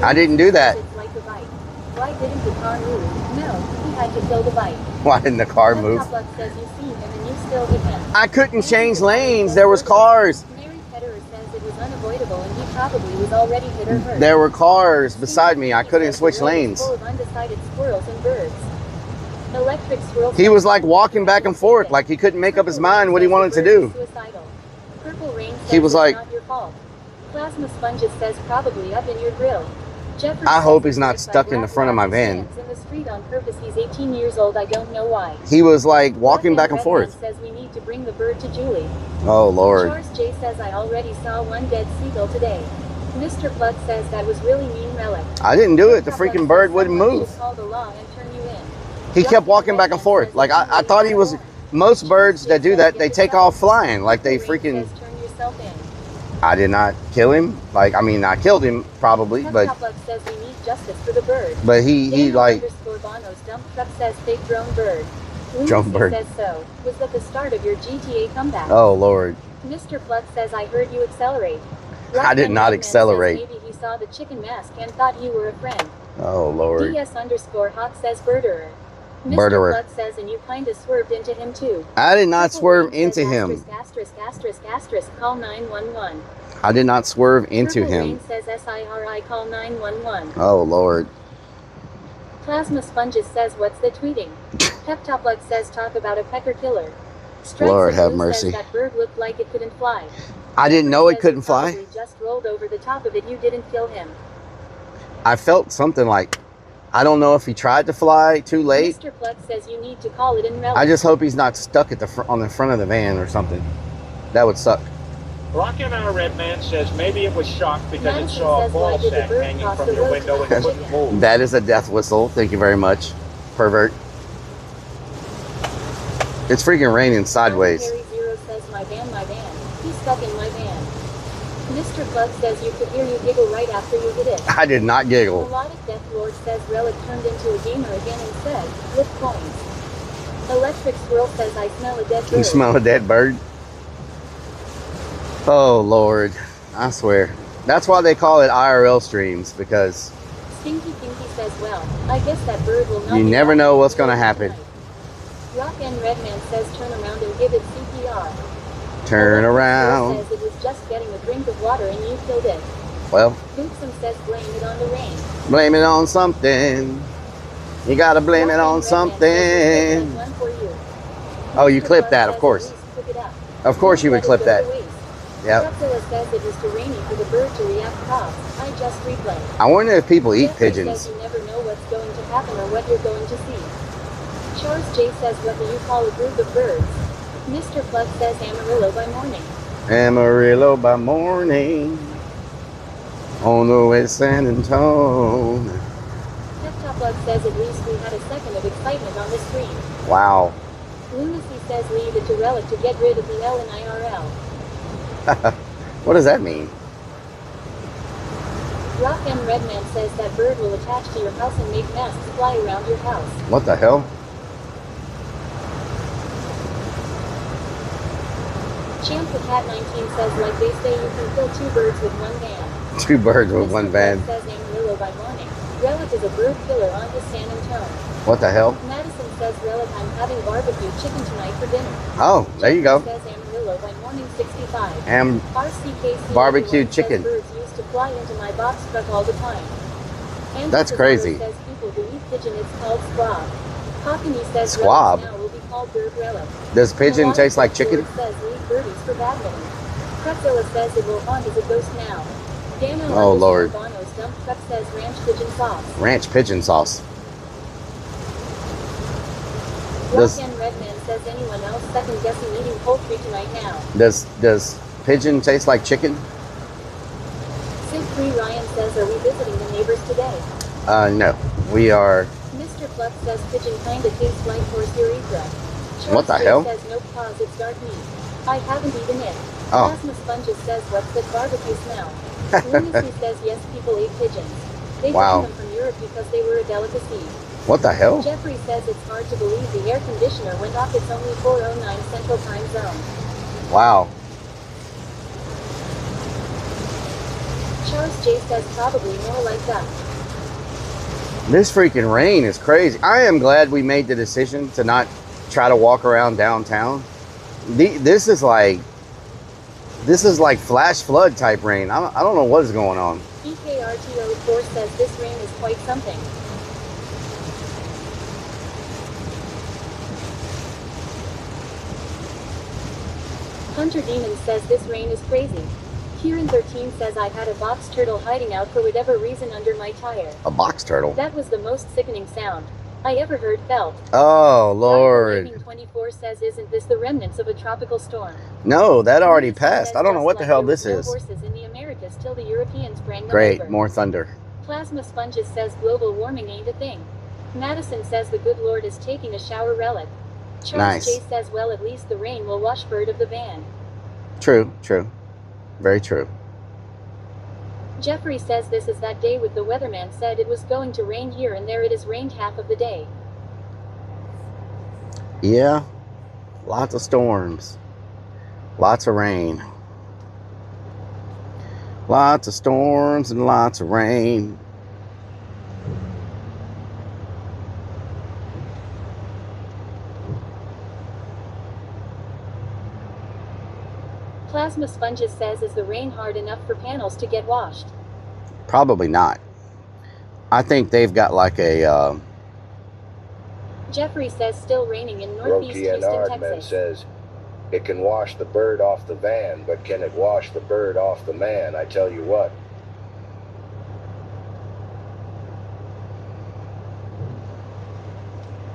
I didn't do that. It's like a bite. Why didn't the car move? No, he had to kill the bite. Why didn't the car move? Plug says you see him and you still hit him. I couldn't change lanes. There was cars. It was unavoidable and he probably was already hit or hurt. There were cars beside me. I couldn't switch lanes. Full of undecided squirrels and birds. Electric squirrel. He was like walking back and forth, like he couldn't make up his mind what he wanted to do. Purple rain says He was like, not your fault. Plasma Sponges says probably up in your grill. Jeffrey I hope he's not stuck in the front of my van. In the street on purpose. He's 18 years old. I don't know why. He was like walking back and forth. Says we need to bring the bird to Julie. Oh Lord. Charles J says I already saw one dead seagull today. Mr. Plug says that was really mean, Rellik. I didn't do it. The freaking bird wouldn't move. Call the law and turn you in. He kept walking back and forth. Like I thought he was. Most birds that do that, they take off flying. Like they freaking. Turn yourself in. I did not kill him. Like I mean, I killed him probably, but. Plug says we need justice for the bird. But he like. Bono's dump truck says fake drone bird. Drone bird. Says so. Was that the start of your GTA comeback? Oh Lord. Mr. Plug says I heard you accelerate. I did not accelerate. Maybe he saw the chicken mask and thought you were a friend. Oh Lord. DS_Hawk says birderer. Murderer. Mr. Plug says and you kinda swerved into him too. I did not swerve into him. *******, call 911. I did not swerve into Purple him. Rain says SIRI, call 911. Oh Lord. Plasma Sponges says what's the tweeting? Peptoplug says talk about a pecker killer. Lord have mercy. Says that bird looked like it couldn't fly. I didn't know it couldn't fly. Just rolled over the top of it. You didn't kill him. I felt something like, I don't know if he tried to fly too late. Mr. Plug says you need to call it in Rellik. I just hope he's not stuck at on the front of the van or something. That would suck. Rockin' Our Red Man says maybe it was shocked because it saw a ball sack hanging from your window and couldn't move. That is a death whistle. Thank you very much, pervert. It's freaking raining sideways. Harry Zero says my van. He's stuck in my van. Mr. Plug says you could hear you giggle right after you hit it. I did not giggle. Melodic Death Lord says Rellik turned into a gamer again and said, flip coins. Electric Squirrel says I smell a dead bird. You smell a dead bird? Oh Lord, I swear. That's why they call it IRL streams, because Stinky Pinky says, well, I guess that bird will not. You never know what's going to happen. Rock and Redman says turn around and give it CPR. Turn around. Says it was just getting a drink of water and you killed it. Well, Hoopsum says blame it on the rain. Blame it on something. You gotta blame it on something. Oh, you clipped that, of course. Of course you would clip that. Yep. Says it was too rainy for the bird to react fast. I just replay. I wonder if people eat Jeffrey pigeons. Says you never know what's going to happen or what you're going to see. Charles J says what do you call a group of birds? Mr. Plug says Amarillo by morning. Amarillo by morning. On the way to San Antonio. Plug says at least we had a second of excitement on the screen. Wow. Lunacy says leave it to Rellik to get rid of the L in IRL. What does that mean? Rock M Redman says that bird will attach to your house and make masks fly around your house. What the hell? Champ the Cat 19 says like they say you can kill two birds with one van. Two birds with one van. Says Amarillo by morning. Rellik is a bird killer on his San Antonio. What the hell? Madison says Rellik I'm having barbecue chicken tonight for dinner. Oh, there you go. Says Amarillo by morning 65. RCKC Barbecue chicken. Birds used to fly into my box truck all the time. That's crazy. Says people who eat pigeon it's called squab. Cockney says Squab. Now will be called bird Rellik. Does pigeon taste like chicken? Says leave birdies for badminton. Pretzilla says it will haunt as a ghost now. Dano Oh Lord. Bono's dump truck says ranch pigeon sauce. Ranch pigeon sauce. Rock and Redman says anyone else second guessing eating poultry tonight now. Does pigeon taste like chicken? Sid 3 Ryan says are we visiting the neighbors today? No. We are. Mr. Pluck says pigeon kinda tastes like horse urethra. What the hell? Says nope cause it's dark meat. I haven't eaten it. Oh. Plasma Sponges says what's that barbecue smell? Lunacy says yes people ate pigeons. They Wow. brought them from Europe because they were a delicacy. What the hell? Jeffrey says it's hard to believe the air conditioner went off. It's only 4:09 Central Time Zone. Wow. Charles J says probably more like that. This freaking rain is crazy. I am glad we made the decision to not try to walk around downtown. This is like flash flood type rain. I don't know what is going on. EKRTO4 says this rain is quite something. Hunter Demon says this rain is crazy. Kieran 13 says I had a box turtle hiding out for whatever reason under my tire. A box turtle? That was the most sickening sound I ever heard felt. Oh, Lord. 24 says isn't this the remnants of a tropical storm? No, that already passed. I don't know what the hell this is. Horses in the Americas till the Europeans bring them Great, over. more thunder. Plasma Sponges says global warming ain't a thing. Madison says the good Lord is taking a shower Rellik. Charles J says well at least the rain will wash bird of the van. True, true. Very true. Jeffrey says this is that day with the weatherman said it was going to rain here and there it has rained half of the day. Yeah, lots of storms. Lots of rain. Lots of storms and lots of rain. Plasma Sponges says is the rain hard enough for panels to get washed? Probably not. I think they've got like a... Jeffrey says still raining in northeast Houston, Texas. Says it can wash the bird off the van, but can it wash the bird off the man? I tell you what.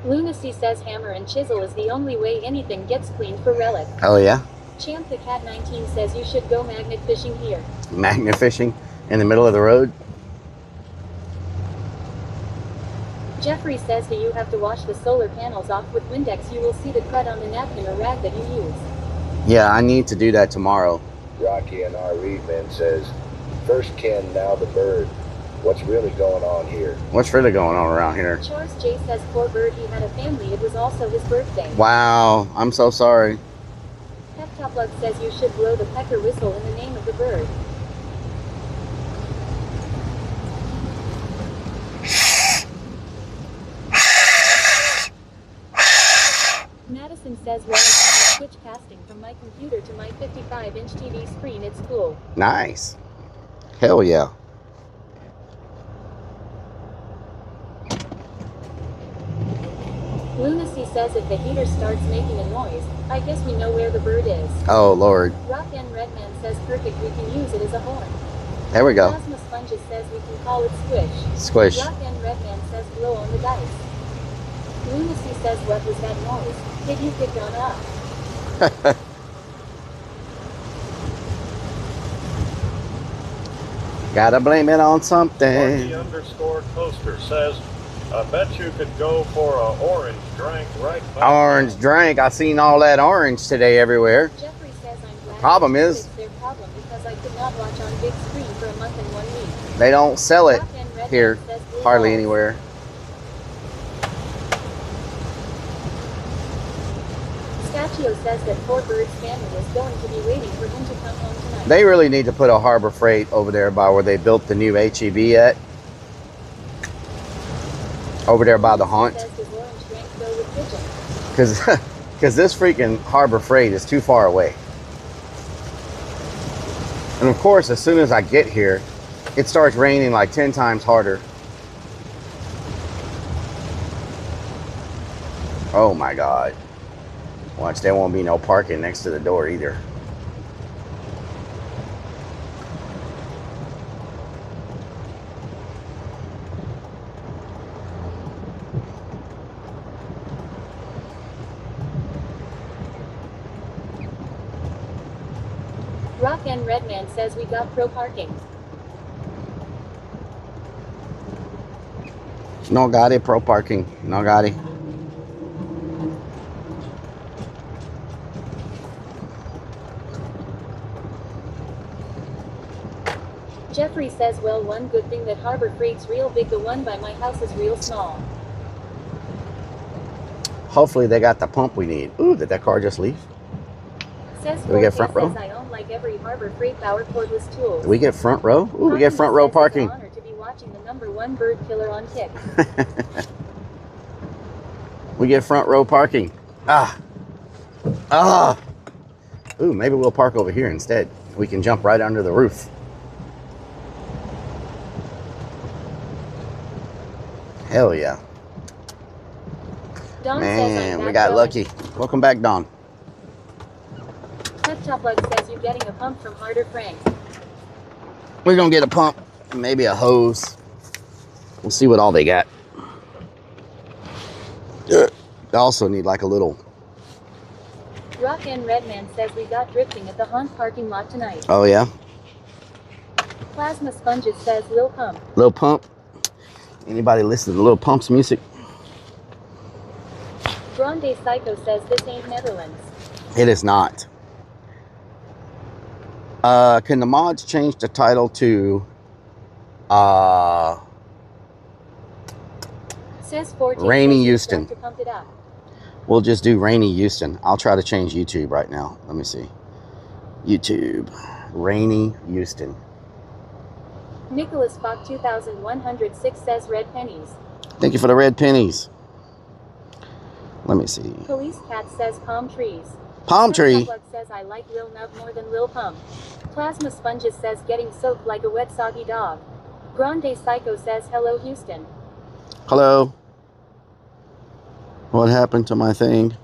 Lunacy says hammer and chisel is the only way anything gets cleaned for Rellik. Oh yeah? Champ the Cat 19 says you should go magnet fishing here. Magnet fishing in the middle of the road? Jeffrey says do you have to wash the solar panels off with Windex? You will see the crud on the napkin or rag that you use. Yeah, I need to do that tomorrow. Rocky and R. Reedman says, first Ken, now the bird. What's really going on here? What's really going on around here? Charles J says poor bird, he had a family. It was also his birthday. Wow, I'm so sorry. Heptaplug says you should blow the pecker whistle in the name of the bird. Madison says well, I switch casting from my computer to my 55-inch TV screen. It's cool. Nice. Hell yeah. Lunacy says if the heater starts making a noise, I guess we know where the bird is. Oh, Lord. Rock and Redman says perfect, we can use it as a horn. There we go. Plasma Sponges says we can call it squish. Squish. Rock and Redman says blow on the dice. Lunacy says what was that noise? Did you pick on up? Gotta blame it on something. Marky _ Toaster says, I bet you could go for a orange drink right now. Orange drink. I seen all that orange today everywhere. Jeffrey says I'm glad Problem is, their problem because I could not watch on big screen for a month and 1 week. they don't sell it here hardly anywhere. Scacchio says that Four Birds family is going to be waiting for him to come home tonight. They really need to put a Harbor Freight over there by where they built the new HEB at. Over there by the haunt. Because this freaking Harbor Freight is too far away. And of course, as soon as I get here, it starts raining like 10 times harder. Oh my God. Watch, there won't be no parking next to the door either. Rock and Redman says we got pro parking. No got it, pro parking. No got it. Jeffrey says, well, one good thing that Harbor Freight's real big, the one by my house is real small. Hopefully they got the pump we need. Ooh, did that car just leave? Says Do we get front row? I own like every Harbor Freight power cordless tools. Do we get front row? Ooh, we get front row parking. It's an honor to be watching the #1 bird killer on Kick. We get front row parking. Ooh, maybe we'll park over here instead. We can jump right under the roof. Hell yeah. Don Man, we got lucky. Welcome back, Don. Top Lug says you're getting a pump from Harder Frank. We're gonna get a pump, maybe a hose. We'll see what all they got. They also need like a little. Rock and Redman says we got drifting at the haunt parking lot tonight. Oh yeah. Plasma Sponges says Lil Pump. Lil Pump. Anybody listen to Lil Pump's music? Grande Psycho says this ain't Netherlands. It is not. Can the mods change the title to says 14 Rainy Houston? To pump it up. We'll just do Rainy Houston. I'll try to change YouTube right now. Let me see. YouTube. Rainy Houston. Nicholas Bach 2106 says red pennies. Thank you for the red pennies. Let me see. Police Cat says palm trees. Palm tree. Says I like Lil Nub more than Lil Pump. Plasma Sponges says getting soaked like a wet soggy dog. Grande Psycho says hello Houston. Hello. What happened to my thing?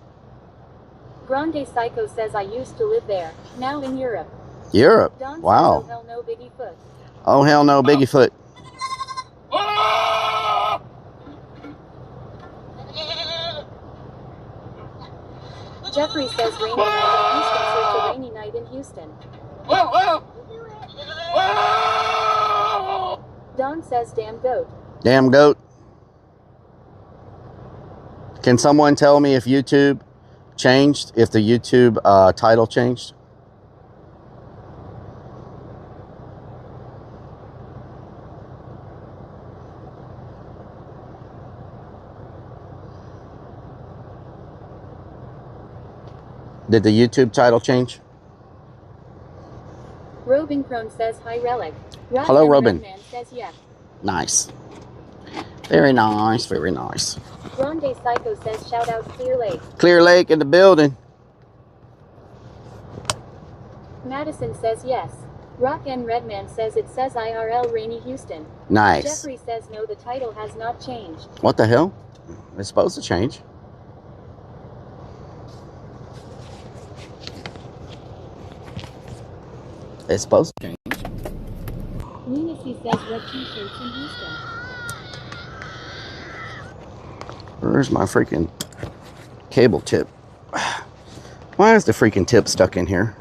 Grande Psycho says I used to live there. Now in Europe. Europe. Don Wow. Says, oh hell no Biggie Foot. Oh hell no Biggie Foot. Jeffrey says rainy night in Houston, search a rainy night in Houston. Don says damn goat. Damn goat. Can someone tell me if YouTube changed, if the YouTube title changed? Did the YouTube title change? Robin Crone says hi Rellik. Hello Robin. Man says yeah. Nice. Very nice, very nice. Grande Psycho says shout out Clear Lake. Clear Lake in the building. Madison says yes. Rock and Redman says it says IRL Rainy Houston. Nice. Jeffrey says no, the title has not changed. What the hell? It's supposed to change. It's supposed to change. Lunacy says red t-shirts in Houston. Where's my freaking cable tip? Why is the freaking tip stuck in here?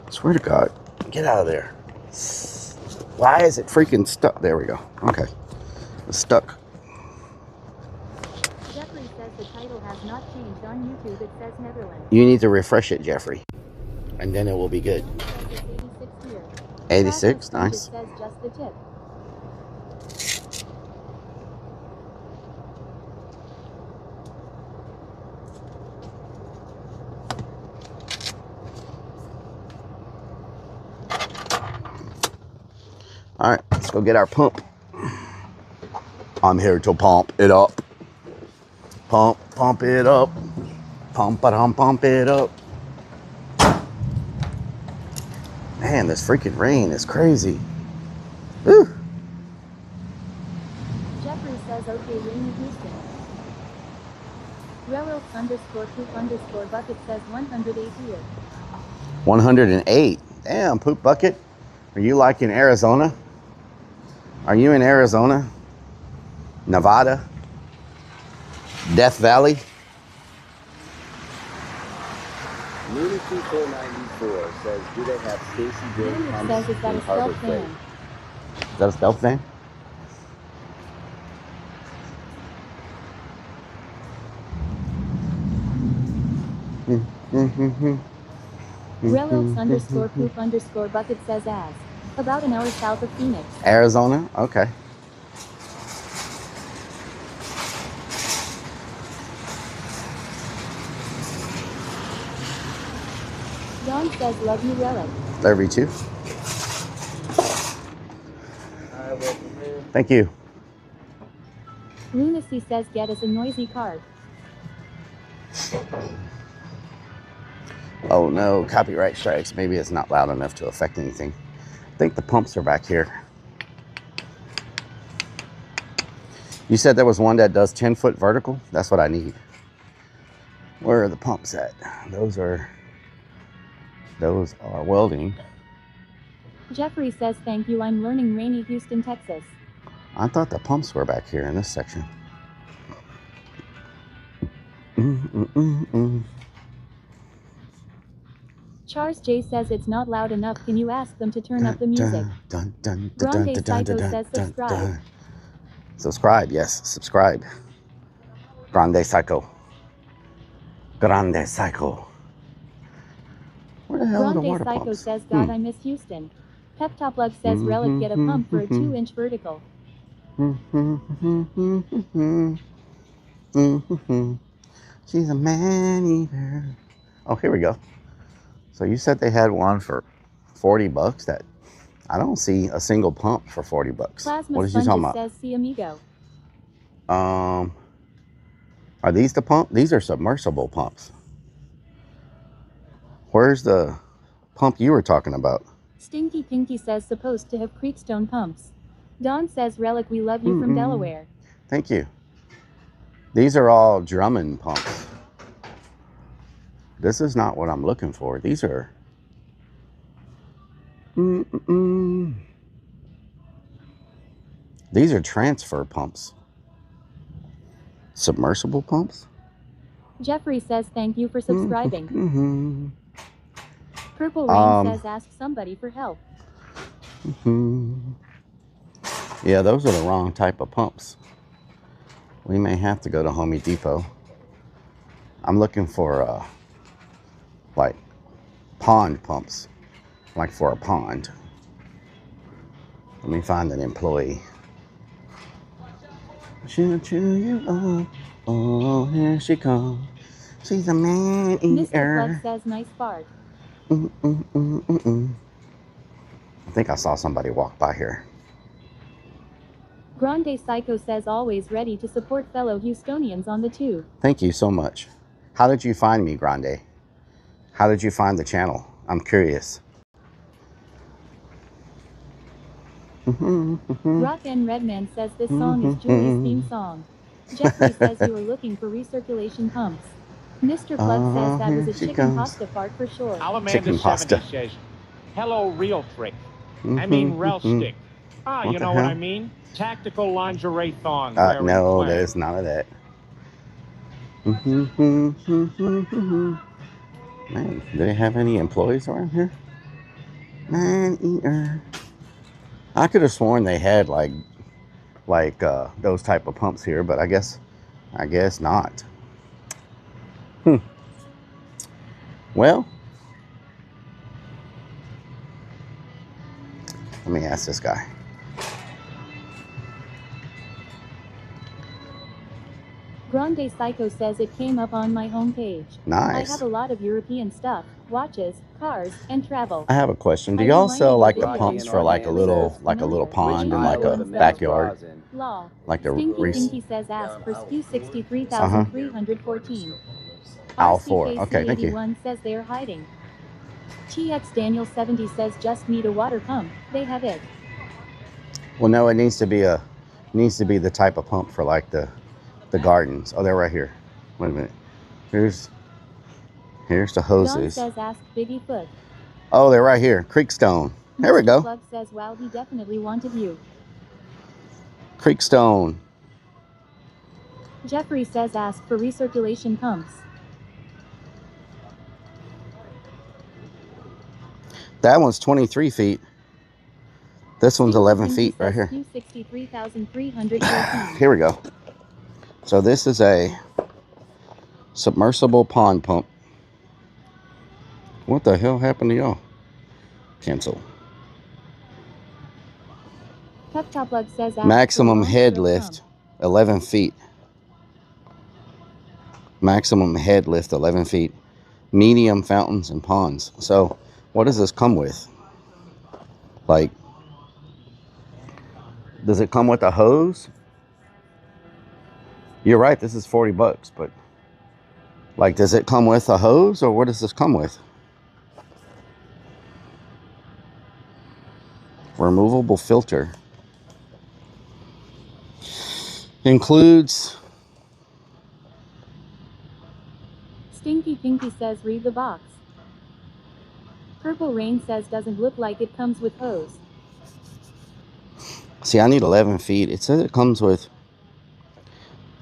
I swear to God. Get out of there. Why is it freaking stuck? There we go. Okay. It's stuck. on YouTube it says Netherlands. You need to refresh it, Jeffrey. And then it will be good. 86, nice. It says just the tip. All right, let's go get our pump. I'm here to pump it up. Pump it up. Pump it up. Man, this freaking rain is crazy. Woo. Jeffrey says, okay, Rainy Houston. Rellik_poop_bucket says 108 here. 108. Damn, poop bucket. Are you like in Arizona? Are you in Arizona? Nevada? Death Valley? Lunacy 494 says, do they have Stacy Jane It says, is that a stealth fan? Is that a stealth fan? Relix_poop_bucket says as. About an hour south of Phoenix. Arizona? Okay. Don says, love you, Rellik. Love you too. Thank you. Lunacy says, get us a noisy card. Oh no, copyright strikes. Maybe it's not loud enough to affect anything. I think the pumps are back here. You said there was one that does 10-foot vertical? That's what I need. Where are the pumps at? Those are welding. Jeffrey says, thank you, I'm learning Rainy Houston, Texas. I thought the pumps were back here in this section. Charles J says it's not loud enough. Can you ask them to turn up the music? Grande Psycho says subscribe. Subscribe, yes, subscribe. Grande Psycho. Grande Psycho. Where the hell are the water Grande Psycho pumps? says, God, I miss Houston. Pep Top Lug says, Rellik, get a pump for a 2-inch vertical. She's a man-eater. Oh, here we go. So you said they had one for 40 bucks. That I don't see a single pump for 40 bucks. Plasma What is you talking about? says, see amigo. Are these the pump? These are submersible pumps. Where's the pump you were talking about? Stinky Pinky says, supposed to have Creekstone pumps. Don says, Rellik, we love you from Delaware. Thank you. These are all Drummond pumps. This is not what I'm looking for. These are... These are transfer pumps. Submersible pumps? Jeffrey says, thank you for subscribing. Purple Rain says, ask somebody for help. Yeah, those are the wrong type of pumps. We may have to go to Home Depot. I'm looking for like pond pumps, like for a pond. Let me find an employee. She'll chew you up. Oh, here she comes. She's a man-eater. Mr. Club says, nice fart. I think I saw somebody walk by here. Grande Psycho says, always ready to support fellow Houstonians on the tube. Thank you so much. How did you find me, Grande? How did you find the channel? I'm curious. Rock and Redman says this song is Julie's theme song. Jeffrey says you were looking for recirculation pumps. Mr. Plug says that was a chicken pasta fart for sure. Alamander70 says, hello, real trick. I mean, rel stick. Ah, you know what I mean? Tactical lingerie thong. No, there's none of that. Man, do they have any employees around here? Man-eater. I could have sworn they had like those type of pumps here, but I guess not. Well, let me ask this guy. Grande Psycho says it came up on my homepage. Nice. I have a lot of European stuff, watches, cars, and travel. I have a question. Do I y'all remind sell you like of the videos pumps for on like a little familiar. pond Rainy and like a Houston says, backyard? Law. Like the Stinky Pinky says ask for SKU 63,314. All four. Okay, thank you. RCKC81 says they're hiding. TX Daniel 70 says just need a water pump. They have it. Well, no, it needs to be the type of pump for like the gardens. Oh, they're right here. Wait a minute. Here's the John hoses. says ask Biggie Foot. Oh, they're right here. Creekstone. There we go. Plug says wow, he definitely wanted you. Creekstone. Jeffrey says ask for recirculation pumps. That one's 23 feet. This one's 11 feet right here. SKU 63,314. Here we go. So this is a submersible pond pump. What the hell happened to y'all? Cancel. Plug says Maximum head lift, 11 feet. Maximum head lift, 11 feet. Medium fountains and ponds. So what does this come with? Like, does it come with a hose? You're right, this is 40 bucks, but like, does it come with a hose or what does this come with? Removable filter. Includes. Stinky Pinky says read the box. Purple Rain says doesn't look like it comes with hose. See, I need 11 feet. It says it comes with.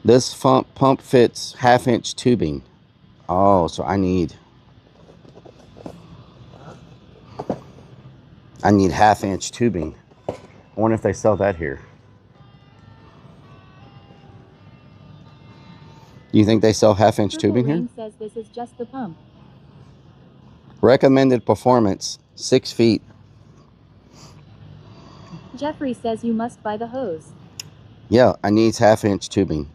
This pump fits 1/2-inch tubing. Oh, so I need 1/2-inch tubing. I wonder if they sell that here. Do you think they sell 1/2-inch tubing here? Says this is just the pump. Recommended performance, 6 feet. Jeffrey says you must buy the hose. Yeah, I need 1/2-inch tubing.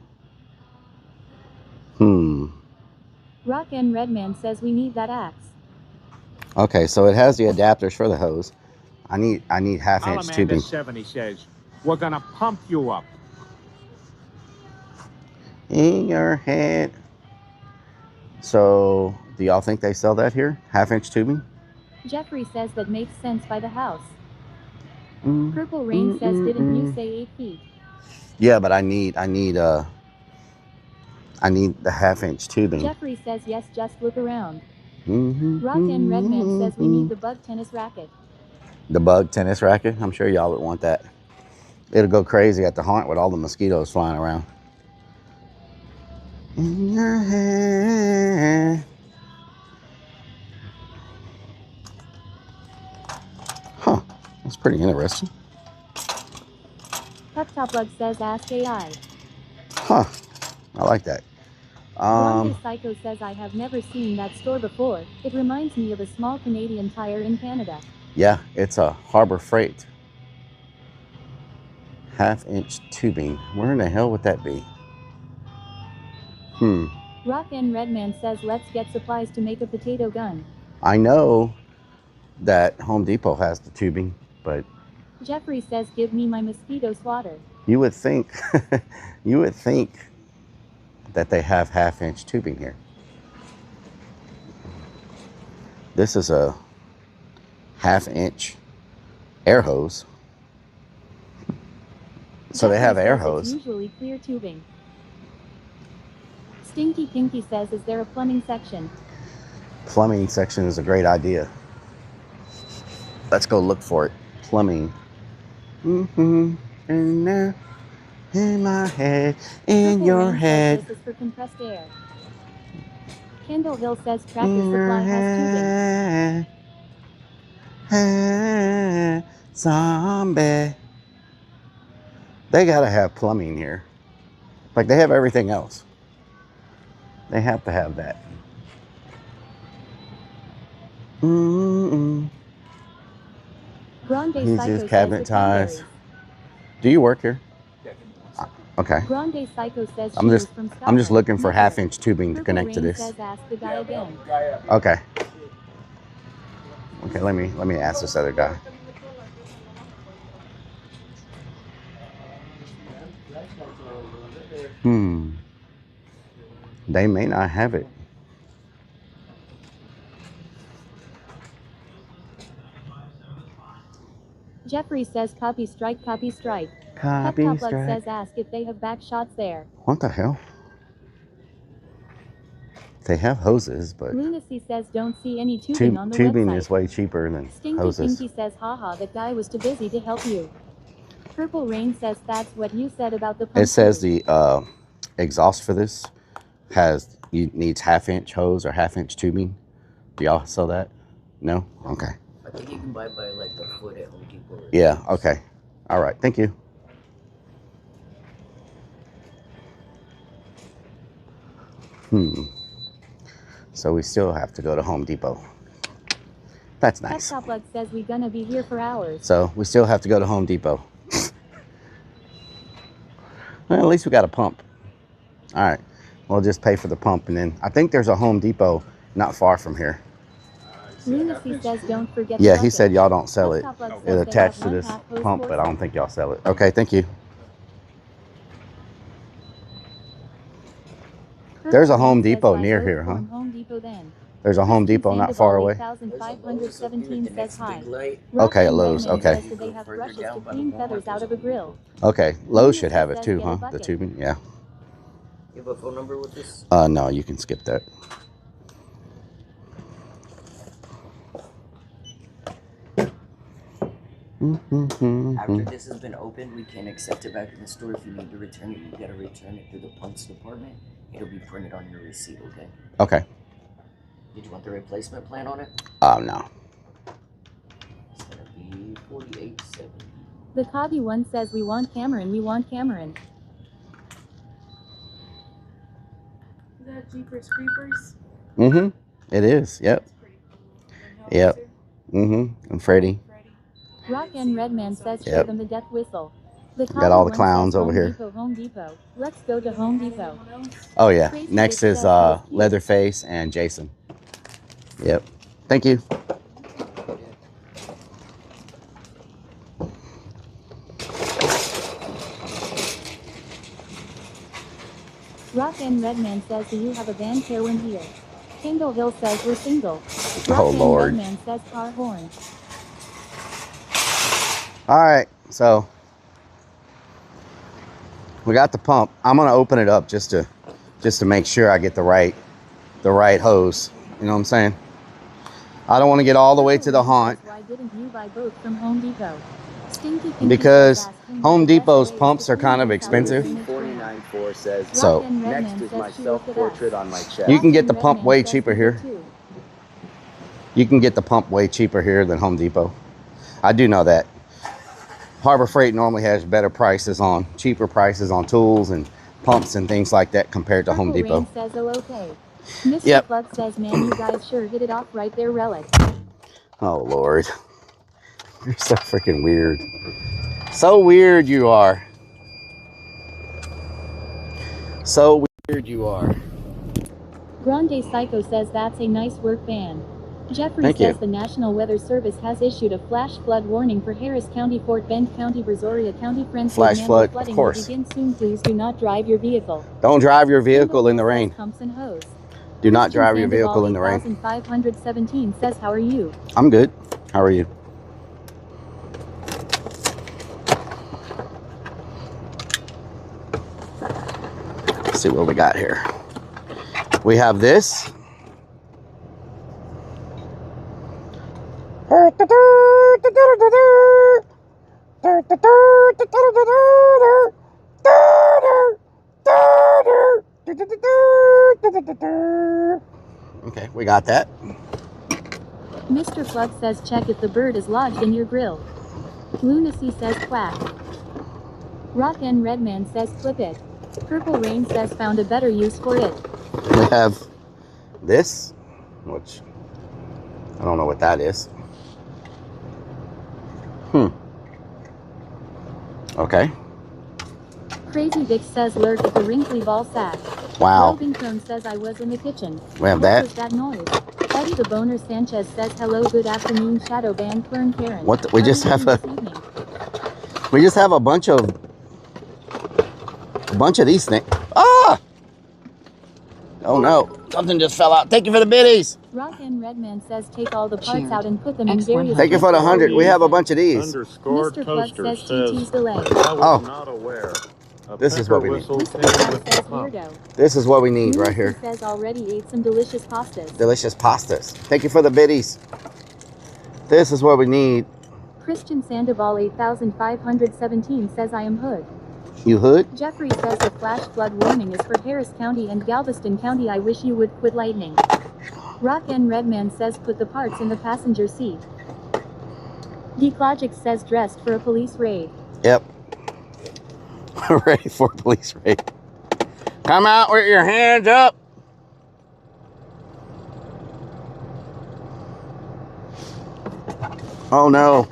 Rock and Redman says we need that axe. Okay, so it has the adapters for the hose. I need 1/2-inch tubing. 70 says, we're gonna pump you up. In your head. So, do y'all think they sell that here? 1/2-inch tubing? Jeffrey says that makes sense by the house. Purple Rain says didn't you say 8 feet? Yeah, but I need the 1/2-inch tubing. Jeffrey says yes, just look around. Rock and Redman says we need the bug tennis racket. The bug tennis racket? I'm sure y'all would want that. It'll go crazy at the haunt with all the mosquitoes flying around. In your head. Huh, that's pretty interesting. Plug says ask AI. Huh, I like that. Psycho says I have never seen that store before. It reminds me of a small Canadian Tire in Canada. Yeah, it's a Harbor Freight. 1/2-inch tubing. Where in the hell would that be? Rock and Redman says let's get supplies to make a potato gun. I know that Home Depot has the tubing, but Jeffrey says give me my mosquito swatter. you would think that they have 1/2-inch tubing here. This is a 1/2-inch air hose. So they have air hose. It's usually clear tubing. Stinky Pinky says is there a plumbing section? Plumbing section is a great idea. Let's go look for it. Plumbing. And now in my head, in your head. This is for compressed air. Kendall Hill says Tractor Supply has tubing. Zombie. They gotta have plumbing here. Like they have everything else. They have to have that. Grande He's Psycho his says cabinet the ties. cranberries. Do you work here? Okay. Grande Psycho says I'm she just was from Scotland. I'm just looking for Never. half-inch tubing to Purple connect to Rain this. says ask the guy again. Okay. Okay, let me ask this other guy. They may not have it. Jeffrey says copy strike, copy strike. Copy Peptopluck strike. says ask if they have back shots there. What the hell? They have hoses, but Lunacy says don't see any tubing on the tubing website. is way cheaper than Stinky hoses. Pinky says haha that guy was too busy to help you. Purple Rain says that's what you said about the pump. It says the exhaust for this needs half-inch hose or half-inch tubing. Do y'all sell that? No? Okay. I think you can buy by like the foot at Home Depot. Yeah, okay. All right, thank you. So we still have to go to Home Depot. That's nice. Peptopluck says we gonna be here for hours. So we still have to go to Home Depot. Well, at least we got a pump. All right, we'll just pay for the pump, and then I think there's a Home Depot not far from here. Lunacy says don't forget. Yeah, he said y'all don't sell it. Peptopluck It's says attached they to have this 1/2 hose pump, for but I don't think y'all sell it. Okay, thank you. There's a Home Depot near here, huh? Home Depot then. There's a Home Depot not far away. 8517 says hi. Okay, at Lowe's. Okay. Says they have brushes to clean feathers out of a grill. Okay, Lowe's should have it too, huh? The tubing, yeah. You have a phone number with this? No, you can skip that. After this has been opened, we can accept it back in the store. If you need to return it, you gotta return it to the pumps department. It'll be printed on your receipt, okay? Okay. Did you want the replacement plan on it? No. It's gonna be $48.70. The Coggy one says we want Cameron, we want Cameron. Is that Jeepers Creepers? It is, yep. Yep. And Freddie. Rock and Redman says show Yep. them the death whistle. The Got all the Coggy one clowns says over Home here. Depot, Home Depot. Let's go to Home Depot. Oh yeah. Crazy Next Rich is says he's cute. Leatherface and Jason. Yep. Thank you. Rock and Redman says do you have a band Kerwin here? Tingle Hill says we're single. Oh, Rock and Lord. Redman says car horn. All right, so we got the pump. I'm gonna open it up just to make sure I get the right hose. You know what I'm saying? I don't want to get all the way to the haunt Why didn't you buy both from Home Depot? Stinky Pinky because says ask Home the best Depot's way pumps to are clean kind of house expensive. out of 494 says, So- Rock and Redman next is says my she looked at self-portrait us. on my chest. You can get the Rock and pump Redman way says cheaper she here. did too. You can get the pump way cheaper here than Home Depot. I do know that. Harbor Freight normally has cheaper prices on tools and pumps and things like that compared to Home Purple Depot. Rain says oh okay. Mr. Yep. Flood says man you guys sure hit it off right there, Rellik. Oh Lord. You're so freaking weird. So weird you are. So weird you are. Grande Psycho says that's a nice work van. Jeffrey Thank says you. the National Weather Service has issued a flash flood warning for Harris County, Fort Bend County, Brazoria County, Friendswood, Flash Manville. flood, of Flooding course. will begin soon. Please do not drive your vehicle. Don't drive your vehicle in the rain. Pumps and hose. Do not Christian drive your Sandoval vehicle in the rain. 8517 says how are you? I'm good. How are you? Let's see what we got here. We have this. Okay, we got that. Mr. Flood says check if the bird is lodged in your grill. Lunacy says quack. Rock and Redman says clip it. Purple Rain says found a better use for it. We have this, which I don't know what that is. Okay. Crazy Vic says lurk at the wrinkly ball sack. Wow. Robington says I was in the kitchen. We have What that. was that noise? Eddie the Boner Sanchez says hello, good afternoon, Shadow Band Fern Karen. What? We just have this a. evening? We just have a bunch of these things. Ah! Oh no! Something just fell out. Thank you for the biddies. Rock and Redman says take all the parts out and put them in various. Thank you for the 100. We have a bunch of these. Underscore Mr. Plug Toaster says TT's delay. I was Oh. not aware. A This is what we need. pecker whistle Mr. came Plug with the says pump. weirdo. This is what we need right Lucy here. says already ate some delicious pastas. Delicious pastas. Thank you for the biddies. This is what we need. Christian Sandoval 8517 says I am hood. You hood? Jeffrey says the flash flood warning is for Harris County and Galveston County. I wish you would quit lightning. Rock and Redman says put the parts in the passenger seat. Geek Logic says dressed for a police raid. Yep. We're ready for a police raid. Come out with your hands up. Oh no.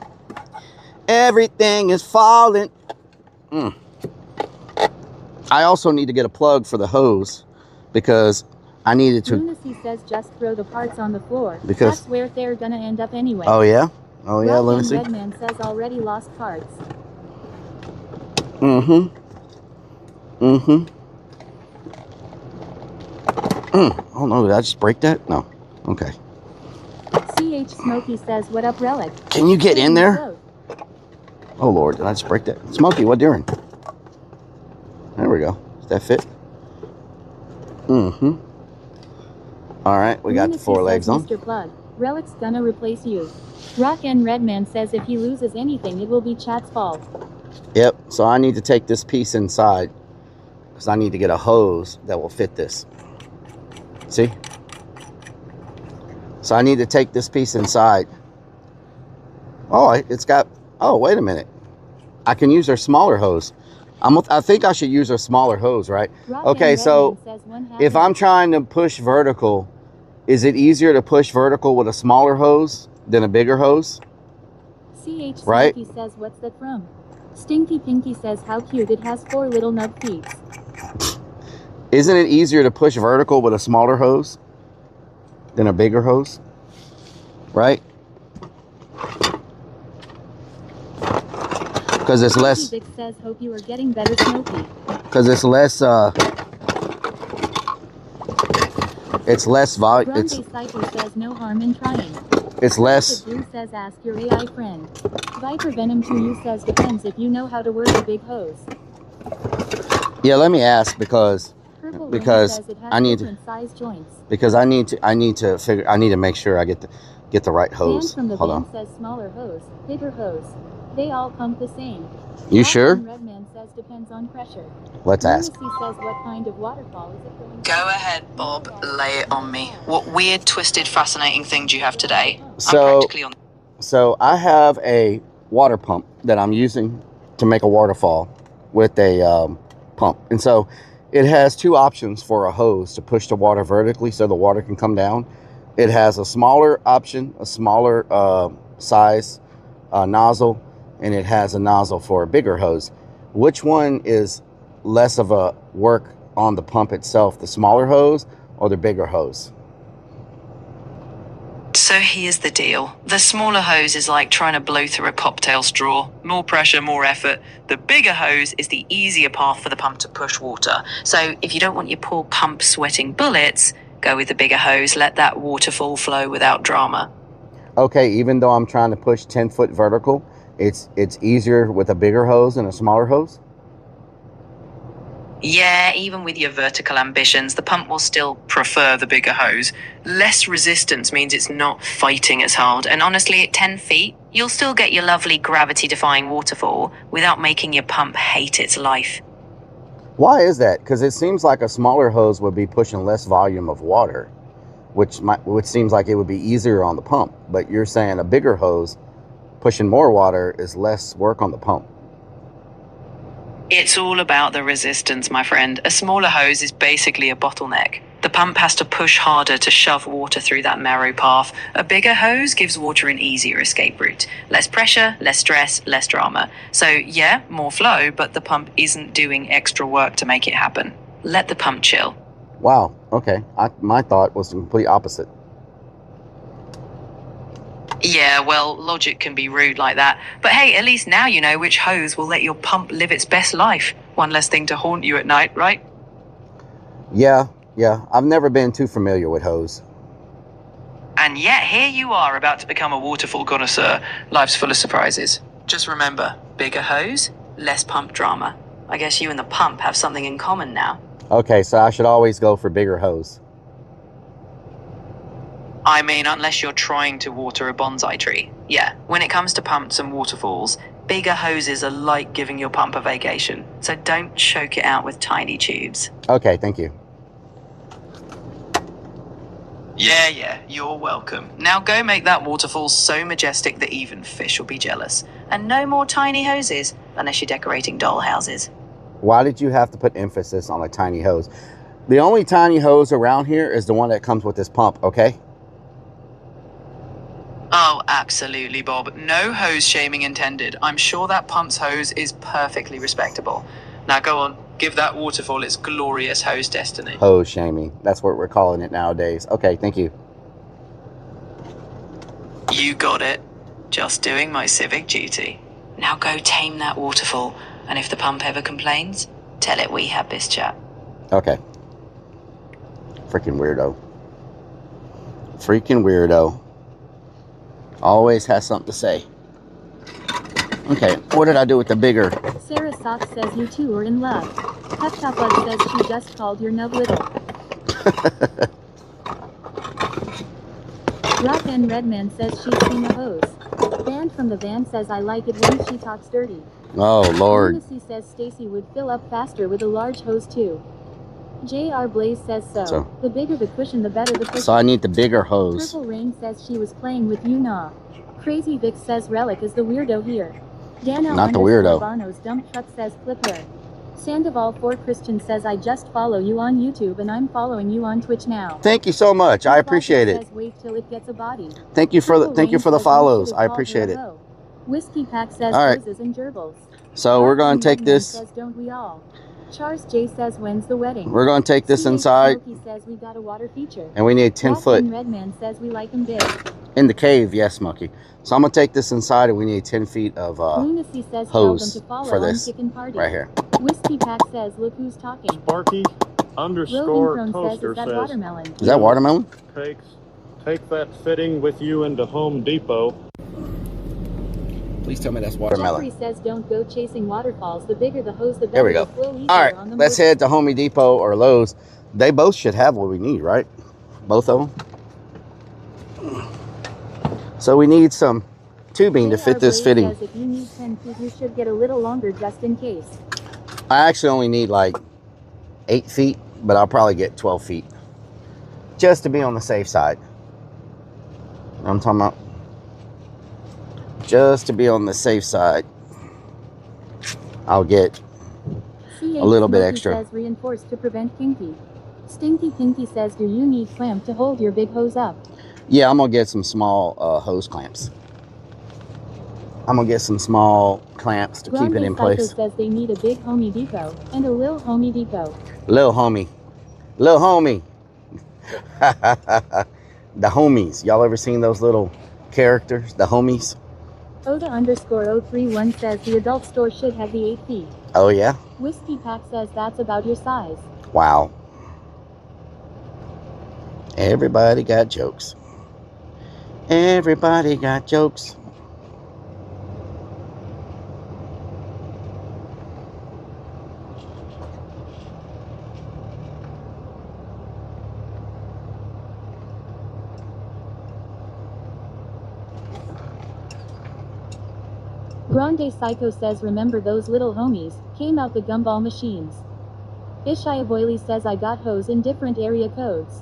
Everything is falling. I also need to get a plug for the hose because I needed to. Lunacy says just throw the parts on the floor. Because that's where they're gonna end up anyway. Oh yeah? Oh yeah, Rock and Lunacy? Redman says already lost parts. Oh no, did I just break that? No. Okay. CH Smokey says what up, Relic? Can you get in there? Oh Lord, did I just break that? Smokey, what doing? There we go. Does that fit? Alright, we got the Lunacy 4 says, legs on. Mr. Plug, Relic's gonna replace you. Rock and Redman says if he loses anything, it will be Chat's fault. Yep, so I need to take this piece inside because I need to get a hose that will fit this. See? So I need to take this piece inside. Oh, it's got, oh, wait a minute. I can use our smaller hose. I think I should use a smaller hose, right? Okay, so if I'm trying to push vertical, is it easier to push vertical with a smaller hose than a bigger hose? CH Right? Stinky says what's that from? Stinky Pinky says how cute, it has 4 little nub feet. Isn't it easier to push vertical with a smaller hose than a bigger hose? Right? Because it's less. Vic says hope you are getting better, Smokey. Because it's less. It's less volume. Grande Cypher says no harm in trying. It's less. Blue says ask your AI friend. Viper Venom 2U says depends if you know how to work a big hose. Yeah, let me ask because Purple because says it has I need different size joints. because I need to make sure I get the right hose. Dan from the Hold band on. says smaller hose, bigger hose. They all pump the same. You sure? Redman says depends on pressure. Let's ask. Lunacy says what kind of waterfall is it going to Go ahead, Bob. Lay it on me. What weird, twisted, fascinating thing do you have today? I'm So practically on. so I have a water pump that I'm using to make a waterfall with a pump, and so it has 2 options for a hose to push the water vertically so the water can come down. It has a smaller option, a smaller size nozzle, and it has a nozzle for a bigger hose. Which one is less of a work on the pump itself, the smaller hose or the bigger hose? So here's the deal. The smaller hose is like trying to blow through a cocktail straw. More pressure, more effort. The bigger hose is the easier path for the pump to push water. So if you don't want your poor pump sweating bullets, go with the bigger hose. Let that waterfall flow without drama. Okay, even though I'm trying to push 10-foot vertical, it's easier with a bigger hose than a smaller hose? Yeah, even with your vertical ambitions, the pump will still prefer the bigger hose. Less resistance means it's not fighting as hard. And honestly, at 10 feet, you'll still get your lovely gravity-defying waterfall without making your pump hate its life. Why is that? Because it seems like a smaller hose would be pushing less volume of water, which seems like it would be easier on the pump. But you're saying a bigger hose pushing more water is less work on the pump. It's all about the resistance, my friend. A smaller hose is basically a bottleneck. The pump has to push harder to shove water through that narrow path. A bigger hose gives water an easier escape route. Less pressure, less stress, less drama. So yeah, more flow, but the pump isn't doing extra work to make it happen. Let the pump chill. Wow, okay. My thought was the complete opposite. Yeah, well, logic can be rude like that. But hey, at least now you know which hose will let your pump live its best life. One less thing to haunt you at night, right? Yeah. I've never been too familiar with hose. And yet here you are about to become a waterfall connoisseur. Life's full of surprises. Just remember, bigger hose, less pump drama. I guess you and the pump have something in common now. Okay, so I should always go for bigger hose. I mean, unless you're trying to water a bonsai tree. Yeah, when it comes to pumps and waterfalls, bigger hoses are like giving your pump a vacation. So don't choke it out with tiny tubes. Okay, thank you. Yeah, you're welcome. Now go make that waterfall so majestic that even fish will be jealous. And no more tiny hoses, unless you're decorating doll houses. Why did you have to put emphasis on a tiny hose? The only tiny hose around here is the one that comes with this pump, okay? Oh, absolutely, Bob. No hose shaming intended. I'm sure that pump's hose is perfectly respectable. Now go on, give that waterfall its glorious hose destiny. Hose shaming. That's what we're calling it nowadays. Okay, thank you. You got it. Just doing my civic duty. Now go tame that waterfall, and if the pump ever complains, tell it we had this chat. Okay. Freaking weirdo. Freaking weirdo. Always has something to say. Okay, what did I do with the bigger? Sarah Sock says you two are in love. Bug says she just called your nub little. Rock and Redman says she's seen a hose. Band from the van says I like it when she talks dirty. Oh, Lord. Lunacy says Stacy would fill up faster with a large hose too. J.R. Blaze says so. The bigger the cushion, the better the cushion. So I need the bigger hose. Purple Rain says she was playing with you, nah. Crazy Vic says Rellik is the weirdo here. Dano Not the weirdo. Bono's dump truck says clip her. Sandoval 4 Christian says I just follow you on YouTube and I'm following you on Twitch now. Thank you so much. I appreciate it. Says wait till it gets a body. Thank you for the follows. I appreciate it. Whiskey Pack says all right. hoses and gerbils. So we're going to take this. Says, don't we all? Charles J says when's the wedding? We're going to take this inside. Smokey says we got a water feature. And we need 10 foot. Redman says we like him big. In the cave, yes, Smokey. So I'm going to take this inside and we need 10 feet of says hose for this right here. Whiskey Pack says look who's talking. Sparky _ toaster says, watermelon. Is that watermelon? Take that fitting with you into Home Depot. Please tell me that's watermelon. Jeffrey says don't go chasing waterfalls. The bigger the hose, the better. There we go. All right, let's head to Home Depot or Lowe's. They both should have what we need, right? Both of them. So we need some tubing to fit this fitting. Says if you need 10 feet, you should get a little longer just in case. I actually only need like 8 feet, but I'll probably get 12 feet. Just to be on the safe side. You know what I'm talking about? Just to be on the safe side, I'll get a little bit extra. Says reinforced to prevent kinky. Stinky Pinky says, do you need clamp to hold your big hose up? Yeah, I'm gonna get some small hose clamps. I'm gonna get some small clamps to keep it in place. Says they need a big Home Depot and a little Home Depot. Little homie. The homies. Y'all ever seen those little characters? The homies. Oda _031 says the adult store should have the 8 feet. Oh yeah? Whiskey Pack says that's about your size. Wow. Everybody got jokes. Everybody got jokes. Grande Psycho says remember those little homies, came out the gumball machines. Ishaya Boily says I got hose in different area codes.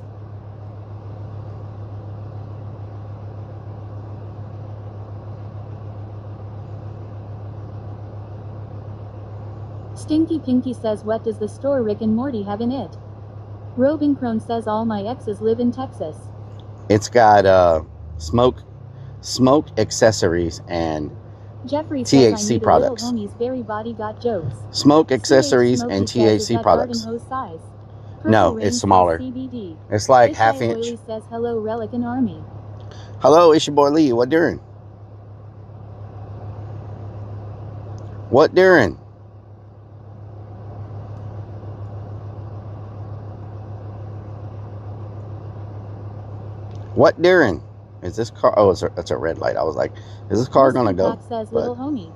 Stinky Pinky says what does the store Rick and Morty have in it? Robin Crone says all my exes live in Texas. It's got smoke accessories and Jeffrey says I THC need products. a little homie's very body got jokes. Smoke accessories Smokey and says, is THC that products. garden hose size? No, Purple Rain it's says smaller. CBD. It's like Ishaya half inch. Boyley says hello Rellik and Army. Hello, it's your boy Lee. What doing? What doing? What doing? Is this car? Oh, it's a red light. I was like, is this car gonna go? Says But little homie.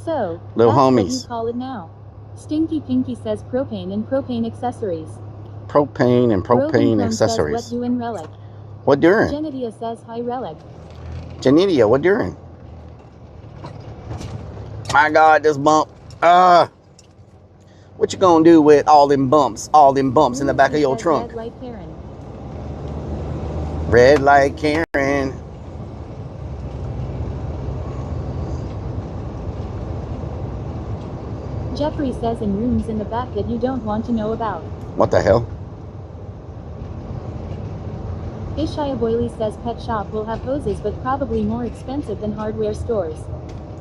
So little that's homies. What you call it now. Stinky Pinky says propane and propane accessories. Propane and propane Robin accessories. says what doing Rellik. What doing? Genidia says hi Rellik. Janidia, what doing? My God, this bump. What you gonna do with all them bumps? All them bumps in the back of your trunk. Red light Karen. Red light Karen. Jeffrey says in rooms in the back that you don't want to know about. What the hell? Ishaya Boyley says pet shop will have hoses but probably more expensive than hardware stores.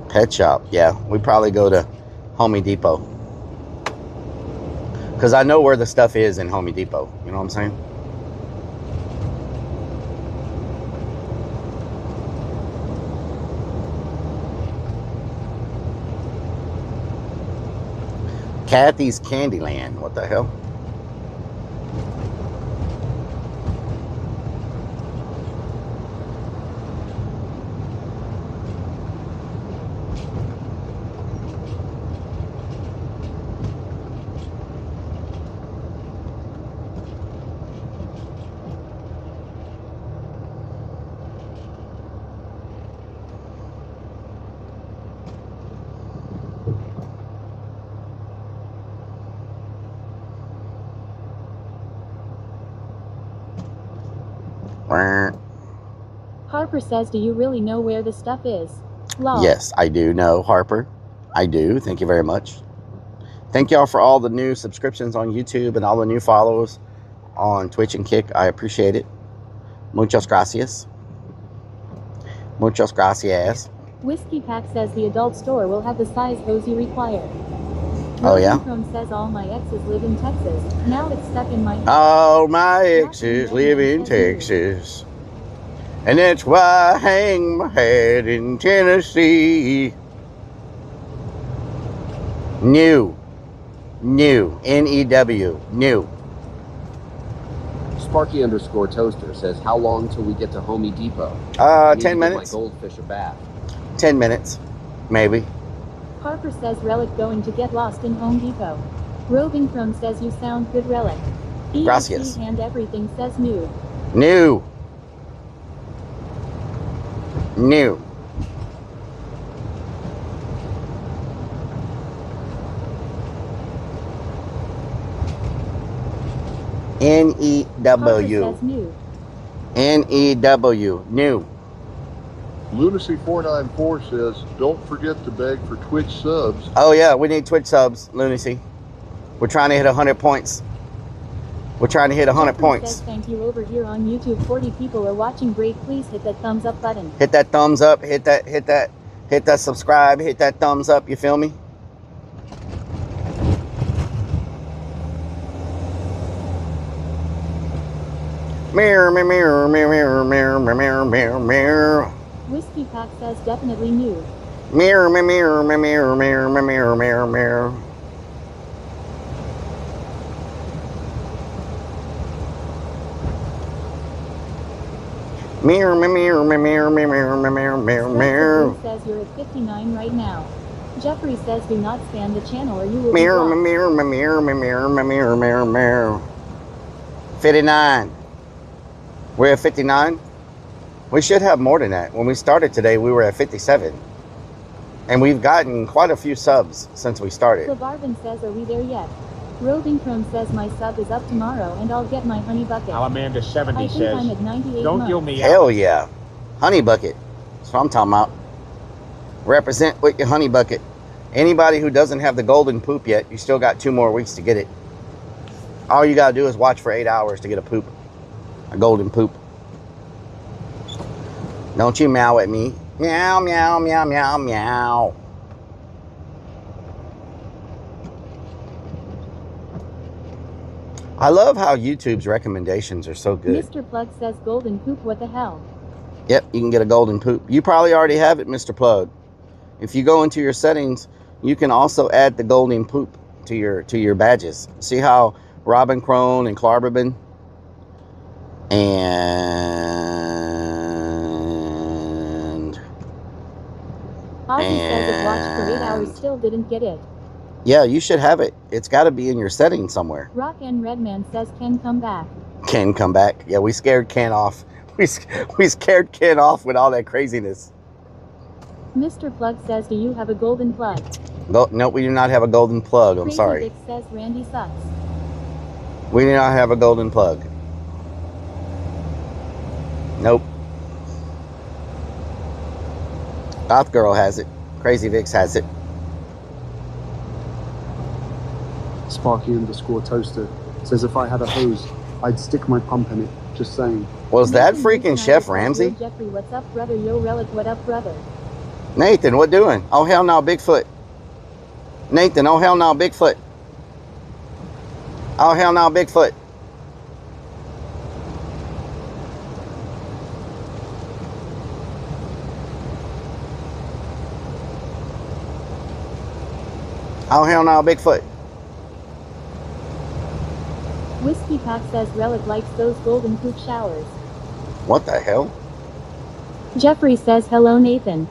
Pet shop, yeah. We probably go to Home Depot. Because I know where the stuff is in Home Depot. You know what I'm saying? Kathy's Candyland. What the hell? Harper says, do you really know where the stuff is? Lol. Yes, I do know, Harper. I do. Thank you very much. Thank y'all for all the new subscriptions on YouTube and all the new follows on Twitch and Kick. I appreciate it. Muchas gracias. Muchas gracias. Whiskey Pack says the adult store will have the size hose you require. Oh, yeah? Chrome says all my exes live in Texas. Now it's stuck in my head. All my exes live in Texas. And that's why I hang my head in Tennessee. New. N-E-W. New. Sparky_toaster says, how long till we get to Home Depot? 10 minutes. My goldfish a bath. 10 minutes. Maybe. Harper says Rellik going to get lost in Home Depot. Robin Crone says you sound good Rellik. Gracias. And everything says new. New. N-E-W. N-E-W. New. Lunacy494 says, don't forget to beg for Twitch subs. Oh, yeah, we need Twitch subs, Lunacy. We're trying to hit 100 points. We're trying to hit 100 points. Says, thank you over here on YouTube. 40 people are watching. Great. Please hit that thumbs up button. Hit that thumbs up. Hit that subscribe. Hit that thumbs up. You feel me? Mirror, mirror, mirror, mirror, mirror, mirror, mirror. Whiskey Pack says definitely new. Mirror, mirror, mirror, mirror, mirror, mirror, mirror, mirror. Mirror, mirror, mirror, mirror, mirror, mirror, mirror. Says you're at 59 right now. Jeffrey says do not spam the channel or you will mirror, be blocked. Mirror, mirror, mirror, mirror, mirror, mirror. 59. We're at 59. We should have more than that. When we started today, we were at 57. And we've gotten quite a few subs since we started. Barvin says, are we there yet? Robin Crone says my sub is up tomorrow and I'll get my honey bucket. Alamanda70 I think says, I'm at 98 don't months. gill me out. Hell yeah. Honey bucket. That's what I'm talking about. Represent with your honey bucket. Anybody who doesn't have the golden poop yet, you still got 2 more weeks to get it. All you gotta do is watch for 8 hours to get a poop. A golden poop. Don't you meow at me. Meow, meow, meow, meow, meow. I love how YouTube's recommendations are so good. Mr. Plug says golden poop, what the hell? Yep, you can get a golden poop. You probably already have it, Mr. Plug. If you go into your settings, you can also add the golden poop to your badges. See how Robin Crone and Clarberbin and Ozzy says it watched for 8 hours, still didn't get it. yeah, you should have it. It's got to be in your settings somewhere. Rock and Redman says Ken come back. Ken come back. Yeah, we scared Ken off. We scared Ken off with all that craziness. Mr. Plug says, do you have a golden plug? No, we do not have a golden plug. I'm sorry. Vic says Randy sucks. We do not have a golden plug. Nope. Goth Girl has it. Crazy Vix has it. Sparky_toaster says if I had a hose, I'd stick my pump in it. Just saying. Was that freaking Chef Ramsay? Yo, Jeffrey, what's up, brother? Yo, Rellik, what up, brother? Nathan, what doing? Oh, hell no, Bigfoot. Nathan, oh, hell no, Bigfoot. Oh, hell no, Bigfoot. Oh, hell no, Bigfoot. Whiskey Pack says Rellik likes those golden poop showers. What the hell? Jeffrey says hello, Nathan.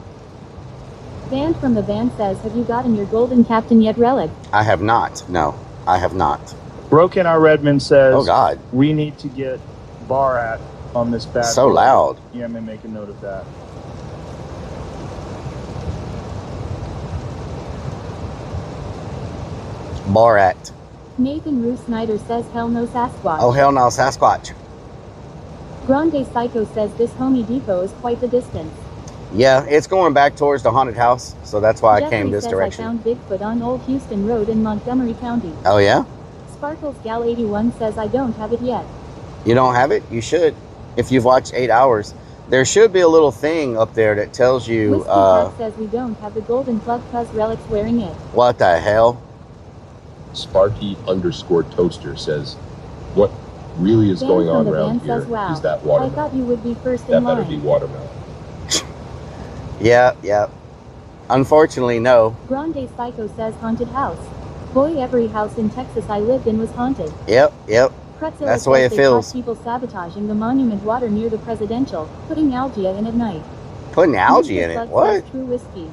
Band from the band says, have you gotten your golden captain yet, Rellik? I have not. No, I have not. Broken R. Redmond says, oh God, we need to get Barat on this bad so boy. Loud. Yeah, I'm gonna make a note of that. Barat. Nathan Rue Snyder says hell no Sasquatch. Oh hell no Sasquatch. Grande Psycho says this Home Depot is quite the distance. Yeah, it's going back towards the haunted house, so that's why I came this says direction. I found Bigfoot on Old Houston Road in Montgomery County. Oh yeah? Sparkles Gal 81 says I don't have it yet. You don't have it? You should. If you've watched 8 hours, there should be a little thing up there that tells you. Whiskey Pack says we don't have the golden plug cuz Rellik's wearing it. What the hell? Sparky_toaster says, what really is going on around here is wow, that watermelon. I thought you would be first That in line. better be watermelon. Yeah. Unfortunately, no. Grande Psycho says haunted house. Boy, every house in Texas I lived in was haunted. Yep. Pretzilla That's the way it says feels. they caught people sabotaging the monument water near the presidential, putting algae in at night. Putting algae in it? Plug What? says true whiskey.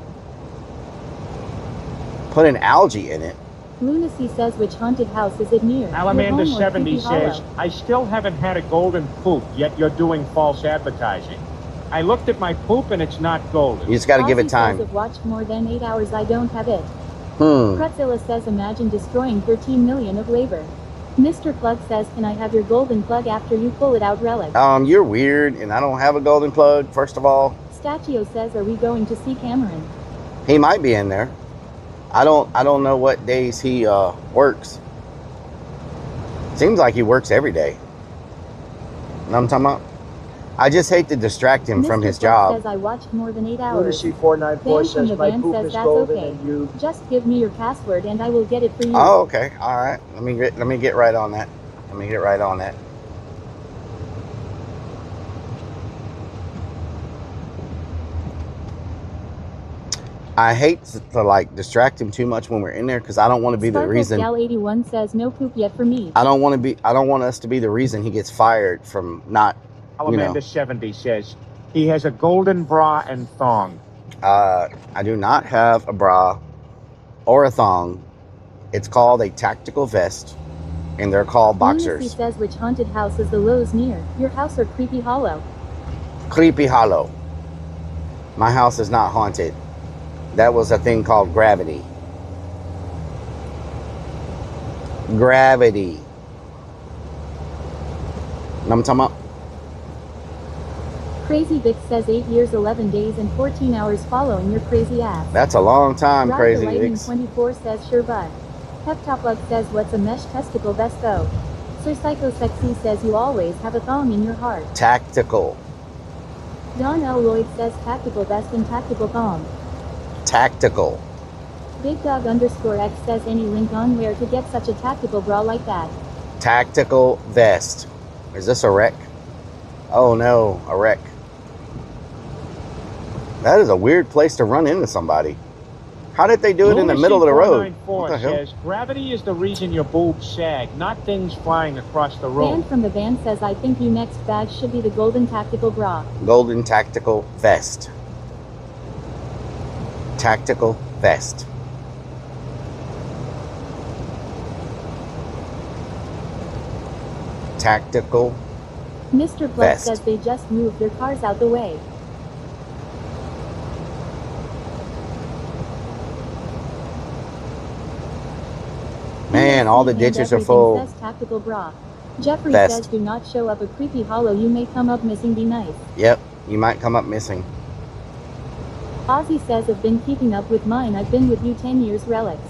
Putting algae in it? Lunacy says which haunted house is it near? Alamander Your home or 70 Creepy says, Hollow? I still haven't had a golden poop, yet you're doing false advertising. I looked at my poop and it's not golden. You just got to give it Ozzy time. says I've watched more than 8 hours, I don't have it. Hmm. Pretzilla says imagine destroying 13 million of labor. Mr. Plug says can I have your golden plug after you pull it out, Rellik? You're weird, and I don't have a golden plug, first of all. Stachio says are we going to see Cameron? He might be in there. I don't know what days he works. Seems like he works every day. You know what I'm talking about? I just hate to distract him from his job. Says I watched more than 8 hours. Lunacy494 says the my band poop says is that's golden okay. and you. Just give me your password and I will get it for you. Oh, okay. All right. Let me get right on that. I hate to like distract him too much when we're in there because I don't want to be the reason. Gal 81 says no poop yet for me. I don't want us to be the reason he gets fired from not. Alamander 70 says, he has a golden bra and thong. I do not have a bra or a thong. It's called a tactical vest, and they're called boxers. Lunacy says which haunted house is the Lowe's near? Your house or Creepy Hollow? Creepy Hollow. My house is not haunted. That was a thing called gravity. Gravity. Know what I'm talking about? Crazy Vic says 8 years, 11 days, and 14 hours following your crazy ass. That's a long time, Rider Crazy Lightning Vic. 24 says sure but. Heptoplug says what's a mesh testicle vest though? Sir Psycho Sexy says you always have a thong in your heart. Tactical. Don L. Lloyd says tactical vest and tactical thong. Tactical. Big Dog _ X says any link on where to get such a tactical bra like that. Tactical vest. Is this a wreck? Oh no, a wreck. That is a weird place to run into somebody. How did they do it in the middle of the road? What the hell? Says, gravity is the reason your boobs sag, not things flying across the room. Band from the band says I think your next bag should be the golden tactical bra. Golden tactical vest. Tactical vest. Tactical Mr. Flood vest. says they just moved their cars out the way. Man, all the ditches are full. Says tactical bra. Jeffrey Vest. says do not show up a creepy hollow, you may come up missing, be nice. Yep, you might come up missing. Ozzy says I've been keeping up with mine, I've been with you 10 years, relics.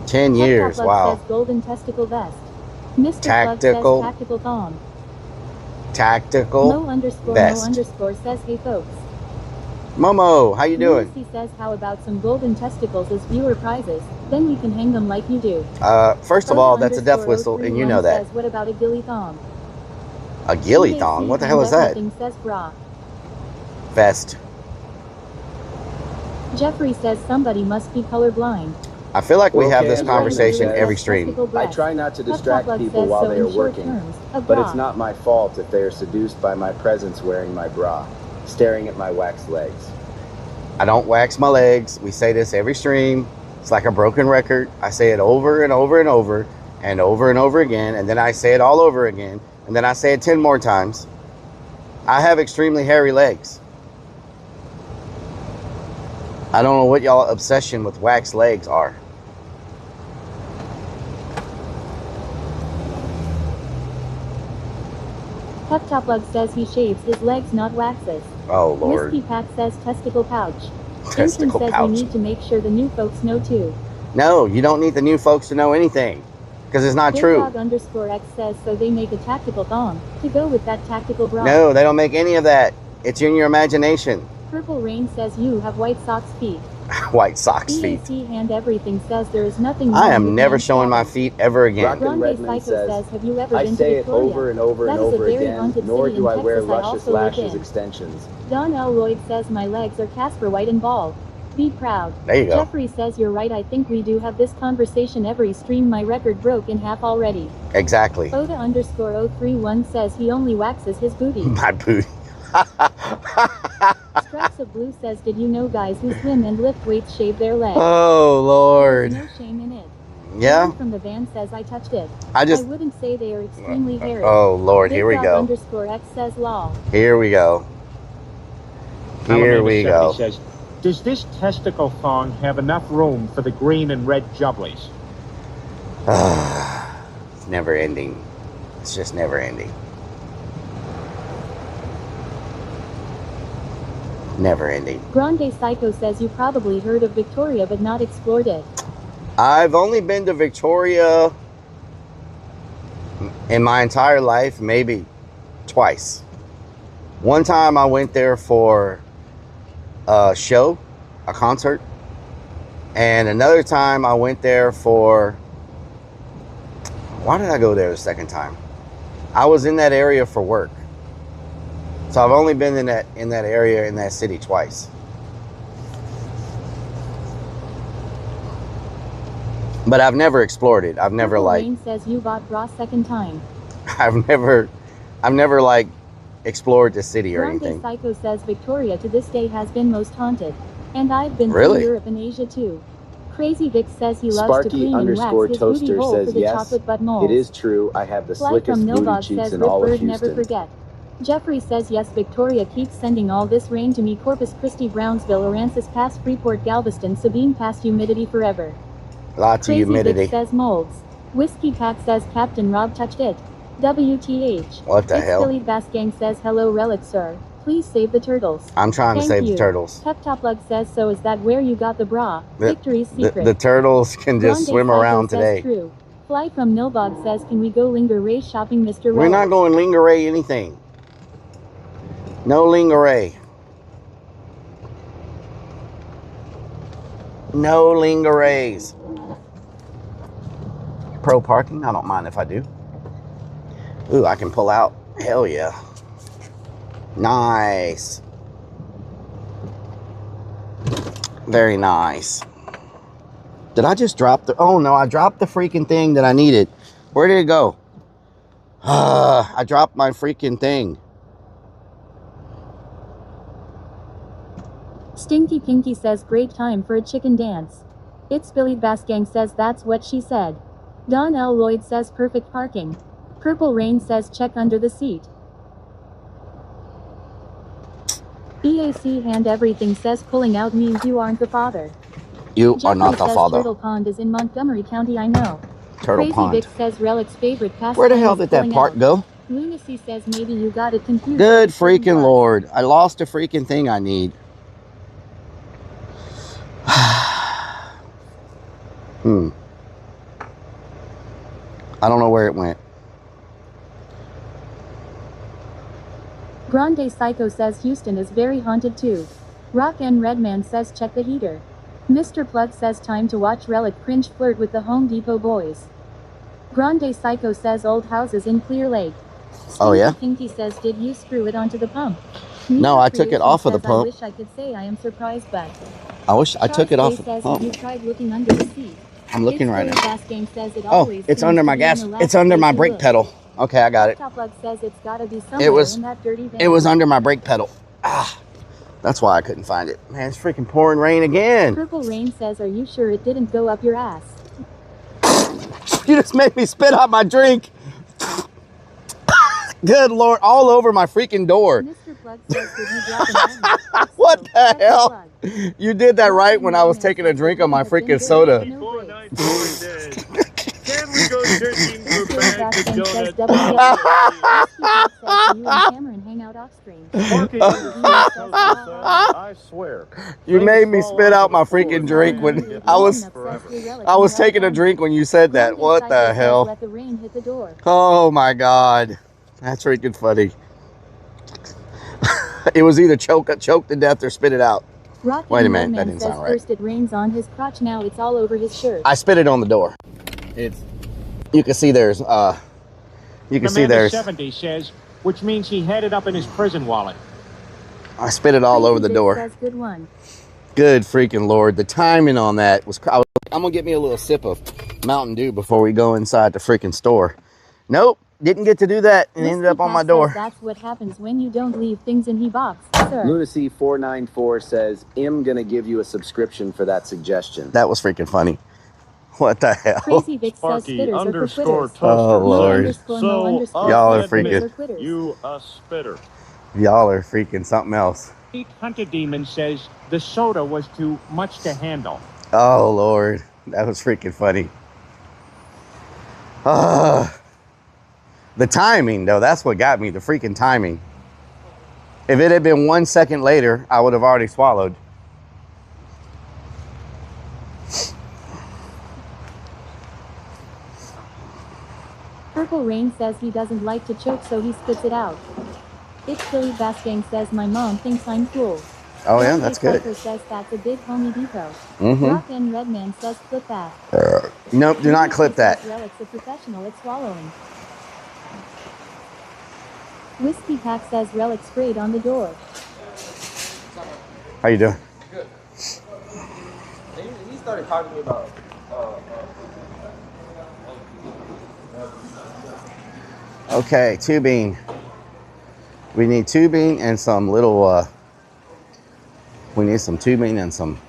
10 years, Plug wow. says golden testicle vest. Mr. Tactical. Plug says tactical thong. Tactical vest. Mo _ says hey folks. Momo, how you doing? Lucy says how about some golden testicles as viewer prizes, then we can hang them like you do. First of all, that's a death whistle, and you know that. Says, what about a gilly thong? A gilly thong? What the hell is that? Everything says bra. Vest. Jeffrey says somebody must be colorblind. I feel like we have Okay, this I'm conversation writing every this. stream. I try not to distract Plug people says while so they are in short working, terms, a but bra. it's not my fault if they are seduced by my presence wearing my bra, staring at my waxed legs. I don't wax my legs. We say this every stream. It's like a broken record. I say it over and over and over and over and over again, and then I say it all over again, and then I say it 10 more times. I have extremely hairy legs. I don't know what y'all obsession with waxed legs are. Plug says he shaves his legs, not waxes. Oh, Lord. Whiskey Pack says testicle pouch. Testicle Intern says pouch. we need to make sure the new folks know too. No, you don't need the new folks to know anything, because it's not Big true. Dog _ X says so they make a tactical thong to go with that tactical bra. No, they don't make any of that. It's in your imagination. Purple Rain says you have white socks feet. White socks feet. BAC Hand Everything says there is nothing I wrong am with never man's showing my body. feet ever again. Rockin' Grande Redmond Psycho says, have you ever I been say to it Victoria? over and over and That is a over very again, haunted nor city do in I wear Texas I luscious also live lashes in. extensions. Don L. Lloyd says my legs are Casper White and bald. Be proud. There you go. Jeffrey says you're right, I think we do have this conversation every stream, my record broke in half already. Exactly. Oda _ 031 says he only waxes his booty. My booty. Stripes of Blue says did you know guys who swim and lift weights shave their legs? Oh, Lord. There's no shame in it. Yeah? One from the band says I touched it. I wouldn't say they are extremely hairy. Oh, Lord, here we Big go. Dog _ X says lol. Here we go. Here we go. Says, does this testicle thong have enough room for the green and red jubblies? It's never ending. It's just never ending. Never ending. Grande Psycho says you probably heard of Victoria but not explored it. I've only been to Victoria in my entire life, maybe twice. One time I went there for a show, a concert, and another time I went there for, why did I go there the second time? I was in that area for work. So I've only been in that area, in that city twice. But I've never explored it. I've never Purple like Rain says you bought bra second time. I've never like explored the city or Grande anything. Psycho says Victoria to this day has been most haunted. And I've been Really? to Europe and Asia too. Crazy Vic says he loves to Sparky clean and wax _toaster his booty hole for says the yes, chocolate butt moles. it is true. I have the Flight slickest from booty Nilbog cheeks says in Rip all of Bird never Houston. forget. Jeffrey says yes, Victoria keeps sending all this rain to me. Corpus Christi, Brownsville, Aransas past Freeport, Galveston, Sabine past humidity forever. Lots of Crazy humidity. Vic says molds. Whiskey Pack says Captain Rob touched it. WTH. What the hell? Philly Bass Gang says hello Relic sir. Please save the turtles. I'm trying to Thank save you. the turtles. Pep Top Lug says so is that where you got the bra? Victory's secret. The turtles can just Grande swim Psycho around says today. True. Fly from Nilbog says, can we go lingerie shopping, Mr. We're not going lingerie anything. No lingerie. No lingeries. Pro parking? I don't mind if I do. Ooh, I can pull out. Hell yeah. Nice. Very nice. Did I just drop the... Oh, no, I dropped the freaking thing that I needed. Where did it go? I dropped my freaking thing. Stinky Pinky says, great time for a chicken dance. It's Billy Basgang says, that's what she said. Don L. Lloyd says, perfect parking. Purple Rain says, check under the seat. EAC Hand Everything says, pulling out means you aren't the father. You Jeffrey are not the says, father. Turtle Pond is in Montgomery County, I know. Turtle Crazy Pond. Vic says, Relic's favorite pastime. Where the hell did that part go? Lunacy says, maybe you got it confused. Good freaking Lord. I lost a freaking thing I need. I don't know where it went. Grande Psycho says Houston is very haunted too. Rock and Redman says check the heater. Mr. Plug says time to watch Rellik cringe flirt with the Home Depot boys. Grande Psycho says old houses in Clear Lake. Oh yeah? Pinky says did you screw it onto the pump? No, I took it off of the pump. I wish I could say I am surprised, but I wish I took it off the says, pump. you tried looking under the seat. I'm looking right now. Says it Oh, it's under my gas. It's under my brake pedal. Okay, I got it. Says it's gotta be It was. in that dirty van. It was under my brake pedal. Ah, that's why I couldn't find it. Man, it's freaking pouring rain again. Purple Rain says, are you sure it didn't go up your ass? You just made me spit out my drink. Good Lord, all over my freaking door. Mr. Plug says, did you drop an What the hell? You did that right when I was taking a drink of my freaking soda. Can we go searching for bags of donuts? I swear. You made me spit out my freaking drink when I was taking a drink when you said that. What the hell? Oh my God. That's freaking funny. It was either choke to death or spit it out. Wait a minute, that didn't sound right. First it rains on his crotch, now it's all over his shirt. I spit it on the door. You can see there's you can see there's 70 says, which means he had it up in his prison wallet. I spit it all over the door. Says, good one. Good freaking Lord. The timing on that was I'm gonna get me a little sip of Mountain Dew before we go inside the freaking store. Nope, didn't get to do that and ended up on my door. That's what happens when you don't leave things in the box, sir. Lunacy 494 says, I'm gonna give you a subscription for that suggestion. That was freaking funny. What the hell? Crazy Vic says spitters are for quitters. Oh Lord. So y'all are freaking. You a spitter. Y'all are freaking something else. Hunter Demon says the soda was too much to handle. Oh Lord, that was freaking funny. The timing though, that's what got me, the freaking timing. If it had been 1 second later, I would have already swallowed. Purple Rain says he doesn't like to choke, so he spits it out. It's Billy Basgang says my mom thinks I'm cool. Oh yeah, that's good. Says that's a big Home Depot. Mm-hmm. Rock and Redman says clip that. Nope, do not clip that. Relic's a professional at swallowing. Whiskey Pack says Rellik sprayed on the door. How you doing? Good. He started talking to me about Okay, tubing. We need tubing and some little we need some tubing and some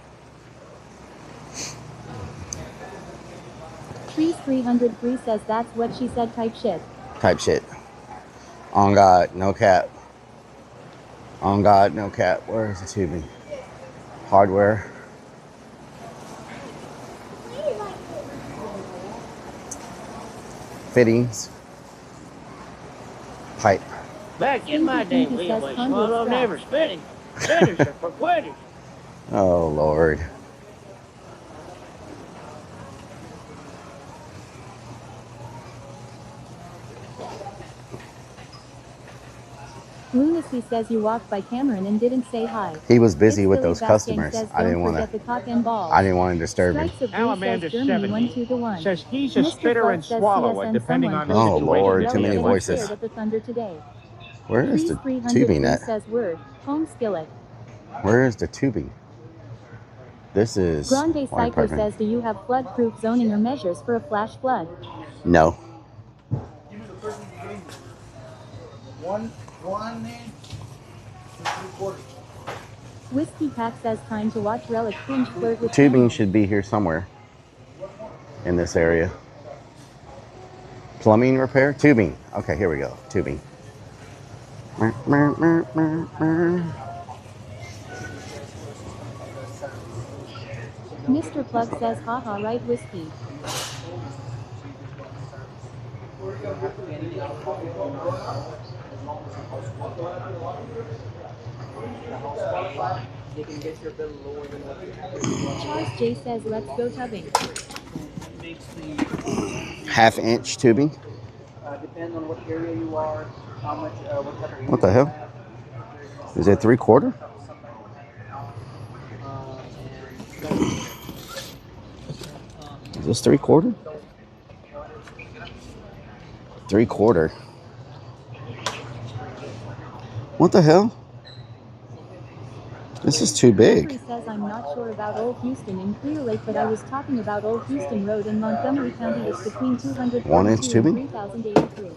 Trees 303 says that's what she said type shit. On God, no cap. On God, no cap. Where is the tubing? Hardware. Fittings. Pipe. Back in my day, we was swallow never spitting. Spitters are for quitters. Oh Lord. Lunacy says you walked by Cameron and didn't say hi. He was busy It's with Billy those Baskin customers. says, I didn't don't want forget to. the cock and balls. I didn't want to disturb him. Strikes of Blue says Germany 1-2-1. says he's a Mr. spitter Flood and says swallower, CSN depending someone on the Oh situation. Lord, that too he many wants to voices. do. at the Thunder today. Where is the tubing at? says word, home skillet. Where is the tubing? This is Grande water Psycho department. says, do you have flood-proof zoning or measures for a flash flood? No. One Whiskey Pack says time to watch Rellik cringe flirt with Tubing Daniel. should be here somewhere in this area. Plumbing repair? Tubing. Okay, here we go. Tubing. Mr. Plug says, haha, right, Whiskey. Charles J says, let's go tubbing. Half-inch tubing. Depends on what area you are, how much, what type of. What the hell? Is it 3/4? Is this 3/4? 3/4. What the hell? This is too big. Jeffrey says, I'm not sure about Old Houston in Clear Lake, but I was talking about Old Houston Road in Montgomery County. It's between 242 1-inch tubing? and 3083.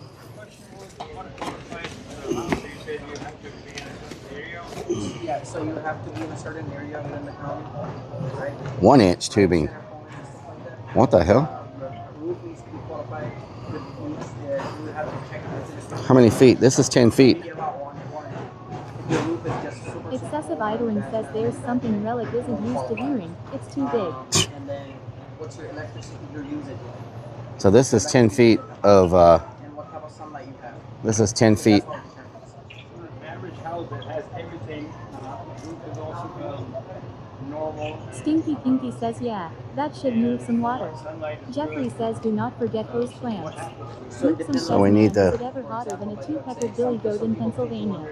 Yeah, so you have to be in a certain area within the county, right? 1-inch tubing. What the hell? How many feet? This is 10 feet. Excessive idling says there's something Rellik isn't used to hearing. It's too big. And then what's your electricity you're using? So this is 10 feet of, And what type of sunlight you have. this is 10 feet. Average house that has everything, roof is also normal. Stinky Pinky says, yeah, that should move some water. Jeffrey says, do not forget hose plants. So we need Is it the, ever hotter than a two-peppered billy goat in Pennsylvania?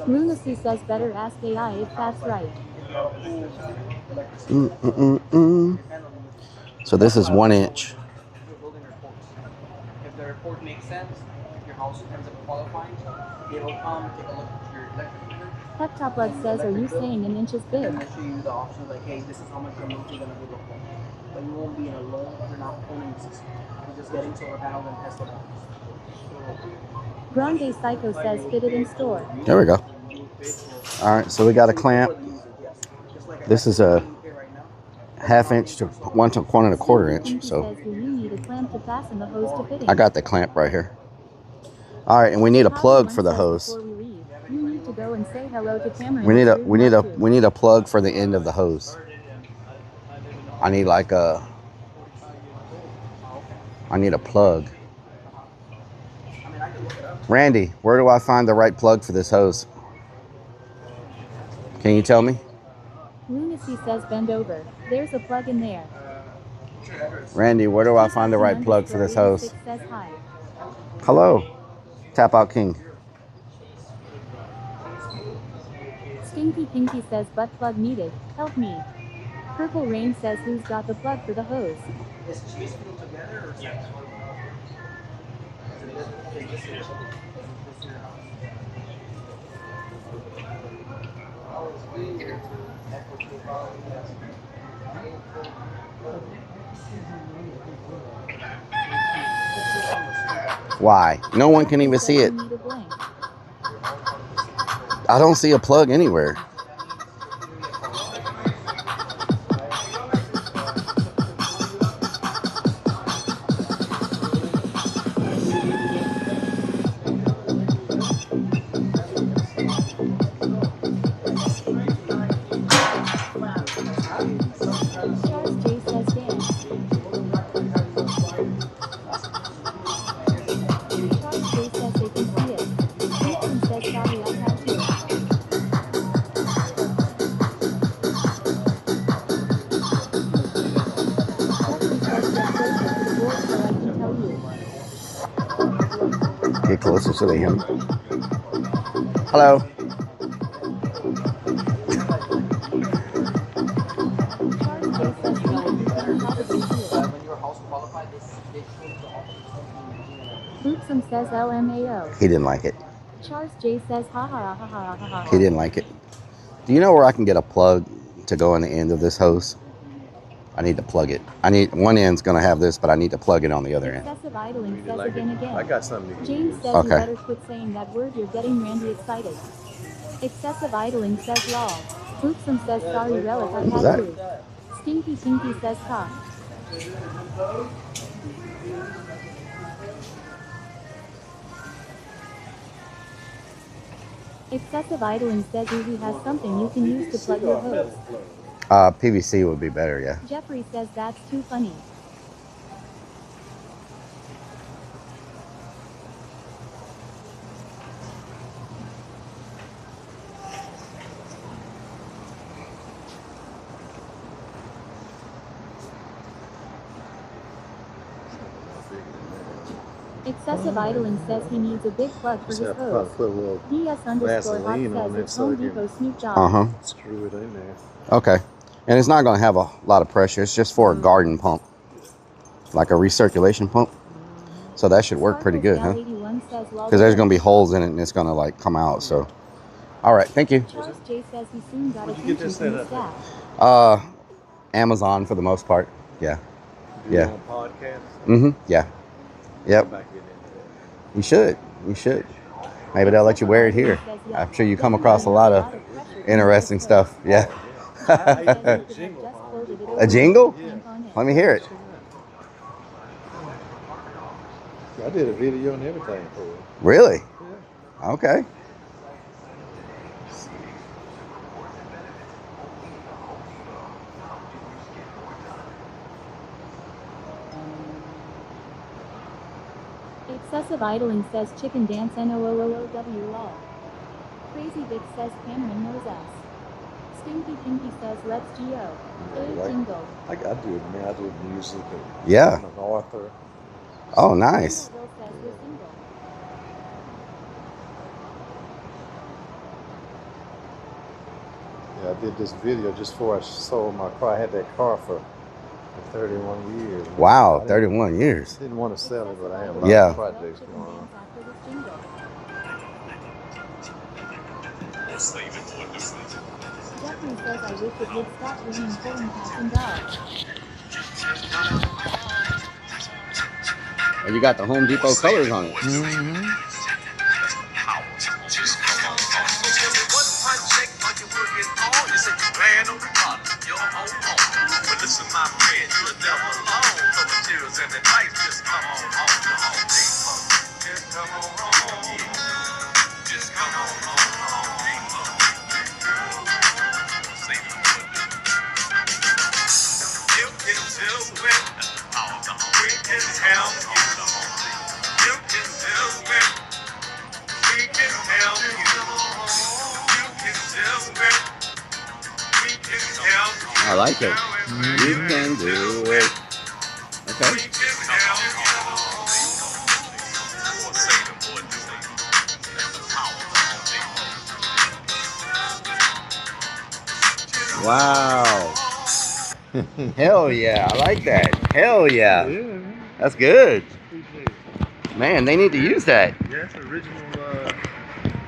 Lunacy says, better ask AI if that's right. So this is 1-inch. If the report makes sense, if your house ends up qualifying, they will come take a look at your electric meter. Hectop Blood says, are you saying an inch is big? And they'll show you the options like, hey, this is how much remote you're going to be looking at. But you won't be in a loan, you're not owning the system. You're just getting solar panels and test it out. Grande Psycho says, fit it in store. There we go. All right, so we got a clamp. This is a 1/2 inch to 1 1/4 inch. So Says, do you need a clamp to fasten the hose to fitting? I got the clamp right here. All right, and we need a plug for the hose. Before we leave, you need to go and say hello to Cameron. We need a plug for the end of the hose. I need like a plug. Randy, where do I find the right plug for this hose? Can you tell me? Lunacy says, bend over. There's a plug in there. Randy, where do I find the right plug for this hose? Says hi. Hello, Tap Out King. Stinky Pinky says, butt plug needed. Help me. Purple Rain says, who's got the plug for the hose? Is cheese filled together or separate? Why? No one can even see it. I don't see a plug anywhere. Get closer so they hear me. Hello. Loopsum says LMAO. He didn't like it. Charles J says ha ha ha ha ha ha. He didn't like it. Do you know where I can get a plug to go in the end of this hose? I need to plug it. I need one end's gonna have this, but I need to plug it on the other end. Excessive idling says again. I got something to James says you better quit saying that word. You're getting Randy excited. Excessive idling says lol. Loopsum says sorry Relic I had to. Stinky Pinky says cock. Excessive idling says Uzi has something you can use to plug your hose. PVC would be better, yeah. Jeffrey says that's too funny. Excessive idling says he needs a big plug for his hose. DS_Hot says it's Home Depot Snoop Dogg. Screw it in there. Okay. And it's not going to have a lot of pressure. It's just for a garden pump. Like a recirculation pump. So that should work pretty good, huh? Because there's going to be holes in it and it's going to like come out. So, all right. Thank you. Charles J says he soon got attention from his staff. Amazon for the most part. Yeah. Yeah. Podcast? Mm-hmm. Yeah. Yep. You should. You should. Maybe they'll let you wear it here. I'm sure you come across a lot of interesting stuff. Yeah. A jingle? Let me hear it. I did a video and everything for it. Really? Yeah. Okay. Excessive idling says chicken dance NOOOOW. Crazy Vic says Cameron knows us. Stinky Pinky says let's GO. Jingle. I do it, man. I do music. Yeah. I'm an author. Oh, nice. Yeah, I did this video just before I sold my car. I had that car for 31 years. Wow, 31 years. Didn't want to sell it, but I have a lot of projects going on. Jeffrey says I wish it would stop raining pulling passing dogs. And you got the Home Depot colors on it. Mm-hmm. Listen, my friend, you the devil alone. So the tears and the night just come on home to Home Depot. Just come on home. Just come on home to Home Depot. Say the word. You can do it. We can help you. You can do it. We can help you. You can do it. We can help you. I like it. You can do it. Okay. Wow. Hell yeah. I like that. Hell yeah. That's good. Man, they need to use that. Yeah, it's the original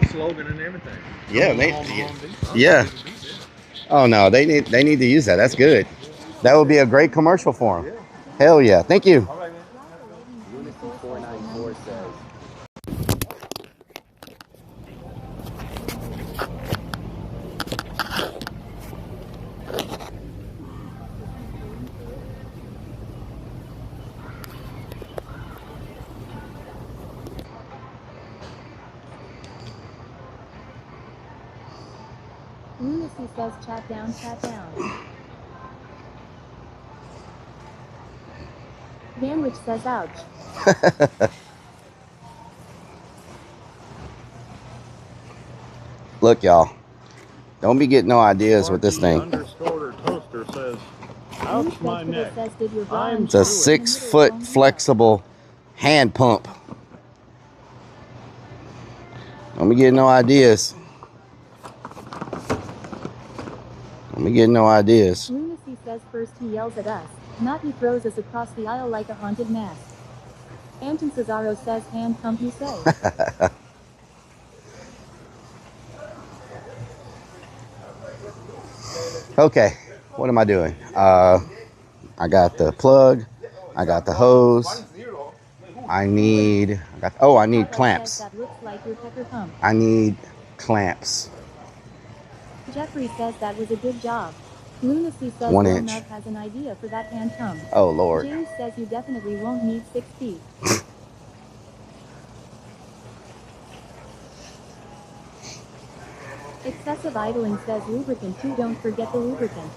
slogan and everything. Yeah, yeah. Oh no, they need to use that. That's good. That would be a great commercial for them. Hell yeah. Thank you. All right, man. Unity 494 says. Lunacy says chat down, chat down. Vanwich says ouch. Look, y'all. Don't be getting no ideas with this thing. Toaster says, ouch my neck. It's a 6-foot flexible hand pump. Let me get no ideas. Let me get no ideas. Lunacy says first he yells at us, not he throws us across the aisle like a haunted mask. Anton Cesaro says hand pump you say. Okay, what am I doing? I got the plug. I got the hose. I need clamps. That looks like your pecker pump. I need clamps. Jeffrey says that was a good job. Lunacy says 1 Lil inch. Nug has an idea for that hand pump. Oh, Lord. James says you definitely won't need 6 feet. Excessive idling says lubricant too, don't forget the lubricant.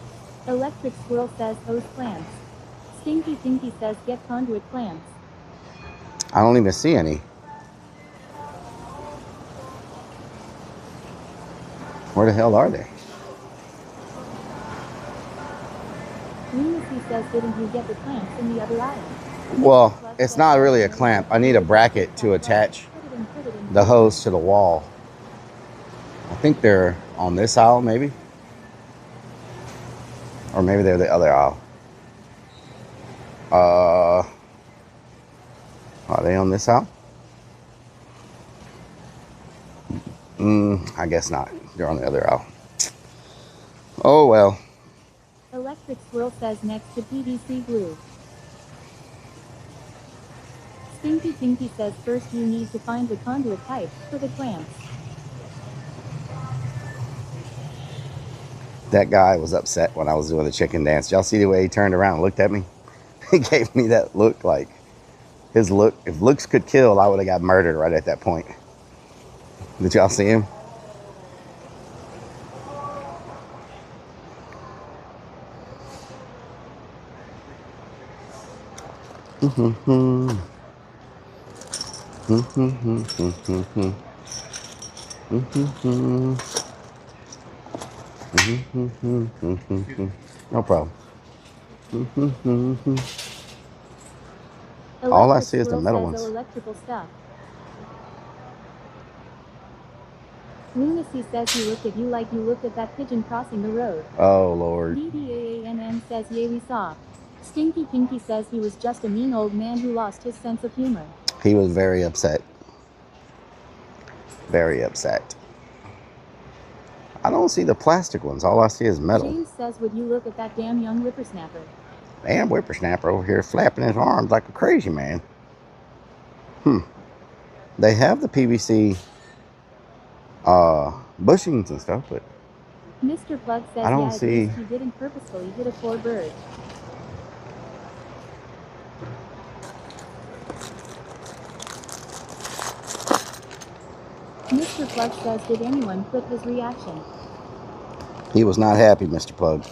Electric Squirrel says hose clamps. Stinky Tinky says get conduit clamps. I don't even see any. Where the hell are they? Lunacy says didn't you get the clamps in the other aisle? Well, it's not really a clamp. I need a bracket to attach the hose to the wall. I think they're on this aisle, maybe. Or maybe they're the other aisle. Are they on this aisle? I guess not. They're on the other aisle. Oh, well. Electric Squirrel says next to PVC glue. Stinky Tinky says first you need to find the conduit pipe for the clamps. That guy was upset when I was doing the chicken dance. Y'all see the way he turned around and looked at me? He gave me that look like his look. If looks could kill, I would have got murdered right at that point. Did y'all see him? No problem. All I see is the metal ones. Electrical stuff. Lunacy says he looked at you like you looked at that pigeon crossing the road. Oh, Lord. DDAANN says yay we saw. Stinky Pinky says he was just a mean old man who lost his sense of humor. He was very upset. Very upset. I don't see the plastic ones. All I see is metal. James says would you look at that damn young whippersnapper. Damn whippersnapper over here flapping his arms like a crazy man. They have the PVC bushings and stuff, but Mr. Plug says I don't yeah, see. he didn't purposefully hit a poor bird. Mr. Plug says did anyone clip his reaction? He was not happy, Mr. Plug.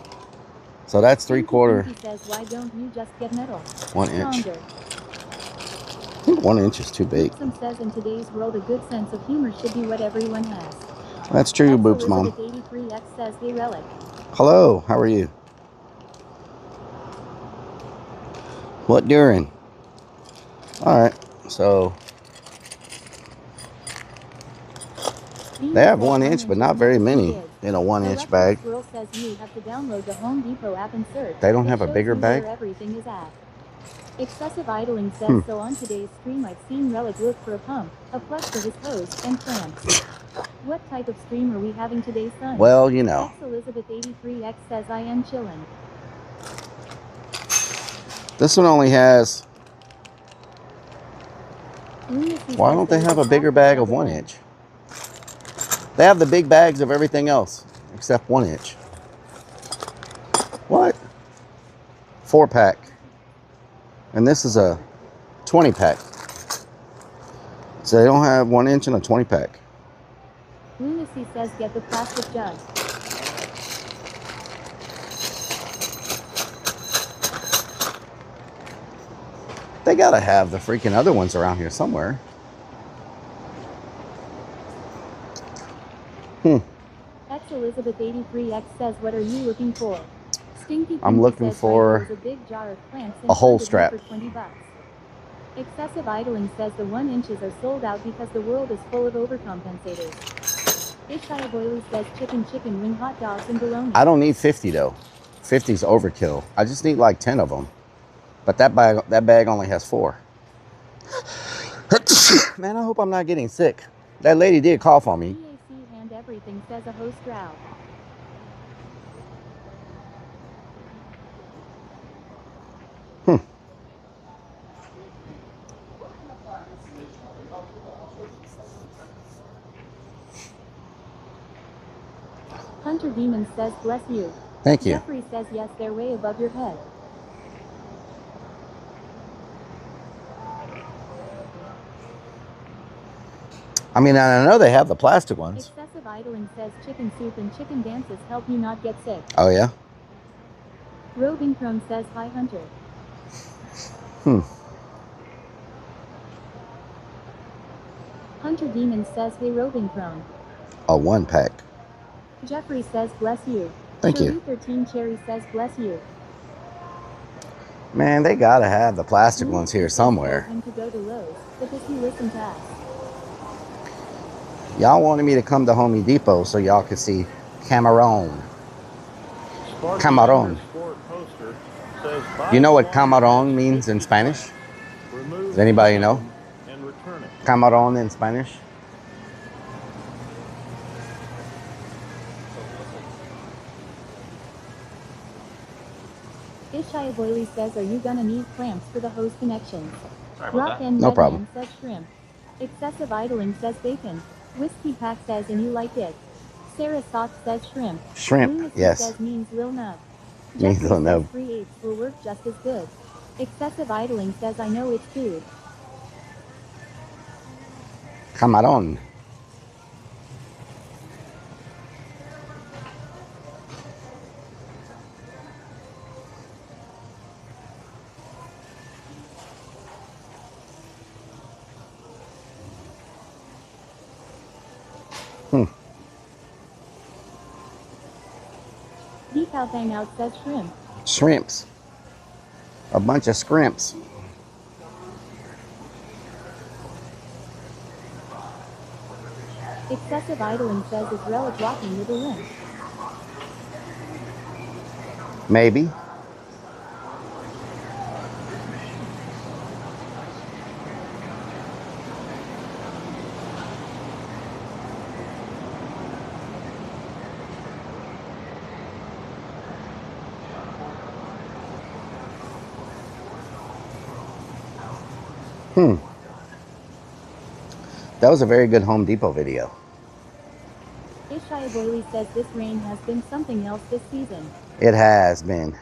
So that's 3/4. He says why don't you just get metal? 1 inch. Stronger. I think 1 inch is too big. Some says in today's world a good sense of humor should be what everyone has. That's true, Boops Mom. 83X says hey Rellik. Hello, how are you? What during? Alright, so they have 1 inch, but not very many in a 1 inch bag. Squirrel says you have to download the Home Depot app and search. They don't have a bigger bag? Where everything is at. Excessive idling says so on today's stream I've seen Rellik look for a pump, a flush for his hose, and clamps. What type of stream are we having today, son? Well, you know. Elizabeth 83X says I am chillin'. This one only has. Why don't they have a bigger bag of 1 inch? They have the big bags of everything else except 1 inch. What? 4-pack. And this is a 20-pack. So they don't have 1 inch and a 20-pack. Lunacy says get the plastic jug. They gotta have the freaking other ones around here somewhere. X Elizabeth 83X says what are you looking for? Stinky I'm looking for a big jar of plants a hole strap. for $20. Excessive idling says the 1 inches are sold out because the world is full of overcompensators. Ishaya Boily says chicken wing hot dogs and bologna. I don't need 50 though. 50's overkill. I just need like 10 of them. But that bag only has 4. Man, I hope I'm not getting sick. That lady did cough on me. BAC and everything says a host row. Hunter Demon says bless you. Thank you. Jeffrey says yes, they're way above your head. I mean, I know they have the plastic ones. Excessive idling says chicken soup and chicken dances help you not get sick. Oh, yeah? Roving Crone says hi, Hunter. Hunter Demon says hey, Roving Crone. A 1-pack. Jeffrey says bless you. Thank you. 13 Cherry says bless you. Man, they gotta have the plastic ones here somewhere. Him to go to Lowe's because he listened to us. Y'all wanted me to come to Home Depot so y'all could see Cameron. Cameron. You know what Cameron means in Spanish? Does anybody know? Cameron in Spanish? Ishaya Boily says, are you gonna need clamps for the hose connections? Rock and no problem. Says shrimp. Excessive idling says bacon. Whiskey Pack says, and you like it. Sarah Sock says shrimp. Shrimp, Lunacy yes. says means lil nub. Means Jeffrey lil nub. says 3/8 will work just as good. Excessive idling says, I know it's food. Cameron. Decal Hangout says shrimp. Shrimps. A bunch of scrimps. Excessive idling says, is Rellik walking with a limp? Maybe. That was a very good Home Depot video. Ishaya Boily says this rain has been something else this season. It has been.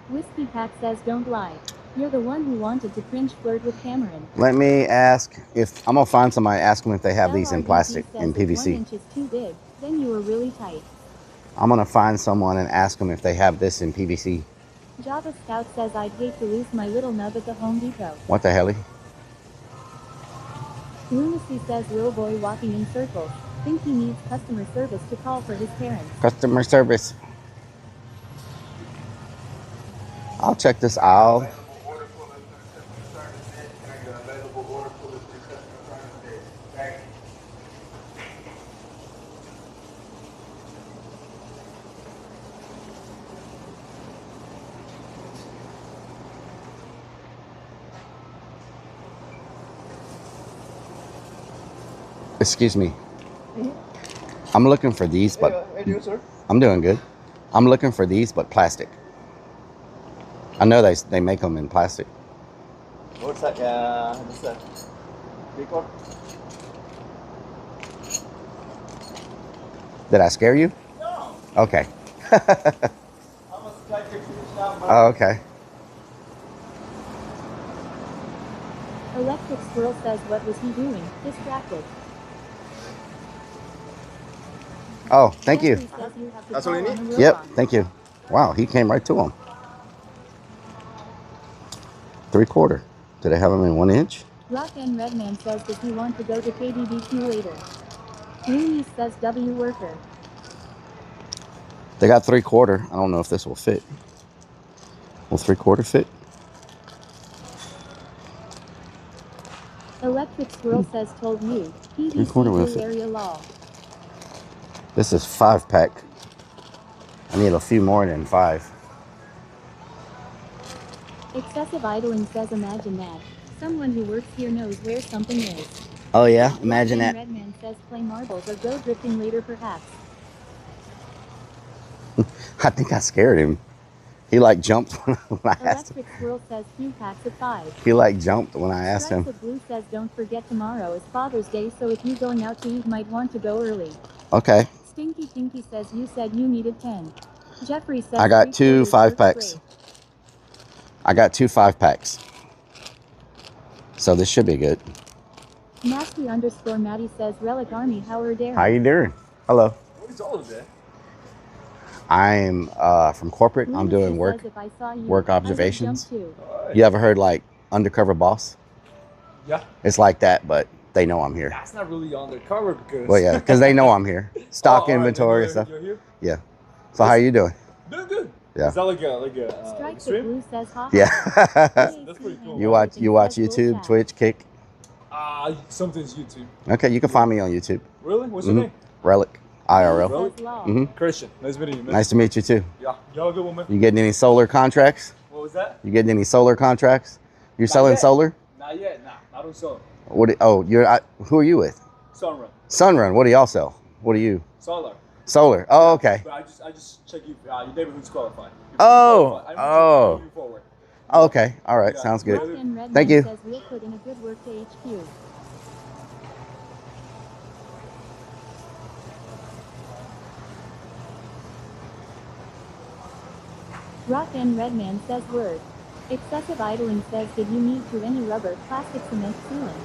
Whiskey Pack says don't lie. You're the one who wanted to cringe flirt with Cameron. Let me ask if I'm gonna find somebody, ask them if they have these in plastic, in PVC. 1 inch is too big, then you were really tight. I'm gonna find someone and ask them if they have this in PVC. Java Scout says I'd hate to lose my little nub at the Home Depot. What the hell? Lunacy says little boy walking in circles. Think he needs customer service to call for his parents. Customer service. I'll check this aisle. Excuse me. I'm looking for these, but I'm doing good. I'm looking for these, but plastic. I know they make them in plastic. What's that? What's that? Big one? Did I scare you? No. Okay. Oh, okay. Electric Squirrel says what was he doing? Distracted. Oh, thank you. That's what you need? Yep, thank you. Wow, he came right to him. 3/4. Do they have them in 1 inch? Rock and Redman says does he want to go to KBBQ later? Looney says W worker. They got 3/4. I don't know if this will fit. Will 3/4 fit? Electric Squirrel says told you. 3/4 will PVC fit. area law. This is 5-pack. I need a few more than 5. Excessive idling says imagine that. Someone who works here knows where something is. Oh yeah, imagine that. Redman says play marbles or go drifting later perhaps. I think I scared him. He like jumped when I asked him. Electric Squirrel says few packs of 5. He like jumped when I asked him. Stripes of Blue says don't forget tomorrow is Father's Day, so if you going out to eat might want to go early. Okay. Stinky Tinky says you said you needed 10. Jeffrey says I got 2 3/4 5-packs. great. I got 2 5-packs. So this should be good. Nasty_Maddie says Rellik Army, how are daring? How you doing? Hello. What is all of that? I'm from corporate. I'm doing work Says, if I saw you, work I would observations. jump too. You ever heard like Undercover Boss? Yeah. It's like that, but they know I'm here. That's not really undercover because. Well, yeah, because they know I'm here. Stock Oh, all right, inventory then and stuff. you're here? Yeah. So how you doing? Doing good. Yeah. Is that like a Stripes of stream? Blue says ha. Yeah. That's pretty cool. You watch YouTube, Twitch, Kick. Something's YouTube. Okay, you can find me on YouTube. Really? What's your name? Rellik IRL. Relic? Christian. Nice meeting you, man. Nice to meet you too. Yeah. Y'all good one, man. You getting any solar contracts? What was that? You getting any solar contracts? You're Not selling yet. solar? Not yet. Nah, I don't sell. What? Oh, who are you with? Sunrun. Sunrun. What do y'all sell? What are you? Solar. Solar. Oh, okay. But I just check you. Your neighborhood's qualified. Oh, I'm oh. moving forward. Oh, okay. All right. Yeah. Sounds good. Redman Thank you. Says we'll put in a good work to HQ. Rock and Redman says word. Excessive idling says did you need to any rubber, plastic, cement, ceiling?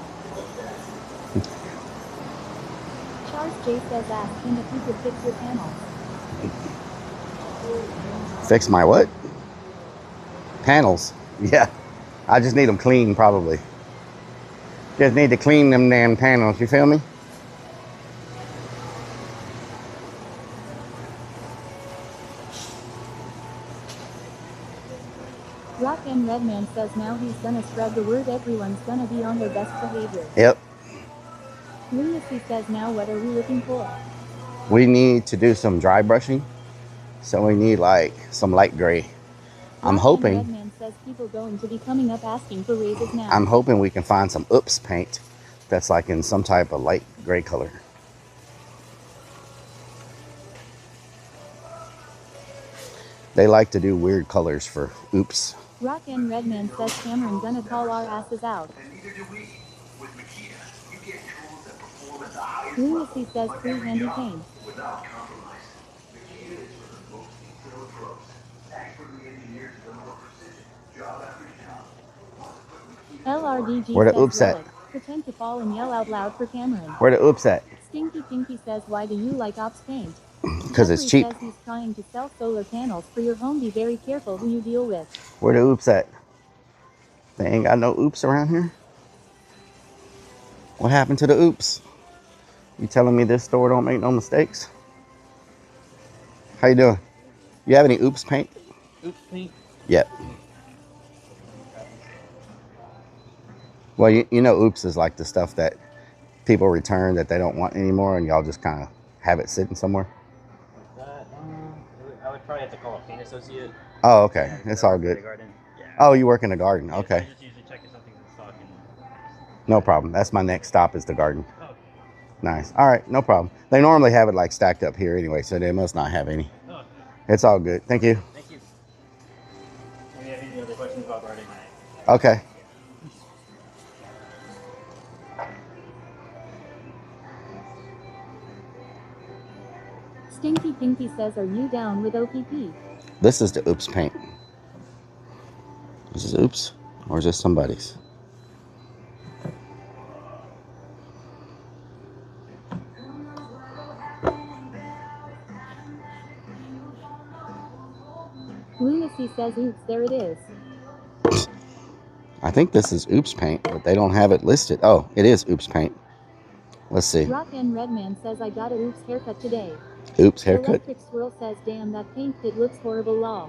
Charles J says ask him if you could fix your panels. Fix my what? Panels. Yeah. I just need them clean, probably. Just need to clean them damn panels. You feel me? Rock and Redman says now he's gonna spread the word, everyone's gonna be on their best behavior. Yep. Lunacy says now what are we looking for? We need to do some dry brushing. So we need like some light gray. I'm hoping. Redman says people going to be coming up asking for raises now. I'm hoping we can find some Oops paint that's like in some type of light gray color. They like to do weird colors for Oops. Rock and Redman says Cameron gonna call our asses out. Lunacy says free handy paint. LRDG Where the says Oops at? Relic. Pretend to fall and yell out loud for Cameron. Where the Oops at? Stinky Pinky says why do you like Ops paint? Because it's cheap. Says he's trying to sell solar panels for your home. Be very careful who you deal with. Where the Oops at? They ain't got no Oops around here? What happened to the Oops? You telling me this store don't make no mistakes? How you doing? You have any Oops paint? Oops paint? Yep. Well, you know Oops is like the stuff that people return that they don't want anymore, and y'all just kind of have it sitting somewhere. I would probably have to call a paint associate. Oh, okay. It's all good. Oh, you work in the garden. Okay. I just usually check if something's in stock. No problem. That's my next stop is the garden. Nice. All right. No problem. They normally have it like stacked up here anyway, so they must not have any. It's all good. Thank you. Thank you. Maybe have any other questions about gardening? Okay. Stinky Pinky says are you down with OPP? This is the Oops paint. Is this Oops or is this somebody's? Lunacy says oops, there it is. I think this is Oops paint, but they don't have it listed. Oh, it is Oops paint. Let's see. Rock and Redman says I got a oops haircut today. Oops haircut. Electric Swirl says damn that paint kit looks horrible law.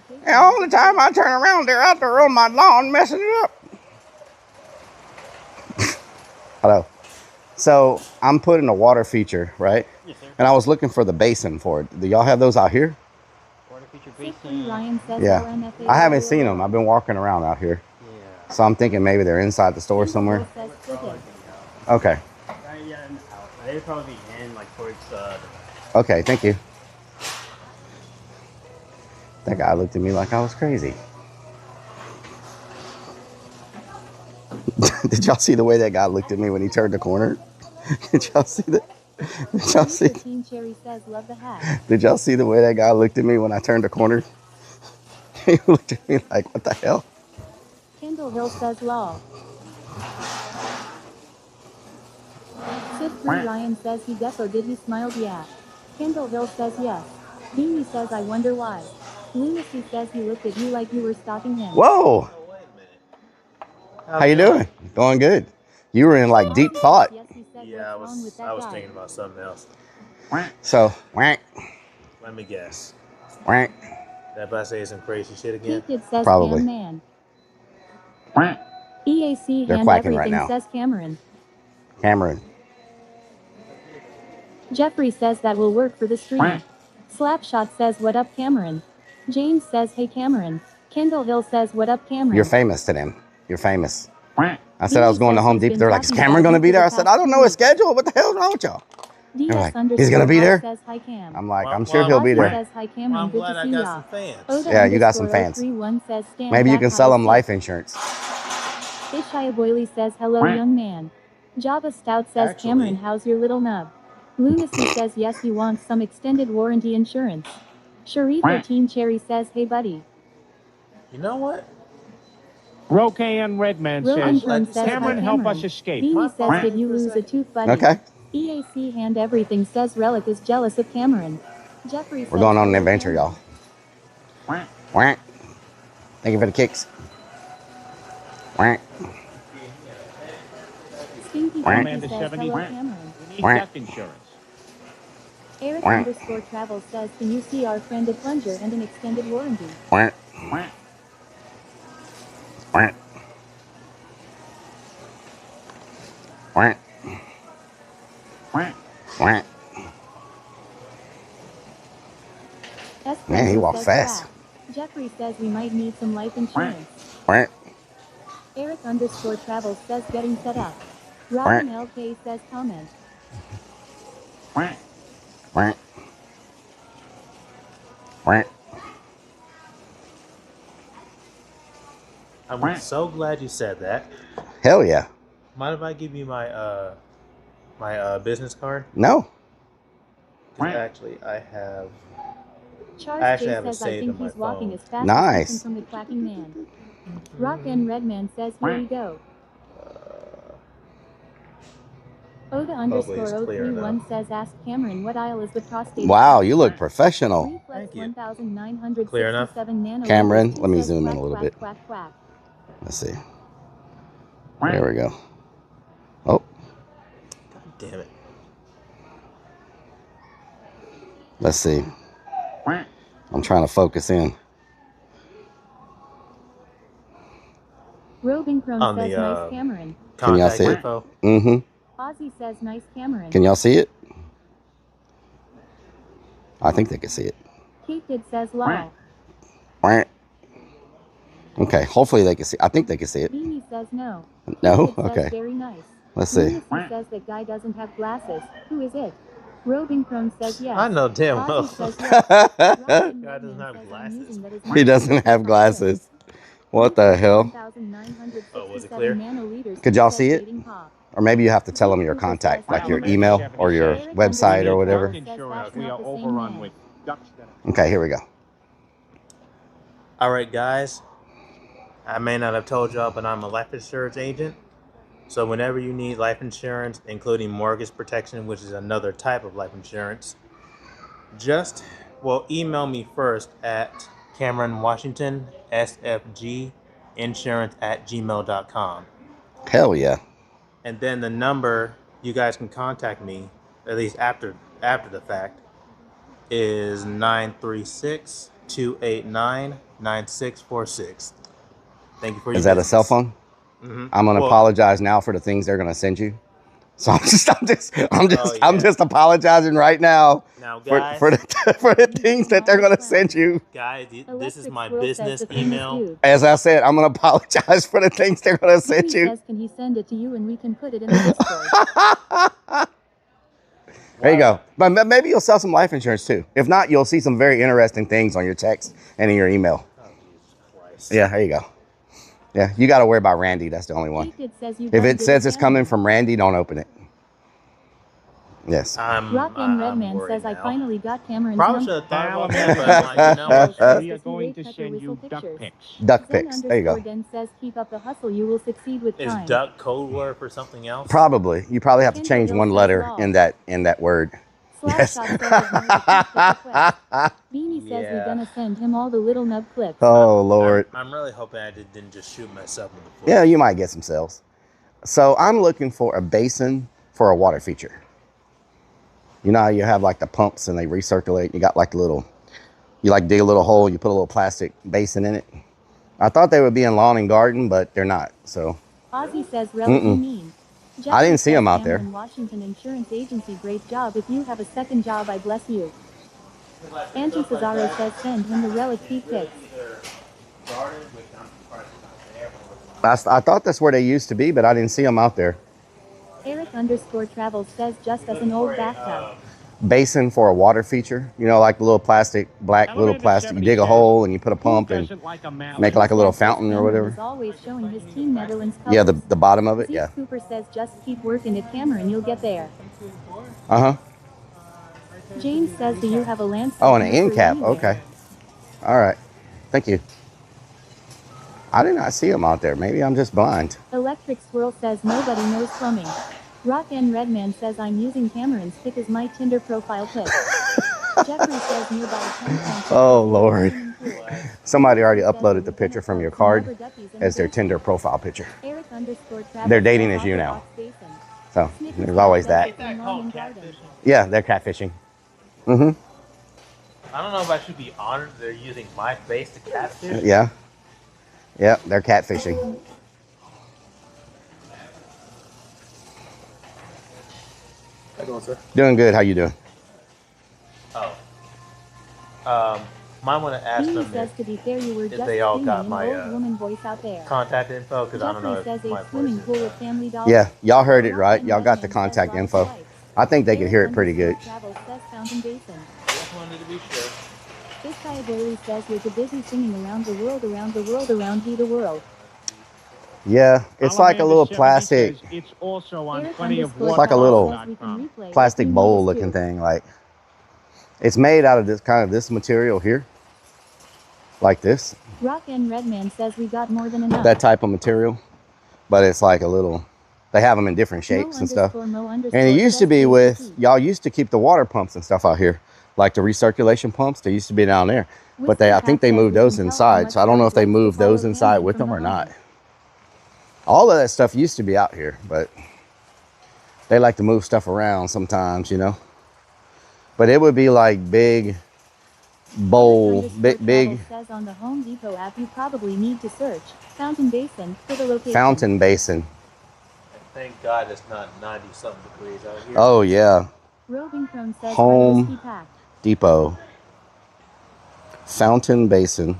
And all the time I turn around, they're out there on my lawn messing it up. Hello. So I'm putting a water feature, right? Yes, sir. And I was looking for the basin for it. Do y'all have those out here? Water feature Yeah. I haven't seen them. I've been walking around out here. Yeah. So I'm thinking maybe they're inside the store somewhere. Okay. Yeah, in the house. They'd probably be in, like, towards the... Okay, thank you. That guy looked at me like I was crazy. Did y'all see the way that guy looked at me when he turned the corner? Did y'all see that? Did y'all see? Did y'all see the way that guy looked at me when I turned the corner? He looked at me like, what the hell? Kendall Hill says lol. Sid Free Ryan says he guess or did he smiled yeah. Kendall Hill says yes. Beanie says I wonder why. Lunacy says he looked at you like you were stalking him. Whoa! How you doing? Going good. You were in like deep thought. Yeah, I was thinking about something else. So, whack. Let me guess. Whack. That about to say some crazy shit again? Kid says Probably. Cam man. EAC They're hand quacking right everything now. says Cameron. Cameron. Jeffrey says that will work for the stream. Slapshot says what up Cameron. James says hey Cameron. Kendall Hill says what up Cameron. You're famous to them. You're famous. I said I was going to Home Depot. They're like, is talking Cameron about going to you be for there? the I said, past I don't 2 know his weeks. schedule. What the hell's wrong with y'all? They're like, he's going to be there? Says hi Cam. I'm like, I'm sure he'll be there. Says hi Cameron. Good to see ya. Yeah, you got some fans. 31 says stand Maybe you back can high sell them stick. life insurance. Ishaya Boyley says hello young man. Java Stout says Actually- Cameron how's your little nub? Lunacy says yes he wants some extended warranty insurance. Sharif13 Cherry says hey buddy. You know what? Rokan Redman Rogan says, Chrome says Cameron, hi help Cameron. us escape. Beanie says did you lose a tooth buddy? Okay. EAC hand everything says Rellik is jealous of Cameron. Jeffrey says We're going on an hello, adventure, Cameron. y'all. Whack. Thank you for the kicks. Whack. Stinky Whack. Pinky says hello Cameron. We need Whack. duck insurance. Eric Whack. underscore travel says can you see our friend a plunger and an extended warranty? Whack. Whack. Whack. Whack. Man, he walks says fast. crap. Jeffrey says we might need some life insurance. Whack. Eric underscore travel says getting set up. Robin LK says comment. Whack. Whack. Whack. I'm so glad you said that. Hell yeah. Mind if I give you my my business card? No. 'Cause actually, I have. Charles I actually J have it says I saved think on my he's walking phone. as fast Nice. as from the quacking man. Rock and Redman says here we go. Oda underscore it's clear 031 says ask Cameron what aisle is the prostate. Wow, you look professional. Reflex 1967 Clear enough? nanometers Cameron, two let me says zoom in quack, a little quack, bit. Quack, quack. Let's see. There we go. Oh, God damn it. let's see. I'm trying to focus in. Rogan Chrome On says the, nice Cameron. Can y'all see it? Info. Mm-hmm. Ozzy says nice Cameron. Can y'all see it? I think they can see it. Kate Kid says lol. Whack. Okay, hopefully they can see. I think they can see it. Beanie says no. No? Kid says Okay. very nice. Let's see. Lunacy says that guy doesn't have glasses. Who is it? Rogan Chrome says yes. I know damn Ozzy well. says yes. Robin Guy doesn't Redman have says I'm glasses. using that as He doesn't have glasses. What the hell? Oh, was it clear? Could y'all see it? Or maybe you have to tell them your contact, like your email or your website or whatever. We are overrun with ducks. Okay, here we go. All right, guys. I may not have told y'all, but I'm a life insurance agent. So whenever you need life insurance, including mortgage protection, which is another type of life insurance, email me first at Cameron Washington, SFG insurance@gmail.com. Hell yeah. And then the number you guys can contact me, at least after the fact, is 936 289-9646. Thank you for your Is that a business. cell phone? Mm-hmm. I'm gonna apologize now for the things they're gonna send you. So I'm just apologizing right now, guys, for the things that they're gonna send you. Guys, this is my business email. As I said, I'm gonna apologize for the things they're gonna send you. Says, can he send it to you and we can put it in the Discord? There you go. But maybe you'll sell some life insurance too. If not, you'll see some very interesting things on your text and in your email. Yeah, there you go. Yeah, you got to worry about Randy. That's the only one. If it says it's coming from Randy, don't open it. Yes. Rock and Redman says I finally got Cameron's Probably number. should have thought about that, but I'm like, you know what? We are going to send you duck pics. Duck pics. There you go. Den says keep up the hustle. You will succeed with Is time. duck code word for something else? Probably. You probably have to change one letter in that word. Yes. Beanie says we're gonna send him all the little nub clips. Oh Lord. I'm really hoping I didn't just shoot myself in the foot. Yeah, you might get some sales. So I'm looking for a basin for a water feature. You know how you have like the pumps and they recirculate? You got like the little, you like dig a little hole, you put a little plastic basin in it. I thought they would be in lawn and garden, but they're not. So Ozzy says relatively mean. I didn't see them out there. Washington Insurance Agency, great job. If you have a second job, I bless you. Angie Cesaro says send him the Rellik I pics. I thought that's where they used to be, but I didn't see them out there. Eric_travels says just as an old bathtub. Basin for a water feature, you know, like the little plastic, black little plastic. You dig a hole and you put a pump and make like a little fountain or whatever. Always showing his team Netherlands colors. Yeah, the bottom of it. Steve Yeah. Cooper says just keep working it, Cameron. You'll get there. James says do you have a landscape? Oh, and an end cap. Okay. All right. Thank you. I did not see them out there. Maybe I'm just blind. Electric Swirl says nobody knows plumbing. Rock and Redman says I'm using Cameron's pic as my Tinder profile pic. Jeffrey says nearby. Oh Lord. Somebody already uploaded the picture from your card as their Tinder profile picture. They're dating as you now. So there's always that. Yeah, they're catfishing. Mm-hmm. I don't know if I should be honored they're using my face to catfish. Yeah. Yeah, they're catfishing. How you doing, sir? Doing good. How you doing? Might want to ask them if they all got my contact info, because I don't know if my voice. Yeah, y'all heard it right. Y'all got the contact info. I think they could hear it pretty good. Just wanted to be sure. This guy Bailey says you're too busy singing around the world, around he the world. Yeah, it's like a little plastic. It's also on plenty of It's like a little plastic bowl looking thing. Like it's made out of this kind of this material here, like this. Rock and Redman says we got more than enough. That type of material, but it's like a little. They have them in different shapes and stuff. And it used to be with y'all used to keep the water pumps and stuff out here, like the recirculation pumps. They used to be down there, but I think they moved those inside. So I don't know if they moved those inside with them or not. All of that stuff used to be out here, but they like to move stuff around sometimes, you know. But it would be like big bowl, big. Says on the Home Depot app you probably need to search fountain basin for the location. Fountain basin. Thank God it's not 90-something degrees out here. Oh yeah. Roving Crone says Home Depot. Fountain basin.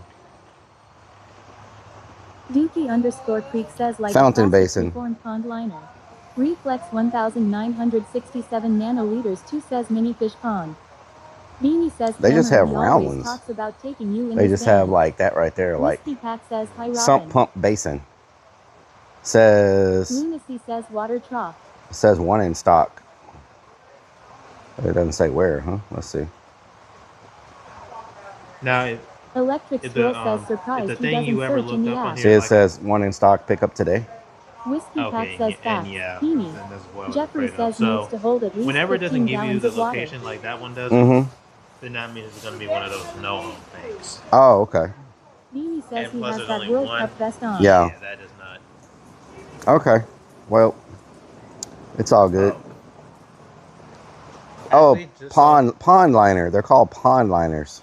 Dookie_Creek says like Fountain basin. Pond liner. Reflex 1967 nanoliters 2 says mini fish pond. Beanie says They just have Cameron round always ones. talks about taking you in They his just van. have like that right there, like Whiskey Pack says hi Robin. sump pump basin. Says Lunacy says water trough. one in stock. It doesn't say where, huh? Let's see. Now, Electric Swirl says surprised he doesn't search in the app. See, it says one in stock, pick up today. Whiskey Pack Okay, says and fast. yeah, Beanie. and that's what I was Jeffrey afraid of. says needs to hold at least whenever it 15 doesn't give you gallons the of water. location like that one does, then that means it's going to be one of those no-home things. Oh, okay. Beanie says And he plus has there's that only World one. Cup vest on. Yeah. That is not. Okay. Well, it's all good. Oh, pond liner. They're called pond liners.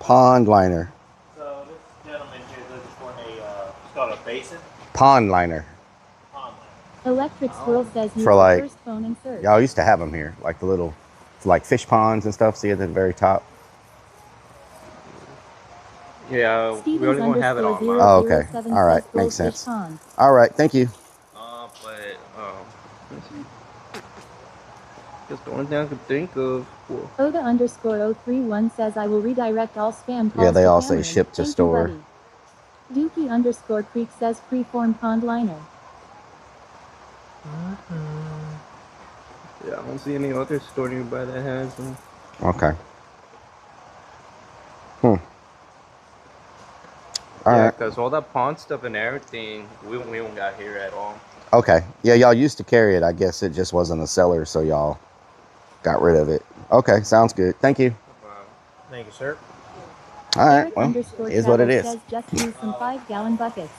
Pond liner. So this gentleman here is looking for it's called a basin. Pond liner. Electric Squirrel says use For the like, first phone and search. y'all used to have them here, like the little, like fish ponds and stuff. See at the very top. Yeah, we only gonna have it on Oh, okay. All right, makes sense. All right, thank you. Just the only thing I can think of. Oda_031 says I will redirect all spam calls. Yeah, they to all say Cameron. ship to Thank store. You, buddy. Dookie_Creek says preform pond liner. Yeah, I don't see any other store nearby that has them. Okay. All right. Because all that pond stuff and everything, we don't got here at all. Okay. Yeah, y'all used to carry it. I guess it just wasn't a seller, so y'all got rid of it. Okay, sounds good. Thank you. Thank you, sir. All right. Well, is what it is. Says just use some 5-gallon buckets.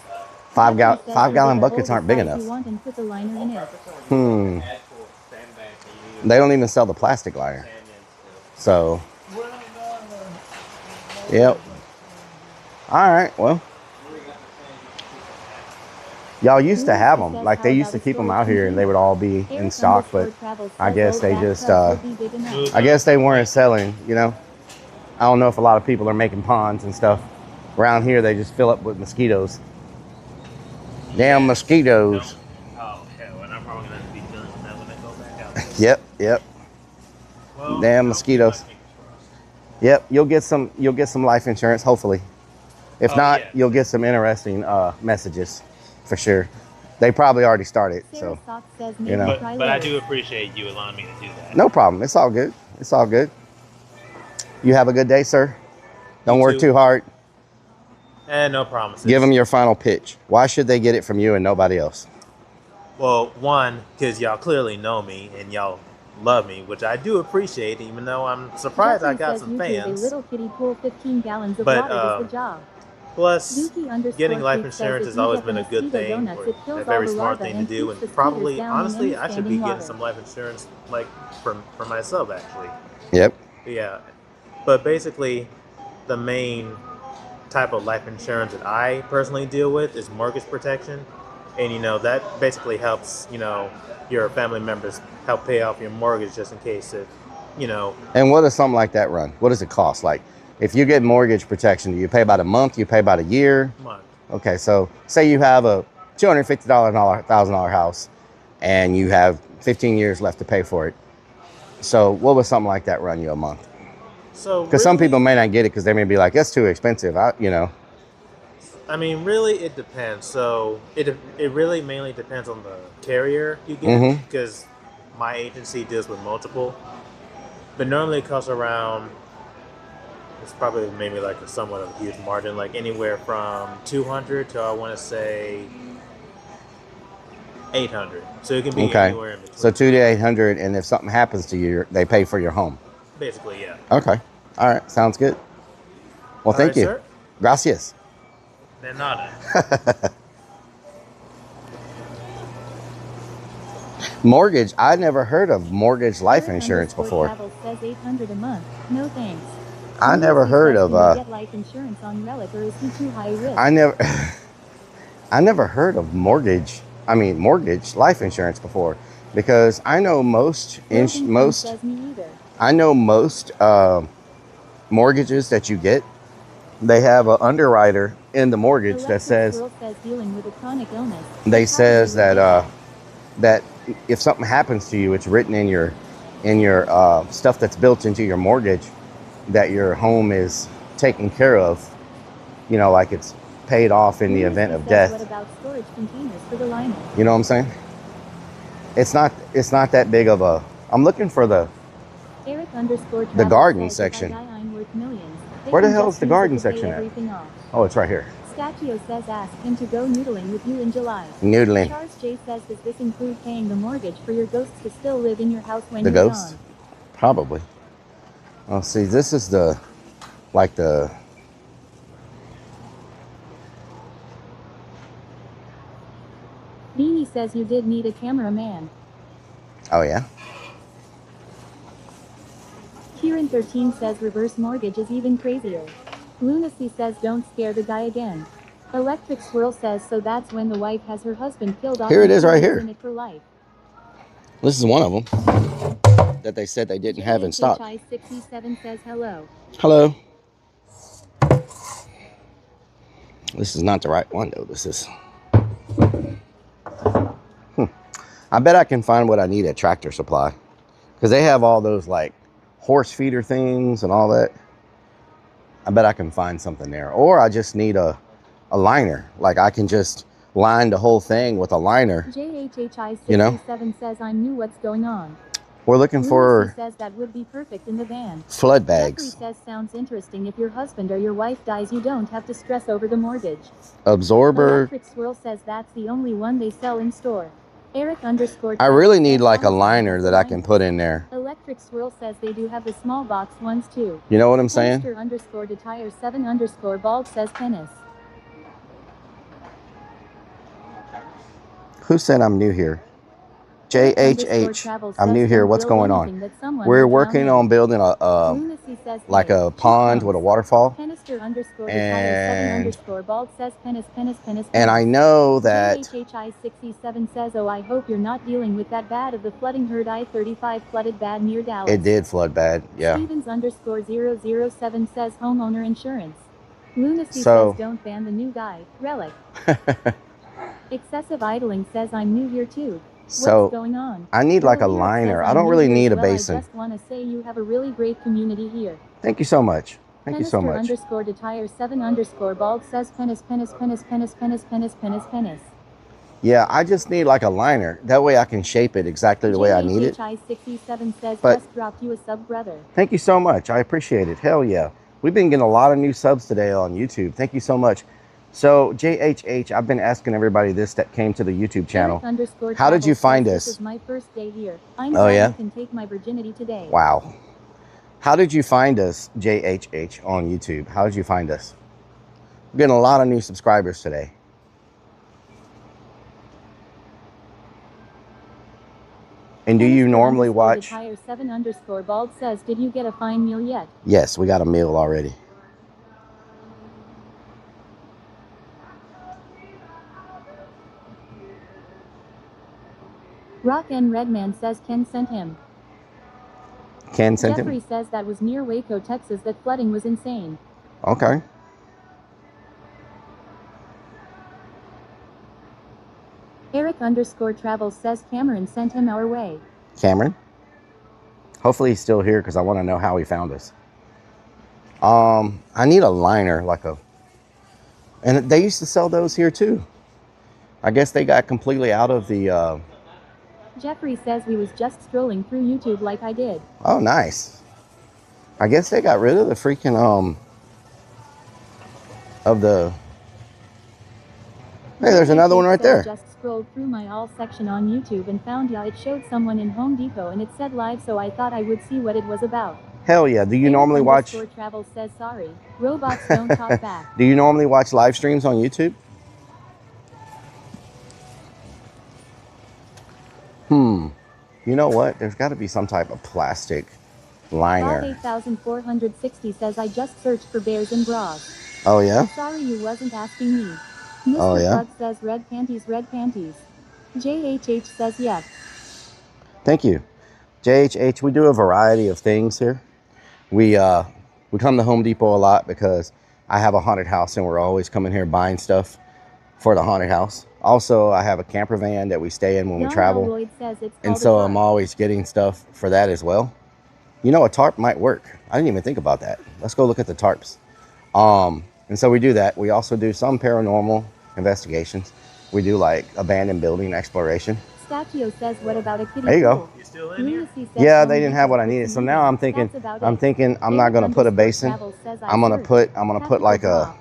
5-gallon buckets aren't big enough. You want and put the liner in it. They don't even sell the plastic liner. So. Yep. All right. Well. Y'all used to have them. Like they used to keep them out here and they would all be in stock, but I guess they just, I guess they weren't selling, you know. I don't know if a lot of people are making ponds and stuff. Around here, they just fill up with mosquitoes. Damn mosquitoes. Oh, hell, and I'm probably going to be dealing with that when I go back out. Yep. Well, damn mosquitoes. Yep, you'll get some life insurance, hopefully. If not, you'll get some interesting messages for sure. They probably already started, so you know. But I do appreciate you allowing me to do that. No problem. It's all good. It's all good. You have a good day, sir. Don't work too hard. And no promises. Give them your final pitch. Why should they get it from you and nobody else? Well, one, because y'all clearly know me and y'all love me, which I do appreciate, even though I'm surprised I got some fans. A little kiddie pool 15 gallons of water is the job. Plus, getting life insurance has always been a good thing, or a very smart thing to do, and probably, honestly, I should be getting some life insurance, like, for myself, actually. Yep. Yeah. But basically, the main type of life insurance that I personally deal with is mortgage protection. And, you know, that basically helps, you know, your family members help pay off your mortgage just in case if, you know. And what does something like that run? What does it cost? Like, if you get mortgage protection, do you pay about a month? Do you pay about a year? Month. Okay, so say you have a $250,000 house and you have 15 years left to pay for it. So what would something like that run you a month? So because some people may not get it because they may be like, that's too expensive. You know. I mean, really, it depends. So it really mainly depends on the carrier you get, because my agency deals with multiple. But normally it costs around, it's probably maybe like a somewhat of a huge margin, like anywhere from $200 to, I want to say, $800. So it can be anywhere in between. So $200 to $800, and if something happens to you, they pay for your home. Basically, yeah. Okay. All right. Sounds good. Well, thank you. Sir. Gracias. De nada. Mortgage. I never heard of mortgage life insurance before. Says $800 a month. No thanks. I never heard of get life insurance on Rellik, or is he too high risk? I never heard of mortgage life insurance before, because I know most mortgages that you get, they have an underwriter in the mortgage that says that if something happens to you, it's written in your stuff that's built into your mortgage that your home is taken care of, you know, like it's paid off in the event of death. What about storage containers for the liner? You know what I'm saying? It's not that big of a. I'm looking for the garden section. Where the hell is the garden section at? Oh, it's right here. Statio says ask him to go noodling with you in July. Noodling. Charles J says, does this include paying the mortgage for your ghosts to still live in your house when the you're ghosts? gone? Probably. Oh, see, this is the Beanie says you did need a cameraman. Oh, yeah? Kieran13 says reverse mortgage is even crazier. Lunacy says don't scare the guy again. Electric Swirl says so that's when the wife has her husband killed off. Here it is right and here. in it for life. This is one of them that they said they didn't have in stock. JHI67 says hello. Hello. This is not the right one though. This is. I bet I can find what I need at Tractor Supply. Because they have all those like horse feeder things and all that. I bet I can find something there. Or I just need a liner. Like I can just line the whole thing with a liner. JHHI67 says I knew what's going on. We're looking for says that would be perfect in the van. flood bags. Jeffrey says sounds interesting. If your husband or your wife dies, you don't have to stress over the mortgage. Absorber. Electric Swirl says that's the only one they sell in store. Eric underscore. I really need like a liner that I can put in there. Electric Swirl says they do have the small box ones too. You know what I'm saying? Monster underscore Detire 7 underscore Bald says penis. Who said I'm new here? JHH. I'm new here. What's going on? We're working on building a like a pond with a waterfall. And I know that JHHI67 says, oh, I hope you're not dealing with that bad of the flooding herd. I-35 flooded bad near Dallas. It did flood bad, yeah. Stevens underscore 007 says homeowner insurance. Lunacy says don't ban the new guy, Rellik. Excessive idling says I'm new here too. What's going on? I need like a liner. I don't really need a basin. I just want to say you have a really great community here. Thank you so much. Thank you so much. Underscore Detire 7 underscore Bald says penis. Yeah, I just need like a liner. That way I can shape it exactly the way I need it. JHI67 says But just dropped you a sub, brother. Thank you so much. I appreciate it. Hell yeah. We've been getting a lot of new subs today on YouTube. Thank you so much. So JHH, I've been asking everybody this that came to the YouTube channel. How did you find us? This is my first day here. I'm glad I can take my virginity today. Wow. How did you find us, JHH, on YouTube? How did you find us? We're getting a lot of new subscribers today. And do you normally watch? Detire 7 underscore Bald says, did you get a fine meal yet? Yes, we got a meal already. Rock N Redman says Ken sent him. Ken sent Jeffrey him? says that was near Waco, Texas, that flooding was insane. Okay. Eric underscore Travels says Cameron sent him our way. Cameron? Hopefully he's still here because I want to know how he found us. I need a liner, like a... And they used to sell those here too. I guess they got completely out of the... Jeffrey says we was just strolling through YouTube like I did. Oh, nice. I guess they got rid of the freaking, of the... Hey, there's another one right there. Just scrolled through my all section on YouTube and found it showed someone in Home Depot and it said live, so I thought I would see what it was about. Hell yeah. Do you normally watch... Travel says sorry. Robots don't talk back. Do you normally watch live streams on YouTube? You know what? There's got to be some type of plastic liner. Bob 8460 says I just searched for bears and bras. Oh yeah? Sorry you wasn't asking me. Mr. Oh yeah? Bug says red panties, red panties. JHH says yes. Thank you. JHH, we do a variety of things here. We come to Home Depot a lot because I have a haunted house and we're always coming here buying stuff for the haunted house. Also, I have a camper van that we stay in when we travel. And so I'm always getting stuff for that as well. You know, a tarp might work. I didn't even think about that. Let's go look at the tarps. And so we do that. We also do some paranormal investigations. We do like abandoned building exploration. Statio says, what about a kiddie There you go. pool? You still in here? Yeah, they didn't have what I needed. So now I'm thinking I'm not gonna put a basin. I'm gonna put like a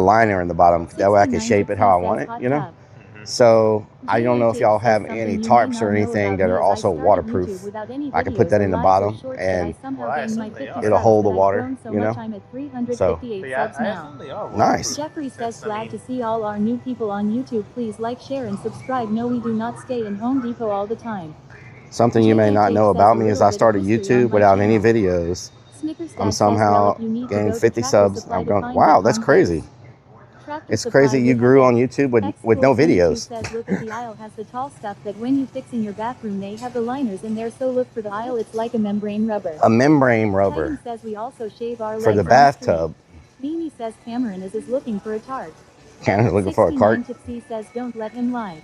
liner in the bottom. That way I can shape it how I want it, you know? So I don't know if y'all have any tarps or anything that are also waterproof. I can put that in the bottom and it'll hold the water, you know? So nice. Jeffrey says glad to see all our new people on YouTube. Please like, share, and subscribe. No, we do not stay in Home Depot all the time. Something you may not know about me is I started YouTube without any videos. I'm somehow getting 50 subs. I'm going, wow, that's crazy. It's crazy you grew on YouTube with no videos. Says, look at the aisle has the tall stuff that when you fix in your bathroom they have the liners in there, so look for the aisle, it's like a membrane rubber. A membrane rubber. Titan says we also shave our for the legs bathtub. Beanie says Cameron is looking for a tart. Cameron's looking for a cart. Tipsy says don't let him lie.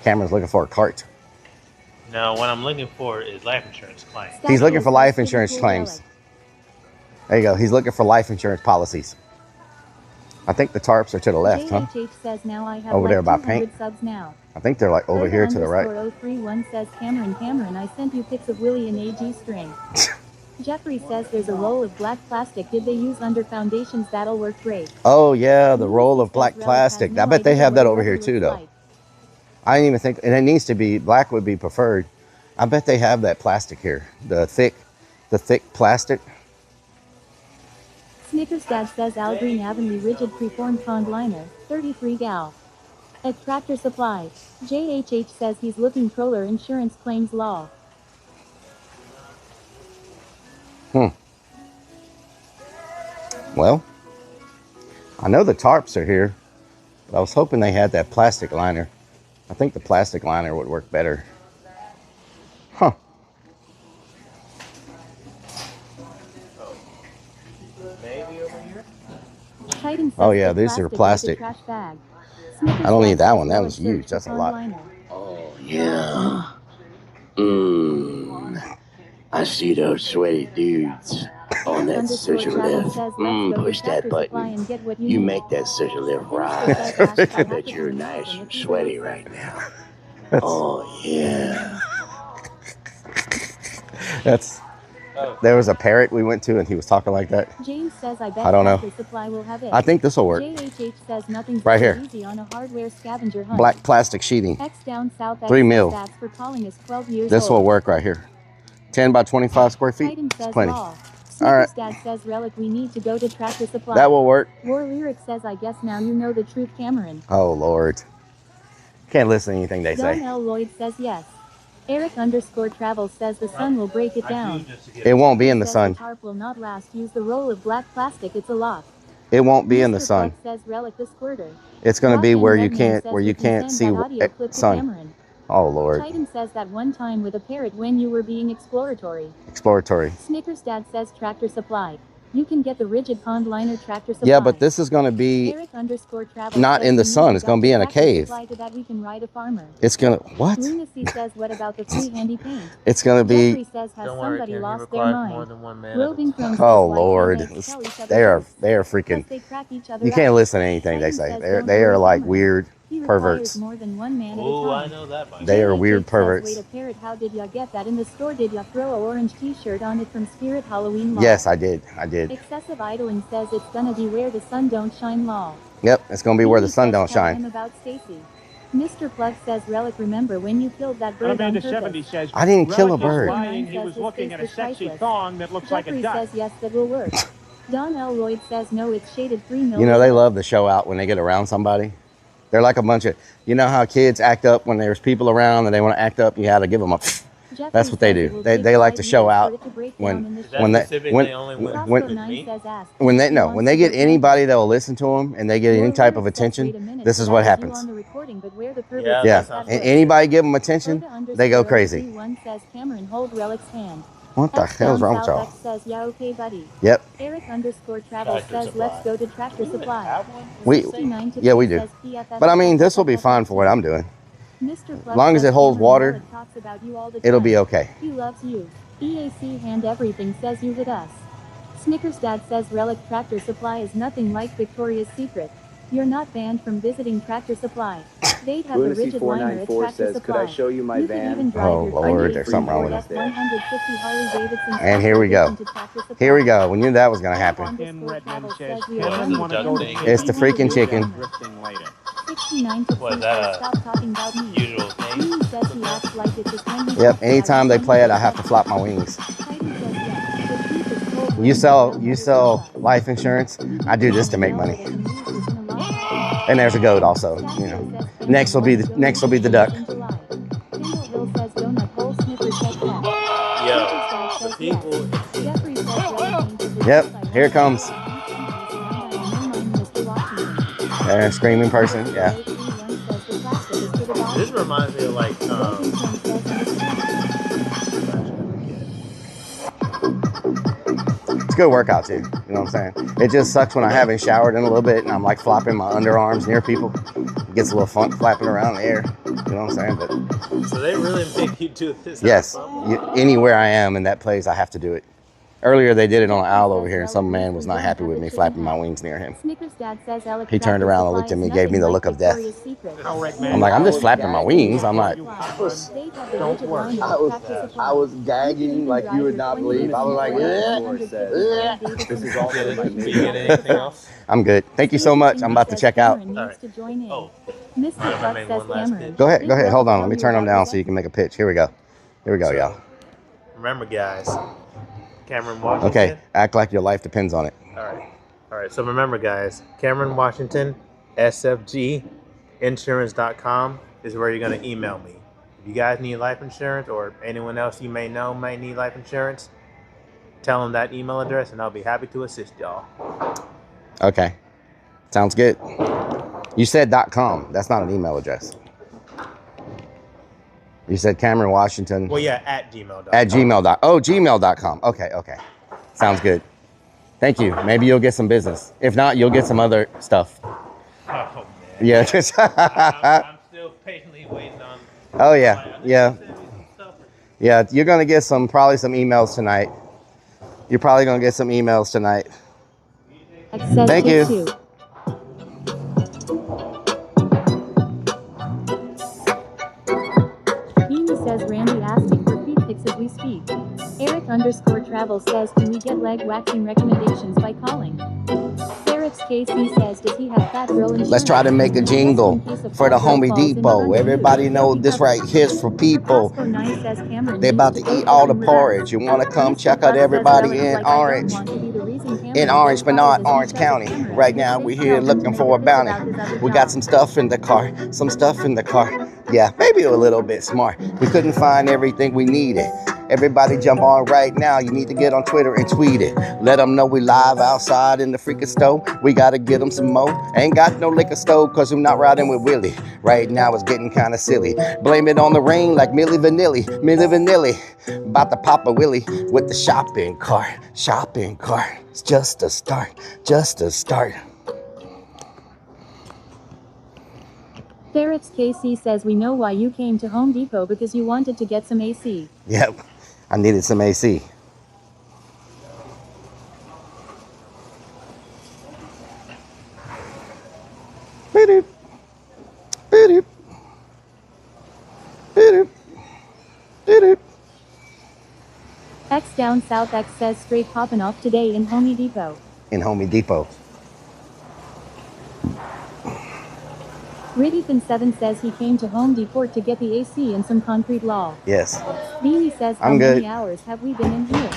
Cameron's looking for a cart. No, what I'm looking for is life insurance claims. He's looking for life insurance claims. There you go. He's looking for life insurance policies. I think the tarps are to the left, huh? Says, now I have over like there by paint. Subs now. I think they're like over here to the right. 031 says Cameron, I sent you pics of Willie and AG string. Jeffrey says there's a roll of black plastic. Did they use under foundations? That'll work great. Oh yeah, the roll of black plastic. I bet they have that over here too, though. I didn't even think, and it needs to be black would be preferred. I bet they have that plastic here, the thick plastic. Snickers Dad says Al Green Avenue rigid preformed pond liner, 33 gal. At Tractor Supply, JHH says he's looking troller insurance claims law. Well, I know the tarps are here, but I was hoping they had that plastic liner. I think the plastic liner would work better. Huh. Oh yeah, these are plastic. I don't need that one. That was huge. That's a lot. Oh yeah. I see those sweaty dudes on that scissor lift. Push that button. You make that scissor lift rise. I bet you're nice and sweaty right now. Oh yeah. There was a parrot we went to and he was talking like that. James says I bet I don't know. Supply will have it. I think this will work. JHH says nothing's right here. Easy on a hardware scavenger hunt. Black plastic sheeting. X down south 3 mil. For calling us 12 years this will old. work right here. 10 by 25 square feet. It's plenty. All right. Dad says Rellik we need to go to Tractor Supply. That will work. War Lyric says I guess now you know the truth, Cameron. Oh Lord. Can't listen to anything they say. Don L. Lloyd says yes. Eric_Travel says the sun will break it down. It won't be in the sun. The tarp will not last. Use the roll of black plastic. It's a lot. It won't be in the sun. Says Rellik the squirter. It's going to be where you can't see sun. Oh Lord. Titan says that one time with a parrot when you were being exploratory. Snickers Dad says Tractor Supply. You can get the rigid pond liner Tractor Supply. Yeah, but this is going to be not in the sun. It's going to be in a cave. That we can ride a farmer. It's going to, what? Lunacy says, what about the free handy paint? It's going to be. Jeffrey says, has somebody lost their mind? Oh Lord. They are freaking. You can't listen to anything they say. They are like weird perverts. More than one man oh, I know that. They are weird perverts. Wait a parrot, how did ya get that in the store? Did ya throw a orange t-shirt on it from Spirit Halloween law? Yes, I did. Excessive idling says it's gonna be where the sun don't shine law. Yep, it's gonna be where the sun don't shine. About Stacy. Mr. Plug says Rellik, remember when you killed that bird on purpose? Says, I didn't kill a bird. He was looking at a sexy thong that looks like a duck. Says yes, that will work. Don L. Lloyd says no, it's shaded 3 million. You know they love to show out when they get around somebody. They're like a bunch of, you know how kids act up when there's people around and they want to act up. You have to give them a. That's what they do. They like to show out when they get anybody that will listen to them and they get any type of attention. This is what happens. Yeah, and anybody give them attention, they go crazy. What the hell's wrong with y'all? Says, yeah, okay, buddy. Yep. Eric_Travel says, let's go to Tractor Supply. We do. But I mean, this will be fine for what I'm doing. As long as it holds water, it'll be okay. He loves you. EAC hand everything says you hit us. Snickers Dad says Rellik Tractor Supply is nothing like Victoria's Secret. You're not banned from visiting Tractor Supply. They'd have a rigid liner at Tractor says, Supply. could I show you my van? Oh Lord, there's something wrong with it. And here we go. Here we go. We knew that was going to happen. It's the freaking chicken. What, is that a usual thing? Yep, anytime they play it, I have to flop my wings. You sell life insurance, I do this to make money. And there's a goat also, you know. Next will be the duck. Yo, the people Yep, here it comes. Screaming person, yeah. This reminds me of like It's a good workout too, you know what I'm saying? It just sucks when I haven't showered in a little bit and I'm like flopping my underarms near people. It gets a little funk flapping around in the air, you know what I'm saying? But so they really make you do this? yes, anywhere I am in that place, I have to do it. Earlier they did it on an owl over here and some man was not happy with me flapping my wings near him. He turned around and looked at me, gave me the look of death. I'm like, I'm just flapping my wings. I'm not. I was gagging like you would not believe. I was like, this is also my anything else? I'm good. Thank you so much. I'm about to check out. Right. Oh. Go ahead. Hold on. Let me turn them down so you can make a pitch. Here we go, y'all. Remember, guys, Cameron Washington. Okay, act like your life depends on it. All right. So remember, guys, Cameron Washington, SFGinsurance.com is where you're gonna email me. If you guys need life insurance or anyone else you may know may need life insurance, tell them that email address and I'll be happy to assist y'all. Okay, sounds good. You said .com. That's not an email address. You said Cameron Washington. Well, yeah, at gmail.com. At gmail.com. Okay. Sounds good. Thank you. Maybe you'll get some business. If not, you'll get some other stuff. Oh, man. Yeah. I'm still patiently waiting on. Oh, yeah. Yeah, you're going to get probably some emails tonight. You're probably going to get some emails tonight. Thank you. Says Randy asking for feet pics as we speak. Eric_travel says, can we get leg waxing recommendations by calling? Eric's KC says, does he have fat girl insurance? Let's try to make a jingle for the Home Depot. Everybody know this right here's for people. They about to eat all the porridge. You want to come check out everybody in Orange. In Orange, but not Orange County. Right now we're here looking for a bounty. We got some stuff in the car. Yeah, maybe a little bit smart. We couldn't find everything we needed. Everybody jump on right now. You need to get on Twitter and tweet it. Let them know we live outside in the freaking stove. We got to get them some more. Ain't got no liquor stove because I'm not riding with Willie. Right now it's getting kind of silly. Blame it on the rain like Milli Vanilli. About to pop a Willie with the shopping cart. It's just a start. Ferret's KC says, we know why you came to Home Depot because you wanted to get some AC. Yep, I needed some AC. X down south X says straight popping off today in Home Depot. Ridithan7 says he came to Home Depot to get the AC and some concrete law. Yes. Beanie says, how many hours have we been in here?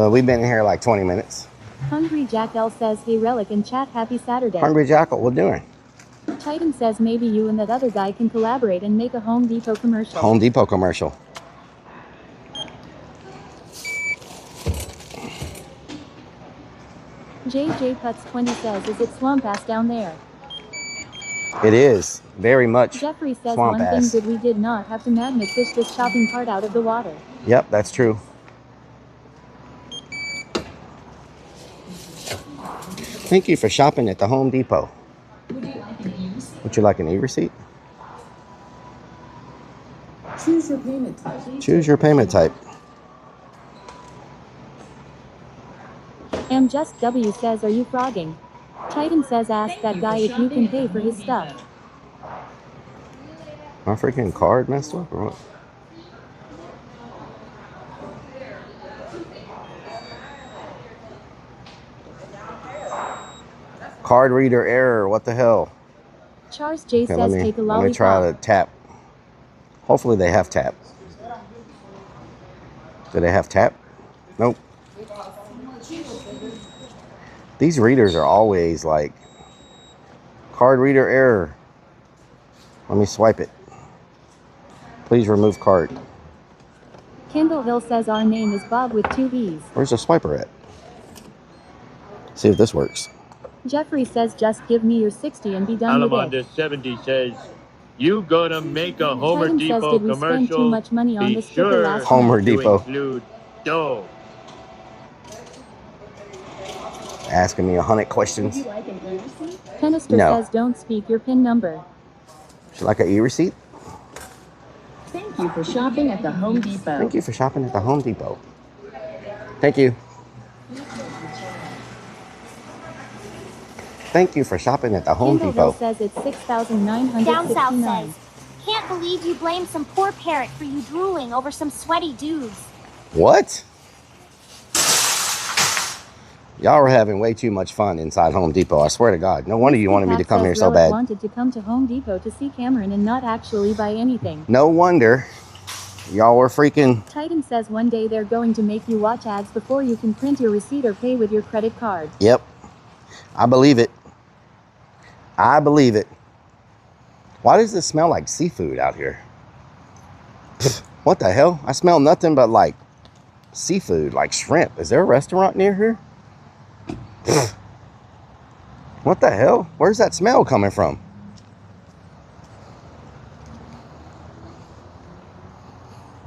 We've been in here like 20 minutes. Hungry Jack L says, hey Rellik and chat, happy Saturday. Hungry Jackal, what doing? Titan says maybe you and that other guy can collaborate and make a Home Depot commercial. JJ Putz 20 says, is it swamp ass down there? It is very much. Jeffrey says swamp one ass. thing good we did not have to magnet fish this shopping cart out of the water. Yep, that's true. Thank you for shopping at the Home Depot. Would you like an e-receipt? Choose your payment type. Just W says, are you frogging? Titan says, ask that guy if you can pay for his stuff. My freaking card messed up or what? Card reader error, what the hell? Charles J says, take a lollipop. Let me try to tap. Hopefully they have tap. Do they have tap? Nope. These readers are always like, card reader error. Let me swipe it. Please remove card. Kendall Hill says our name is Bob with 2 E's. Where's the swiper at? See if this works. Jeffrey says just give me your 60 and be done with it. Alamonda70 says, you gonna make a Homer Titan says, Depot did we spend too commercial? much money on Be this sticker sure last Homer night? Depot. to include dough. Asking me 100 questions. Would you like an e-receipt? Penister No. says don't speak your PIN number. Should like an e-receipt? Thank you for shopping at the Home Depot. Thank you for shopping at the Home Depot. Thank you. Thank you for shopping at the Home Kindleville Depot. says it's 6,969. Down South says, can't believe you blame some poor parrot for you drooling over some sweaty dudes. What? Y'all were having way too much fun inside Home Depot. I swear to God. No wonder you wanted me to come here so bad. Wanted to come to Home Depot to see Cameron and not actually buy anything. No wonder. Y'all were freaking... Titan says one day they're going to make you watch ads before you can print your receipt or pay with your credit card. Yep. I believe it. I believe it. Why does this smell like seafood out here? What the hell? I smell nothing but like seafood, like shrimp. Is there a restaurant near here? What the hell? Where's that smell coming from?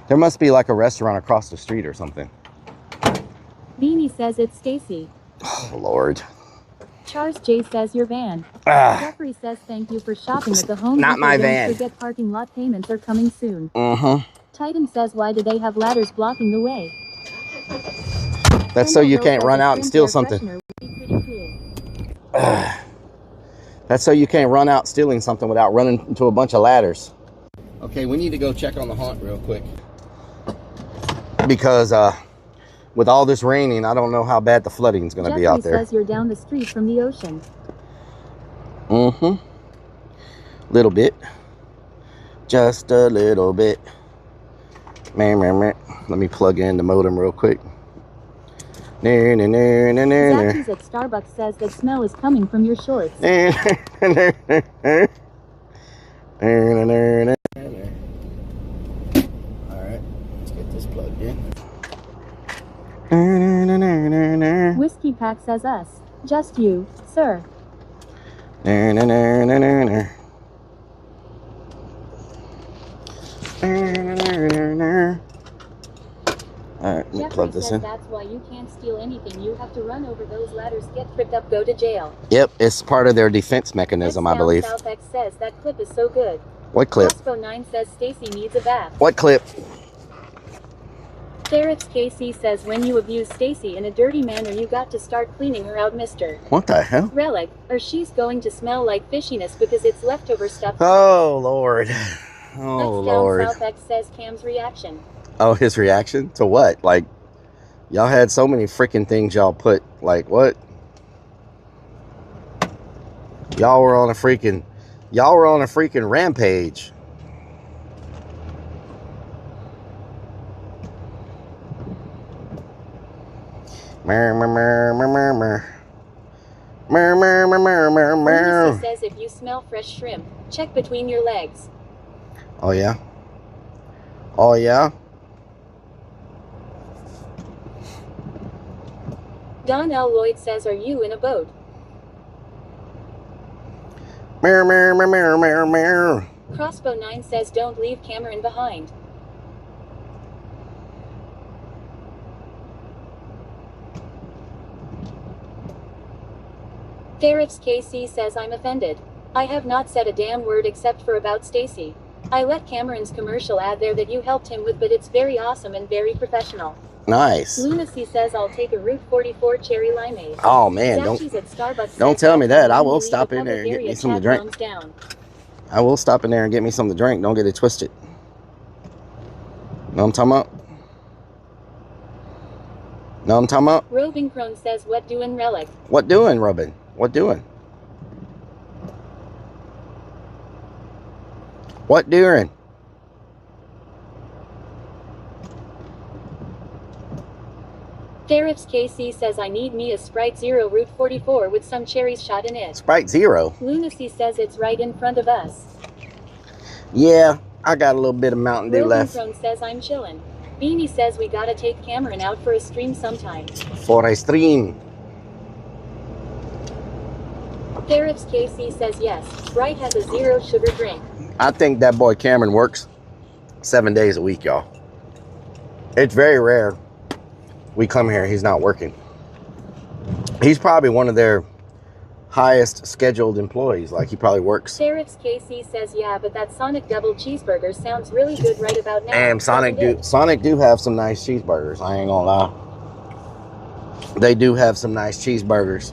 There must be like a restaurant across the street or something. Beanie says it's Stacy. Oh, Lord. Charles J says your van. Jeffrey says thank you for shopping at the Home Depot. Not my van. Don't forget parking lot payments are coming soon. Mm-hmm. Titan says why do they have ladders blocking the way? That's so you can't run out and steal something. That's so you can't run out stealing something without running into a bunch of ladders. Okay, we need to go check on the haunt real quick. Because with all this raining, I don't know how bad the flooding is going to be out there. Jeffrey says you're down the street from the ocean. Mm-hmm. Little bit. Just a little bit. Let me plug in the modem real quick. Zacky's at Starbucks says that smell is coming from your shorts. Alright, let's get this plugged in. Whiskey Pack says us. Just you, sir. Alright, let me plug this in. That's why you can't steal anything. You have to run over those ladders, get tripped up, go to jail. Yep, it's part of their defense mechanism, I believe. South X says that clip is so good. What clip? Crossbow 9 says Stacy needs a bath. What clip? Ferret's KC says when you abuse Stacy in a dirty manner, you got to start cleaning her out, mister. What the hell? Rellik, or she's going to smell like fishiness because it's leftover stuff. Oh, Lord. Oh, Lord. South X says Cam's reaction. Oh, his reaction to what? Like, y'all had so many freaking things y'all put. Like, what? Y'all were on a freaking rampage. Lucy says if you smell fresh shrimp, check between your legs. Oh, yeah? Oh, yeah? Don L. Lloyd says, are you in a boat? Crossbow 9 says, don't leave Cameron behind. Ferret's KC says, I'm offended. I have not said a damn word except for about Stacy. I let Cameron's commercial ad there that you helped him with, but it's very awesome and very professional. Nice. Lunacy says I'll take a Route 44 cherry limeade. Oh man, don't tell me that. I will stop in there and get me something to drink. I will stop in there and get me something to drink. Don't get it twisted. Know what I'm talking about? Know what I'm talking about? Robin Crone says, what doing, Rellik? What doing, Robin? What doing? What doing? Ferret's KC says I need me a Sprite Zero Route 44 with some cherries shot in it. Sprite Zero? Lunacy says it's right in front of us. Yeah, I got a little bit of Mountain Dew left. Robin Crone says I'm chillin'. Beanie says we gotta take Cameron out for a stream sometime. For a stream. Ferrett's KC says yes. Bright has a 0 sugar drink. I think that boy Cameron works 7 days a week, y'all. It's very rare we come here, he's not working. He's probably one of their highest scheduled employees. Like, he probably works. Ferrett's KC says yeah, but that Sonic double cheeseburger sounds really good right about now. And Sonic do have some nice cheeseburgers. I ain't gonna lie. They do have some nice cheeseburgers.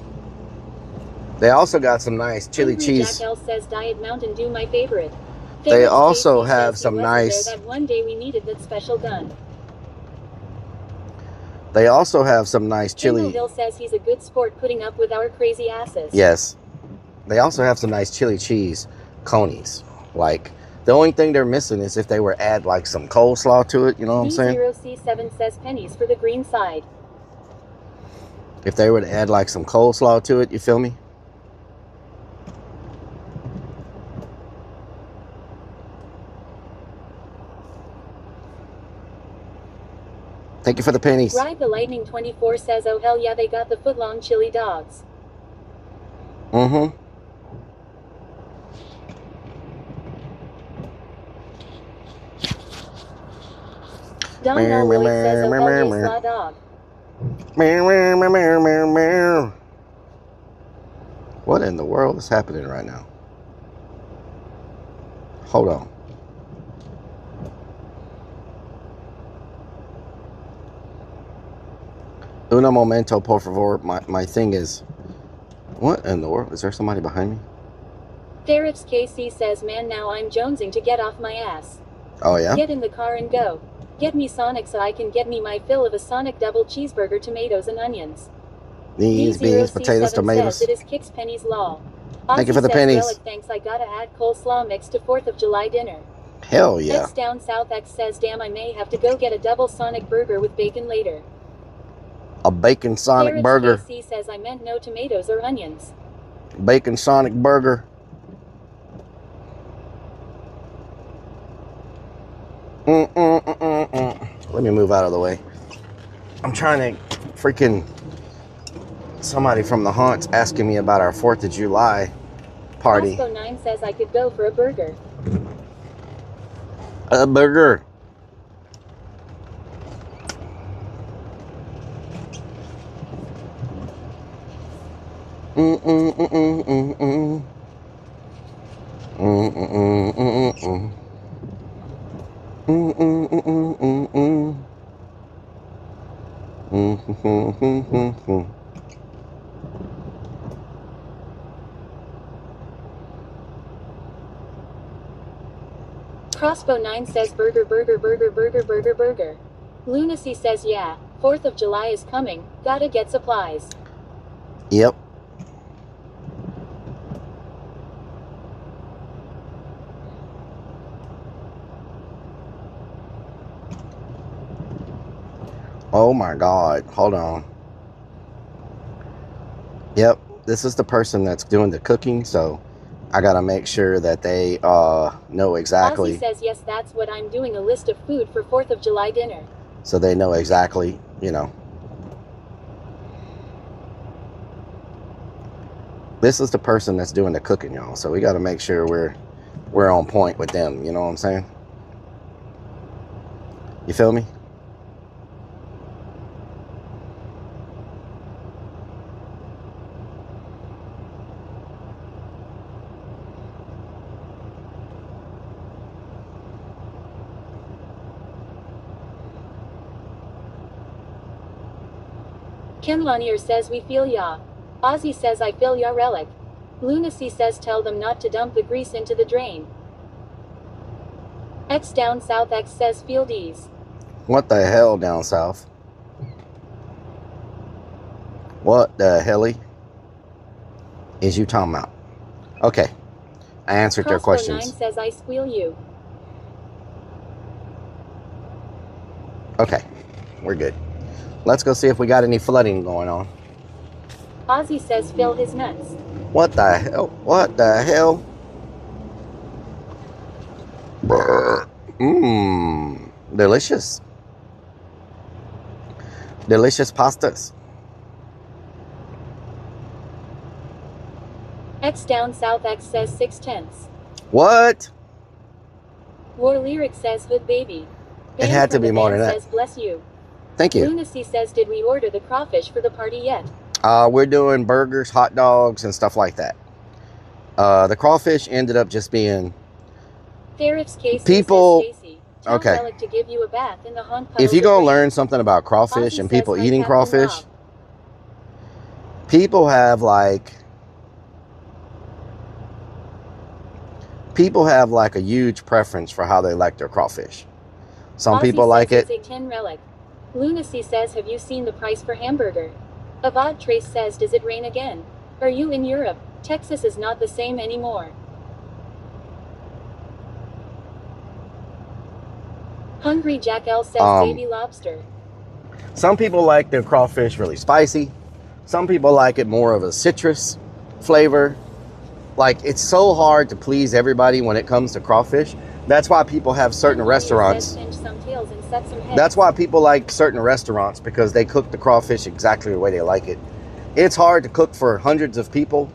They also got some nice chili cheese. Jack L says Diet Mountain Dew my favorite. They also have some nice. That one day we needed that special gun. They also have some nice chili. Hill says he's a good sport putting up with our crazy asses. Yes. They also have some nice chili cheese conies. Like, the only thing they're missing is if they were add like some coleslaw to it, you know what I'm saying? D0C7 says pennies for the green side. If they were to add like some coleslaw to it, you feel me? Thank you for the pennies. Ride the Lightning 24 says, oh hell yeah, they got the footlong chili dogs. Mm-hmm. Don L. Lloyd says, oh hell yeah, slaw dog. What in the world is happening right now? Hold on. Uno momento, por favor. My thing is... What in the world? Is there somebody behind me? Ferrett's KC says, man, now I'm jonesing to get off my ass. Oh, yeah? Get in the car and go. Get me Sonic so I can get me my fill of a Sonic double cheeseburger, tomatoes, and onions. Beans, potatoes, tomatoes. Says it is Kix Pennies Law. Thank you for the pennies. Relic, thanks, I gotta add coleslaw mix to 4th of July dinner. Hell yeah. X down South X says, damn, I may have to go get a double Sonic burger with bacon later. A bacon Sonic burger. KC says I meant no tomatoes or onions. Bacon Sonic burger. Let me move out of the way. I'm trying to freaking... Somebody from the haunts asking me about our 4th of July party. Roscoe 9 says I could go for a burger. A burger. Crossbow 9 says burger, burger, burger, burger, burger, burger. Lunacy says yeah, 4th of July is coming, gotta get supplies. Yep. Oh my God, hold on. Yep, this is the person that's doing the cooking, so I gotta make sure that they know exactly. Ozzy says yes, that's what I'm doing, a list of food for 4th of July dinner. So they know exactly, you know. This is the person that's doing the cooking, y'all. So we gotta make sure we're on point with them, you know what I'm saying? You feel me? Ken Lanier says we feel ya. Ozzy says I feel ya Relic. Lunacy says tell them not to dump the grease into the drain. X down South X says fieldies. What the hell down south? What the helly is you talking about? Okay, I answered their questions. 9 says I squeal you. Okay, we're good. Let's go see if we got any flooding going on. Ozzy says fill his nuts. What the hell? What the hell? Mmm, delicious. Delicious pastas. X down south X says 6/10. What? War Lyric says hood baby. It had to be more than that. Says bless you. Thank you. Lunacy says did we order the crawfish for the party yet? We're doing burgers, hot dogs, and stuff like that. The crawfish ended up just being people. Okay. To give you a bath in the If you're gonna learn something about crawfish and people eating crawfish, people have like a huge preference for how they like their crawfish. Some people like it. 10 Rellik. Lunacy says, have you seen the price for hamburger? Avad Trace says, does it rain again? Are you in Europe? Texas is not the same anymore. Hungry Jack L says, baby lobster. Some people like their crawfish really spicy. Some people like it more of a citrus flavor. Like, it's so hard to please everybody when it comes to crawfish. That's why people have certain restaurants. That's why people like certain restaurants, because they cook the crawfish exactly the way they like it. It's hard to cook for hundreds of people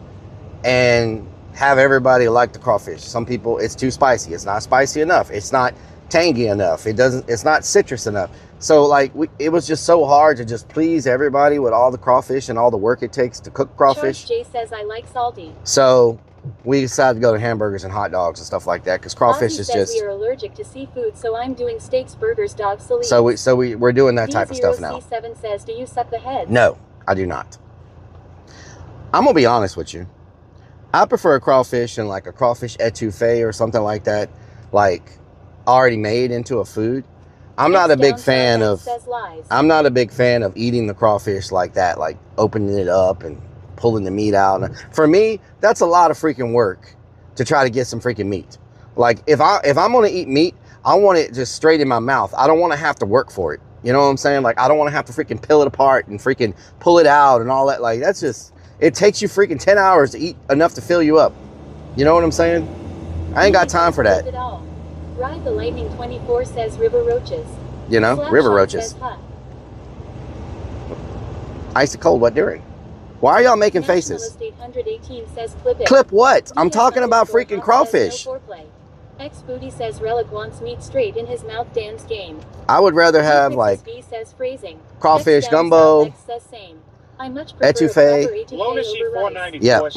and have everybody like the crawfish. Some people, it's too spicy. It's not spicy enough. It's not tangy enough. It's not citrus enough. So like it was just so hard to just please everybody with all the crawfish and all the work it takes to cook crawfish. George J says I like salty. So we decided to go to hamburgers and hot dogs and stuff like that, because crawfish is just. We are allergic to seafood, so I'm doing steaks, burgers, dogs, salads. So we're doing that type of stuff now. D0C7 says, do you suck the head? No, I do not. I'm gonna be honest with you. I prefer a crawfish and like a crawfish etouffee or something like that, like already made into a food. I'm not a big fan of eating the crawfish like that, like opening it up and pulling the meat out. For me, that's a lot of freaking work to try to get some freaking meat. Like if I'm gonna eat meat, I want it just straight in my mouth. I don't want to have to work for it. You know what I'm saying? Like I don't want to have to freaking peel it apart and freaking pull it out and all that. Like that's just, it takes you freaking 10 hours to eat enough to fill you up. You know what I'm saying? I ain't got time for that. Ride the Lightning 24 says river roaches. You know, river roaches. Icy cold, what during? Why are y'all making faces? 818 says clip it. Clip what? I'm talking about freaking crawfish. No X Booty says Rellik wants meat straight in his mouth. Dan's game. I would rather have like says phrasing. Crawfish gumbo. X says same. I much prefer etouffee. Lonacy 494 yeah. says,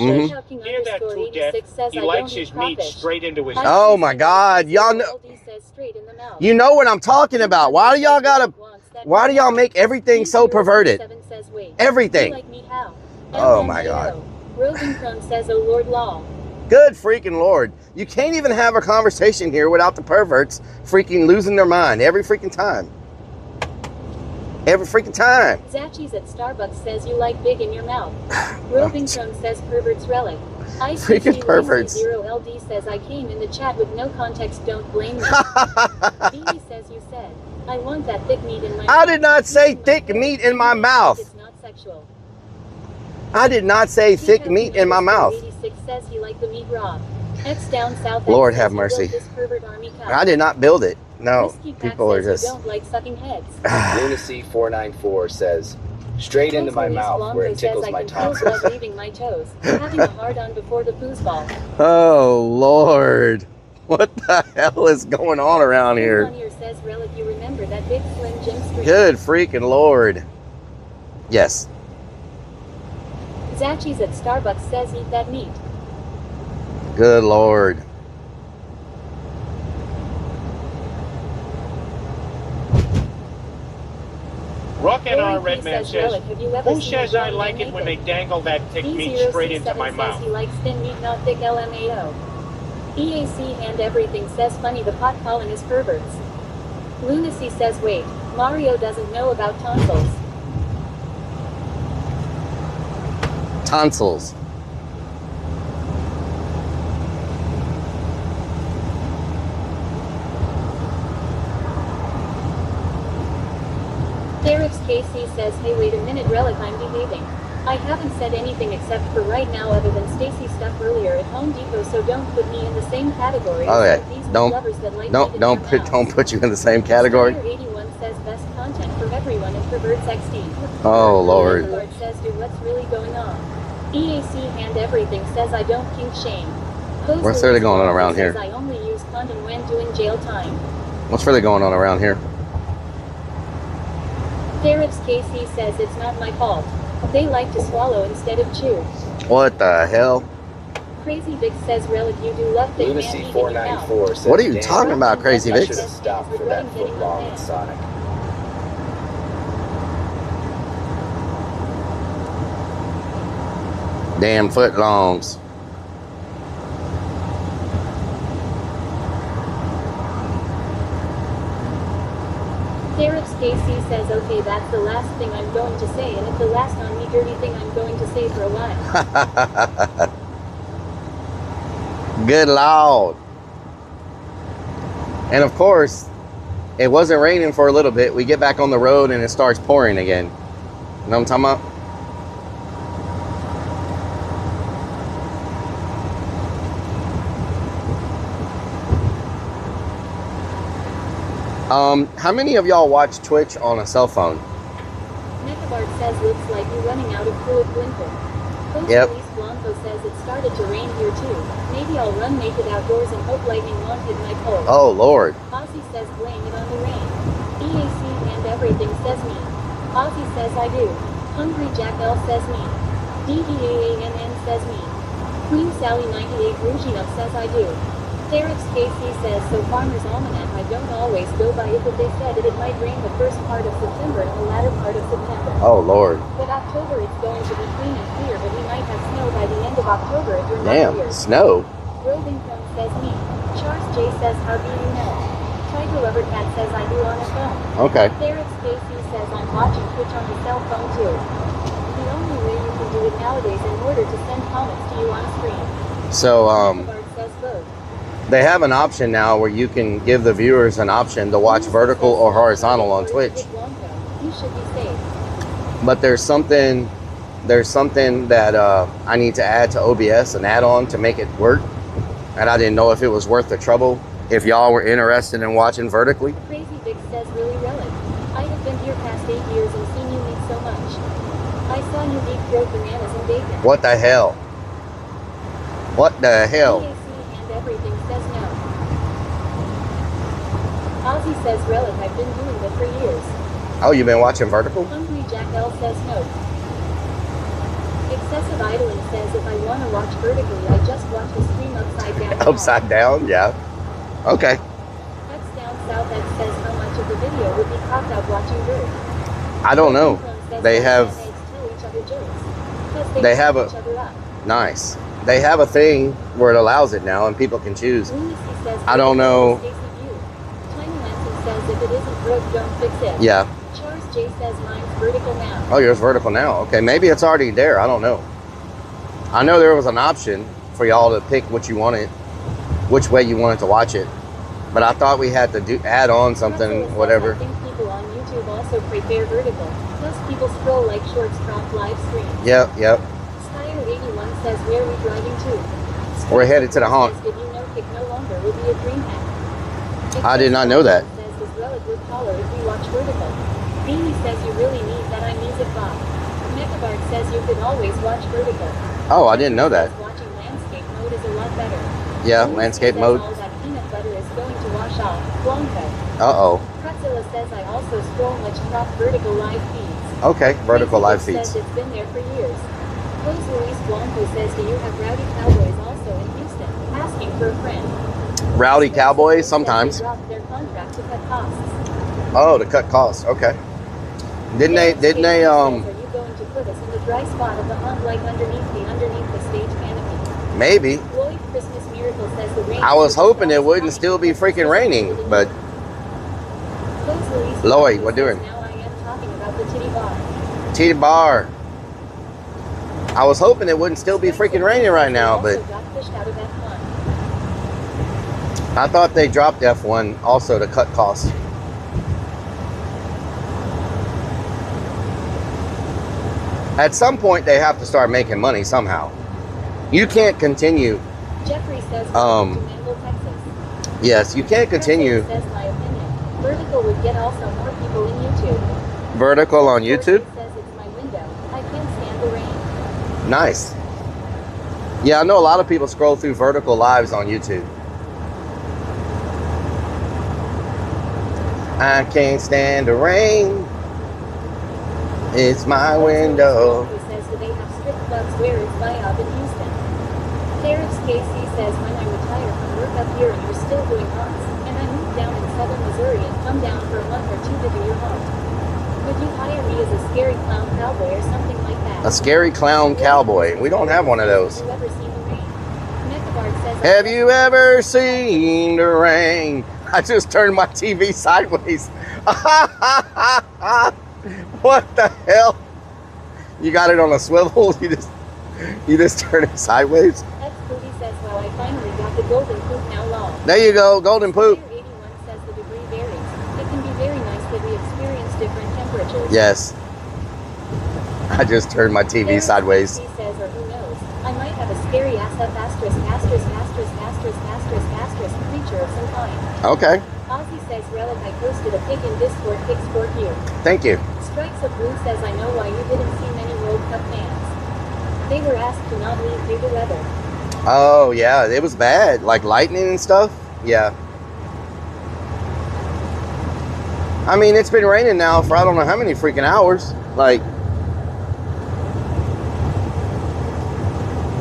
hear that too, Dad? He likes his meat straight into his mouth. Oh my God, y'all know. You know what I'm talking about. Why do y'all make everything so perverted? Everything. Oh my God. Rosencrone says, oh Lord Law. Good freaking Lord. You can't even have a conversation here without the perverts freaking losing their mind every freaking time. Every freaking time. Zachi's at Starbucks says you like big in your mouth. Rosencrone says perverts Rellik. Freaking perverts. 0LD says I came in the chat with no context, don't blame me. Beanie says you said, I want that thick meat in my mouth. I did not say thick meat in my mouth. It's not sexual. I did not say thick meat in my mouth. 86 says he liked the meat raw. X down south. Lord have mercy. I did not build it. No, people are just. Don't like sucking heads. Lunacy 494 says, straight into my mouth where it tickles my tonsils. Leaving my toes. Having a hard on before the foosball. Oh Lord, what the hell is going on around here? Says Rellik, you remember that big slim Jim stream? Good freaking Lord. Yes. Zachi's at Starbucks says eat that meat. Good Lord. Rockin' R Redman says, who says I like it when they dangle that thick meat straight into my mouth? He likes thin meat, not thick LMAO. EAC and everything says funny the pot calling is perverts. Lunacy says wait, Mario doesn't know about tonsils. Tonsils. Derek's KC says, hey wait a minute Rellik, I'm behaving. I haven't said anything except for right now other than Stacy stuff earlier at Home Depot, so don't put me in the same category. Okay, don't put you in the same category. 81 says best content for everyone and perverts XD. Oh Lord. Lord says do what's really going on. EAC and everything says I don't kink shame. What's really going on around here? I only use condom when doing jail time. What's really going on around here? Ferrett's KC says it's not my fault. They like to swallow instead of chew. What the hell? Crazy Vic says, Relic, you do love Big Man Lunacy eating 494 says, What are you "Damn, talking about, Crazy I Vic? should have stopped for that foot long with Sonic." Damn footlongs. Ferrett's KC says, okay, that's the last thing I'm going to say, and it's the last on me dirty thing I'm going to say for a while. Good Lord. And of course, it wasn't raining for a little bit. We get back on the road and it starts pouring again. You know what I'm talking about? How many of y'all watch Twitch on a cell phone? Necabard says, looks like you're running out of fluid blinker. Coach Yep. Luis Blanco says it started to rain here too. Maybe I'll run naked outdoors and hope lightning won't hit my pole. Oh, Lord. Ozzy says blame it on the rain. EAC and everything says me. Ozzy says I do. Hungry Jack L says me. DDAANN says me. Queen Sally 98 Rugino says I do. Terrence KC says, so Farmer's Almanac I don't always go by it, but they said it might rain the first part of September and the latter part of September. Oh, Lord. But October it's going to be clean and clear, but we might have snow by the end of October if you're not Damn, here. snow. Rovington says me. Charles J says, how do you know? Tiger Rubber Cat says I do on a phone. Okay. Terrence KC says I'm watching Twitch on the cell phone too. The only way you can do it nowadays in order to send comments to you on screen. So, Necabard says vote. they have an option now where you can give the viewers an option to watch vertical or horizontal on Twitch. You should be safe. But there's something that I need to add to OBS, an add-on to make it work. And I didn't know if it was worth the trouble. If y'all were interested in watching vertically. Crazy Vic says, really, Relic. I have been here past 8 years and seen you eat so much. I saw you deep throat bananas and bacon. What the hell? What the hell? EAC and everything says no. Ozzy says, Relic, I've been doing it for years. Oh, you've been watching vertical? Hungry Jack L says no. Excessive idling says, if I want to watch vertically, I just watch the stream upside down. Upside down? Yeah. Okay. X down south X says how much of the video would be cocked out watching Vert. I don't know. They have a nice. They have a thing where it allows it now and people can choose. I don't know. Tiny Lansing says if it isn't broke, don't fix it. Yeah. Charles J says mine's vertical now. Oh, yours vertical now. Okay, maybe it's already there. I don't know. I know there was an option for y'all to pick what you wanted, which way you wanted to watch it. But I thought we had to add on something, whatever. I think people on YouTube also prefer vertical. Plus people scroll like shorts from live streams. Yep. Style 81 says, where are we driving to? We're headed to the haunt. Did you know kick no longer will be a dream hack? I did not know that. Says this Relic would taller if we watch vertical. Beanie says you really need that iMusic box. Mechabard says you could always watch vertical. Oh, I didn't know that. Watching landscape mode is a lot better. Yeah, landscape mode. All that peanut butter is going to wash off. Blanco. Uh-oh. Pretzilla says I also scroll much crop vertical live feeds. Okay, vertical live Says feeds. it's been there for years. Jose Luis Blanco says, do you have Rowdy Cowboys also in Houston? Asking for a friend. Rowdy Cowboys, sometimes. Dropped their contract to cut costs. Oh, to cut costs. Okay. Didn't they Are you going to put us in the dry spot of the hunt like underneath the stage canopy? maybe. Lloyd Christmas Miracle says the rain. I was hoping it wouldn't still be freaking raining, but Lloyd, what doing? Now I am talking about the titty bar. Titty bar. I was hoping it wouldn't still be freaking raining right now, but I thought they dropped F1 also to cut costs. At some point, they have to start making money somehow. You can't continue. Jeffrey says, Texas. Yes, you can't continue. Says my opinion. Vertical would get also more people in YouTube. Vertical on YouTube? Says it's my window. I can't stand the rain. Nice. Yeah, I know a lot of people scroll through vertical lives on YouTube. I can't stand the rain. It's my window. Who says that they have strip clubs where it's buy up in Houston. Terrence Casey says when I retire from work up here and you're still doing haunts, and I move down in southern Missouri and come down for a month or two to do your haunt, would you hire me as a scary clown cowboy or something like that? A scary clown cowboy. We don't have one of those. Have you ever seen the rain? Mechabard says, Have you ever seen the rain? I just turned my TV sideways. What the hell? You got it on a swivel? You just turn it sideways? X-Booty says, well, I finally got the golden poop now long. There you go, golden poop. 81 says the degree varies. It can be very nice that we experience different temperatures. Yes. I just turned my TV sideways. He says, or who knows, I might have a scary ass up asterisk creature of some kind. Okay. Ozzy says, Rellik, I posted a pic in Discord, pics for you. Thank you. Strikes of Blue says, I know why you didn't see many World Cup fans. They were asked to not leave due to weather. Oh, yeah, it was bad. Like lightning and stuff? Yeah. I mean, it's been raining now for I don't know how many freaking hours. Like,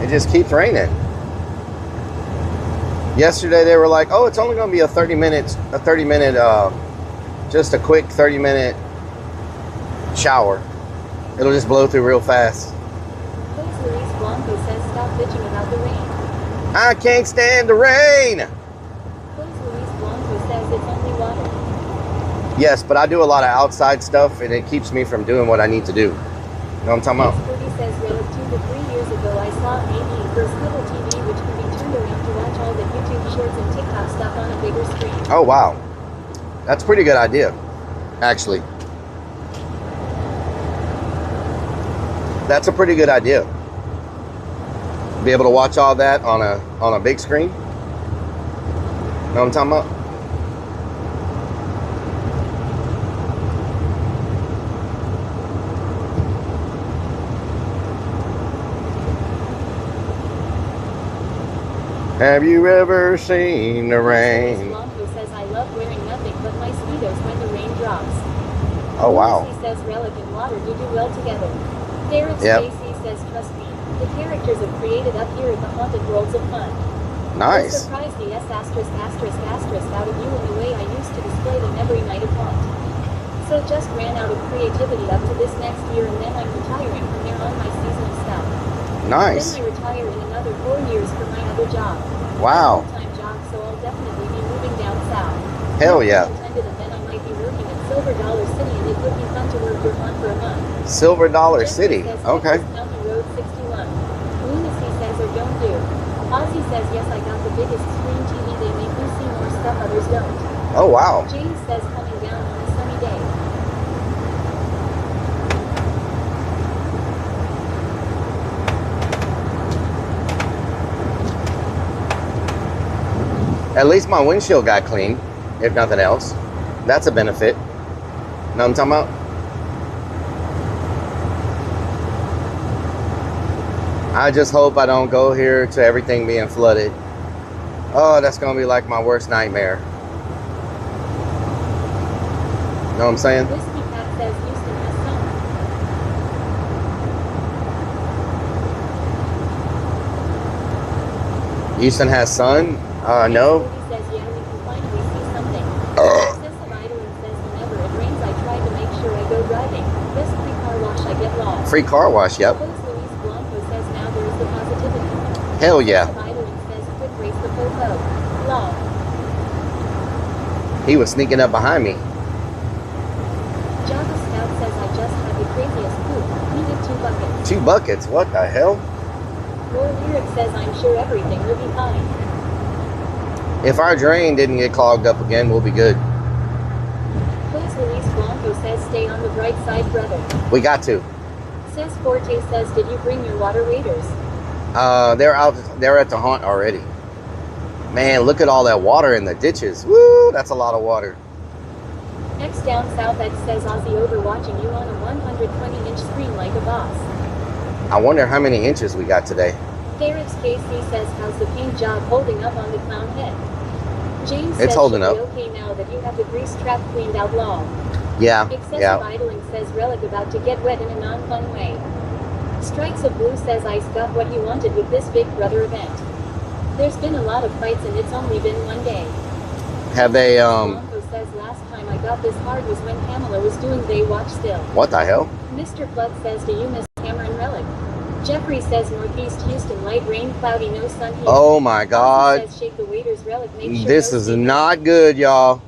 it just keeps raining. Yesterday they were like, oh, it's only going to be a 30 minute, just a quick 30-minute shower. It'll just blow through real fast. Luis Blanco says, stop bitching about the rain. I can't stand the rain. Luis Blanco says it's only water. Yes, but I do a lot of outside stuff and it keeps me from doing what I need to do. You know what I'm talking about? Cody says, Rellik, 2 to 3 years ago I saw an AV for Swivel TV which can be turned around to watch all the YouTube shorts and TikTok stuff on a bigger screen. Oh, wow. That's a pretty good idea, actually. That's a pretty good idea. Be able to watch all that on a big screen. Know what I'm talking about? Have you ever seen the rain? Blanco says, I love wearing nothing but my Speedos when the rain drops. Oh, wow. Lucy says, Rellik and water do well together. Derek Yep. Stacy says, trust me, the characters have created up here at the Haunted Worlds of Fun. Nice. I'm surprised the S out of you in the way I used to display them every night of haunt. So just ran out of creativity up to this next year and then I'm retiring from there on my seasonal stuff. Nice. Then I retire in another 4 years for my other job. Wow. Full-time job, so I'll definitely be moving down south. Hell yeah. Intended, and then I might be working at Silver Dollar City and it would be fun to work your haunt for a month. Silver Dollar Jeffrey City. says, Okay. Texas County Road 61. Lunacy says, or don't do. Ozzy says, yes, I got the biggest screen TV. They make you see more stuff others don't. Oh, wow. James says, coming down on a sunny day. At least my windshield got clean, if nothing else. That's a benefit. Know what I'm talking about? I just hope I don't go here to everything being flooded. Oh, that's gonna be like my worst nightmare. Know what I'm saying? Whiskey Cat says Houston has sun. Houston has sun? No. He says, yeah, we can finally see something. System Idling says, whenever it rains, I try to make sure I go driving. Best free car wash, I get lost. Free car wash, yep. Luis Blanco says, now there is the positivity. Hell yeah. System Idling says, quick race the po-po. Lol. He was sneaking up behind me. Java Scout says, I just had the craziest poop. Needed 2 buckets. 2 buckets? What the hell? More Lyric says, I'm sure everything will be fine. If our drain didn't get clogged up again, we'll be good. Luis Blanco says, stay on the bright side, brother. We got to. Says Forte says, did you bring your water waders? They're at the haunt already. Man, look at all that water in the ditches. Woo, that's a lot of water. X down south X says, Ozzy overwatching you on a 120-inch screen like a boss. I wonder how many inches we got today. Garrett's KC says, how's the paint job holding up on the clown head? James It's says, holding should up. be okay now that you have the grease trap cleaned out long. Yeah, Excessive yeah. idling says, Rellik about to get wet in a non-fun way. Strikes of Blue says, Ice got what he wanted with this Big Brother event. There's been a lot of fights and it's only been one day. Have they, Blanco says, last time I got this hard was when Pamela was doing They Watch Still. what the hell? Mr. Flood says, do you miss Cameron Rellik? Jeffrey says, Northeast Houston, light rain, cloudy, no sun here. Oh my God. Says, shake the waiters, Rellik, make sure This no is secret. not good, y'all.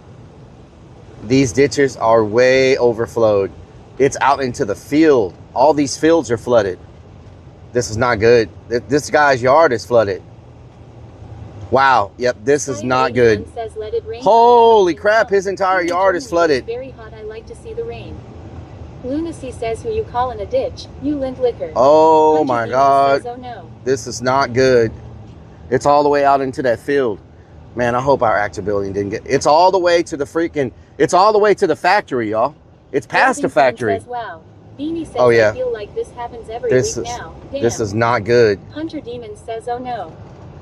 These ditches are way overflowed. It's out into the field. All these fields are flooded. This is not good. This guy's yard is flooded. Wow. Yep, this is not good. Says, let it rain. Holy crap, his entire yard is flooded. It's very hot, I like to see the rain. Lunacy says, who you callin' a ditch? You lint liquor. Oh my God. Says, oh no. This is not good. It's all the way out into that field. Man, I hope our actor building didn't get... It's all the way to the freaking... It's all the way to the factory, y'all. It's past the factory. Says, wow. Beanie says, Oh, yeah. I feel like this happens every week now. Damn. This is not good. Hunter Demon says, oh no.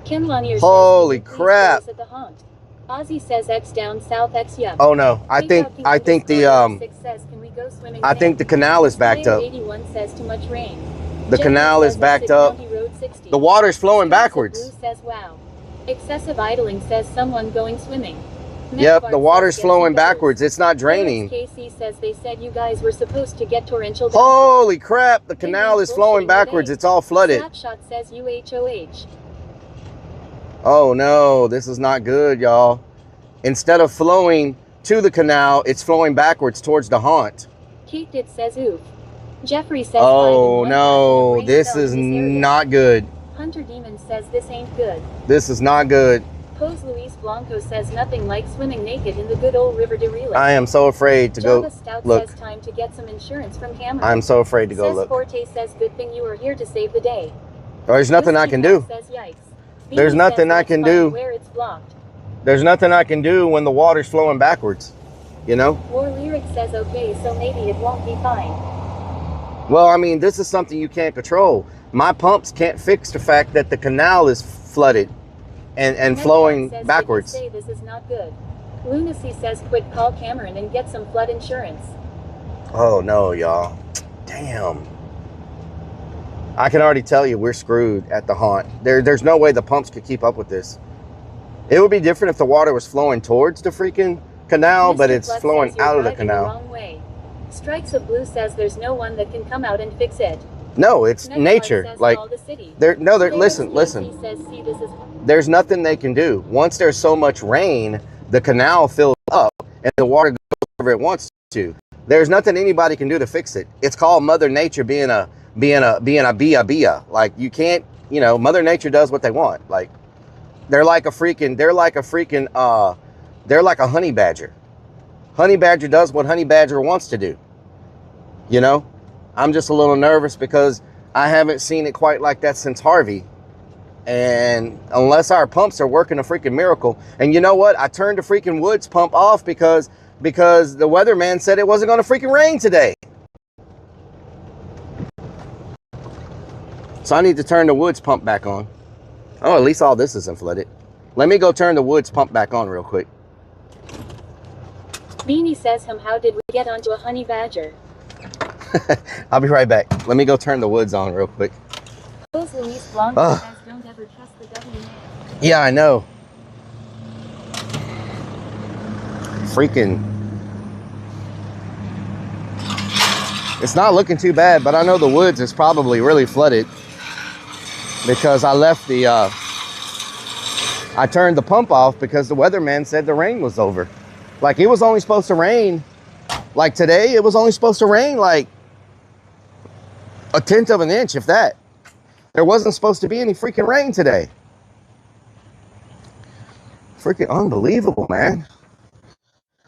Ken Lanier Holy says, crap. at the haunt. Ozzy says, X down south, X yup. Oh no. I think the I think the canal is backed up. 81 says, too much rain. The canal is backed up. The water's flowing backwards. Blue says, wow. Excessive idling says, someone going swimming. Yep, the water's flowing backwards. It's not draining. Casey says they said you guys were supposed to get torrential. Holy crap, the canal is flowing backwards. It's all flooded. Snapshot says UHOH. Oh no, this is not good, y'all. Instead of flowing to the canal, it's flowing backwards towards the haunt. Kate Did says oof. Jeffrey says, oh no, this is not good. Hunter Demon says this ain't good. This is not good. Pose Luis Blanco says nothing like swimming naked in the good old River de Relix. I am so afraid to go look. Says time to get some insurance from Cameron. I'm so afraid to go look. Forte says good thing you are here to save the day. There's nothing I can do. Says, yikes. There's nothing I can do. Where it's blocked. There's nothing I can do when the water's flowing backwards. You know? War Lyric says okay, so maybe it won't be fine. Well, I mean, this is something you can't control. My pumps can't fix the fact that the canal is flooded and flowing backwards. Say this is not good. Lunacy says quick call Cameron and get some flood insurance. Oh no, y'all. Damn. I can already tell you we're screwed at the haunt. There's no way the pumps could keep up with this. It would be different if the water was flowing towards the freaking canal, but it's flowing out of the canal. Wrong way. Strikes of Blue says there's no one that can come out and fix it. No, it's nature. Like, listen. There's nothing they can do. Once there's so much rain, the canal fills up and the water goes wherever it wants to. There's nothing anybody can do to fix it. It's called Mother Nature being a bia. Like, you can't, you know, Mother Nature does what they want. Like, they're like a honey badger. Honey badger does what honey badger wants to do. You know? I'm just a little nervous because I haven't seen it quite like that since Harvey. And unless our pumps are working a freaking miracle. And you know what? I turned the freaking Woods pump off because the weatherman said it wasn't going to freaking rain today. So I need to turn the Woods pump back on. Oh, at least all this isn't flooded. Let me go turn the Woods pump back on real quick. Beanie says how did we get onto a honey badger? I'll be right back. Let me go turn the Woods on real quick. Luis Blanco says don't ever trust the W man. Yeah, I know. Freaking. It's not looking too bad, but I know the Woods is probably really flooded because I left the, I turned the pump off because the weatherman said the rain was over. Like, it was only supposed to rain, like today, it was only supposed to rain like 1/10 of an inch, if that. There wasn't supposed to be any freaking rain today. Freaking unbelievable, man.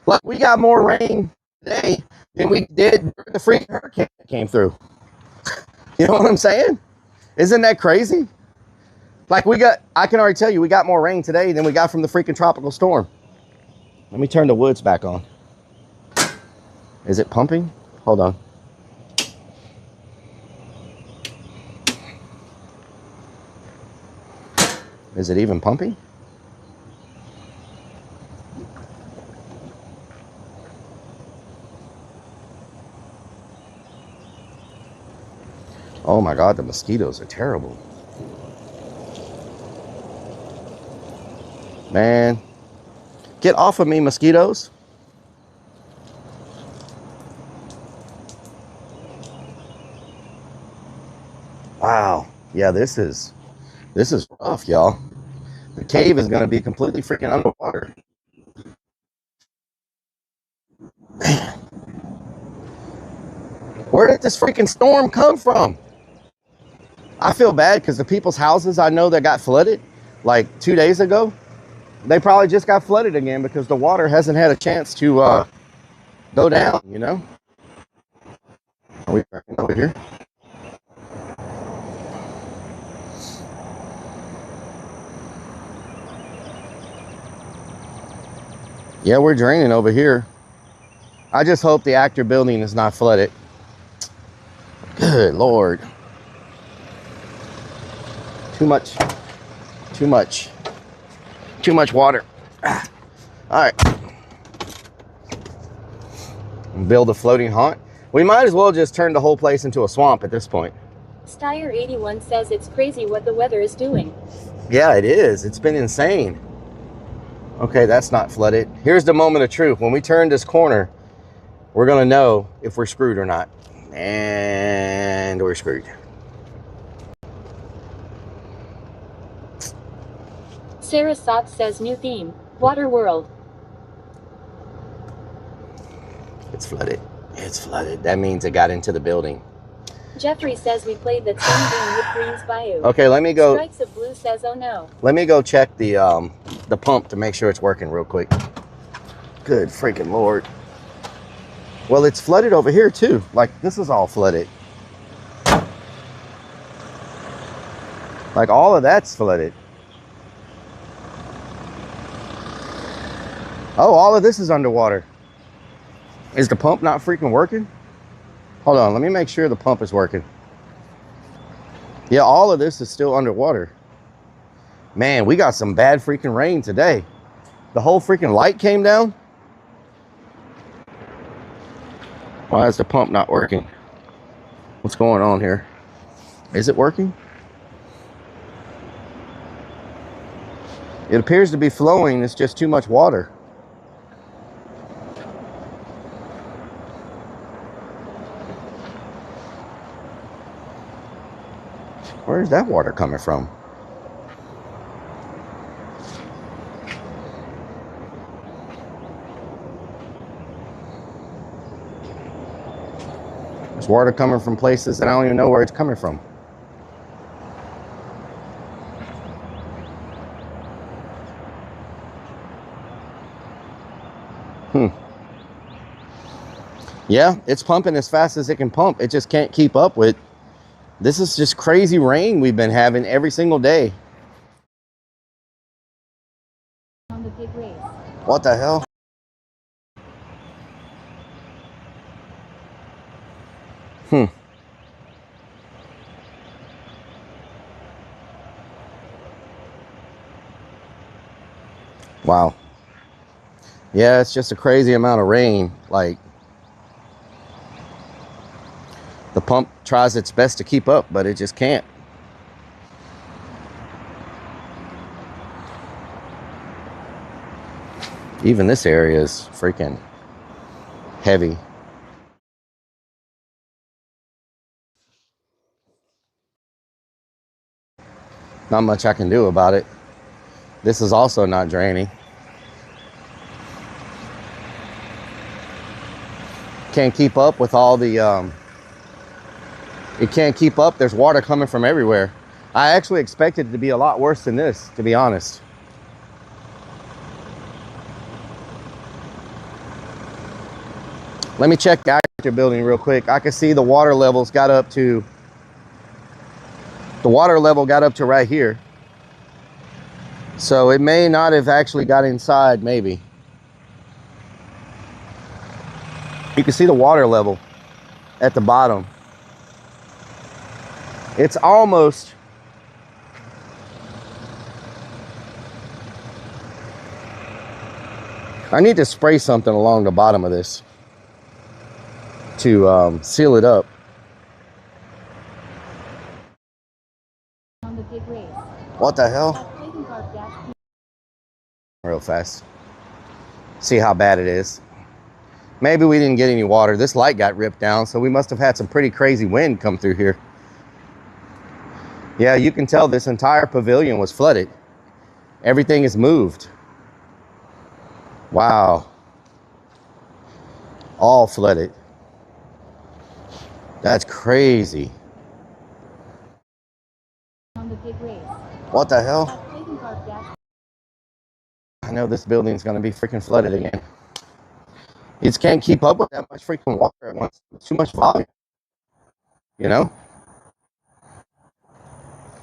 Look, we got more rain today than we did the freaking hurricane that came through. You know what I'm saying? Isn't that crazy? Like, I can already tell you, we got more rain today than we got from the freaking tropical storm. Let me turn the Woods back on. Is it pumping? Hold on. Is it even pumping? Oh my God, the mosquitoes are terrible. Man, get off of me, mosquitoes. Wow. Yeah, this is rough, y'all. The cave is going to be completely freaking underwater. Man. Where did this freaking storm come from? I feel bad because the people's houses I know that got flooded like 2 days ago, they probably just got flooded again because the water hasn't had a chance to go down, you know? Are we over here? Yeah, we're draining over here. I just hope the actor building is not flooded. Good Lord. Too much water. All right. Build a floating haunt. We might as well just turn the whole place into a swamp at this point. Steyer81 says it's crazy what the weather is doing. Yeah, it is. It's been insane. Okay, that's not flooded. Here's the moment of truth. When we turn this corner, we're going to know if we're screwed or not. And we're screwed. Sarah Sott says new theme, Water World. It's flooded. It's flooded. That means it got into the building. Jeffrey says we played that same game with Green's Bayou. Okay, let me go. Strikes of Blue says oh no. Let me go check the pump to make sure it's working real quick. Good freaking Lord. Well, it's flooded over here too. Like this is all flooded. Like all of that's flooded. Oh, all of this is underwater. Is the pump not freaking working? Hold on, let me make sure the pump is working. Yeah, all of this is still underwater. Man, we got some bad freaking rain today. The whole freaking light came down. Why is the pump not working? What's going on here? Is it working? It appears to be flowing. It's just too much water. Where's that water coming from? There's water coming from places that I don't even know where it's coming from. Yeah, it's pumping as fast as it can pump. It just can't keep up with. This is just crazy rain we've been having every single day. On the big race. What the hell? Wow. Yeah, it's just a crazy amount of rain. Like, the pump tries its best to keep up, but it just can't. Even this area is freaking heavy. Not much I can do about it. This is also not draining. Can't keep up with all the, it can't keep up. There's water coming from everywhere. I actually expected it to be a lot worse than this, to be honest. Let me check the actor building real quick. I can see the water levels got up to, right here. So it may not have actually got inside, maybe. You can see the water level at the bottom. It's almost I need to spray something along the bottom of this to seal it up. What the hell? Real fast. See how bad it is. Maybe we didn't get any water. This light got ripped down, so we must have had some pretty crazy wind come through here. Yeah, you can tell this entire pavilion was flooded. Everything is moved. Wow. All flooded. That's crazy. What the hell? I know this building's gonna be freaking flooded again. You just can't keep up with that much freaking water at once. It's too much volume. You know?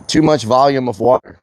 Too much volume of water.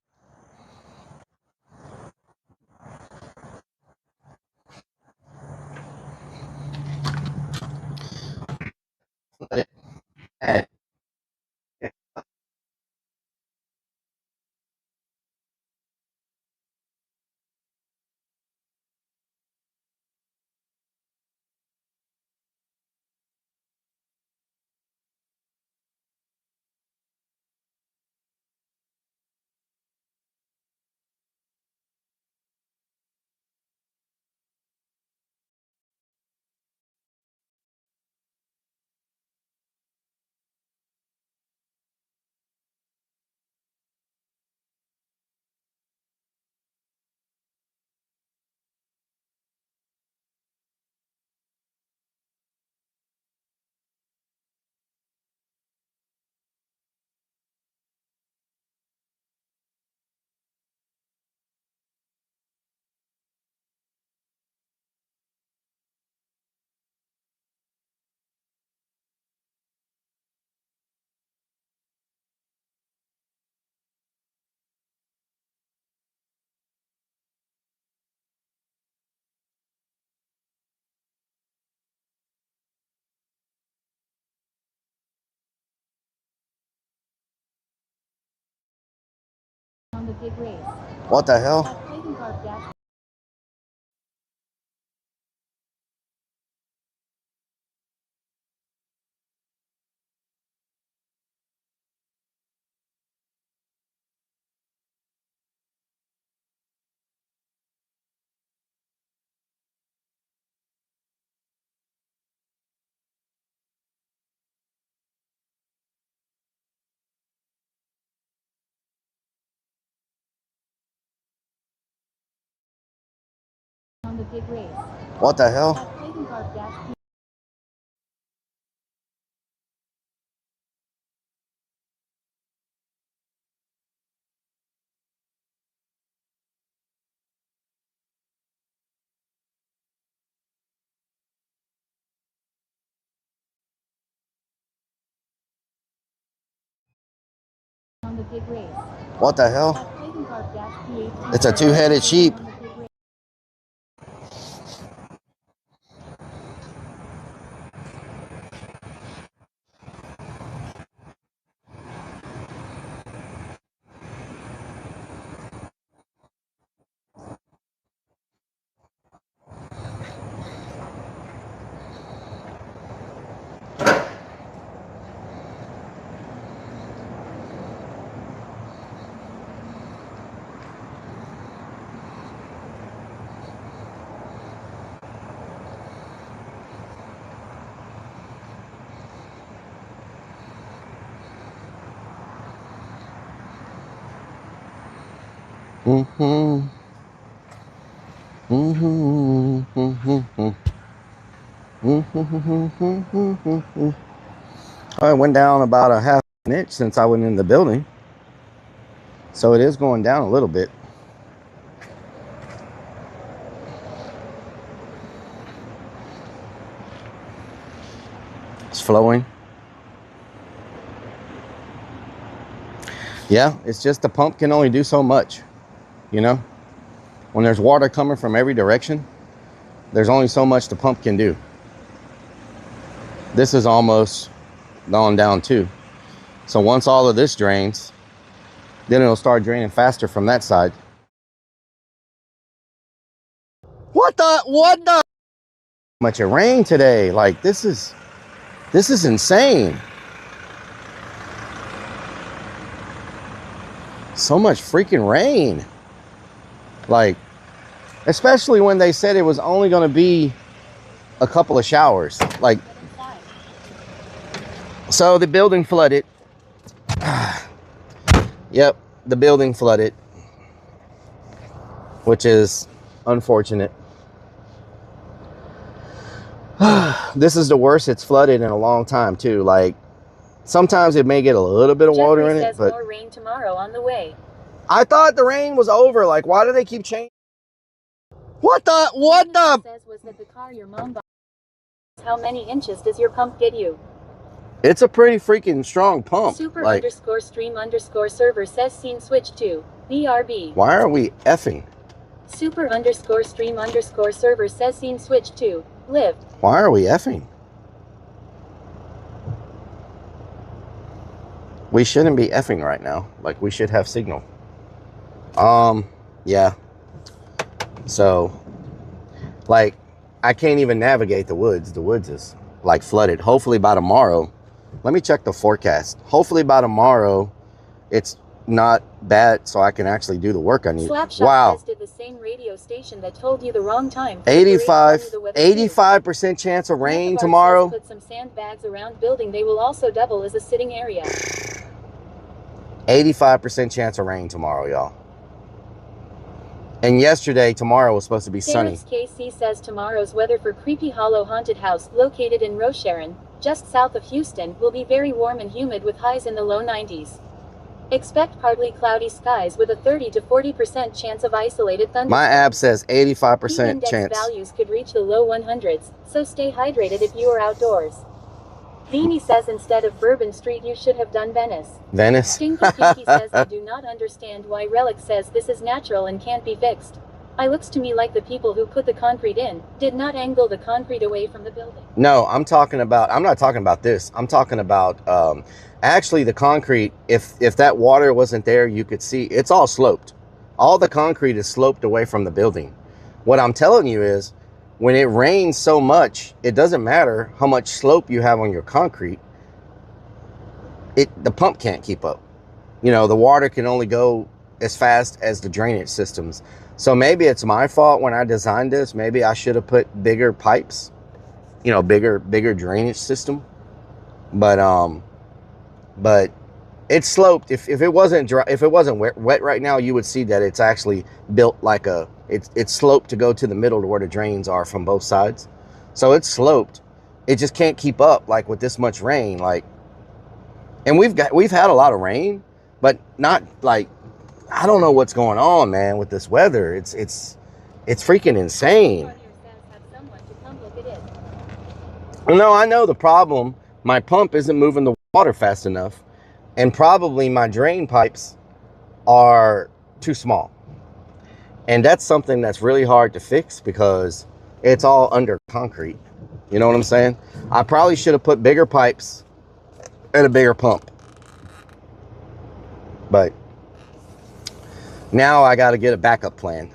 What the hell? What the hell? What the hell? It's a two-headed sheep. I went down about a half an inch since I went in the building. So it is going down a little bit. It's flowing. Yeah, it's just the pump can only do so much, you know? When there's water coming from every direction, there's only so much the pump can do. This is almost gone down too. So once all of this drains, then it'll start draining faster from that side. What? What the? Much it rained today. Like this is insane. So much freaking rain. Like, especially when they said it was only going to be a couple of showers. Like, so the building flooded. Yep, the building flooded, which is unfortunate. This is the worst it's flooded in a long time too. Like, sometimes it may get a little bit of water in it, but more rain tomorrow on the way. I thought the rain was over. Like, why do they keep changing? What the? Says was that the car your mom bought. How many inches does your pump get you? It's a pretty freaking strong pump. Super like, underscore stream underscore server says scene switch to BRB. Why are we effing? Super underscore stream underscore server says scene switch to lived. Why are we effing? We shouldn't be effing right now. Like, we should have signal. Yeah. So, like, I can't even navigate the woods. The woods is, like, flooded. Hopefully by tomorrow. Let me check the forecast. Hopefully by tomorrow, it's not bad so I can actually do the work I need. Slapshot wow. did the same radio station that told you the wrong time. 85% chance of rain tomorrow. Put some sandbags around building. They will also double as a sitting area. 85% chance of rain tomorrow, y'all. And yesterday, tomorrow was supposed to be sunny. KC says tomorrow's weather for Creepy Hollow Haunted House, located in Rosharon, just south of Houston, will be very warm and humid with highs in the low 90s. Expect partly cloudy skies with a 30 to 40% chance of isolated thunderstorms. My app says 85% index chance. Values could reach the low 100s, so stay hydrated if you are outdoors. Beanie says instead of Bourbon Street you should have done Venice. Venice? Stinky Pinky says I do not understand why Rellik says this is natural and can't be fixed. It looks to me like the people who put the concrete in did not angle the concrete away from the building. No, I'm not talking about this. I'm talking about actually the concrete. If that water wasn't there, you could see it's all sloped. All the concrete is sloped away from the building. What I'm telling you is, when it rains so much, it doesn't matter how much slope you have on your concrete. The pump can't keep up. You know, the water can only go as fast as the drainage systems. So maybe it's my fault when I designed this. Maybe I should have put bigger pipes, you know, bigger drainage system. But it's sloped. If it wasn't dry, if it wasn't wet right now, you would see that it's actually built like it's sloped to go to the middle to where the drains are from both sides. So it's sloped. It just can't keep up like with this much rain. Like, and we've had a lot of rain, but not like, I don't know what's going on, man, with this weather. It's freaking insane. No, I know the problem. My pump isn't moving the water fast enough, and probably my drain pipes are too small. And that's something that's really hard to fix because it's all under concrete. You know what I'm saying? I probably should have put bigger pipes and a bigger pump. But now I got to get a backup plan.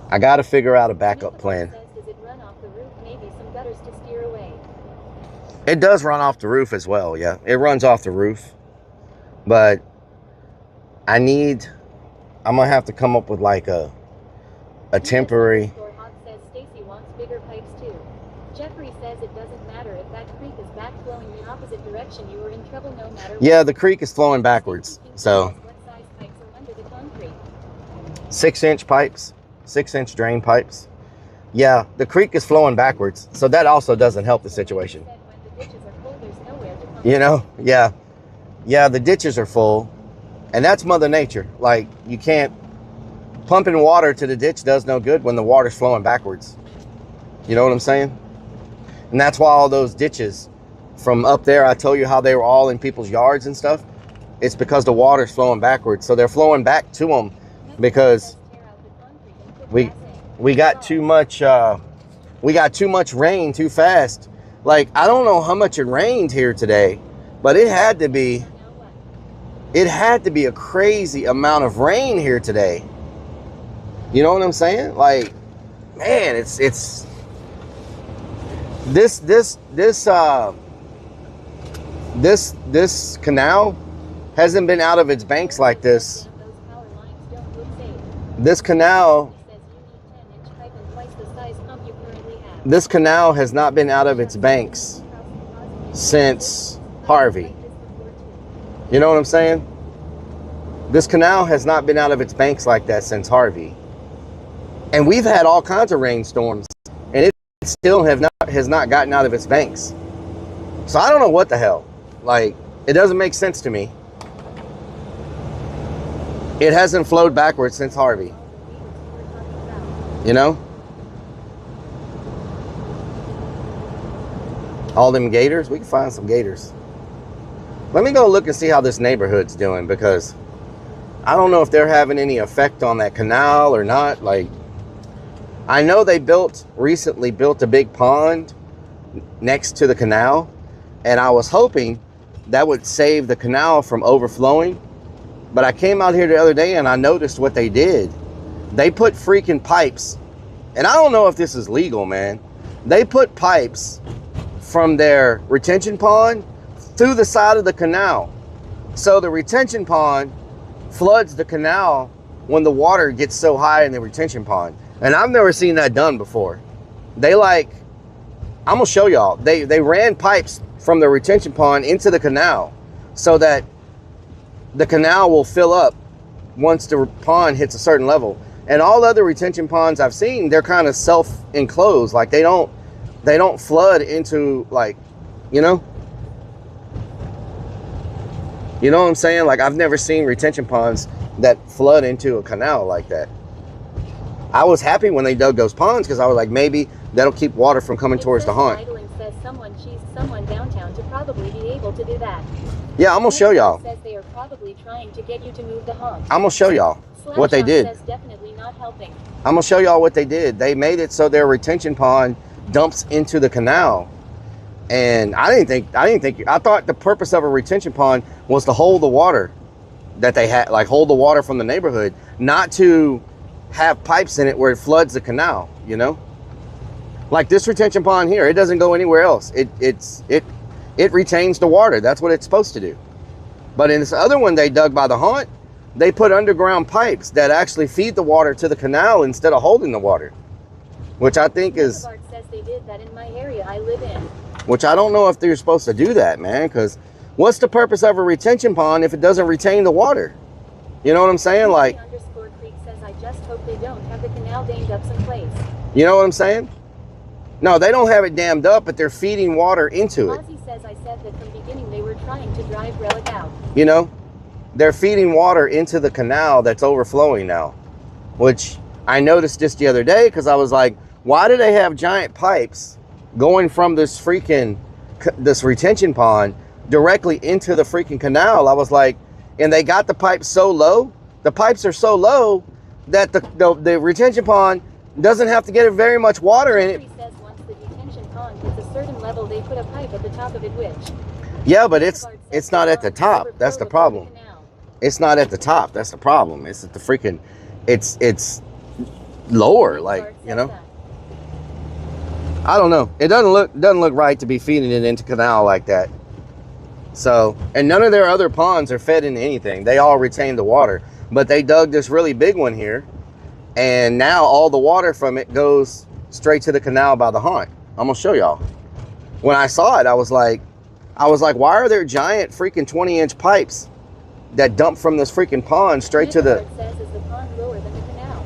I got to figure out a backup plan. Does it run off the roof? Maybe some gutters to steer away. It does run off the roof as well, yeah. It runs off the roof. But I'm going to have to come up with like a temporary. Says Stacy wants bigger pipes too. Jeffrey says it doesn't matter if that creek is back flowing the opposite direction, you are in trouble no matter what. Yeah, the creek is flowing backwards. So What size pipes are under the concrete? 6-inch pipes, 6-inch drain pipes. Yeah, the creek is flowing backwards. So that also doesn't help the situation. You know, yeah. Yeah, the ditches are full. And that's Mother Nature. Like, you can't, pumping water to the ditch does no good when the water's flowing backwards. You know what I'm saying? And that's why all those ditches from up there, I told you how they were all in people's yards and stuff. It's because the water's flowing backwards. So they're flowing back to them because we got too much rain too fast. Like, I don't know how much it rained here today, but it had to be a crazy amount of rain here today. You know what I'm saying? Like, man, it's this canal hasn't been out of its banks like this. This canal has not been out of its banks since Harvey. You know what I'm saying? This canal has not been out of its banks like that since Harvey. And we've had all kinds of rainstorms, and it still has not gotten out of its banks. So I don't know what the hell. Like, it doesn't make sense to me. It hasn't flowed backwards since Harvey. You know? All them gators? We can find some gators. Let me go look and see how this neighborhood's doing, because I don't know if they're having any effect on that canal or not. Like, I know they recently built a big pond next to the canal, and I was hoping that would save the canal from overflowing. But I came out here the other day and I noticed what they did. They put freaking pipes, and I don't know if this is legal, man. They put pipes from their retention pond through the side of the canal. So the retention pond floods the canal when the water gets so high in the retention pond. And I've never seen that done before. I'm gonna show y'all. They ran pipes from the retention pond into the canal so that the canal will fill up once the pond hits a certain level. And all other retention ponds I've seen, they're kind of self-enclosed. Like, they don't flood into, like, you know? You know what I'm saying? Like, I've never seen retention ponds that flood into a canal like that. I was happy when they dug those ponds, because I was like, maybe that'll keep water from coming towards the haunt. Idling says someone downtown to probably be able to do that. Yeah, I'm gonna show y'all. Says they are probably trying to get you to move the haunt. I'm gonna show y'all what they did. Says definitely not helping. I'm gonna show y'all what they did. They made it so their retention pond dumps into the canal. And I thought the purpose of a retention pond was to hold the water that they had, like hold the water from the neighborhood, not to have pipes in it where it floods the canal, you know? Like this retention pond here, it doesn't go anywhere else. It retains the water. That's what it's supposed to do. But in this other one they dug by the haunt, they put underground pipes that actually feed the water to the canal instead of holding the water, which I think is... says they did that in my area I live in. Which I don't know if they're supposed to do that, man, because what's the purpose of a retention pond if it doesn't retain the water? You know what I'm saying? Like... Creek says, I just hope they don't have the canal dammed up someplace. You know what I'm saying? No, they don't have it dammed up, but they're feeding water into it. Ozzy says, I said that from the beginning they were trying to drive Rellik out. You know, they're feeding water into the canal that's overflowing now, which I noticed just the other day because I was like, why do they have giant pipes going from this retention pond directly into the freaking canal? I was like, and they got the pipes so low. The pipes are so low that the retention pond doesn't have to get very much water in it. Says once the detention pond hits a certain level, they put a pipe at the top of it, which... Yeah, but it's not at the top. That's the problem. It's not at the top. That's the problem. It's at the freaking... It's lower, like, you know? I don't know. It doesn't look right to be feeding it into canal like that. So, and none of their other ponds are fed into anything. They all retain the water. But they dug this really big one here, and now all the water from it goes straight to the canal by the haunt. I'm gonna show y'all. When I saw it, I was like, why are there giant freaking 20-inch pipes that dump from this freaking pond straight to the... Says, is the pond lower than the canal?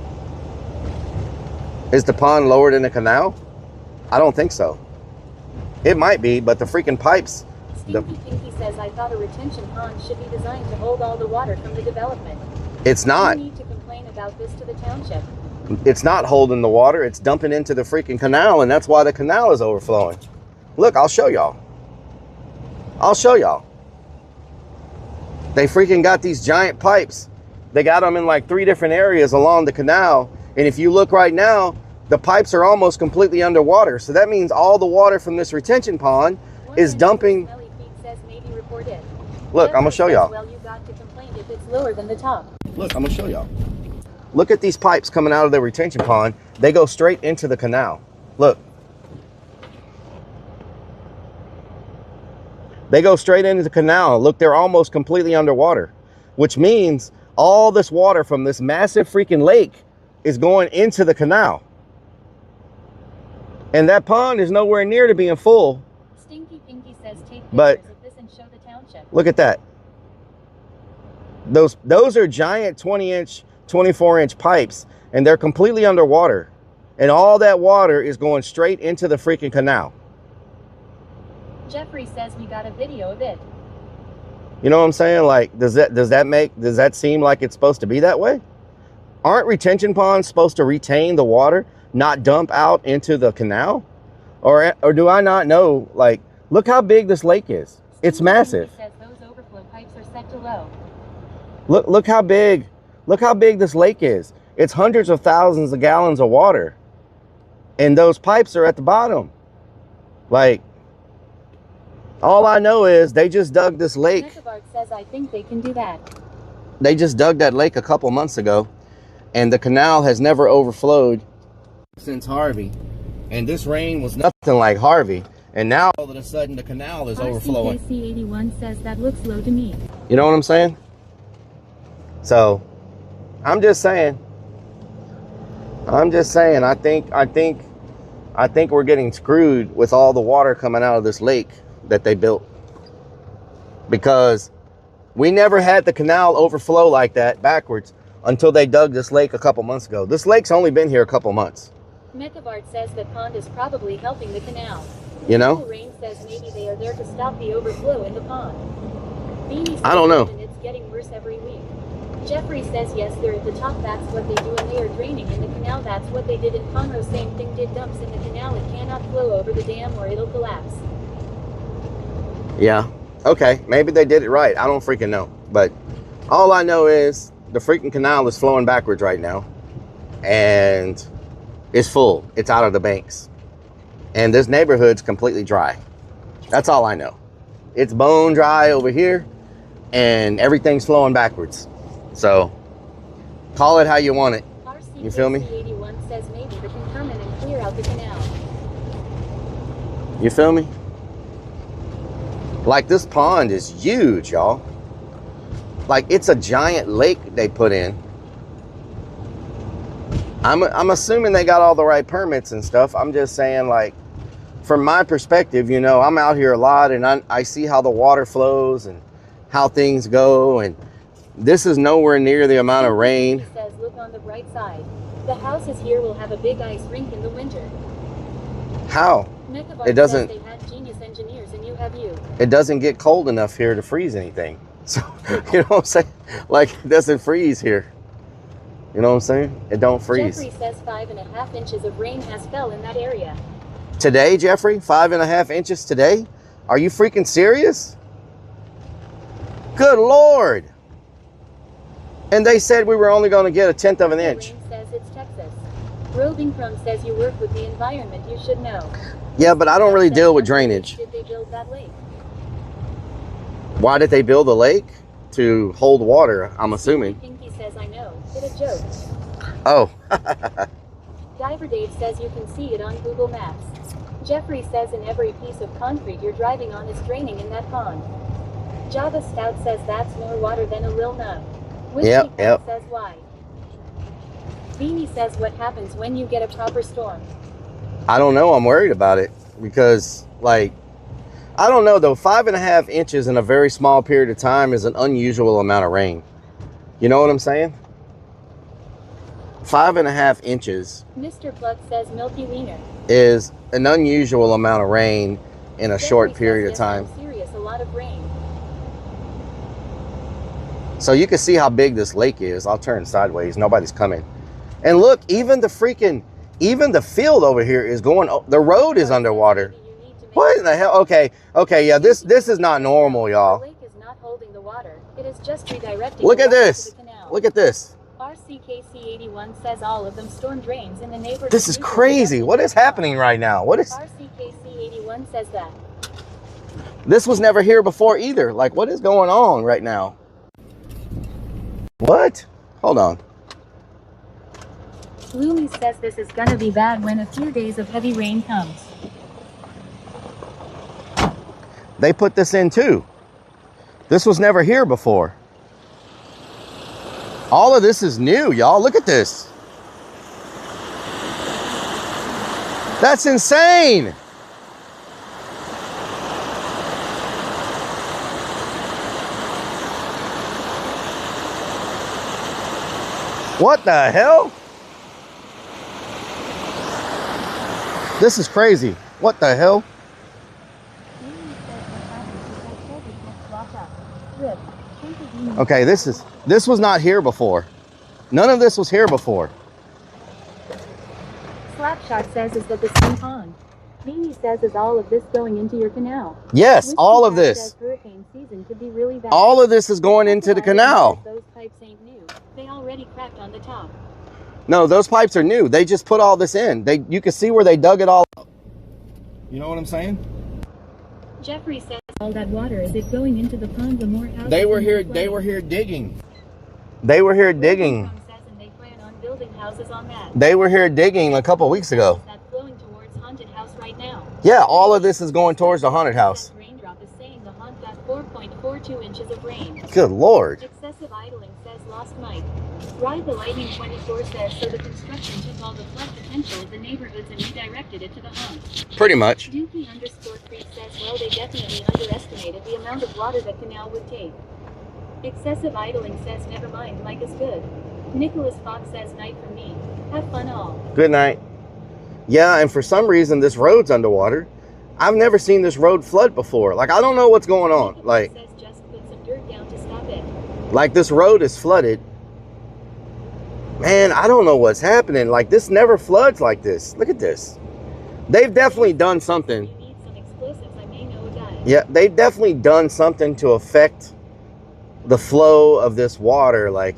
Is the pond lower than the canal? I don't think so. It might be, but the freaking pipes... Stinky Pinky says, I thought a retention pond should be designed to hold all the water from the development. It's not. You need to complain about this to the township. It's not holding the water. It's dumping into the freaking canal, and that's why the canal is overflowing. Look, I'll show y'all. I'll show y'all. They freaking got these giant pipes. They got them in like 3 different areas along the canal. And if you look right now, the pipes are almost completely underwater. So that means all the water from this retention pond is dumping. Look, I'm gonna show y'all. Well, you got to complain if it's lower than the top. Look, I'm gonna show y'all. Look at these pipes coming out of the retention pond. They go straight into the canal. Look. They go straight into the canal. Look, they're almost completely underwater, which means all this water from this massive freaking lake is going into the canal. And that pond is nowhere near to being full. Stinky Pinky says take But pictures of this and show the township. look at that. Those are giant 20-inch, 24-inch pipes, and they're completely underwater. And all that water is going straight into the freaking canal. Jeffrey says we got a video of it. You know what I'm saying? Like, does that seem like it's supposed to be that way? Aren't retention ponds supposed to retain the water, not dump out into the canal? Or do I not know? Like, look how big this lake is. It's massive. Says those overflow pipes are set to low. Look how big this lake is. It's hundreds of thousands of gallons of water. And those pipes are at the bottom. Like, all I know is they just dug this lake. Nekavart says I think they can do that. They just dug that lake a couple months ago, and the canal has never overflowed since Harvey. And this rain was nothing like Harvey. And now all of a sudden the canal is overflowing. RCKC81 says that looks low to me. You know what I'm saying? So, I'm just saying. I think we're getting screwed with all the water coming out of this lake that they built, because we never had the canal overflow like that backwards until they dug this lake a couple months ago. This lake's only been here a couple months. Mekavart says that pond is probably helping the canal. You know? Rain says maybe they are there to stop the overflow in the pond. Beanie I don't know. And it's getting worse every week. Jeffrey says yes, they're at the top, that's what they do, and they are draining in the canal, that's what they did in Conroe, same thing, did dumps in the canal, it cannot flow over the dam or it'll collapse. Yeah. Okay. Maybe they did it right. I don't freaking know. But all I know is the freaking canal is flowing backwards right now. And it's full. It's out of the banks. And this neighborhood's completely dry. That's all I know. It's bone dry over here. And everything's flowing backwards. So, call it how you want it. You feel me? RCKC81 says maybe they can come in and clear out the canal. You feel me? Like, this pond is huge, y'all. Like, it's a giant lake they put in. I'm assuming they got all the right permits and stuff. I'm just saying, like, from my perspective, you know, I'm out here a lot, and I see how the water flows and how things go, and this is nowhere near the amount of rain. He says, look on the bright side. The houses here will have a big ice rink in the winter. How? Nekavart It doesn't. Says they had genius engineers, and you have you. It doesn't get cold enough here to freeze anything. So, you know what I'm saying? Like, it doesn't freeze here. You know what I'm saying? It don't freeze. Jeffrey says 5.5 inches of rain has fell in that area. Today, Jeffrey? 5.5 inches today? Are you freaking serious? Good Lord. And they said we were only going to get 1/10 of an inch. Rain says it's Texas. Roving Chrome says you work with the environment, you should know. Yeah, but I don't really deal with drainage. Did they build that lake? Why did they build a lake? To hold water, I'm assuming. Pinky says I know. It's a joke. Oh. Diver Dave says you can see it on Google Maps. Jeffrey says in every piece of concrete you're driving on is draining in that pond. Java Stout says that's more water than a lil nub. Yep. Says why. Beanie says what happens when you get a proper storm. I don't know. I'm worried about it because, like, I don't know though. 5.5 inches in a very small period of time is an unusual amount of rain. You know what I'm saying? 5.5 inches. Mr. Pluck says Milky Wiener is an unusual amount of rain in a short period of time. I'm serious, a lot of rain. So you can see how big this lake is. I'll turn sideways. Nobody's coming. And look, even the field over here is going, the road is underwater. What in the hell? Okay, yeah, this is not normal, y'all. The lake is not holding the water. It is just redirecting. Look at this. Look at this. RCKC81 says all of them storm drains in the neighborhood. This is crazy. What is happening right now? What is... RCKC81 says that. This was never here before either. Like, what is going on right now? What? Hold on. Lumi says this is gonna be bad when a few days of heavy rain comes. They put this in too. This was never here before. All of this is new, y'all. Look at this. That's insane. What the hell? This is crazy. What the hell? Okay, this was not here before. None of this was here before. Slapshot says is that the same pond. Mimi says is all of this going into your canal. Yes, Whiskey all of Cat this. says hurricane season could be really bad. All of this is going into the canal. Those pipes ain't new. They already cracked on the top. No, those pipes are new. They just put all this in. You can see where they dug it all up. You know what I'm saying? Jeffrey says all that water, is it going into the pond? The more houses They were here digging. They were here digging. They plan on building houses on that. They were here digging a couple weeks ago. That's flowing towards haunted house right now. Yeah, all of this is going towards the haunted house. Raindrop is saying the haunt got 4.42 inches of rain. Good Lord. Excessive idling says lost Mike. Ride the Lightning 24 says so the construction took all the flood potential of the neighborhoods and redirected it to the haunt. Pretty much. Dookie _ Creek says well they definitely underestimated the amount of water that canal would take. Excessive idling says never mind, Mike is good. Nicholas Fox says night for me. Have fun all. Good night. Yeah, and for some reason this road's underwater. I've never seen this road flood before. Like, I don't know what's going on. Like, says just put some dirt down to stop it. Like this road is flooded. Man, I don't know what's happening. Like, this never floods like this. Look at this. They've definitely done something. You need some explosives, I may know a guy. Yeah, they've definitely done something to affect the flow of this water. Like,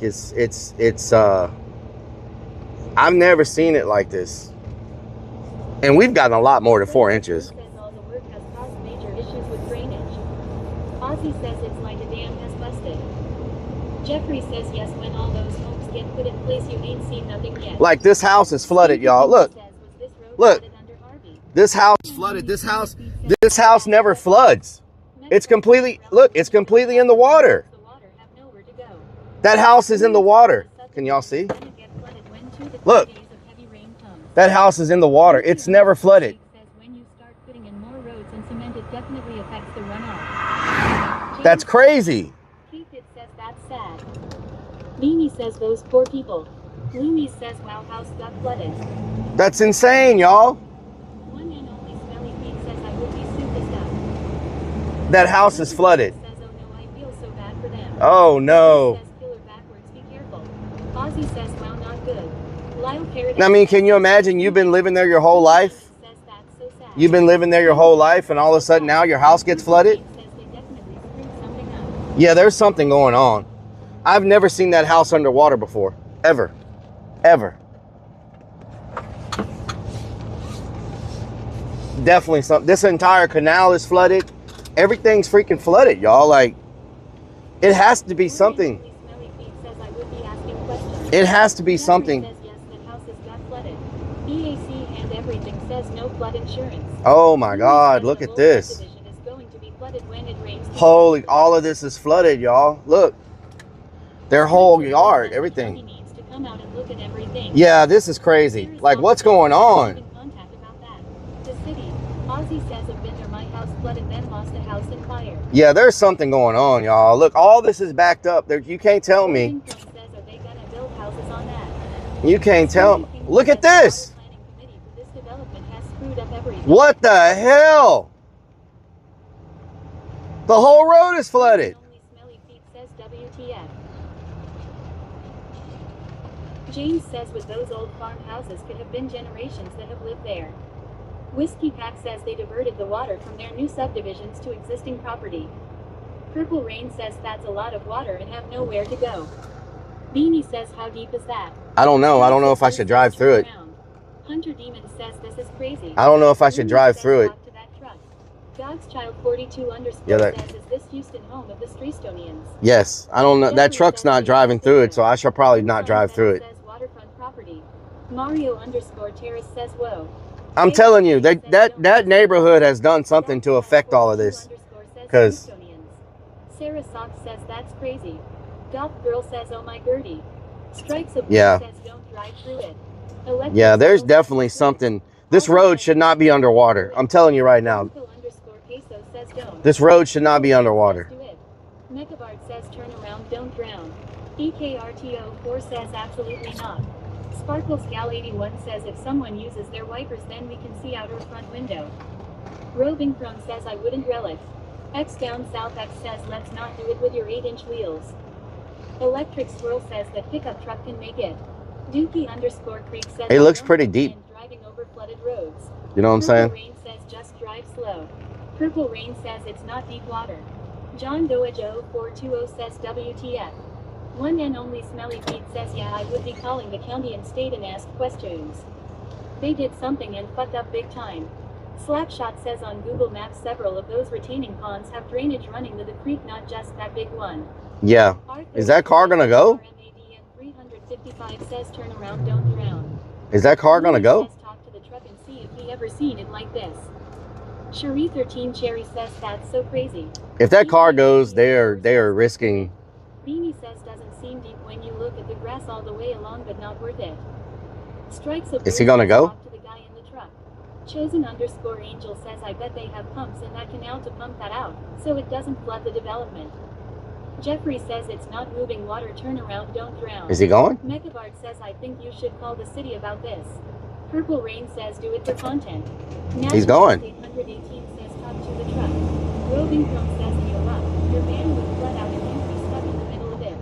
I've never seen it like this. And we've gotten a lot more than 4 inches. Says all the work has caused major issues with drainage. Ozzy says it's like a dam has busted. Jeffrey says yes, when all those homes get put in place, you ain't seen nothing yet. Like, this house is flooded, y'all. Look. Look. This house is flooded. This house never floods. It's completely, look, it's completely in the water. That house is in the water. Can y'all see? Look. That house is in the water. It's never flooded. When you start putting in more roads and cement, it definitely affects the runoff. That's crazy. Keith, it says that's sad. Mimi says those poor people. Louis says wow, house got flooded. That's insane, y'all. One and only Smelly Feet says I would be super sad. That house is flooded. Says oh no, I feel so bad for them. Oh no. Says killer backwards, be careful. Ozzy says wow, not good. I mean, can you imagine you've been living there your whole life? You've been living there your whole life and all of a sudden now your house gets flooded? Yeah, there's something going on. I've never seen that house underwater before. Ever. Ever. Definitely something. This entire canal is flooded. Everything's freaking flooded, y'all. Like, it has to be something. It has to be something. EAC and everything says no flood insurance. Oh my God, look at this. Is going to be flooded when it rains. Holy, all of this is flooded, y'all. Look. Their whole yard, everything. Needs to come out and look at everything. Yeah, this is crazy. Like, what's going on? The city. Ozzy says a vendor, my house flooded, then lost a house in fire. Yeah, there's something going on, y'all. Look, all this is backed up. There, you can't tell me. You can't tell. Look at this. What the hell? The whole road is flooded. James says with those old farmhouses could have been generations that have lived there. Whiskey Pack says they diverted the water from their new subdivisions to existing property. Purple Rain says that's a lot of water and have nowhere to go. Beanie says how deep is that? I don't know. I don't know if I should drive through it. Hunter Demon says this is crazy. I don't know if I should drive through it. Dog's Child 42 _ Yeah, says is this Houston home of the Streetstonians? Yes. I don't know. That truck's not driving through it, so I shall probably not drive through it. Waterfront property. Mario underscore Terrace says, whoa. I'm telling you, that neighborhood has done something to affect all of this. Because Sarah Sox says that's crazy. Goth Girl says, oh my Gertie. Strikes a yeah. says don't drive through it. Yeah, there's definitely something. This road should not be underwater. I'm telling you right now. This road should not be underwater. Mechabard says turn around, don't drown. EKRTO4 says absolutely not. Sparkles Gal 81 says if someone uses their wipers then we can see out our front window. Roving Chrome says I wouldn't relic. X down South X says let's not do it with your 8-inch wheels. Electric Swirl says that pickup truck can make it. Dookie underscore Creek says it looks pretty deep. Driving over flooded roads. You know what I'm saying? Purple Rain says just drive slow. Purple Rain says it's not deep water. John Doage 0420 says WTF. One and only Smelly Pete says yeah I would be calling the county and state and ask questions. They did something and fucked up big time. Slapshot says on Google Maps several of those retaining ponds have drainage running to the creek, not just that big one. Yeah. Is that car gonna go? 355 says turn around, don't drown. Is that car gonna go? Says talk to the truck and see if he ever seen it like this. Cherie 13 Cherry says that's so crazy. If that car goes, they are risking. Beanie says doesn't seem deep when you look at the grass all the way along, but not worth it. Strikes of Is he gonna go? Talk to the guy in the truck. Chosen underscore Angel says I bet they have pumps in that canal to pump that out, so it doesn't flood the development. Jeffrey says it's not moving water, turn around, don't drown. Is he going? Mechabard says I think you should call the city about this. Purple Rain says do it for content. He's going. 818 says talk to the truck. Roving Chrome says you're up. Your van would flood out and you'd be stuck in the middle of it.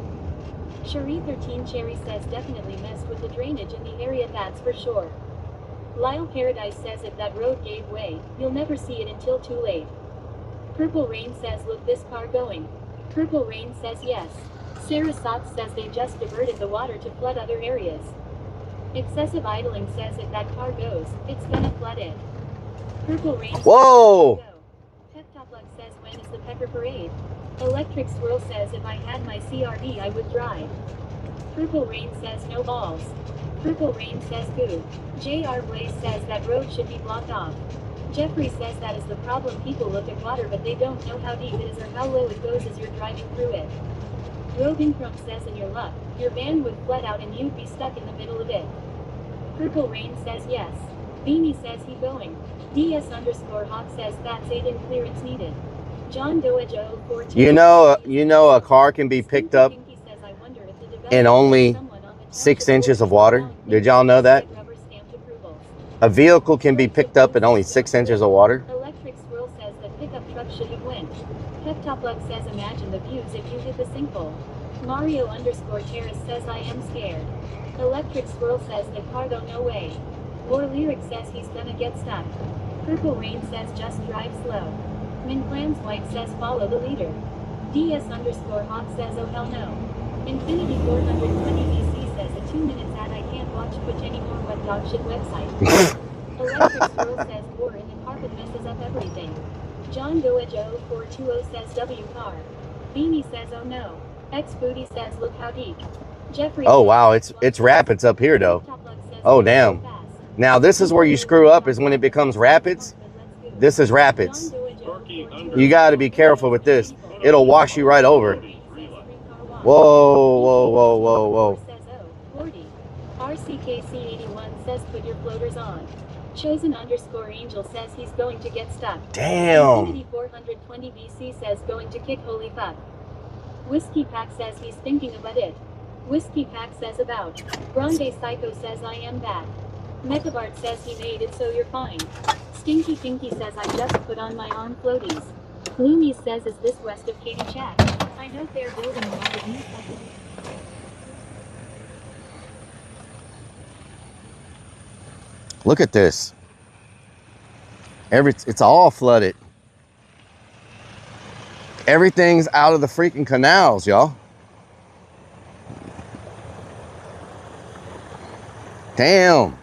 Cherie 13 Cherry says definitely messed with the drainage in the area, that's for sure. Lyle Paradise says if that road gave way, you'll never see it until too late. Purple Rain says look this car going. Purple Rain says yes. Sarah Sox says they just diverted the water to flood other areas. Excessive idling says if that car goes, it's gonna flood it. Purple Rain says whoa! Peptopluck says when is the Pepper Parade? Electric Swirl says if I had my CRV I would drive. Purple Rain says no balls. Purple Rain says goo. JR Blaze says that road should be blocked off. Jeffrey says that is the problem, people look at water but they don't know how deep it is or how low it goes as you're driving through it. Roving Chrome says in your luck, your van would flood out and you'd be stuck in the middle of it. Purple Rain says yes. Beanie says he going. DS underscore Hawk says that's 8 in clearance needed. John Doage 042. You know a car can be picked up in only 6 inches of water. Did y'all know that? A vehicle can be picked up in only 6 inches of water. Electric Swirl says that pickup truck should have went. Peptopluck says imagine the views if you hit the sinkhole. Mario underscore Terrace says I am scared. Electric Swirl says the cargo no way. War Lyric says he's gonna get stuck. Purple Rain says just drive slow. Minclan's wife says follow the leader. DS underscore Hawk says oh hell no. Infinity 420 BC says a 2-minute ad I can't watch Twitch anymore, what dog shit website. Electric Swirl says war in the carpet messes up everything. John Doage 0420 says W car. Beanie says oh no. X Booty says look how deep. Jeffrey oh wow, it's rapids up here though. Oh damn. Now this is where you screw up, is when it becomes rapids. This is rapids. You got to be careful with this. It'll wash you right over. Whoa, whoa, whoa, whoa, whoa. RCKC81 says put your floaters on. Chosen underscore Angel says he's going to get stuck. Damn. Infinity 420 BC says going to kick holy fuck. Whiskey Pack says he's thinking about it. Whiskey Pack says about. Grande Psycho says I am back. Mechabard says he made it so you're fine. Stinky Kinky says I just put on my arm floaties. Gloomy says is this west of Katy Chat? I know they're building a lot of new stuff. Look at this. It's all flooded. Everything's out of the freaking canals, y'all. Damn.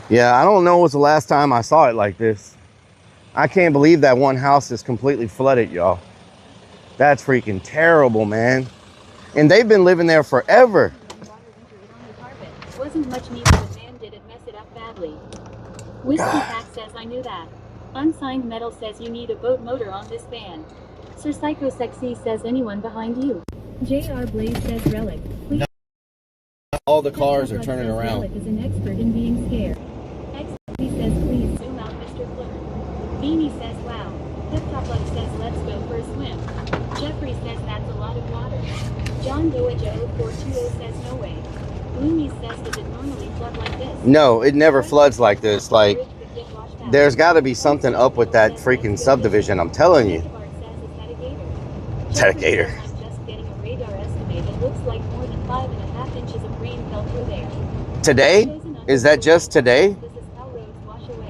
Yeah, I don't know what's the last time I saw it like this. I can't believe that one house is completely flooded, y'all. That's freaking terrible, man. And they've been living there forever. Wasn't much needed, but man, did it mess it up badly. Whiskey Pack says, I knew that. Unsigned Metal says you need a boat motor on this van. Sir Psycho Sexy says, anyone behind you? JR Blaze says, Rellik. Please. All the cars are turning around. Rellik is an expert in being scared. XP says, please zoom out, Mr. Fleur. Beanie says, wow. Pip-Top-Lug says, let's go for a swim. Jeffrey says, that's a lot of water. John Doja 0420 says, no way. Gloomy says, does it normally flood like this? No, it never floods like this. Like, there's got to be something up with that freaking subdivision. I'm telling you. Is that a gator? I'm just getting a radar estimate. It looks like more than 5.5 inches of rain fell through there. Today? Is that just today?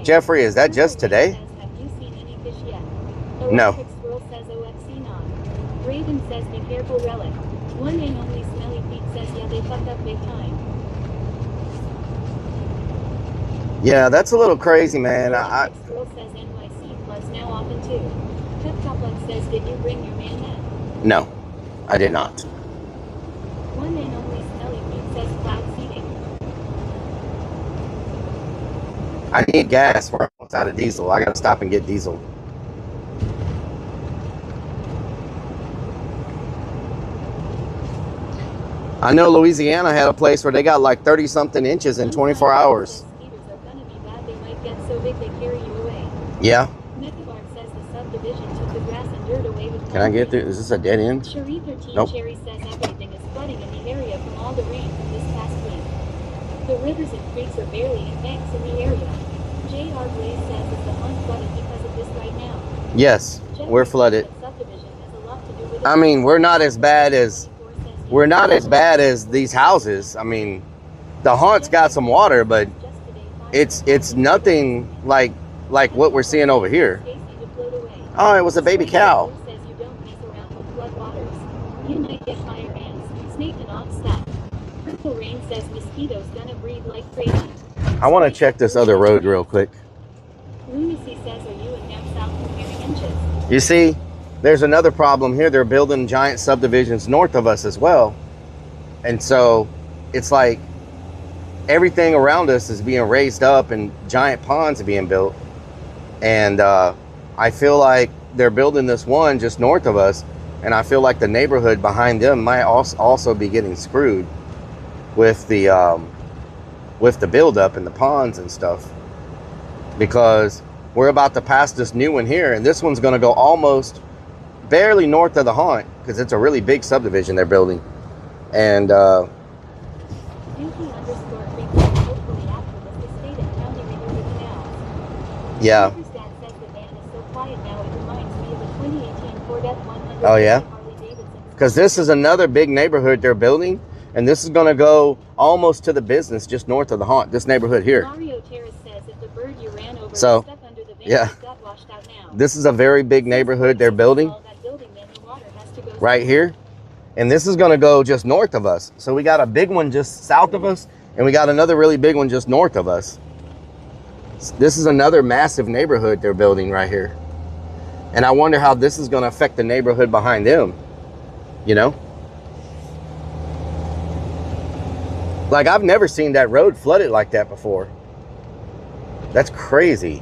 Jeffrey, is that just today? Have you seen any fish yet? No. Electric Squirrel says OFC non. Raven says be careful, Rellik. One and only Smelly Feet says yeah, they fucked up big time. Yeah, that's a little crazy, man. Electric Squirrel says NYC floods now often too. Pip-Top-Lug says, did you bring your man net? No, I did not. One and only Smelly Feet says cloud seeding. I need gas. We're almost out of diesel. I gotta stop and get diesel. I know Louisiana had a place where they got like 30-something inches in 24 hours. Mosquitoes are gonna be bad. They might get so big they carry you away. Yeah. Mechabark says the subdivision took the grass and dirt away with Can I get through? Is this a dead end? Cherie 13 Nope. Cherry says everything is flooding in the area from all the rain from this past week. The rivers and creeks are barely in banks in the area. JR Blaze says is the hunt flooded because of this right now. Yes, we're flooded. The subdivision has a lot to do with I mean, we're not as bad as these houses. I mean, the haunt's got some water, but it's nothing like what we're seeing over here. Oh, it was a baby cow. Says you don't mess around with flood waters. You might get fire ants, snake and ox stuff. Purple Rain says mosquitoes gonna breed like crazy. I want to check this other road real quick. Lunacy says, are you in down south comparing inches? You see, there's another problem here. They're building giant subdivisions north of us as well. And so it's like everything around us is being raised up and giant ponds are being built. And I feel like they're building this one just north of us. And I feel like the neighborhood behind them might also be getting screwed with the buildup and the ponds and stuff. Because we're about to pass this new one here. And this one's going to go almost barely north of the haunt because it's a really big subdivision they're building. And yeah. Oh yeah, because this is another big neighborhood they're building, and this is going to go almost to the business just north of the haunt, this neighborhood here. So yeah, this is a very big neighborhood they're building right here. And this is going to go just north of us. So we got a big one just south of us, and we got another really big one just north of us. This is another massive neighborhood they're building right here. And I wonder how this is going to affect the neighborhood behind them, you know? Like, I've never seen that road flooded like that before. That's crazy.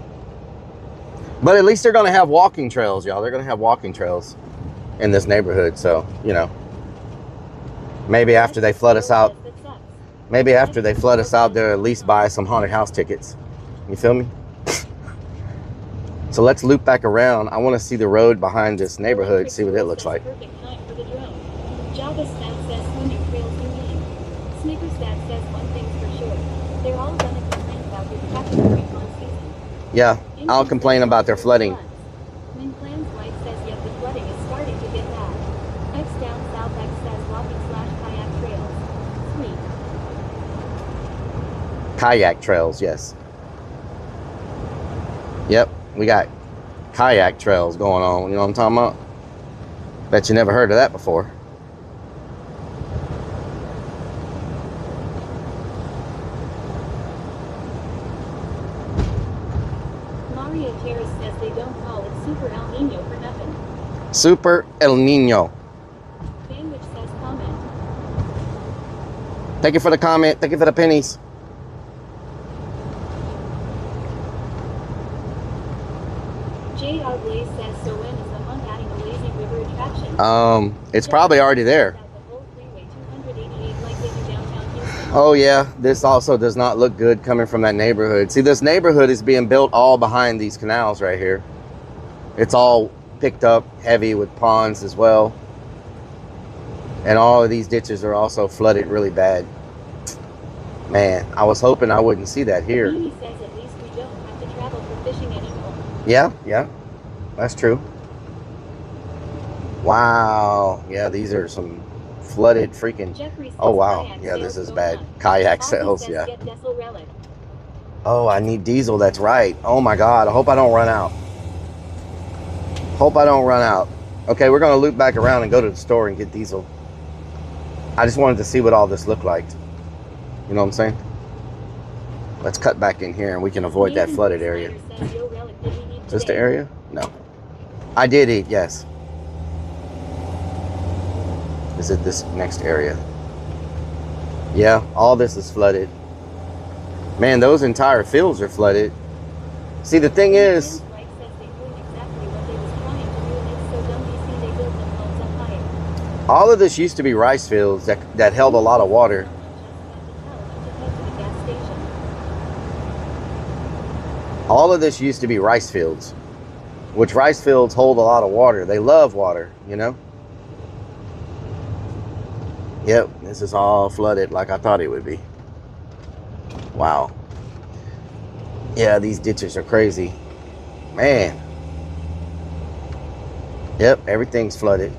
But at least they're going to have walking trails, y'all. They're going to have walking trails in this neighborhood, so, you know. Maybe after they flood us out, they'll at least buy some haunted house tickets. You feel me? So let's loop back around. I want to see the road behind this neighborhood, see what it looks like. Java Stat says swimming trails you mean. Snickerstat says one thing's for sure. They're all gonna complain about your traffic recon season. Yeah, I'll complain about their flooding. Min Plan's wife says yet the flooding is starting to get bad. X down south X says walking/kayak trails. Sweet. Kayak trails, yes. Yep, we got kayak trails going on. You know what I'm talking about? Bet you never heard of that before. Mario Mario Terrace says they don't call it Super El Nino for nothing. Super El Nino. Sandwich says comment. Thank you for the comment. Thank you for the pennies. J. R. Blaze says, so when is the month adding a lazy river attraction? It's probably already there. Oh yeah, this also does not look good coming from that neighborhood. See, this neighborhood is being built all behind these canals right here. It's all picked up heavy with ponds as well. And all of these ditches are also flooded really bad. Man, I was hoping I wouldn't see that here. He says at least we don't have to travel for fishing anymore. Yeah, that's true. Wow, yeah, these are some flooded freaking. Oh wow, yeah, this is bad. Kayak sales, yeah. Oh, I need diesel. That's right. Oh my God, I hope I don't run out. Hope I don't run out. Okay, we're gonna loop back around and go to the store and get diesel. I just wanted to see what all this looked like. You know what I'm saying? Let's cut back in here and we can avoid that flooded area. Is this the area? No. I did eat, yes. Is it this next area? Yeah, all this is flooded. Man, those entire fields are flooded. See, the thing is, all of this used to be rice fields that held a lot of water. All of this used to be rice fields, which rice fields hold a lot of water. They love water, you know? Yep, this is all flooded like I thought it would be. Wow. Yeah, these ditches are crazy. Man. Yep, everything's flooded.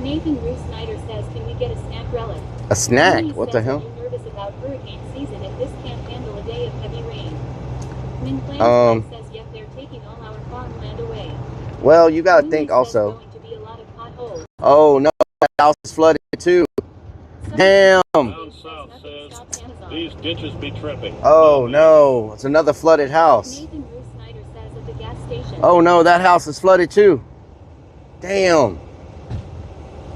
Nathan Ruth Snyder says, can we get a snack relic? A snack? What the hell? Are you nervous about hurricane season if this can't handle a day of heavy rain? Min Clan says, yep, they're taking all our farmland away. Well, you gotta think also. Oh no, that house is flooded too. Damn. Down south says these ditches be tripping. Oh no, it's another flooded house. Nathan Ruth Snyder says at the gas station. Oh no, that house is flooded too. Damn.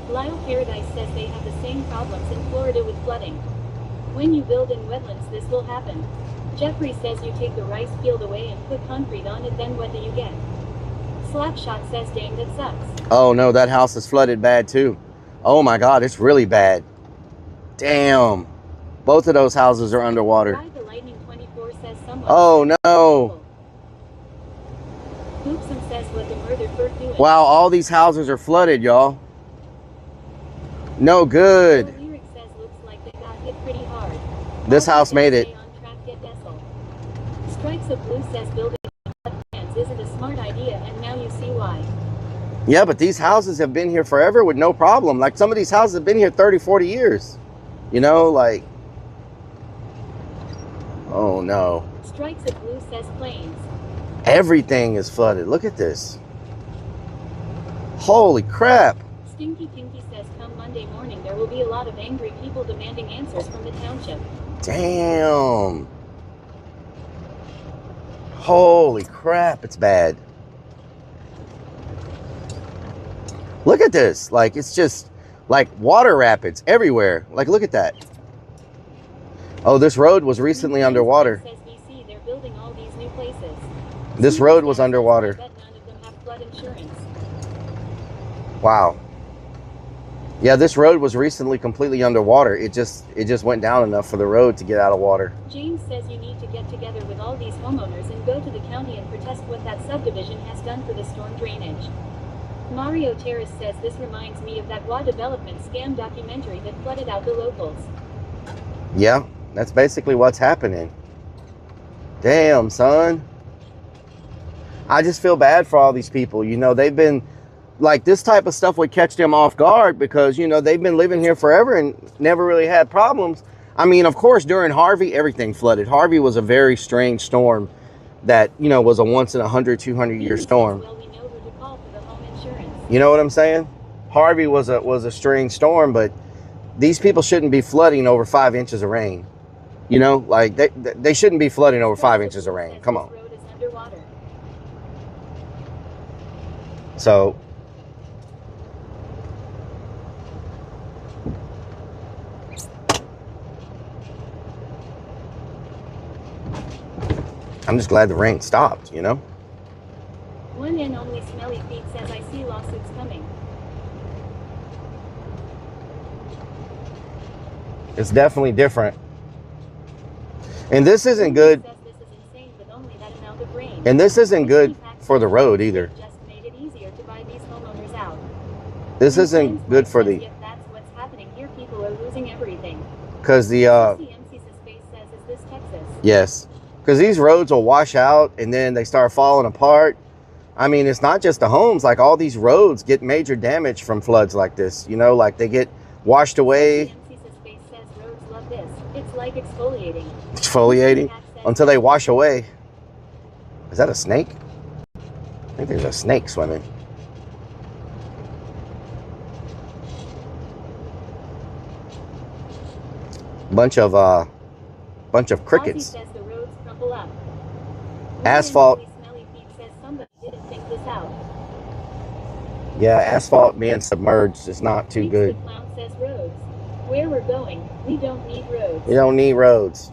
Lyle Paradise says they have the same problems in Florida with flooding. When you build in wetlands, this will happen. Jeffrey says you take the rice field away and put concrete on it, then what do you get? Slapshot says, dang, that sucks. Oh no, that house is flooded bad too. Oh my God, it's really bad. Damn. Both of those houses are underwater. Says oh no. Hoopson says, what the murder bird doing? Wow, all these houses are flooded, y'all. No good. Lyric says, looks like they got hit pretty hard. This house made it. Strikes of Blue says building plans isn't a smart idea, and now you see why. Yeah, but these houses have been here forever with no problem. Like some of these houses have been here 30, 40 years. You know, like, oh no. Strikes of Blue says planes. Everything is flooded. Look at this. Holy crap. Stinky Kinky says come Monday morning there will be a lot of angry people demanding answers from the township. Damn. Holy crap, it's bad. Look at this. Like, it's just like water rapids everywhere. Like, look at that. Oh, this road was recently underwater. Says BC, they're building all these new places. This road was underwater. None of them have flood insurance. Wow. Yeah, this road was recently completely underwater. It just went down enough for the road to get out of water. James says you need to get together with all these homeowners and go to the county and protest what that subdivision has done for the storm drainage. Mario Terrace says this reminds me of that WA development scam documentary that flooded out the locals. Yeah, that's basically what's happening. Damn, son. I just feel bad for all these people. You know, they've been, like, this type of stuff would catch them off guard because, you know, they've been living here forever and never really had problems. I mean, of course, during Harvey, everything flooded. Harvey was a very strange storm that, you know, was a once in 100, 200 year storm. Well, we know who to call for the home insurance. You know what I'm saying? Harvey was a strange storm, but these people shouldn't be flooding over 5 inches of rain. You know, like they shouldn't be flooding over 5 inches of rain. Come on. So I'm just glad the rain stopped, you know? One and only Smelly Feet says, I see lawsuits coming. It's definitely different. And this isn't good. And this isn't good for the road either. This isn't good for the... That's what's happening here. People are losing everything. Because the... Yes. Because these roads will wash out and then they start falling apart. I mean, it's not just the homes. Like, all these roads get major damage from floods like this. You know, like they get washed away. Roads love this. It's like exfoliating. Exfoliating until they wash away. Is that a snake? I think there's a snake swimming. Bunch of crickets. Says the roads crumple up. Asphalt. Smelly Feet says somebody didn't think this out. Yeah, asphalt being submerged is not too good. The clown says roads. Where we're going, we don't need roads. We don't need roads.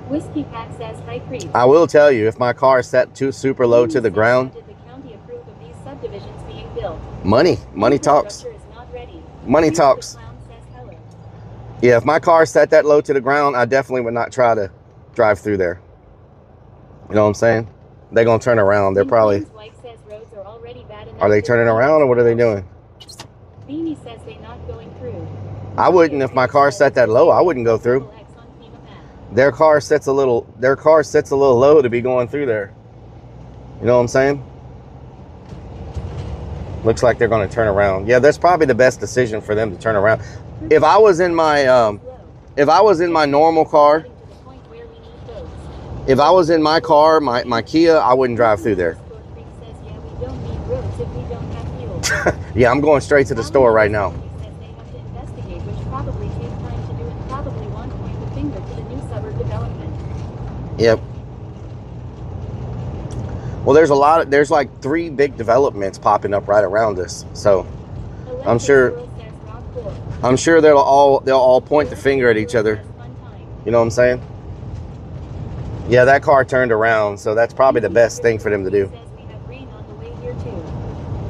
Whiskey Pack says, hi Creep. I will tell you, if my car is set too super low to the ground, Did the county approve of these subdivisions being built? money talks. Infrastructure is not ready. Money talks. The clown says hello. Yeah, if my car is set that low to the ground, I definitely would not try to drive through there. You know what I'm saying? They're going to turn around. They're probably... Wife says roads are already bad enough. Are they turning around or what are they doing? Beanie says they're not going through. I wouldn't. If my car set that low, I wouldn't go through. Their car sets a little low to be going through there. You know what I'm saying? Looks like they're going to turn around. Yeah, that's probably the best decision for them to turn around. If I was in my normal car, if I was in my car, my Kia, I wouldn't drive through there. Yeah, I'm going straight to the store right now. Yep. Well, there's like 3 big developments popping up right around us. So I'm sure they'll all point the finger at each other. You know what I'm saying? Yeah, that car turned around, so that's probably the best thing for them to do.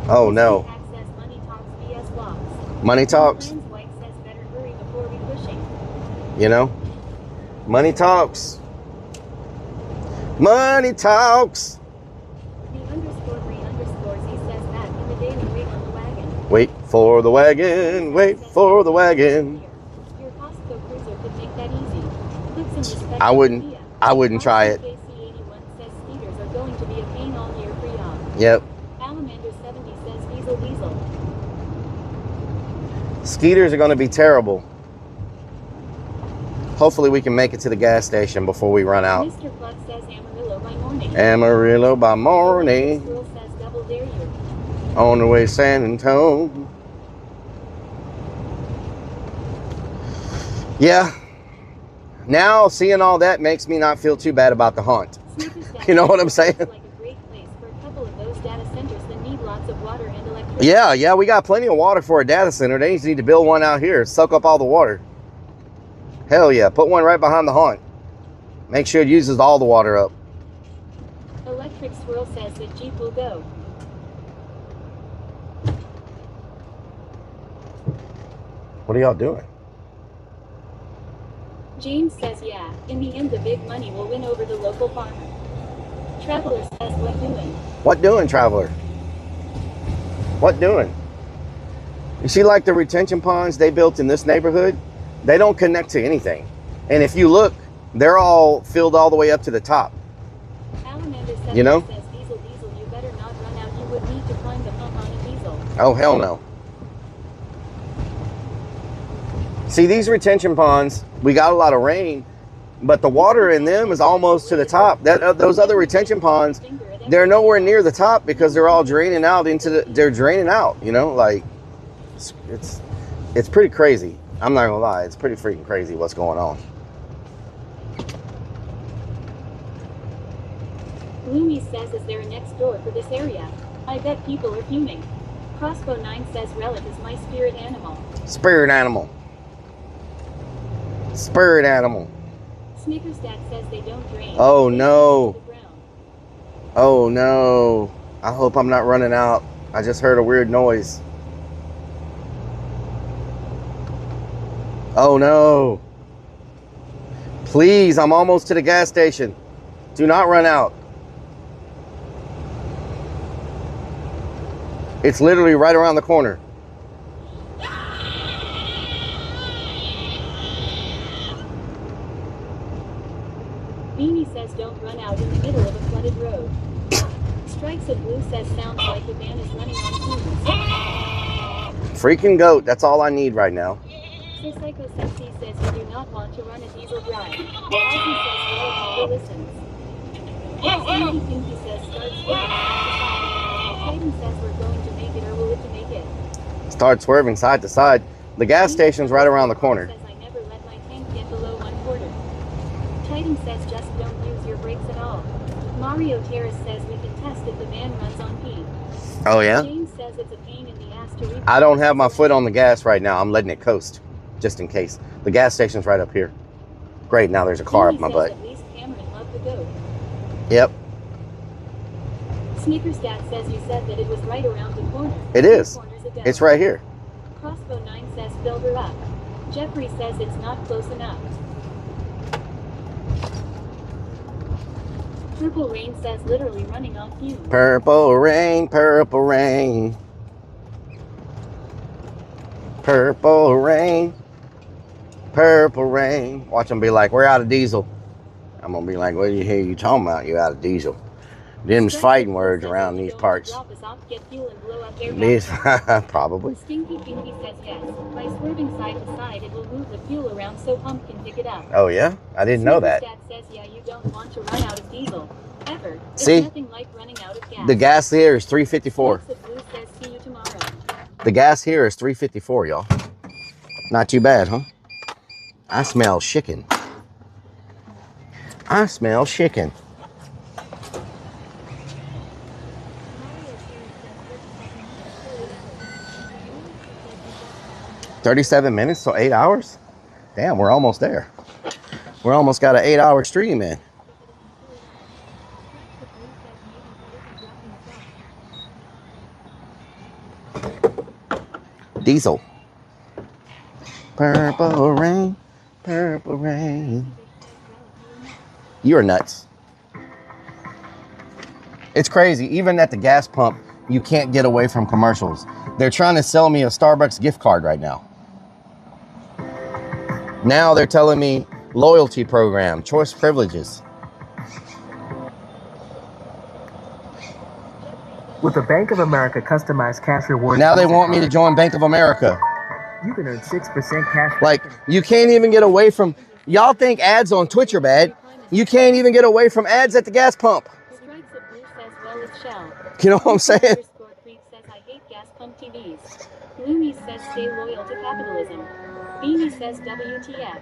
Oh no. Money talks. You know? Money talks. Money talks. Wait for the wagon. Wait for the wagon. I wouldn't try it. Yep. Skeeters are going to be terrible. Hopefully we can make it to the gas station before we run out. Mr. Cluck says Amarillo by morning. Amarillo by morning. Squirrel says double dare you. On the way to San Antonio. Yeah. Now seeing all that makes me not feel too bad about the haunt. You know what I'm saying? Like a great place for a couple of those data centers that need lots of water and electricity. Yeah, we got plenty of water for a data center. They just need to build one out here, soak up all the water. Hell yeah, put one right behind the haunt. Make sure it uses all the water up. Electric Squirrel says that Jeep will go. What are y'all doing? James says yeah, in the end the big money will win over the local farmer. Traveler says what doing? What doing, Traveler? What doing? You see, like the retention ponds they built in this neighborhood, they don't connect to anything. And if you look, they're all filled all the way up to the top. You know? Says, diesel, you better not run out. You would need to climb the pump on a diesel. Oh, hell no. See, these retention ponds, we got a lot of rain, but the water in them is almost to the top. Those other retention ponds, they're nowhere near the top because they're all draining out they're draining out, you know, like it's pretty crazy. I'm not gonna lie, it's pretty freaking crazy what's going on. Gloomy says, is there a next door for this area? I bet people are fuming. Crossbow 9 says, Rellik is my spirit animal. Spirit animal. Spirit animal. Snickerstat says they don't drain. Oh no. Oh no. I hope I'm not running out. I just heard a weird noise. Oh no. Please, I'm almost to the gas station. Do not run out. It's literally right around the corner. Beanie says don't run out in the middle of a flooded road. Strikes of Blue says sounds like the van is running on fumes. Freaking goat, that's all I need right now. So Psycho Sexy says you do not want to run a diesel drive. Ozzy says Rellik never listens. Stinky Pinky says start swerving. Titan says we're going to make it, or will it to make it? Start swerving side to side. The gas station's right around the corner. Says I never let my tank get below 1/4. Titan says just don't use your brakes at all. Mario Terrace says we can test if the van runs on P. Oh yeah? James says it's a pain in the ass to read. I don't have my foot on the gas right now. I'm letting it coast, just in case. The gas station's right up here. Great, now there's a car up my butt. At least Cameron loved the goat. Yep. Snickerstat says you said that it was right around the corner. It is. It's right here. Crossbow 9 says fill her up. Jeffrey says it's not close enough. Purple Rain says literally running on fumes. Purple rain, purple rain. Purple rain. Purple rain. Watch them be like, we're out of diesel. I'm going to be like, what do you hear you talking about? You out of diesel. Them's fighting words around these parts. These, probably. Stinky Pinky says yes. By swerving side to side, it will move the fuel around so Pump can pick it up. Oh yeah? I didn't know that. Says, yeah, you don't want to run out of diesel. Ever. See? Nothing like running out of gas. The gas here is 354. Blue says, see you tomorrow. The gas here is 354, y'all. Not too bad, huh? I smell chicken. I smell chicken. $37 minutes, so 8 hours? Damn, we're almost there. We're almost got an 8-hour stream in. Diesel. Purple rain, purple rain. You're nuts. It's crazy. Even at the gas pump, you can't get away from commercials. They're trying to sell me a Starbucks gift card right now. Now they're telling me loyalty program, choice privileges. With the Bank of America customized cash rewards. Now they want me to join Bank of America. You can earn 6% cash. Like, you can't even get away from, y'all think ads on Twitch are bad. You can't even get away from ads at the gas pump. You know what I'm saying? Says I hate gas pump TVs. Gloomy says stay loyal to capitalism. Beanie says WTF.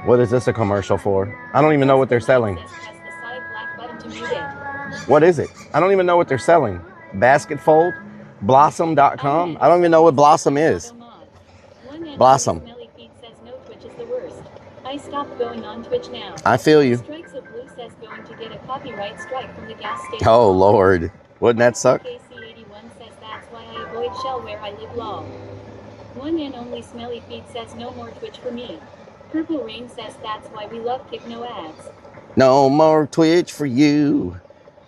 What is this a commercial for? I don't even know what they're selling. What is it? I don't even know what they're selling. Basket fold? Blossom.com? I don't even know what Blossom is. Blossom. I stopped going on Twitch now. I feel you. Strikes of Blue says going to get a copyright strike from the gas station. Oh Lord. Wouldn't that suck? KC81 says that's why I avoid Shell where I live lol. One and only Smelly Feet says no more Twitch for me. Purple Rain says that's why we love kick no ads. No more Twitch for you.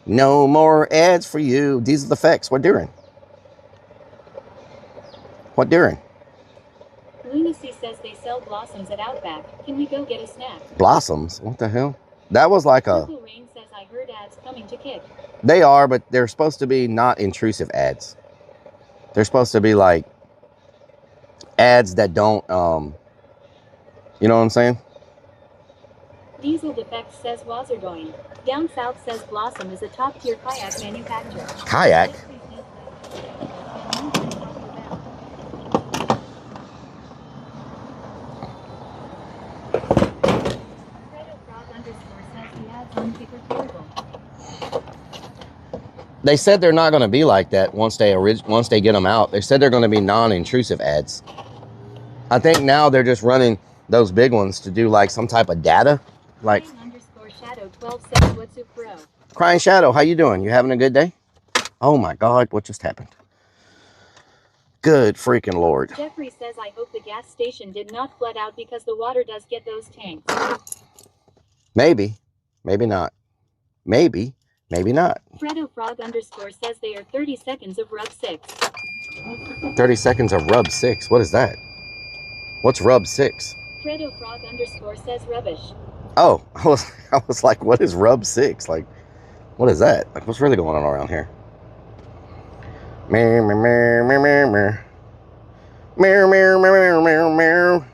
No more ads for you. Diesel effects. What doing? What doing? Lunacy says they sell blossoms at Outback. Can we go get a snack? Blossoms? What the hell? That was like a... Purple Rain says I heard ads to kick. They are, but they're supposed to be not intrusive ads. They're supposed to be like ads that don't, you know what I'm saying? Diesel Defect says Wazerdoin. Down South says Blossom is a top-tier kayak manufacturer. Kayak? They said they're not going to be like that once they get them out. They said they're going to be non-intrusive ads. I think now they're just running those big ones to do like some type of data. Like Crying Shadow, how you doing? You having a good day? Oh my God, what just happened? Good freaking Lord. Jeffrey says, I hope the gas station did not flood out because the water does get those tanks. Maybe, maybe not. Maybe, maybe not. Fredo Frog _ says they are 30 seconds of rub 6. 30 seconds of rub 6. What is that? What's rub 6? Fredo Frog _ says rubbish. Oh, I was like, what is rub 6? Like, what is that? Like, what's really going on around here? Meow, meow, meow, meow, meow. Meow, meow, meow, meow, meow.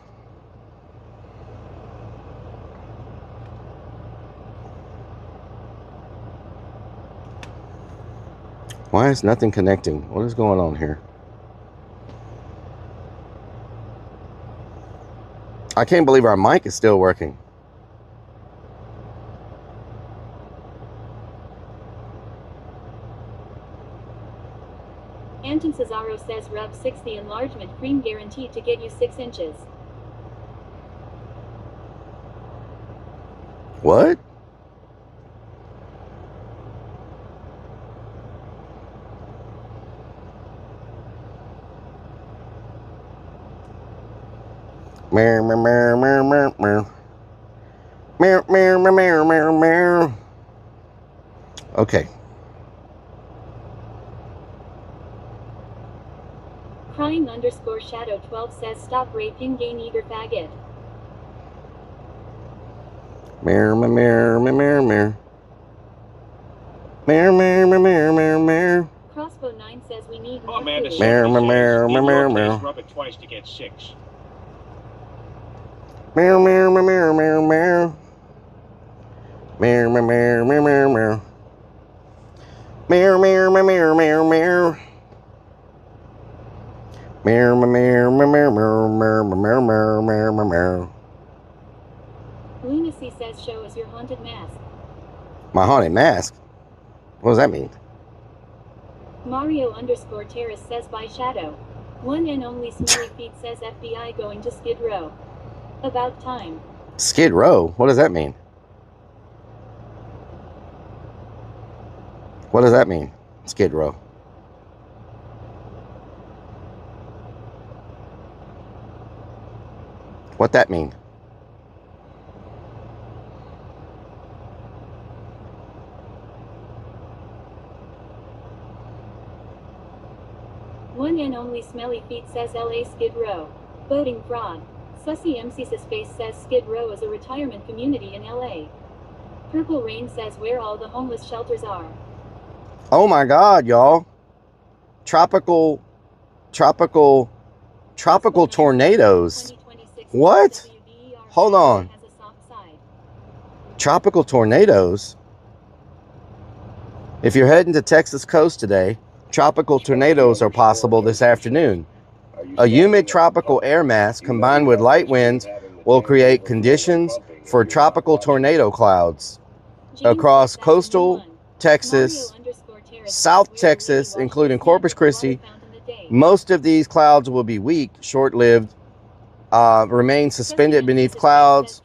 Why is nothing connecting? What is going on here? I can't believe our mic is still working. Anton Cesaro says rub 6, the enlargement cream guaranteed to get you 6 inches. What? Meow, meow, meow, meow, meow, meow. Meow, meow, meow, meow, meow, meow. Okay. Crying _ Shadow 12 says stop raping gay nigger faggot. Meow, meow, meow, meow, meow, meow. Meow, meow, meow, meow, meow, meow. Crossbow 9 says we need more Amanda food. Meow, meow, meow, meow, meow, meow. Rub it twice to get 6. Meow, meow, meow, meow, meow, meow. Meow, meow, meow, meow, meow, meow. Meow, meow, meow, meow, meow, meow. Meow, meow, meow, meow, meow, meow, meow, meow, meow, meow, meow. Lunacy says show us your haunted mask. My haunted mask? What does that mean? Mario _ Terrace says by Shadow. One and only Smelly Feet says FBI going to Skid Row. About time. Skid Row? What does that mean? What does that mean? Skid Row. What that mean? One and only Smelly Feet says LA Skid Row. Voting fraud. Sussy MC's face says Skid Row is a retirement community in LA. Purple Rain says where all the homeless shelters are. Oh my God, y'all. Tropical tornadoes. What? Hold on. Tropical tornadoes. If you're heading to Texas coast today, tropical tornadoes are possible this afternoon. A humid tropical air mass combined with light winds will create conditions for tropical tornado clouds across coastal Texas, South Texas, including Corpus Christi. Most of these clouds will be weak, short-lived, remain suspended beneath clouds,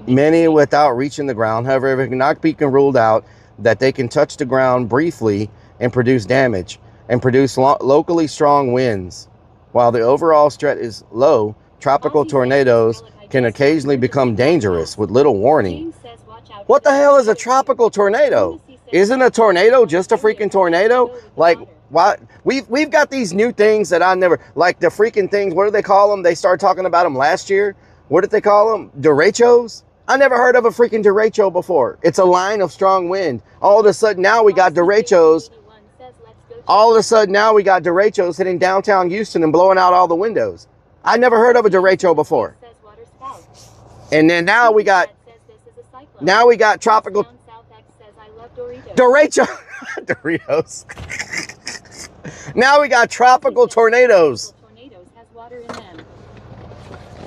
many without reaching the ground. However, it cannot be ruled out that they can touch the ground briefly and produce damage and produce locally strong winds. While the overall threat is low, tropical tornadoes can occasionally become dangerous with little warning. What the hell is a tropical tornado? Isn't a tornado just a freaking tornado? Like, why? We've got these new things that I never, like the freaking things, what do they call them? They started talking about them last year. What did they call them? Derechos? I never heard of a freaking derecho before. It's a line of strong wind. All of a sudden now we got derechos. All of a sudden now we got derechos hitting downtown Houston and blowing out all the windows. I never heard of a derecho before. And then now we got tropical derecho Doritos. Now we got tropical tornadoes.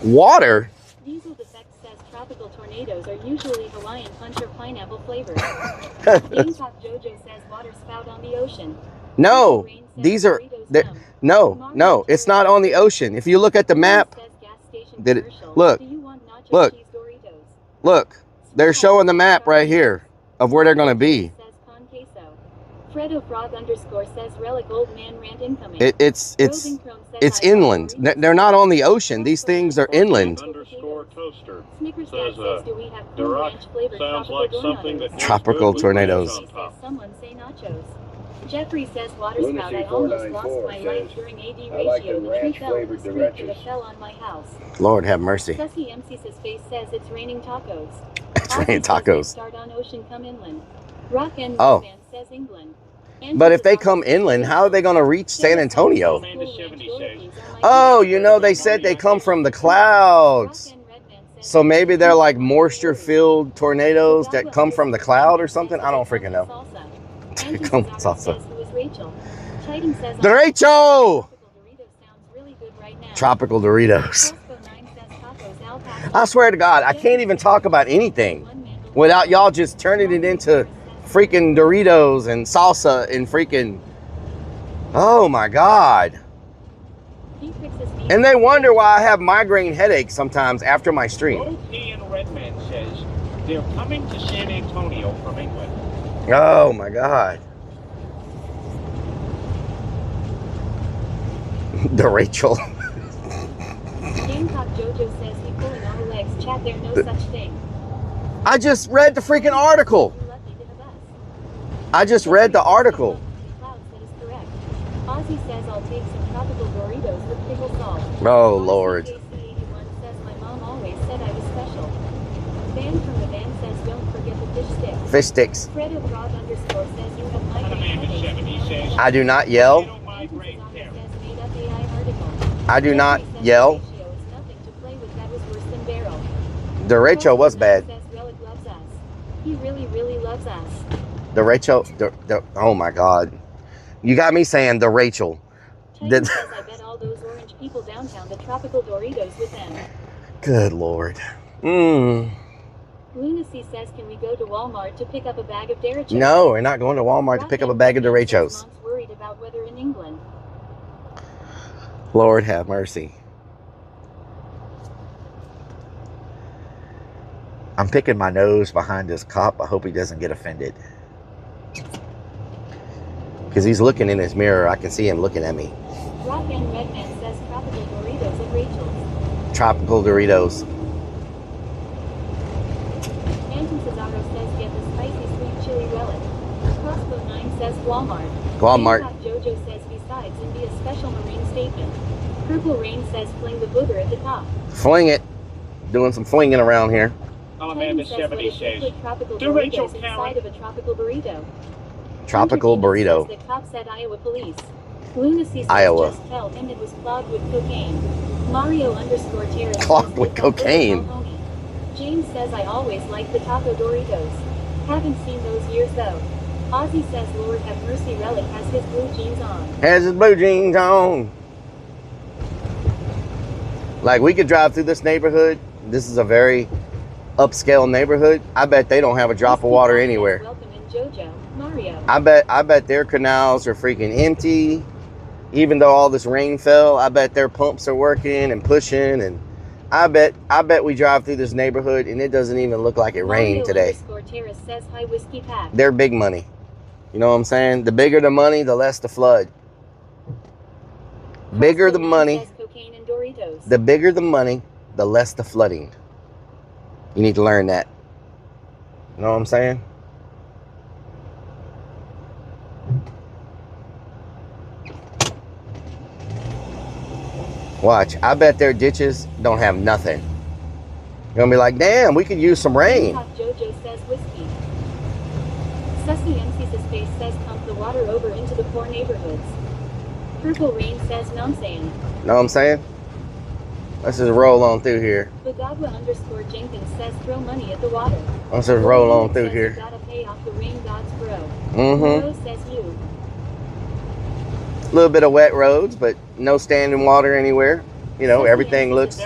Water? Diesel Defect says tropical tornadoes are usually Hawaiian punch or pineapple flavored. Gamecock Jojo says water spout on the ocean. No, these are no, it's not on the ocean. If you look at the map, look, they're showing the map right here of where they're going to be. Fredo Frog _ says Rellik old man rant incoming. It's inland. They're not on the ocean. These things are inland. Toaster Snickers says, says, do we have the rock sounds like something that tropical tornadoes. Someone say nachos. Jeffrey says water spout. I almost lost my life during AD ratio. The tree fell in the street and it fell on my house. Lord have mercy. Sussy MC's face says it's raining tacos. It's raining tacos. Start on ocean, come inland. Rock and Man says England. But if they come inland, how are they going to reach San Antonio? Oh, you know, they said they come from the clouds. So maybe they're like moisture-filled tornadoes that come from the cloud or something? I don't freaking know. Salsa. Derecho! Tropical Doritos. I swear to God, I can't even talk about anything without y'all just turning it into freaking Doritos and salsa and freaking, oh my God. And they wonder why I have migraine headaches sometimes after my stream. OP and Redman says they're coming to San Antonio from England. Oh my God. The Rachel. Gamecock Jojo says he pulling our legs. Chat, there's no such thing. I just read the freaking article. I just read the article. Ozzy says I'll take some tropical Doritos with pickle salt. Oh Lord. KC81 says my mom always said I was special. Van from the van says don't forget the fish sticks. Fish sticks. Fredo Frog _ says you have migraine. I do not yell. I do not yell. Derecho was bad. He really, really loves us. Derecho, oh my God. You got me saying the Rachel. Says I bet all those orange people downtown the tropical Doritos with them. Good Lord. Lunacy says, can we go to Walmart to pick up a bag of Derechos? No, we're not going to Walmart to pick up a bag of Derechos. Mom's worried about weather in England. Lord have mercy. I'm picking my nose behind this cop. I hope he doesn't get offended. Because he's looking in his mirror. I can see him looking at me. Rock and Redman says tropical Doritos at Rachel's. Tropical Doritos. Anton Cesaro says get the spicy sweet chili relic. Crossbow 9 says Walmart. Walmart. Jojo says besides and be a special marine statement. Purple Rain says fling the booger at the top. Fling it. Doing some flinging around here. Amanda 70 says, do Rachel inside of a tropical burrito. Tropical burrito. The cop said Iowa police. Lunacy says Iowa. Just felt and it was clogged with cocaine. Mario _ Terrace clogged with cocaine. James says I always like the taco Doritos. Haven't seen those years though. Ozzy says Lord have mercy Rellik has his blue jeans on. Has his blue jeans on. Like we could drive through this neighborhood. This is a very upscale neighborhood. I bet they don't have a drop of water anywhere. Welcome in JoJo, Mario. I bet their canals are freaking empty. Even though all this rain fell, I bet their pumps are working and pushing, and I bet we drive through this neighborhood and it doesn't even look like it rained today. Terrace says hi whiskey pack. They're big money. You know what I'm saying? The bigger the money, the less the flood. Bigger the money, the bigger the money, the less the flooding. You need to learn that. You know what I'm saying? Watch. I bet their ditches don't have nothing. You're gonna be like, damn, we could use some rain. Jojo says whiskey. Sussy MC's face says pump the water over into the poor neighborhoods. Purple Rain says nonsense. Know what I'm saying? Let's just roll on through here. Bagadwa_Jenkins says throw money at the water. Let's just roll on through here. You gotta pay off the rain gods, bro. Mm-hmm. Says you. A little bit of wet roads, but no standing water anywhere. You know, everything looks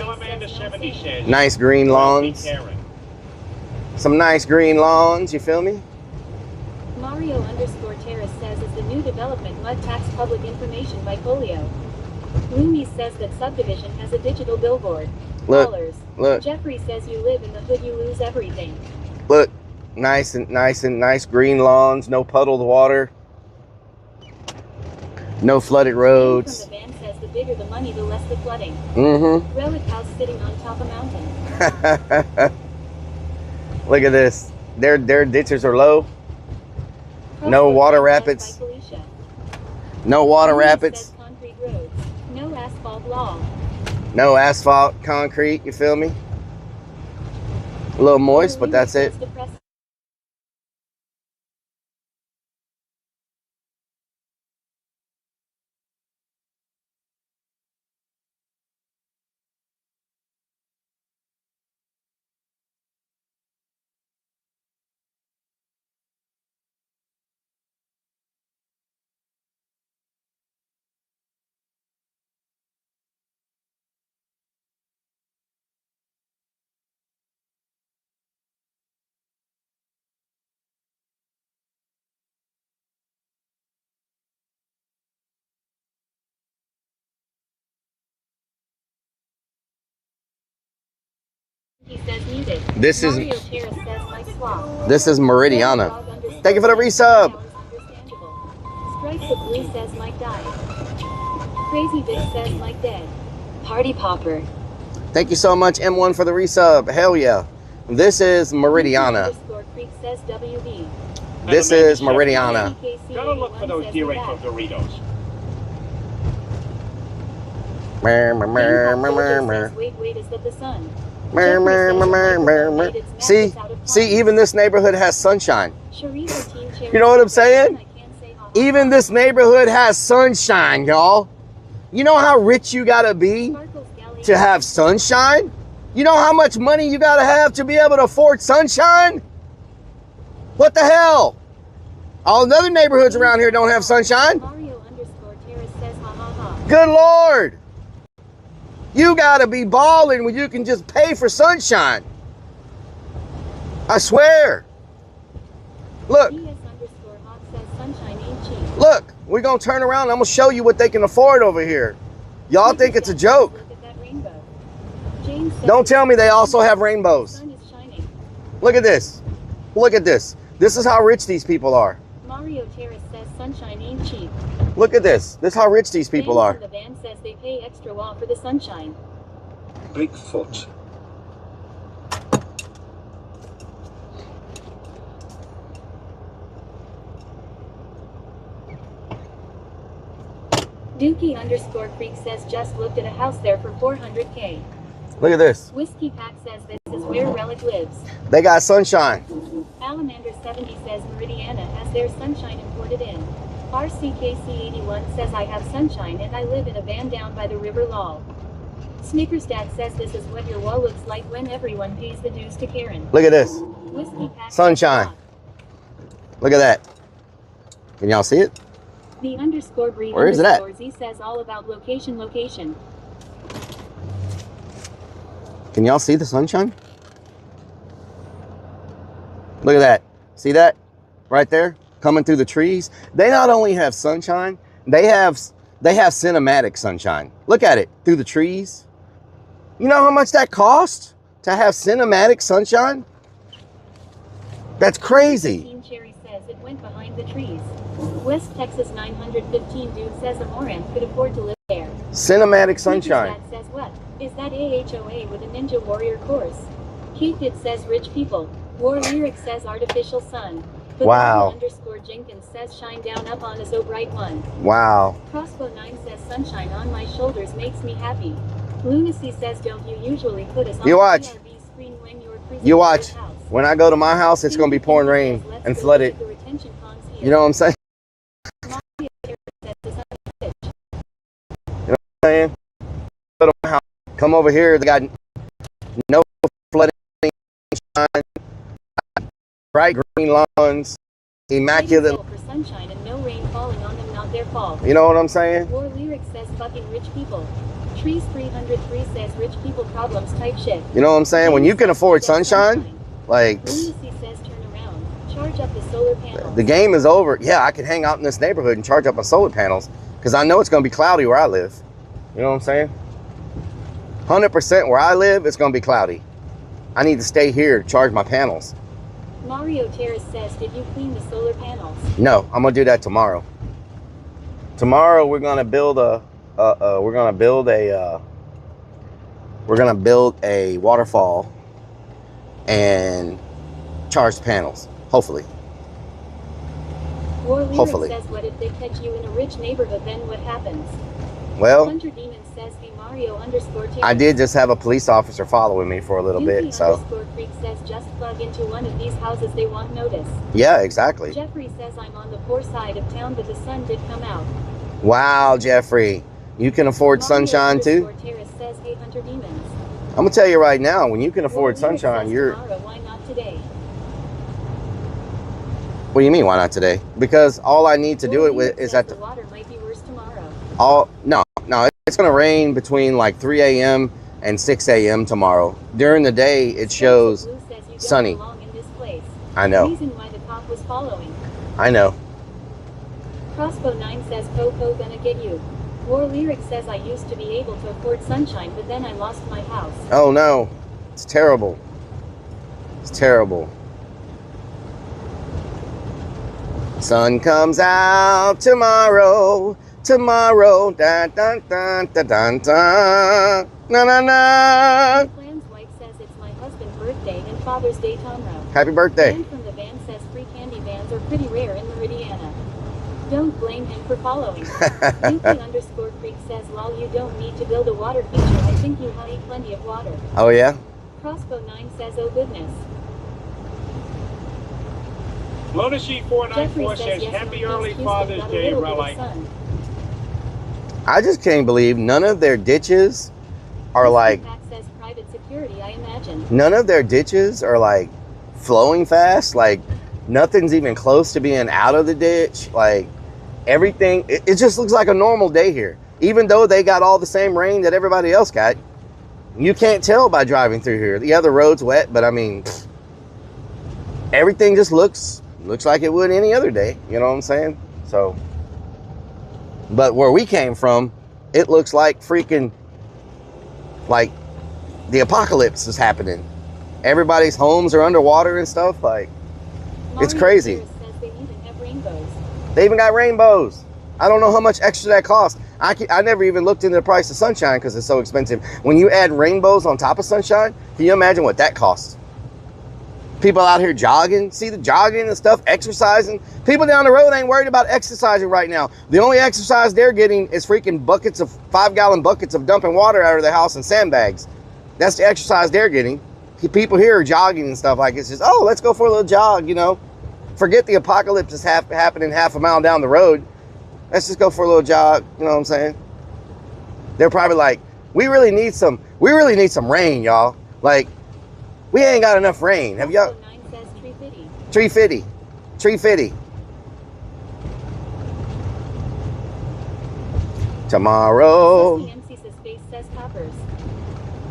nice green lawns. Some nice green lawns, you feel me? Mario_Terrace says is the new development mud tax public information by Folio. Loomy says that subdivision has a digital billboard. Look, Dollars. look. Jeffrey says you live in the hood, you lose everything. Look, nice green lawns, no puddled water, no flooded roads. From the van says the bigger the money, the less the flooding. Mm-hmm. Relic house sitting on top of mountain. Look at this. Their ditches are low. No water rapids. No water rapids. Concrete roads. No asphalt law. No asphalt, concrete, you feel me? A little moist, but that's it. He says muted. This is Mario Terrace says my swap. This is Meridiana. Thank you for the resub. Stripes of Blue says Mike died. Crazy Vic says Mike dead. Party Popper. Thank you so much, M1, for the resub. Hell yeah. This is Meridiana. Creek says WB. This is Meridiana. Gotta look for those Doritos Doritos. Wait, is that the sun? See, even this neighborhood has sunshine. You know what I'm saying? Even this neighborhood has sunshine, y'all. You know how rich you gotta be to have sunshine? You know how much money you gotta have to be able to afford sunshine? What the hell? All the other neighborhoods around here don't have sunshine. Good Lord. You gotta be balling when you can just pay for sunshine. I swear. Look. Look, we're gonna turn around and I'm gonna show you what they can afford over here. Y'all think it's a joke. Don't tell me they also have rainbows. Look at this. Look at this. This is how rich these people are. Mario Terrace says sunshine ain't cheap. Look at this. This is how rich these people are. The van says they pay extra wall for the sunshine. Bigfoot. Dookie_Creek says just looked at a house there for $400K. Look at this. Whiskey Pack says this is where Relic lives. They got sunshine. Alamander70 says Meridiana has their sunshine imported in. RCKC81 says I have sunshine and I live in a van down by the river lol. Snickerstat says this is what your wall looks like when everyone pays the dues to Karen. Look at this. Whiskey Pack sunshine. Look at that. Can y'all see it? The _Bree Where is it at? Z says all about location. Can y'all see the sunshine? Look at that. See that? Right there? Coming through the trees. They not only have sunshine, they have cinematic sunshine. Look at it through the trees. You know how much that costs to have cinematic sunshine? That's crazy. Team Cherry says it went behind the trees. West Texas 915 dude says Amoran could afford to live there. Cinematic sunshine. Snickerstat says what? Is that AHOA with a Ninja Warrior course? Keith says rich people. War Lyric says artificial sun. But wow. _Jenkins says shine down up on us, oh bright one. Wow. Crossbow 9 says sunshine on my shoulders makes me happy. Lunacy says don't you usually put us on you watch. PRV screen when freezing You in watch. this house. When I go to my house, it's going to be pouring rain and flooded. The retention ponds here. You know what I'm saying? Mario Terrace says the sun is pitch. You know what I'm saying? Go to my house. Come over here. They got no flooding, sunshine, bright green lawns, immaculate. For sunshine and no rain falling on them, not their fault. You know what I'm saying? War Lyric says fucking rich people. Trees 303 says rich people problems type shit. You know what I'm saying? When you can afford sunshine, like Lucy says turn around. Charge up the solar panels. the game is over. Yeah, I can hang out in this neighborhood and charge up my solar panels because I know it's going to be cloudy where I live. You know what I'm saying? 100% where I live, it's going to be cloudy. I need to stay here to charge my panels. Mario Terrace says, did you clean the solar panels? No, I'm going to do that tomorrow. Tomorrow we're going to build a waterfall and charge the panels. Hopefully. War Lyric Hopefully. says, what if they catch you in a rich neighborhood, then what happens? Well, Hunter Demon says the Mario _Terrace. I did just have a police officer following me for a little bit, so. Freak says just plug into one of these houses, they won't notice. Yeah, exactly. Jeffrey says I'm on the poor side of town, but the sun did come out. Wow, Jeffrey. You can afford sunshine too? Terrace says, hey Hunter Demons. I'm going to tell you right now, when you can afford sunshine, you're... Tomorrow, why not today? What do you mean, why not today? Because all I need to do it with is at the... water might be worse tomorrow. No, it's going to rain between like 3 a.m. and 6 a.m. tomorrow. During the day, it shows sunny. I know. Reason why the cop was following. I know. Crossbow 9 says, Popo gonna get you. War Lyric says, I used to be able to afford sunshine, but then I lost my house. Oh no, it's terrible. It's terrible. Sun comes out tomorrow. Tomorrow, dun dun dun dun dun dun, na na na. Plan's wife says it's my husband's birthday and Father's Day tomorrow. Happy birthday. Dan from the van says free candy vans are pretty rare in Meridiana. Don't blame him for following. Yuki_Creek says, lol, you don't need to build a water feature. I think you have plenty of water. Oh yeah? Crossbow 9 says, oh goodness. Lotusy 494 says, happy early Father's Day, Rellik. I just can't believe none of their ditches are like... Says private security, I imagine. None of their ditches are like flowing fast. Like nothing's even close to being out of the ditch. Like everything, it just looks like a normal day here. Even though they got all the same rain that everybody else got. You can't tell by driving through here. Yeah, the road's wet, but I mean, everything just looks like it would any other day. You know what I'm saying? So, but where we came from, it looks like freaking, like the apocalypse is happening. Everybody's homes are underwater and stuff. Like, it's crazy. Says they even have rainbows. They even got rainbows. I don't know how much extra that costs. I never even looked into the price of sunshine because it's so expensive. When you add rainbows on top of sunshine, can you imagine what that costs? People out here jogging, see the jogging and stuff, exercising. People down the road ain't worried about exercising right now. The only exercise they're getting is freaking buckets of 5-gallon buckets of dumping water out of their house in sandbags. That's the exercise they're getting. People here are jogging and stuff like it's just, oh, let's go for a little jog, you know. Forget the apocalypse is happening half a mile down the road. Let's just go for a little jog, you know what I'm saying? They're probably like, we really need some rain, y'all. Like, we ain't got enough rain. Have y'all? 9 says tree fitty. Tree fitty. Tree fitty. Tomorrow. MC says space says coppers.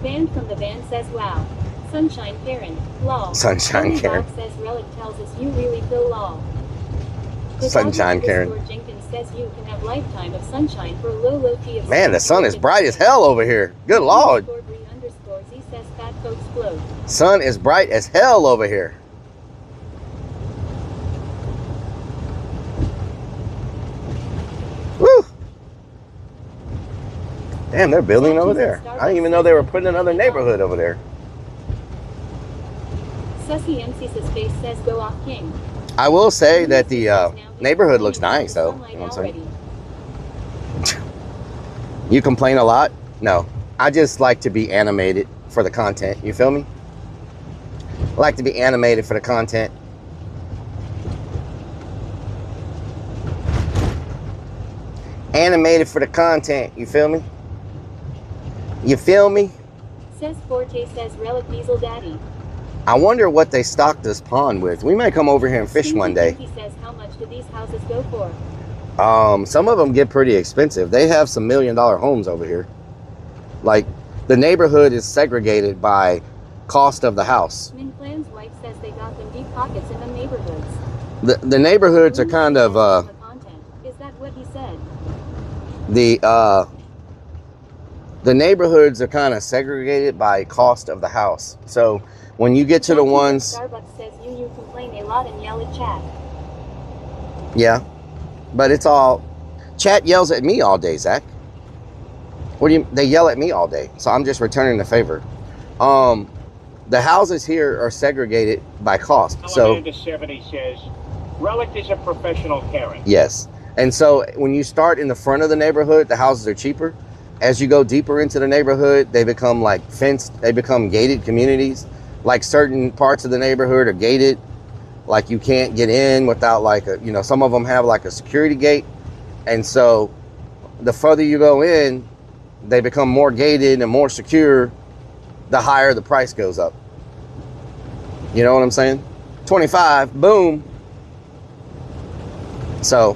Band from the van says wow. Sunshine Karen. Lol. Sunshine Karen. Bob says Rellik tells us you really feel lol. Sunshine Karen. Jenkins says you can have lifetime of sunshine for a low T of Man, the sun is bright as hell over here. Good Lord. Z says fat folks float. Sun is bright as hell over here. Woo! Damn, they're building over there. I didn't even know they were putting another neighborhood over there. Sussy MC says face says go off king. I will say that the neighborhood looks nice, though. You know what I'm saying? You complain a lot? No. I just like to be animated for the content. You feel me? like to be animated for the content. Animated for the content, you feel me? You feel me? Says Forte says Rellik Diesel Daddy. I wonder what they stocked this pond with. We may come over here and fish one day. He says how much do these houses go for? Some of them get pretty expensive. They have some $1 million homes over here. Like, the neighborhood is segregated by cost of the house. Min Plan's wife says they got them deep pockets in the neighborhoods. The neighborhoods are kind of Is that what he said? the neighborhoods are kind of segregated by cost of the house. So when you get to the ones, Starbucks says you complain a lot and yell at chat. yeah, but it's all chat yells at me all day, Zach. What do you? They yell at me all day, so I'm just returning the favor. The houses here are segregated by cost. So Amanda 70 says Rellik is a professional parent. yes, and so when you start in the front of the neighborhood, the houses are cheaper. As you go deeper into the neighborhood, they become like fenced. They become gated communities. Like certain parts of the neighborhood are gated. Like you can't get in without like a, you know, some of them have like a security gate. And so the further you go in, they become more gated and more secure, the higher the price goes up. You know what I'm saying? 25, boom. So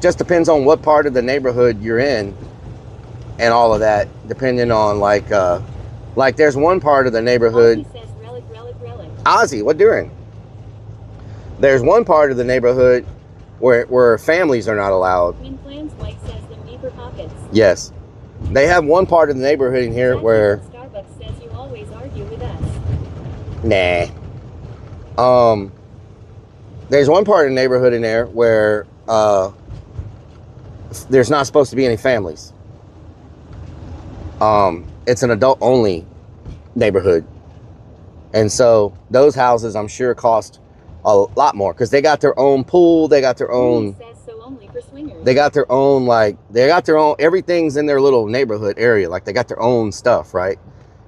just depends on what part of the neighborhood you're in and all of that, depending on like there's one part of the neighborhood. Ozzy says Rellik. Ozzy, what doing? There's one part of the neighborhood where families are not allowed. Min Plan's wife says them deeper pockets. Yes. They have one part of the neighborhood in here where Starbucks says you always argue with us. nah. There's one part of the neighborhood in there where there's not supposed to be any families. It's an adult only neighborhood. And so those houses I'm sure cost a lot more because they got their own pool, they got their own they got their own, like, they got their own, everything's in their little neighborhood area. Like, they got their own stuff, right?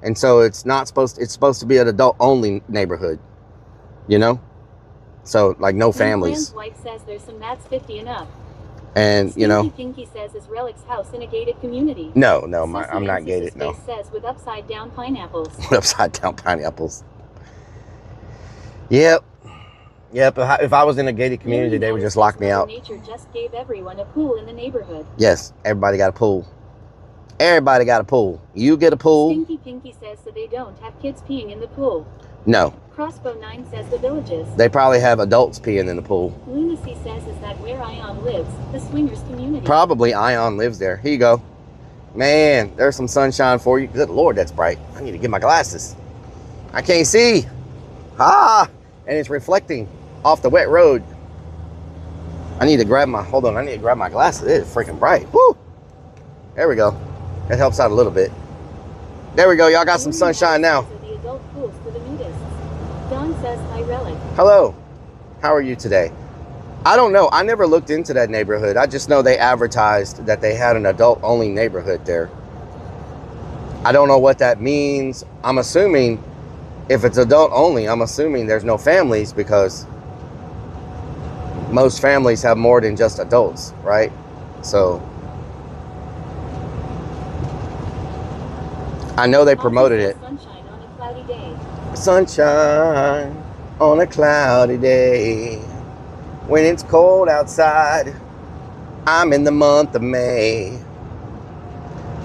And so it's not supposed, it's supposed to be an adult-only neighborhood, you know? So, like, no families. Min Plan's wife says there's some that's 50 and up. And, you know. Pinky says is Rellik's house in a gated community. No, I'm not gated, no. Says with upside-down pineapples. Upside-down pineapples. Yep. Yep, if I was in a gated community, they would just lock me out. Nature just gave everyone a pool in the neighborhood. Yes, everybody got a pool. Everybody got a pool. You get a pool. Stinky Pinky says so they don't have kids peeing in the pool. No. Crossbow 9 says the villages. They probably have adults peeing in the pool. Lunacy says is that where Ion lives, the swingers community. Probably Ion lives there. Here you go. Man, there's some sunshine for you. Good Lord, that's bright. I need to get my glasses. I can't see. Ah, and it's reflecting off the wet road. I need to grab my, hold on, I need to grab my glasses. It is freaking bright. Woo! There we go. That helps out a little bit. There we go. Y'all got some sunshine now. The adult pools for the nudists. Dawn says hi Rellik. Hello. How are you today? I don't know. I never looked into that neighborhood. I just know they advertised that they had an adult-only neighborhood there. I don't know what that means. I'm assuming if it's adult-only, I'm assuming there's no families because most families have more than just adults, right? So I know they promoted it. Sunshine on a cloudy day. Sunshine on a cloudy day. When it's cold outside, I'm in the month of May.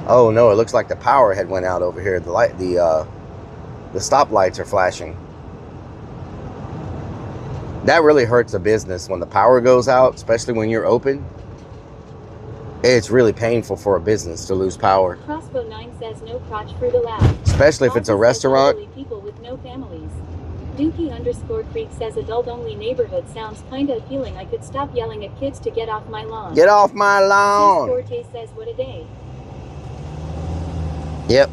Oh no, it looks like the power had went out over here. The light, the stoplights are flashing. That really hurts a business when the power goes out, especially when you're open. It's really painful for a business to lose power. Crossbow 9 says no crotch fruit allowed. Especially if it's a restaurant. People with no families. Dookie_Creek says adult-only neighborhood sounds kinda appealing. I could stop yelling at kids to get off my lawn. Get off my lawn. Forte says what a day. Yep,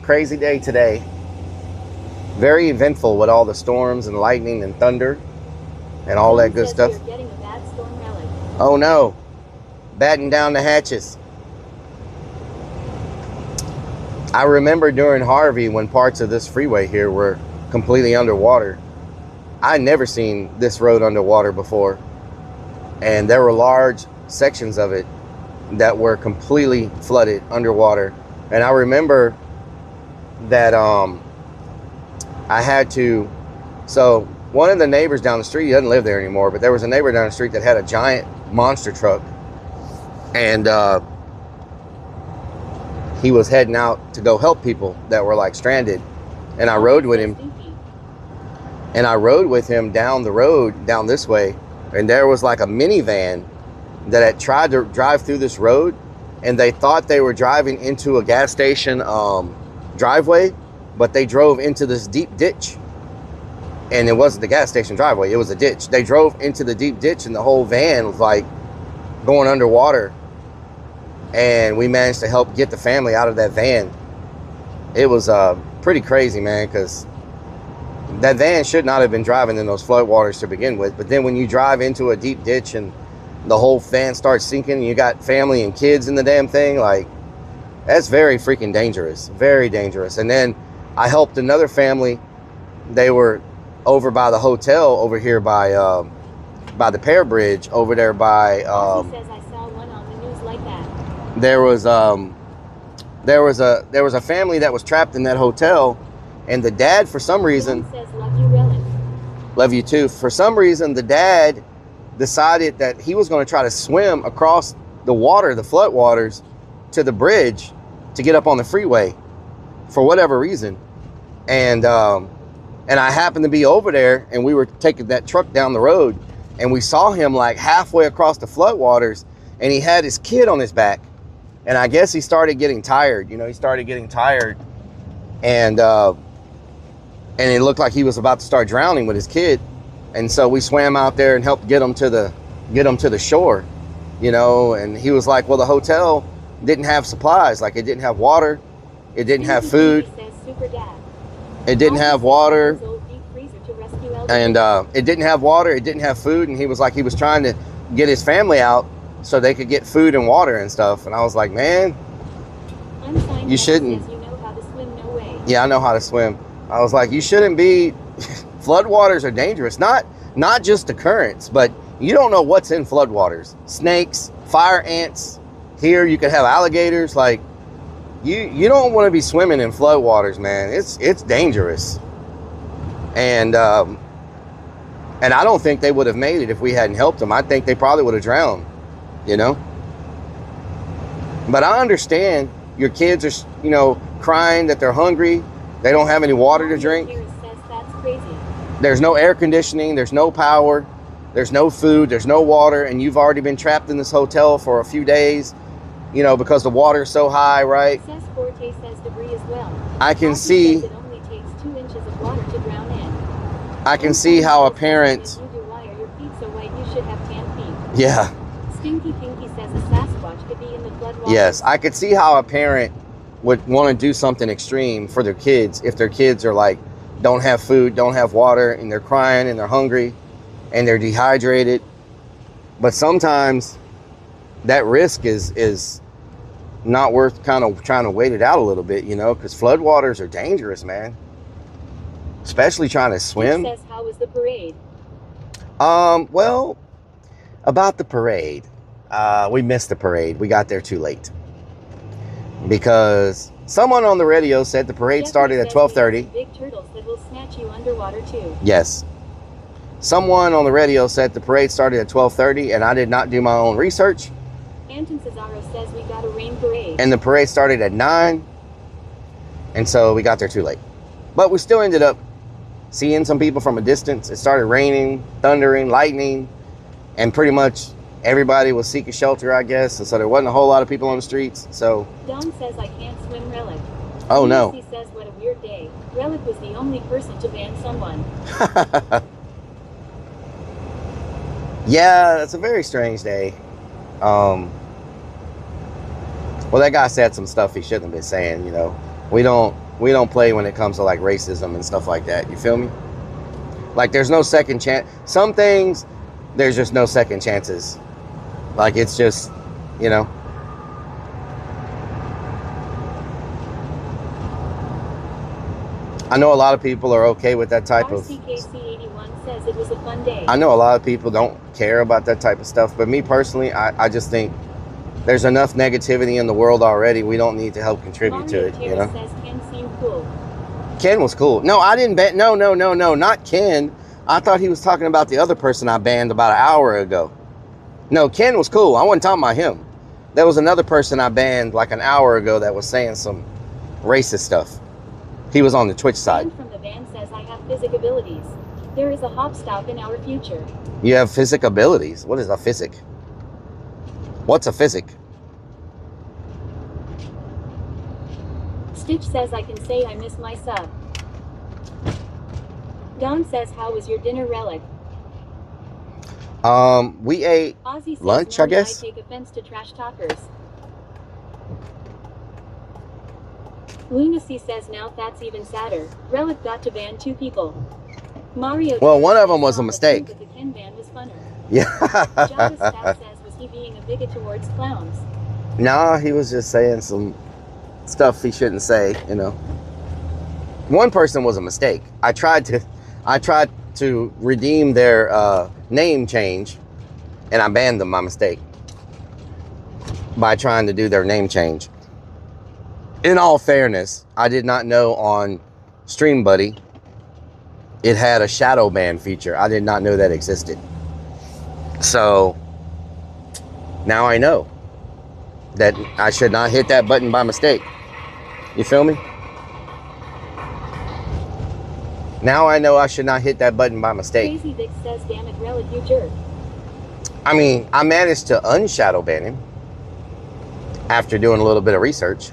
crazy day today. Very eventful with all the storms and lightning and thunder and all that good stuff. You're getting a bad storm, Rellik. Oh no, batten down the hatches. I remember during Harvey when parts of this freeway here were completely underwater. I never seen this road underwater before, and there were large sections of it that were completely flooded underwater. And I remember that I had to, so one of the neighbors down the street, he doesn't live there anymore, but there was a neighbor down the street that had a giant monster truck, and he was heading out to go help people that were like stranded. And I rode with him. And I rode with him down the road, down this way. And there was like a minivan that had tried to drive through this road. And they thought they were driving into a gas station driveway. But they drove into this deep ditch. And it wasn't the gas station driveway. It was a ditch. They drove into the deep ditch and the whole van was like going underwater. And we managed to help get the family out of that van. It was pretty crazy, man, because that van should not have been driving in those floodwaters to begin with. But then when you drive into a deep ditch and the whole van starts sinking and you got family and kids in the damn thing, like, that's very freaking dangerous. Very dangerous. And then I helped another family. They were over by the hotel over here by the Pear Bridge over there by says I saw one on the news like that. there was a family that was trapped in that hotel, and the dad, for some reason, says, love you, Rellik. love you too. For some reason, the dad decided that he was going to try to swim across the water, the flood waters, to the bridge to get up on the freeway for whatever reason. And I happened to be over there, and we were taking that truck down the road, and we saw him like halfway across the flood waters, and he had his kid on his back. And I guess he started getting tired. You know, he started getting tired, and it looked like he was about to start drowning with his kid. And so we swam out there and helped get him to the shore, you know. And he was like, well, the hotel didn't have supplies. Like, it didn't have water, it didn't have food, it didn't have water, and it didn't have water, it didn't have food. And he was like, he was trying to get his family out so they could get food and water and stuff. And I was like, man, you shouldn't. You know how to swim, no way. Yeah, I know how to swim. I was like, you shouldn't be. Floodwaters are dangerous. Not just the currents, but you don't know what's in floodwaters. Snakes, fire ants. Here you could have alligators. Like, you don't want to be swimming in floodwaters, man. It's dangerous. And I don't think they would have made it if we hadn't helped them. I think they probably would have drowned. You know, but I understand your kids are, you know, crying that they're hungry. They don't have any water to drink. That's crazy. There's no air conditioning. There's no power. There's no food. There's no water. And you've already been trapped in this hotel for a few days, you know, because the water's so high, right? It says Forte says debris as well. I can see. It only takes 2 inches of water to drown in. I can see how a parent. Why are your feet so white? You should have tan feet. Yeah. Stinky Pinky says a Sasquatch could be in the floodwaters. Yes, I could see how a parent would want to do something extreme for their kids if their kids are like, don't have food, don't have water, and they're crying and they're hungry and they're dehydrated. But sometimes that risk is not worth kind of trying to wait it out a little bit, you know, because floodwaters are dangerous, man. Especially trying to swim. It says, how was the parade? Well, about the parade. We missed the parade. We got there too late. Because someone on the radio said the parade started at 12:30. Big turtles that will snatch you underwater too. Yes. Someone on the radio said the parade started at 12:30, and I did not do my own research. Anton Cesaro says we got a rain parade. And the parade started at 9. And so we got there too late. But we still ended up seeing some people from a distance. It started raining, thundering, lightning, and pretty much everybody was seeking shelter, I guess, and so there wasn't a whole lot of people on the streets. So Don says I can't swim, Rellik. Oh no. He says what a weird day. Rellik was the only person to ban someone. Yeah, it's a very strange day. Well, that guy said some stuff he shouldn't have been saying, you know. We don't play when it comes to like racism and stuff like that. You feel me? Like, there's no second chance. Some things, there's just no second chances. Like, it's just, you know. I know a lot of people are okay with that type of. RCKC81 says it was a fun day. I know a lot of people don't care about that type of stuff, but me personally, I just think there's enough negativity in the world already. We don't need to help contribute to it, you know? Says Ken seemed cool. Ken was cool. No, I didn't ban. No, not Ken. I thought he was talking about the other person I banned about an hour ago. No, Ken was cool. I wasn't talking about him. There was another person I banned like an hour ago that was saying some racist stuff. He was on the Twitch side. From the van says I have physic abilities. There is a hop stop in our future. You have physic abilities. What is a physic? What's a physic? Stitch says I can say I miss my sub. Don says how was your dinner, Rellik? We ate Ozzy says, lunch, I guess. I take offense to trash talkers. Lunacy says now that's even sadder. Rellik got to ban 2 people. Mario. Well, one of them was a mistake. But the Ken ban was funner. Yeah. Java Staff says was he being a bigot towards clowns? Nah, he was just saying some stuff he shouldn't say, you know. One person was a mistake. I tried to redeem their name change, and I banned them by mistake by trying to do their name change. In all fairness, I did not know on Stream Buddy it had a shadow ban feature. I did not know that existed. So now I know that I should not hit that button by mistake. You feel me? Now I know I should not hit that button by mistake. Crazy Vic says, damn it, Rellik, you jerk. I mean, I managed to unshadow ban him after doing a little bit of research.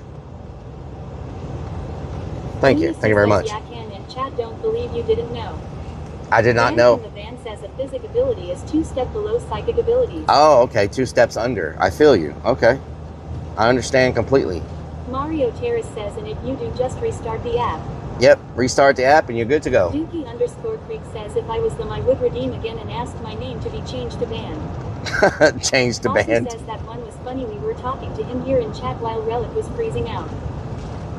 Thank you. Thank you very much. Yakan and chat don't believe you didn't know. I did not know. The van says a physic ability is 2 steps below psychic abilities. Oh, okay. 2 steps under. I feel you. Okay. I understand completely. Mario Terrace says, and if you do, just restart the app. Yep. Restart the app and you're good to go. Dookie_Creek says, if I was them, I would redeem again and ask my name to be changed to banned. Changed to banned. Also says that one was funny. We were talking to him here in chat while Rellik was freezing out.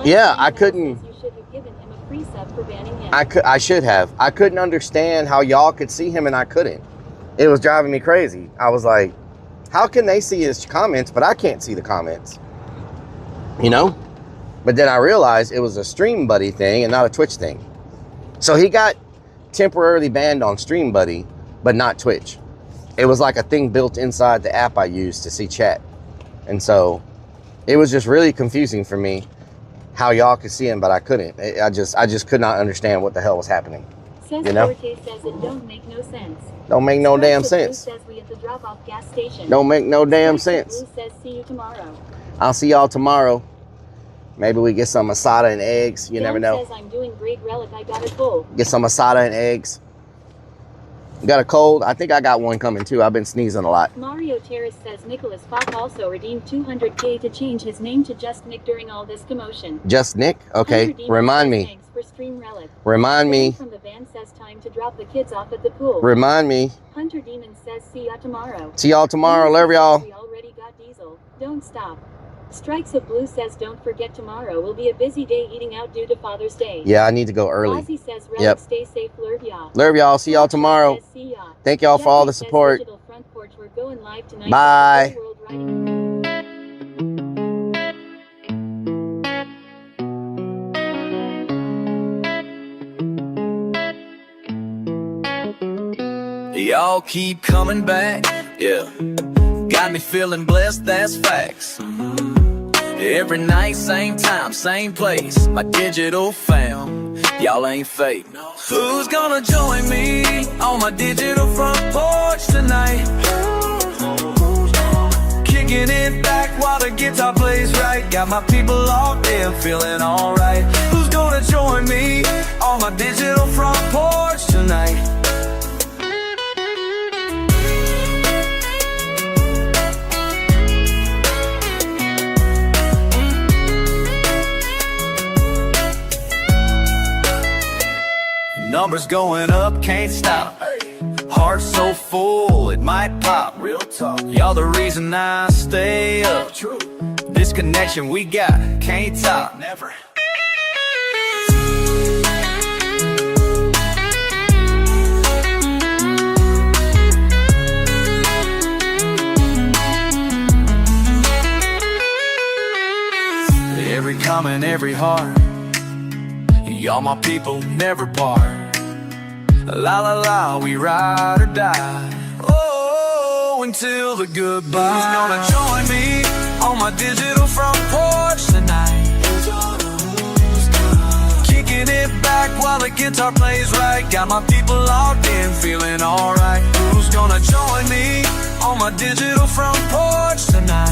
Yeah, I couldn't. You should have given him a free sub for banning him. I should have. I couldn't understand how y'all could see him and I couldn't. It was driving me crazy. I was like, how can they see his comments, but I can't see the comments? You know? But then I realized it was a Stream Buddy thing and not a Twitch thing. So he got temporarily banned on Stream Buddy, but not Twitch. It was like a thing built inside the app I used to see chat. And so it was just really confusing for me how y'all could see him, but I couldn't. I just could not understand what the hell was happening. Says you know? Forte says it don't make no sense. Don't make no damn sense. Says we at the drop-off gas station. Don't make no damn sense. Blue says see you tomorrow. I'll see y'all tomorrow. Maybe we get some asada and eggs. You never know. Says I'm doing great, Rellik. I got a cold. Get some asada and eggs. You got a cold? I think I got one coming too. I've been sneezing a lot. Mario Terrace says Nicholas Falk also redeemed 200K to change his name to Just Nick during all this commotion. Just Nick? Okay. Remind me. Thanks for stream, Rellik. Remind me. From the van says time to drop the kids off at the pool. Remind me. Hunter Demon says see ya tomorrow. See y'all tomorrow. Love y'all. We already got diesel. Don't stop. Strikes of Blue says don't forget tomorrow will be a busy day eating out due to Father's Day. Yeah, I need to go early. Ozzy says Rellik, stay safe, love y'all. Love y'all. See y'all tomorrow. See ya. Thank y'all for all the support. Front porch, we're going live tonight. Bye. Y'all keep coming back, yeah. Got me feeling blessed, that's facts. Every night, same time, same place. My digital fam, y'all ain't fake. Who's gonna join me on my digital front porch tonight? Kicking it back while the guitar plays right. Got my people locked in, feeling alright. Who's gonna join me on my digital front porch tonight? Numbers going up, can't stop. Heart so full, it might pop. Real talk. Y'all the reason I stay up. True. This connection we got, can't top. Never. time in every heart. Y'all my people never part. La la la, we ride or die. Oh, until the goodbye. Who's gonna join me on my digital front porch tonight? Kicking it back while the guitar plays right. Got my people logged in, feeling alright. Who's gonna join me on my digital front porch tonight?